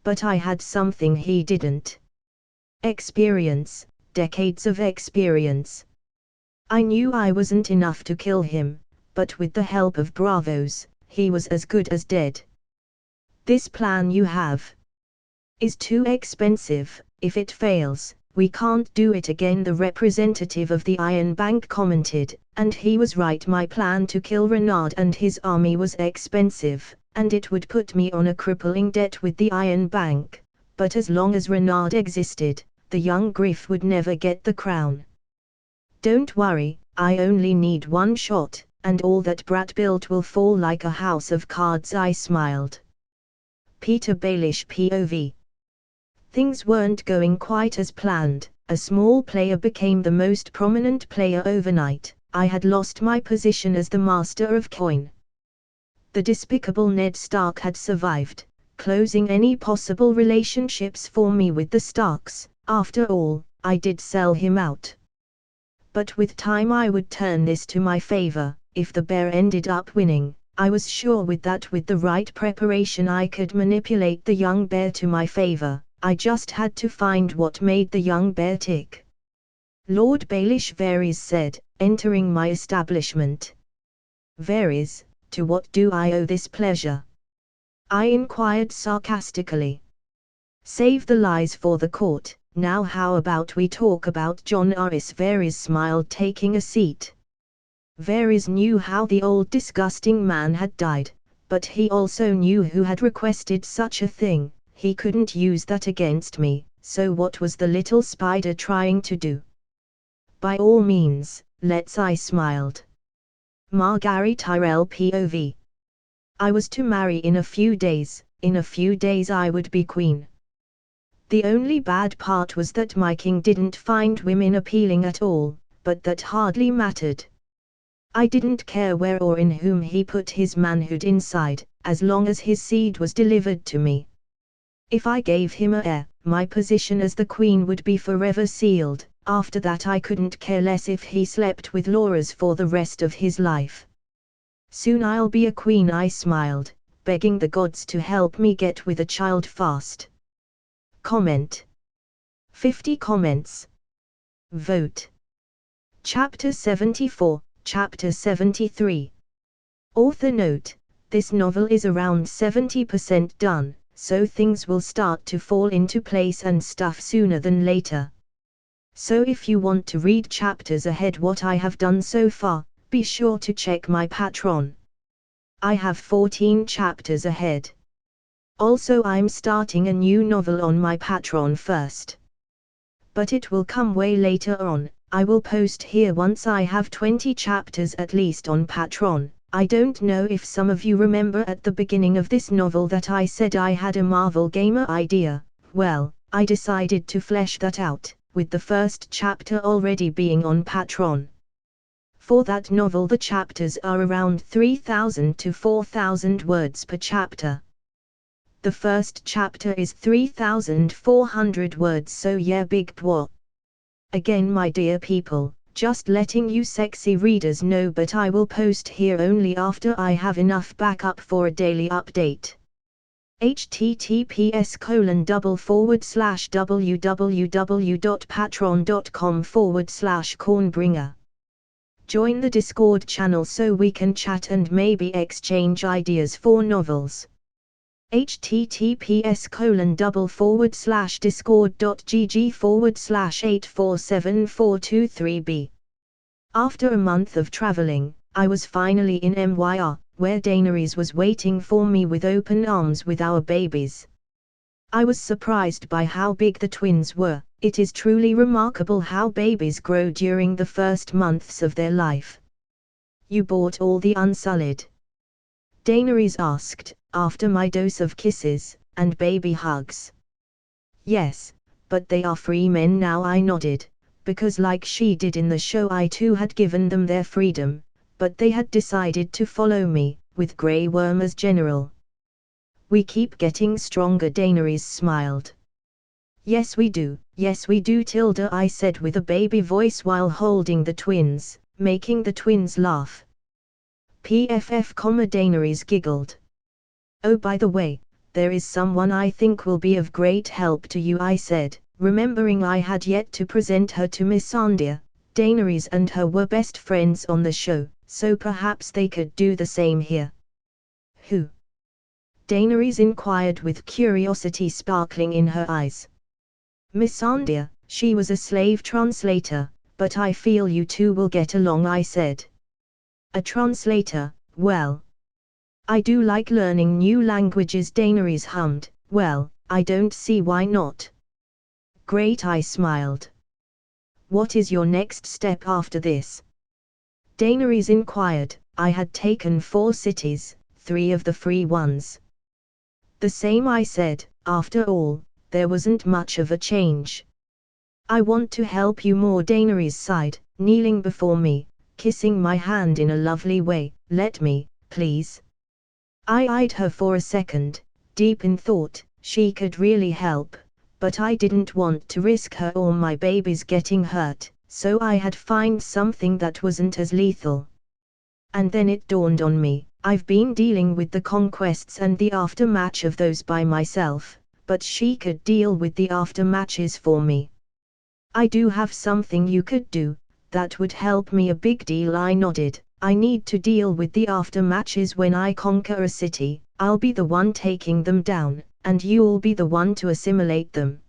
But I had something he didn't. Experience, decades of experience. I knew I wasn't enough to kill him, but with the help of Bravos, he was as good as dead. "This plan you have is too expensive. If it fails, we can't do it again," the representative of the Iron Bank commented, and he was right. My plan to kill Renard and his army was expensive, and it would put me on a crippling debt with the Iron Bank, but as long as Renard existed, the young Griff would never get the crown. "Don't worry, I only need one shot, and all that Brat built will fall like a house of cards," I smiled. Peter Baelish POV. Things weren't going quite as planned. A small player became the most prominent player overnight. I had lost my position as the master of coin. The despicable Ned Stark had survived, closing any possible relationships for me with the Starks. After all, I did sell him out. But with time I would turn this to my favor. If the bear ended up winning, I was sure with the right preparation I could manipulate the young bear to my favor. I just had to find what made the young bear tick. Lord Baelish Varys said, entering my establishment. "Varys, to what do I owe this pleasure?" I inquired sarcastically. "Save the lies for the court. Now how about we talk about Jon Arrys?" Varys smiled, taking a seat. Varys knew how the old disgusting man had died, but he also knew who had requested such a thing. He couldn't use that against me, so what was the little spider trying to do? "By all means, let's," I smiled. Margaery Tyrell POV. I was to marry in a few days. In a few days I would be queen. The only bad part was that my king didn't find women appealing at all, but that hardly mattered. I didn't care where or in whom he put his manhood inside, as long as his seed was delivered to me. If I gave him an heir, my position as the queen would be forever sealed. After that I couldn't care less if he slept with Loras for the rest of his life. "Soon I'll be a queen," I smiled, begging the gods to help me get with a child fast. Comment. 50 comments. Vote. Chapter 74, Chapter 73. Author note: this novel is around 70% done, so things will start to fall into place and stuff sooner than later. So if you want to read chapters ahead what I have done so far, be sure to check my Patreon. I have 14 chapters ahead. Also I'm starting a new novel on my Patreon first. But it will come way later on. I will post here once I have 20 chapters at least on Patreon, I don't know if some of you remember at the beginning of this novel that I said I had a Marvel Gamer idea. Well, I decided to flesh that out, with the first chapter already being on Patreon. For that novel the chapters are around 3,000 to 4,000 words per chapter. The first chapter is 3,400 words, so yeah, big pwa. Again, my dear people, just letting you sexy readers know, but I will post here only after I have enough backup for a daily update. https://www.patreon.com/cornbringer. Join the Discord channel so we can chat and maybe exchange ideas for novels. https://discord.gg/8474223b. After a month of traveling, I was finally in MYR, where Daenerys was waiting for me with open arms with our babies. I was surprised by how big the twins were. It is truly remarkable how babies grow during the first months of their life. "You bought all the Unsullied?" Daenerys asked, after my dose of kisses and baby hugs. "Yes, but they are free men now," I nodded, because like she did in the show I too had given them their freedom, but they had decided to follow me, with Grey Worm as general. "We keep getting stronger," Daenerys smiled. Yes we do, Tilda," I said with a baby voice while holding the twins, making the twins laugh. "PFF, Daenerys giggled. "Oh, by the way, there is someone I think will be of great help to you," I said, remembering I had yet to present her to Missandei. Daenerys and her were best friends on the show, so perhaps they could do the same here. "Who?" Daenerys inquired with curiosity sparkling in her eyes. "Missandei, she was a slave translator, but I feel you two will get along," I said. "A translator, well. I do like learning new languages," Daenerys hummed. "Well, I don't see why not." "Great," I smiled. "What is your next step after this?" Daenerys inquired. I had taken 4 cities, 3 of the free ones. "The same," I said. "After all, there wasn't much of a change." "I want to help you more," Daenerys sighed, kneeling before me, kissing my hand in a lovely way. "Let me, please." I eyed her for a second, deep in thought. She could really help, but I didn't want to risk her or my babies getting hurt, so I had find something that wasn't as lethal. And then it dawned on me, I've been dealing with the conquests and the aftermatch of those by myself, but she could deal with the aftermatches for me. "I do have something you could do, that would help me a big deal," I nodded. "I need to deal with the aftermatches when I conquer a city. I'll be the one taking them down, and you'll be the one to assimilate them."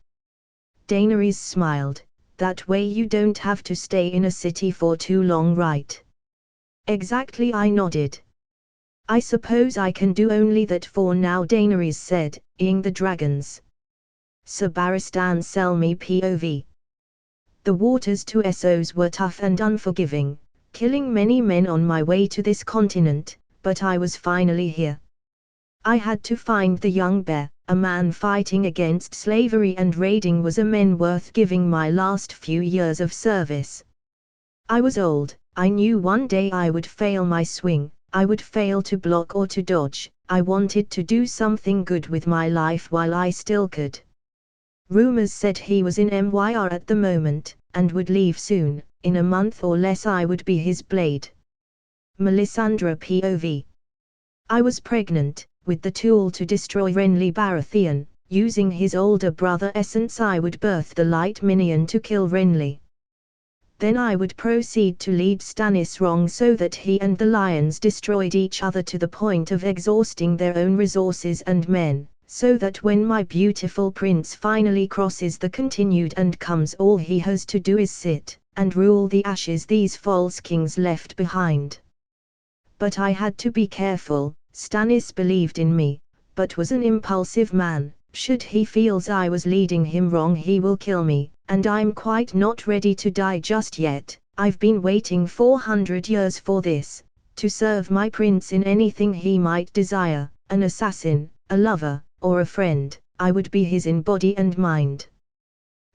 Daenerys smiled. "That way you don't have to stay in a city for too long, right?" "Exactly," I nodded. "I suppose I can do only that for now," Daenerys said, eyeing the dragons. "Sir Barristan Selmy POV. The waters to Essos were tough and unforgiving, killing many men on my way to this continent, but I was finally here. I had to find the young bear. A man fighting against slavery and raiding was a man worth giving my last few years of service. I was old. I knew one day I would fail my swing. I would fail to block or to dodge. I wanted to do something good with my life while I still could. Rumors said he was in MYR at the moment, and would leave soon. In a month or less I would be his blade. Melisandre POV. I was pregnant, with the tool to destroy Renly Baratheon. Using his older brother essence I would birth the light minion to kill Renly. Then I would proceed to lead Stannis wrong so that he and the lions destroyed each other to the point of exhausting their own resources and men, so that when my beautiful prince finally crosses the continued and comes, all he has to do is sit and rule the ashes these false kings left behind. But I had to be careful. Stannis believed in me, but was an impulsive man. Should he feels I was leading him wrong, he will kill me, and I'm quite not ready to die just yet. I've been waiting 400 years for this. To serve my prince in anything he might desire, an assassin, a lover, or a friend, I would be his in body and mind.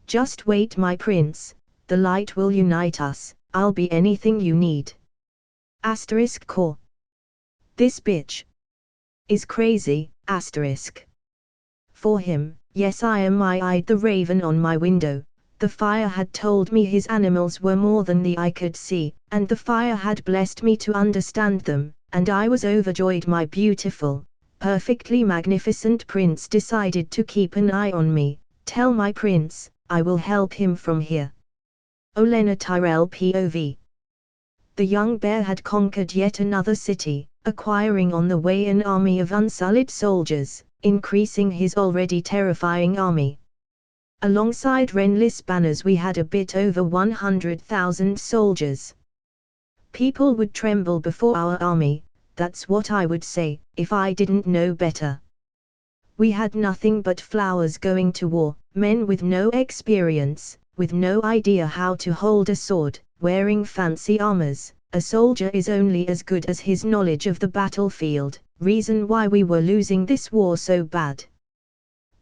Just wait, my prince, the light will unite us, I'll be anything you need. Core. This bitch is crazy, For him, yes, I am. I eyed the raven on my window. The fire had told me his animals were more than the eye could see, and the fire had blessed me to understand them, and I was overjoyed. My beautiful, perfectly magnificent prince decided to keep an eye on me. Tell my prince, I will help him from here. Olenna Tyrell POV. The young bear had conquered yet another city, acquiring on the way an army of unsullied soldiers, increasing his already terrifying army. Alongside Renly's banners we had a bit over 100,000 soldiers. People would tremble before our army, that's what I would say, if I didn't know better. We had nothing but flowers going to war, men with no experience, with no idea how to hold a sword, wearing fancy armors. A soldier is only as good as his knowledge of the battlefield, reason why we were losing this war so bad.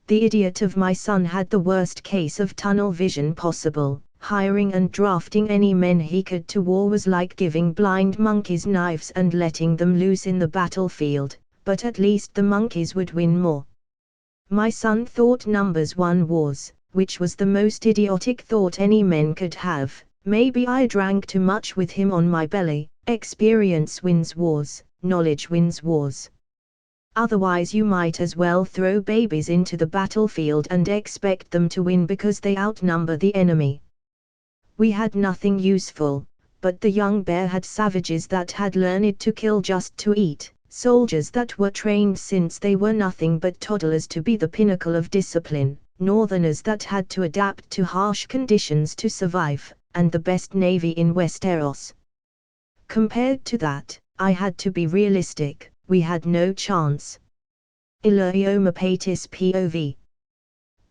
The idiot of my son had the worst case of tunnel vision possible. Hiring and drafting any men he could to war was like giving blind monkeys knives and letting them loose in the battlefield, but at least the monkeys would win more. My son thought numbers won wars, which was the most idiotic thought any man could have. Maybe I drank too much with him on my belly. Experience wins wars, knowledge wins wars. Otherwise you might as well throw babies into the battlefield and expect them to win because they outnumber the enemy. We had nothing useful, but the young bear had savages that had learned to kill just to eat, soldiers that were trained since they were nothing but toddlers to be the pinnacle of discipline, northerners that had to adapt to harsh conditions to survive, and the best navy in Westeros. Compared to that, I had to be realistic, we had no chance. Iliomapatis POV.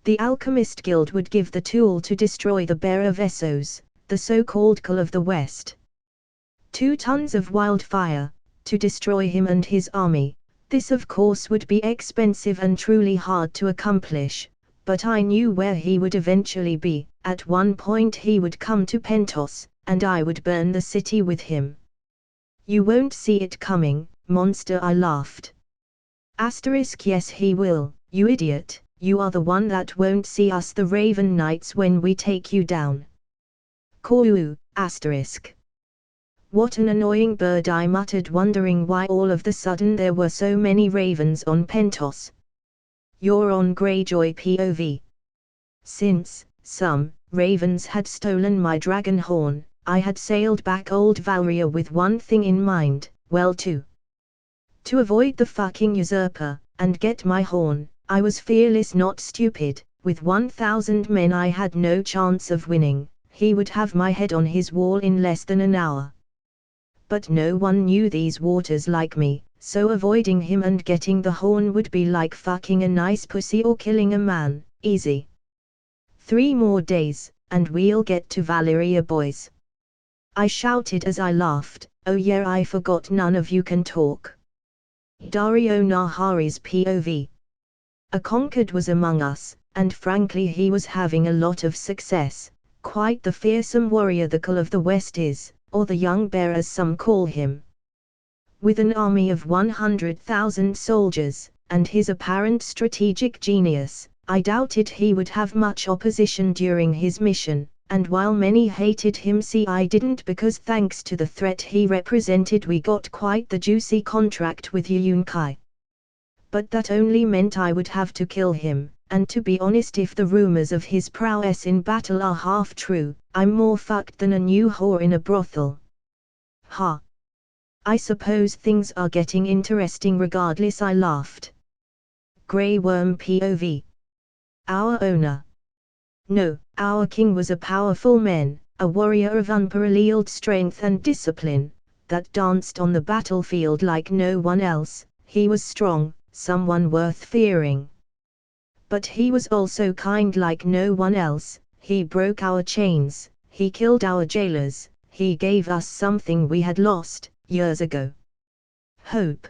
The Alchemist Guild would give the tool to destroy the Bear of Essos, the so-called Cull of the West. 2 tons of wildfire, to destroy him and his army. This of course would be expensive and truly hard to accomplish, but I knew where he would eventually be. At one point he would come to Pentos, and I would burn the city with him. You won't see it coming, monster, I laughed. Yes he will, you idiot, you are the one that won't see us the Raven Knights when we take you down. Kouu, What an annoying bird, I muttered, wondering why all of the sudden there were so many ravens on Pentos. You're on Greyjoy POV. Since some ravens had stolen my dragon horn, I had sailed back Old Valria with one thing in mind, well, to avoid the fucking usurper, and get my horn. I was fearless, not stupid. With 1,000 men I had no chance of winning. He would have my head on his wall in less than an hour. But no one knew these waters like me, so avoiding him and getting the horn would be like fucking a nice pussy or killing a man, easy. 3 more days, and we'll get to Valyria, boys. I shouted as I laughed, oh yeah, I forgot none of you can talk. Dario Nahari's POV. A conquered was among us, and frankly he was having a lot of success, quite the fearsome warrior the Cull of the West is, or the young bear as some call him. With an army of 100,000 soldiers, and his apparent strategic genius, I doubted he would have much opposition during his mission, and while many hated him, I didn't, because thanks to the threat he represented we got quite the juicy contract with Yunkai. But that only meant I would have to kill him, and to be honest, if the rumors of his prowess in battle are half true, I'm more fucked than a new whore in a brothel. Ha! I suppose things are getting interesting regardless, I laughed. Grey Worm POV. Our owner. No, our king was a powerful man, a warrior of unparalleled strength and discipline, that danced on the battlefield like no one else. He was strong, someone worth fearing. But he was also kind like no one else. He broke our chains, he killed our jailers, he gave us something we had lost years ago. Hope.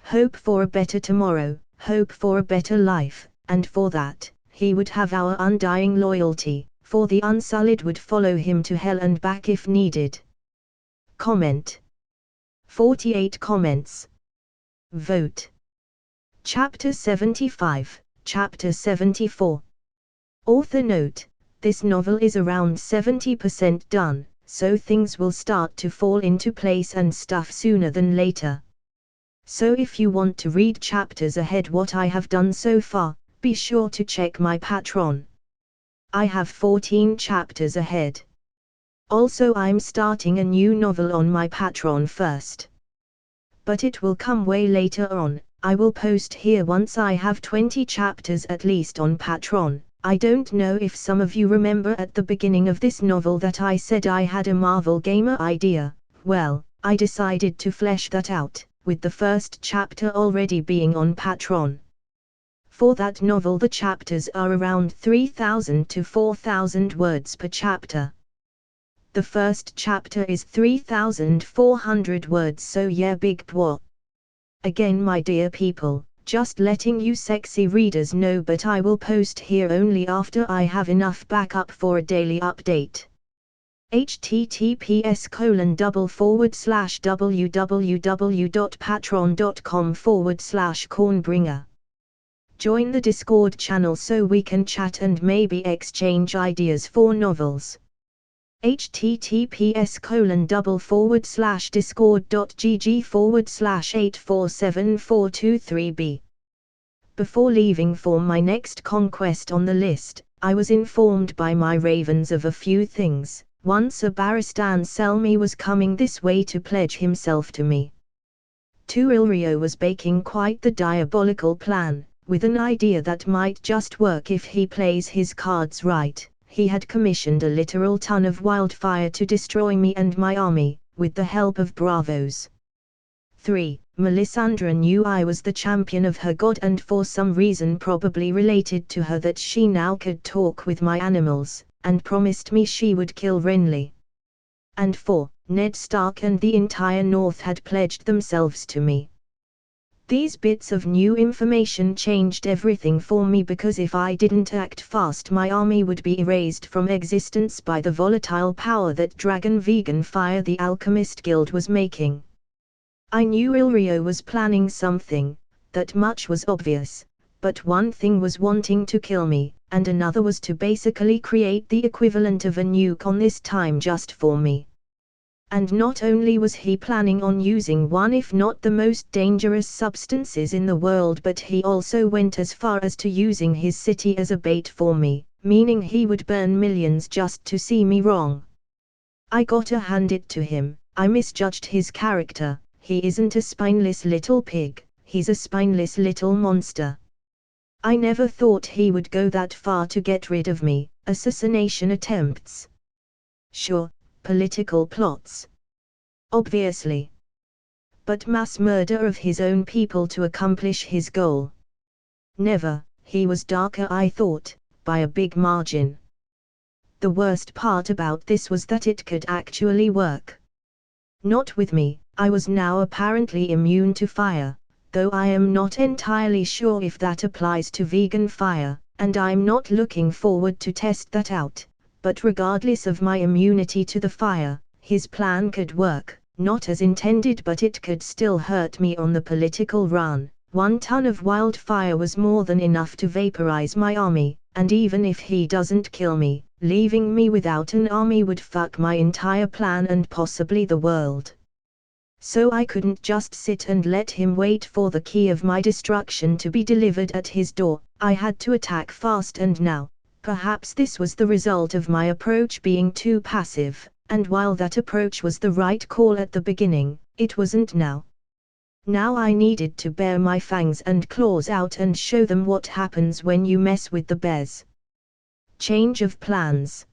Hope for a better tomorrow, hope for a better life, and for that, he would have our undying loyalty, for the unsullied would follow him to hell and back if needed. Comment. 48 comments. Vote. Chapter 75, Chapter 74. Author note, this novel is around 70% done, so things will start to fall into place and stuff sooner than later. So if you want to read chapters ahead what I have done so far, be sure to check my Patreon. I have 14 chapters ahead. Also I'm starting a new novel on my Patreon first. But it will come way later on. I will post here once I have 20 chapters at least on Patreon. I don't know if some of you remember at the beginning of this novel that I said I had a Marvel Gamer idea. Well, I decided to flesh that out, with the first chapter already being on Patreon. For that novel the chapters are around 3,000 to 4,000 words per chapter. The first chapter is 3,400 words, so yeah, big bwah. Again my dear people, just letting you sexy readers know, but I will post here only after I have enough backup for a daily update. https://www.patreon.com/cornbringer. Join the Discord channel so we can chat and maybe exchange ideas for novels. https://discord.gg/8474223b. Before leaving for my next conquest on the list, I was informed by my ravens of a few things. Once a Baristan Selmy was coming this way to pledge himself to me. 2 Ilrio was baking quite the diabolical plan, with an idea that might just work if he plays his cards right. He had commissioned a literal ton of wildfire to destroy me and my army, with the help of bravos. 3. Melisandre knew I was the champion of her god, and for some reason probably related to her that she now could talk with my animals, and promised me she would kill Renly. And 4. Ned Stark and the entire North had pledged themselves to me. These bits of new information changed everything for me, because if I didn't act fast my army would be erased from existence by the volatile power that Dragon Vegan Fire the Alchemist Guild was making. I knew Ilrio was planning something, that much was obvious, but one thing was wanting to kill me, and another was to basically create the equivalent of a nuke on this time just for me. And not only was he planning on using one if not the most dangerous substances in the world, but he also went as far as to using his city as a bait for me, meaning he would burn millions just to see me wrong. I gotta hand it to him, I misjudged his character. He isn't a spineless little pig, he's a spineless little monster. I never thought he would go that far to get rid of me. Assassination attempts. Sure, political plots. Obviously. But mass murder of his own people to accomplish his goal. Never. He was darker, I thought, by a big margin. The worst part about this was that it could actually work. Not with me. I was now apparently immune to fire, though I am not entirely sure if that applies to vegan fire, and I'm not looking forward to test that out. But regardless of my immunity to the fire, his plan could work, not as intended, but it could still hurt me on the political run. 1 ton of wildfire was more than enough to vaporize my army, and even if he doesn't kill me, leaving me without an army would fuck my entire plan and possibly the world. So I couldn't just sit and let him wait for the key of my destruction to be delivered at his door. I had to attack fast and now. Perhaps this was the result of my approach being too passive, and while that approach was the right call at the beginning, it wasn't now. Now I needed to bare my fangs and claws out and show them what happens when you mess with the bears. Change of plans.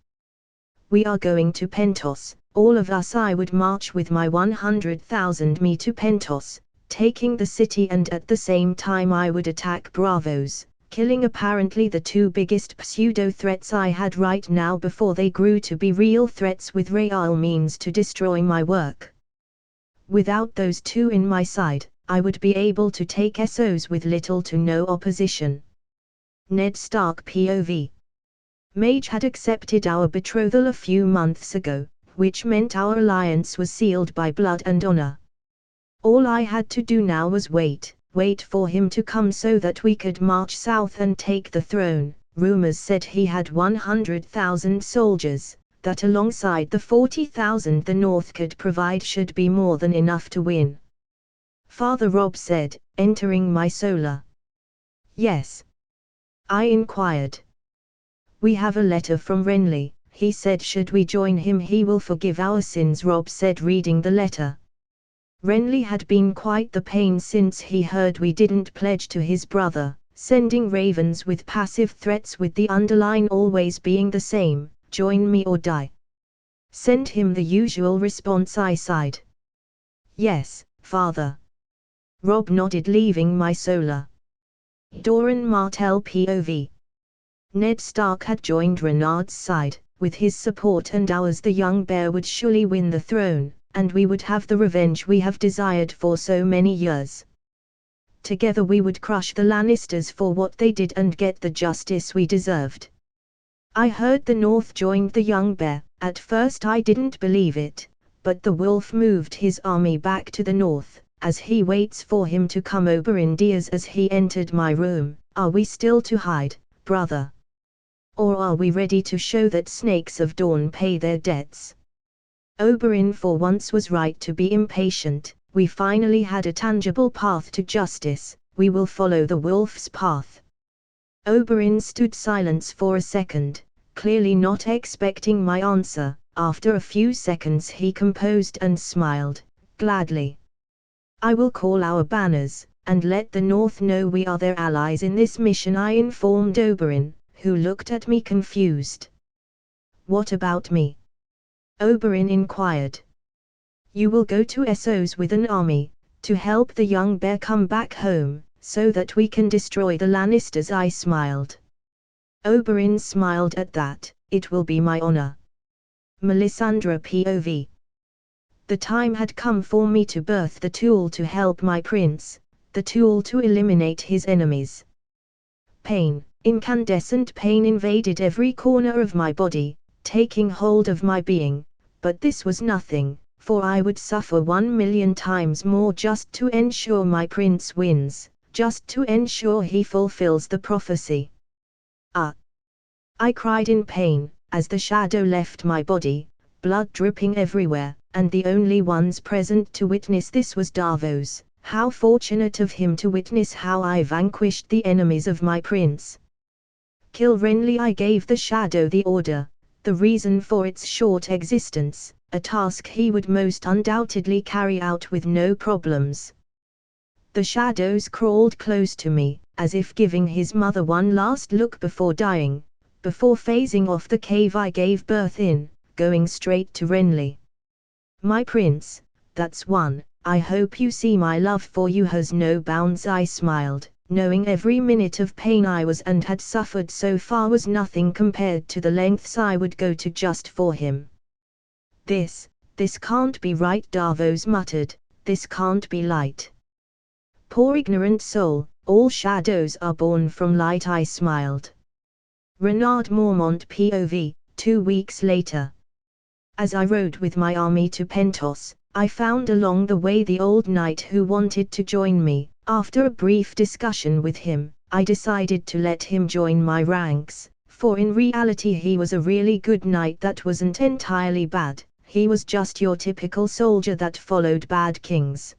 We are going to Pentos. All of us. I would march with my 100,000 me to Pentos, taking the city, and at the same time I would attack Bravos, killing apparently the 2 biggest pseudo-threats I had right now before they grew to be real threats with real means to destroy my work. Without those two in my side, I would be able to take Essos with little to no opposition. Ned Stark POV. Mage had accepted our betrothal a few months ago, which meant our alliance was sealed by blood and honor. All I had to do now was wait for him to come so that we could march south and take the throne. Rumors said he had 100,000 soldiers, that alongside the 40,000 the North could provide should be more than enough to win. Father Rob said, entering my solar. Yes. I inquired. We have a letter from Renly, he said should we join him he will forgive our sins, Rob said reading the letter. Renly had been quite the pain since he heard we didn't pledge to his brother, sending ravens with passive threats with the underline always being the same, join me or die. Send him the usual response, I sighed. Yes, father. Rob nodded, leaving my solar. Doran Martell POV. Ned Stark had joined Renard's side, with his support and ours the young bear would surely win the throne, and we would have the revenge we have desired for so many years. Together we would crush the Lannisters for what they did and get the justice we deserved. I heard the North joined the young bear. At first I didn't believe it, but the wolf moved his army back to the north, as he waits for him to come Oberyn Diaz as he entered my room. Are we still to hide, brother? Or are we ready to show that snakes of dawn pay their debts? Oberyn for once was right to be impatient. We finally had a tangible path to justice, we will follow the wolf's path. Oberyn stood silent for a second, clearly not expecting my answer. After a few seconds he composed and smiled, gladly. I will call our banners, and let the North know we are their allies in this mission, I informed Oberyn, who looked at me confused. What about me? Oberyn inquired. You will go to Essos with an army, to help the young bear come back home, so that we can destroy the Lannisters, I smiled. Oberyn smiled at that. It will be my honor. Melisandre POV. The time had come for me to birth the tool to help my prince, the tool to eliminate his enemies. Pain, incandescent pain invaded every corner of my body, taking hold of my being, but this was nothing, for I would suffer 1,000,000 times more just to ensure my prince wins, just to ensure he fulfills the prophecy. Ah! I cried in pain, as the shadow left my body, blood dripping everywhere, and the only ones present to witness this was Davos. How fortunate of him to witness how I vanquished the enemies of my prince. Kill Renly, I gave the shadow the order, the reason for its short existence, a task he would most undoubtedly carry out with no problems. The shadows crawled close to me, as if giving his mother one last look before dying. Before phasing off the cave I gave birth in, going straight to Renly. My prince, that's one, I hope you see my love for you has no bounds, I smiled, knowing every minute of pain I was and had suffered so far was nothing compared to the lengths I would go to just for him. This can't be right, Davos muttered, this can't be light. Poor ignorant soul, all shadows are born from light, I smiled. Renard Mormont POV, 2 weeks later. As I rode with my army to Pentos, I found along the way the old knight who wanted to join me. After a brief discussion with him, I decided to let him join my ranks, for in reality he was a really good knight that wasn't entirely bad, he was just your typical soldier that followed bad kings.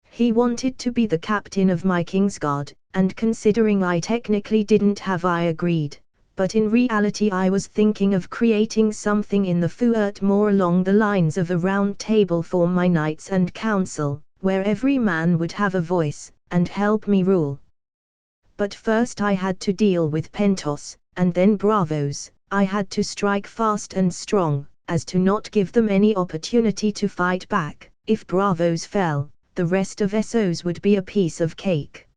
He wanted to be the captain of my Kingsguard, and considering I technically didn't have, I agreed. But in reality I was thinking of creating something in the Fuert more along the lines of a round table for my knights and council, where every man would have a voice, and help me rule. But first I had to deal with Pentos, and then Bravos. I had to strike fast and strong, as to not give them any opportunity to fight back. If Bravos fell, the rest of Essos would be a piece of cake.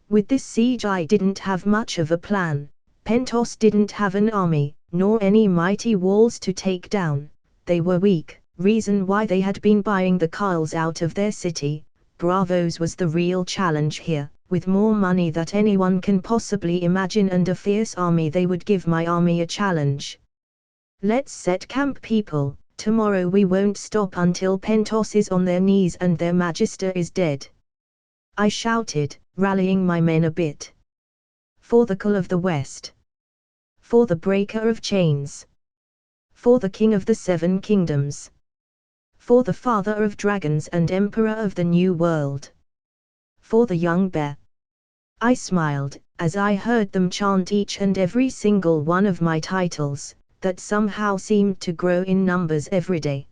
With this siege I didn't have much of a plan. Pentos didn't have an army, nor any mighty walls to take down. They were weak, reason why they had been buying the cows out of their city. Bravos was the real challenge here. With more money that anyone can possibly imagine and a fierce army, they would give my army a challenge. Let's set camp, people. Tomorrow we won't stop until Pentos is on their knees and their Magister is dead. I shouted, rallying my men a bit. For the Call of the West. For the Breaker of Chains. For the King of the Seven Kingdoms. For the Father of Dragons and Emperor of the New World. For the young bear. I smiled, as I heard them chant each and every single one of my titles, that somehow seemed to grow in numbers every day.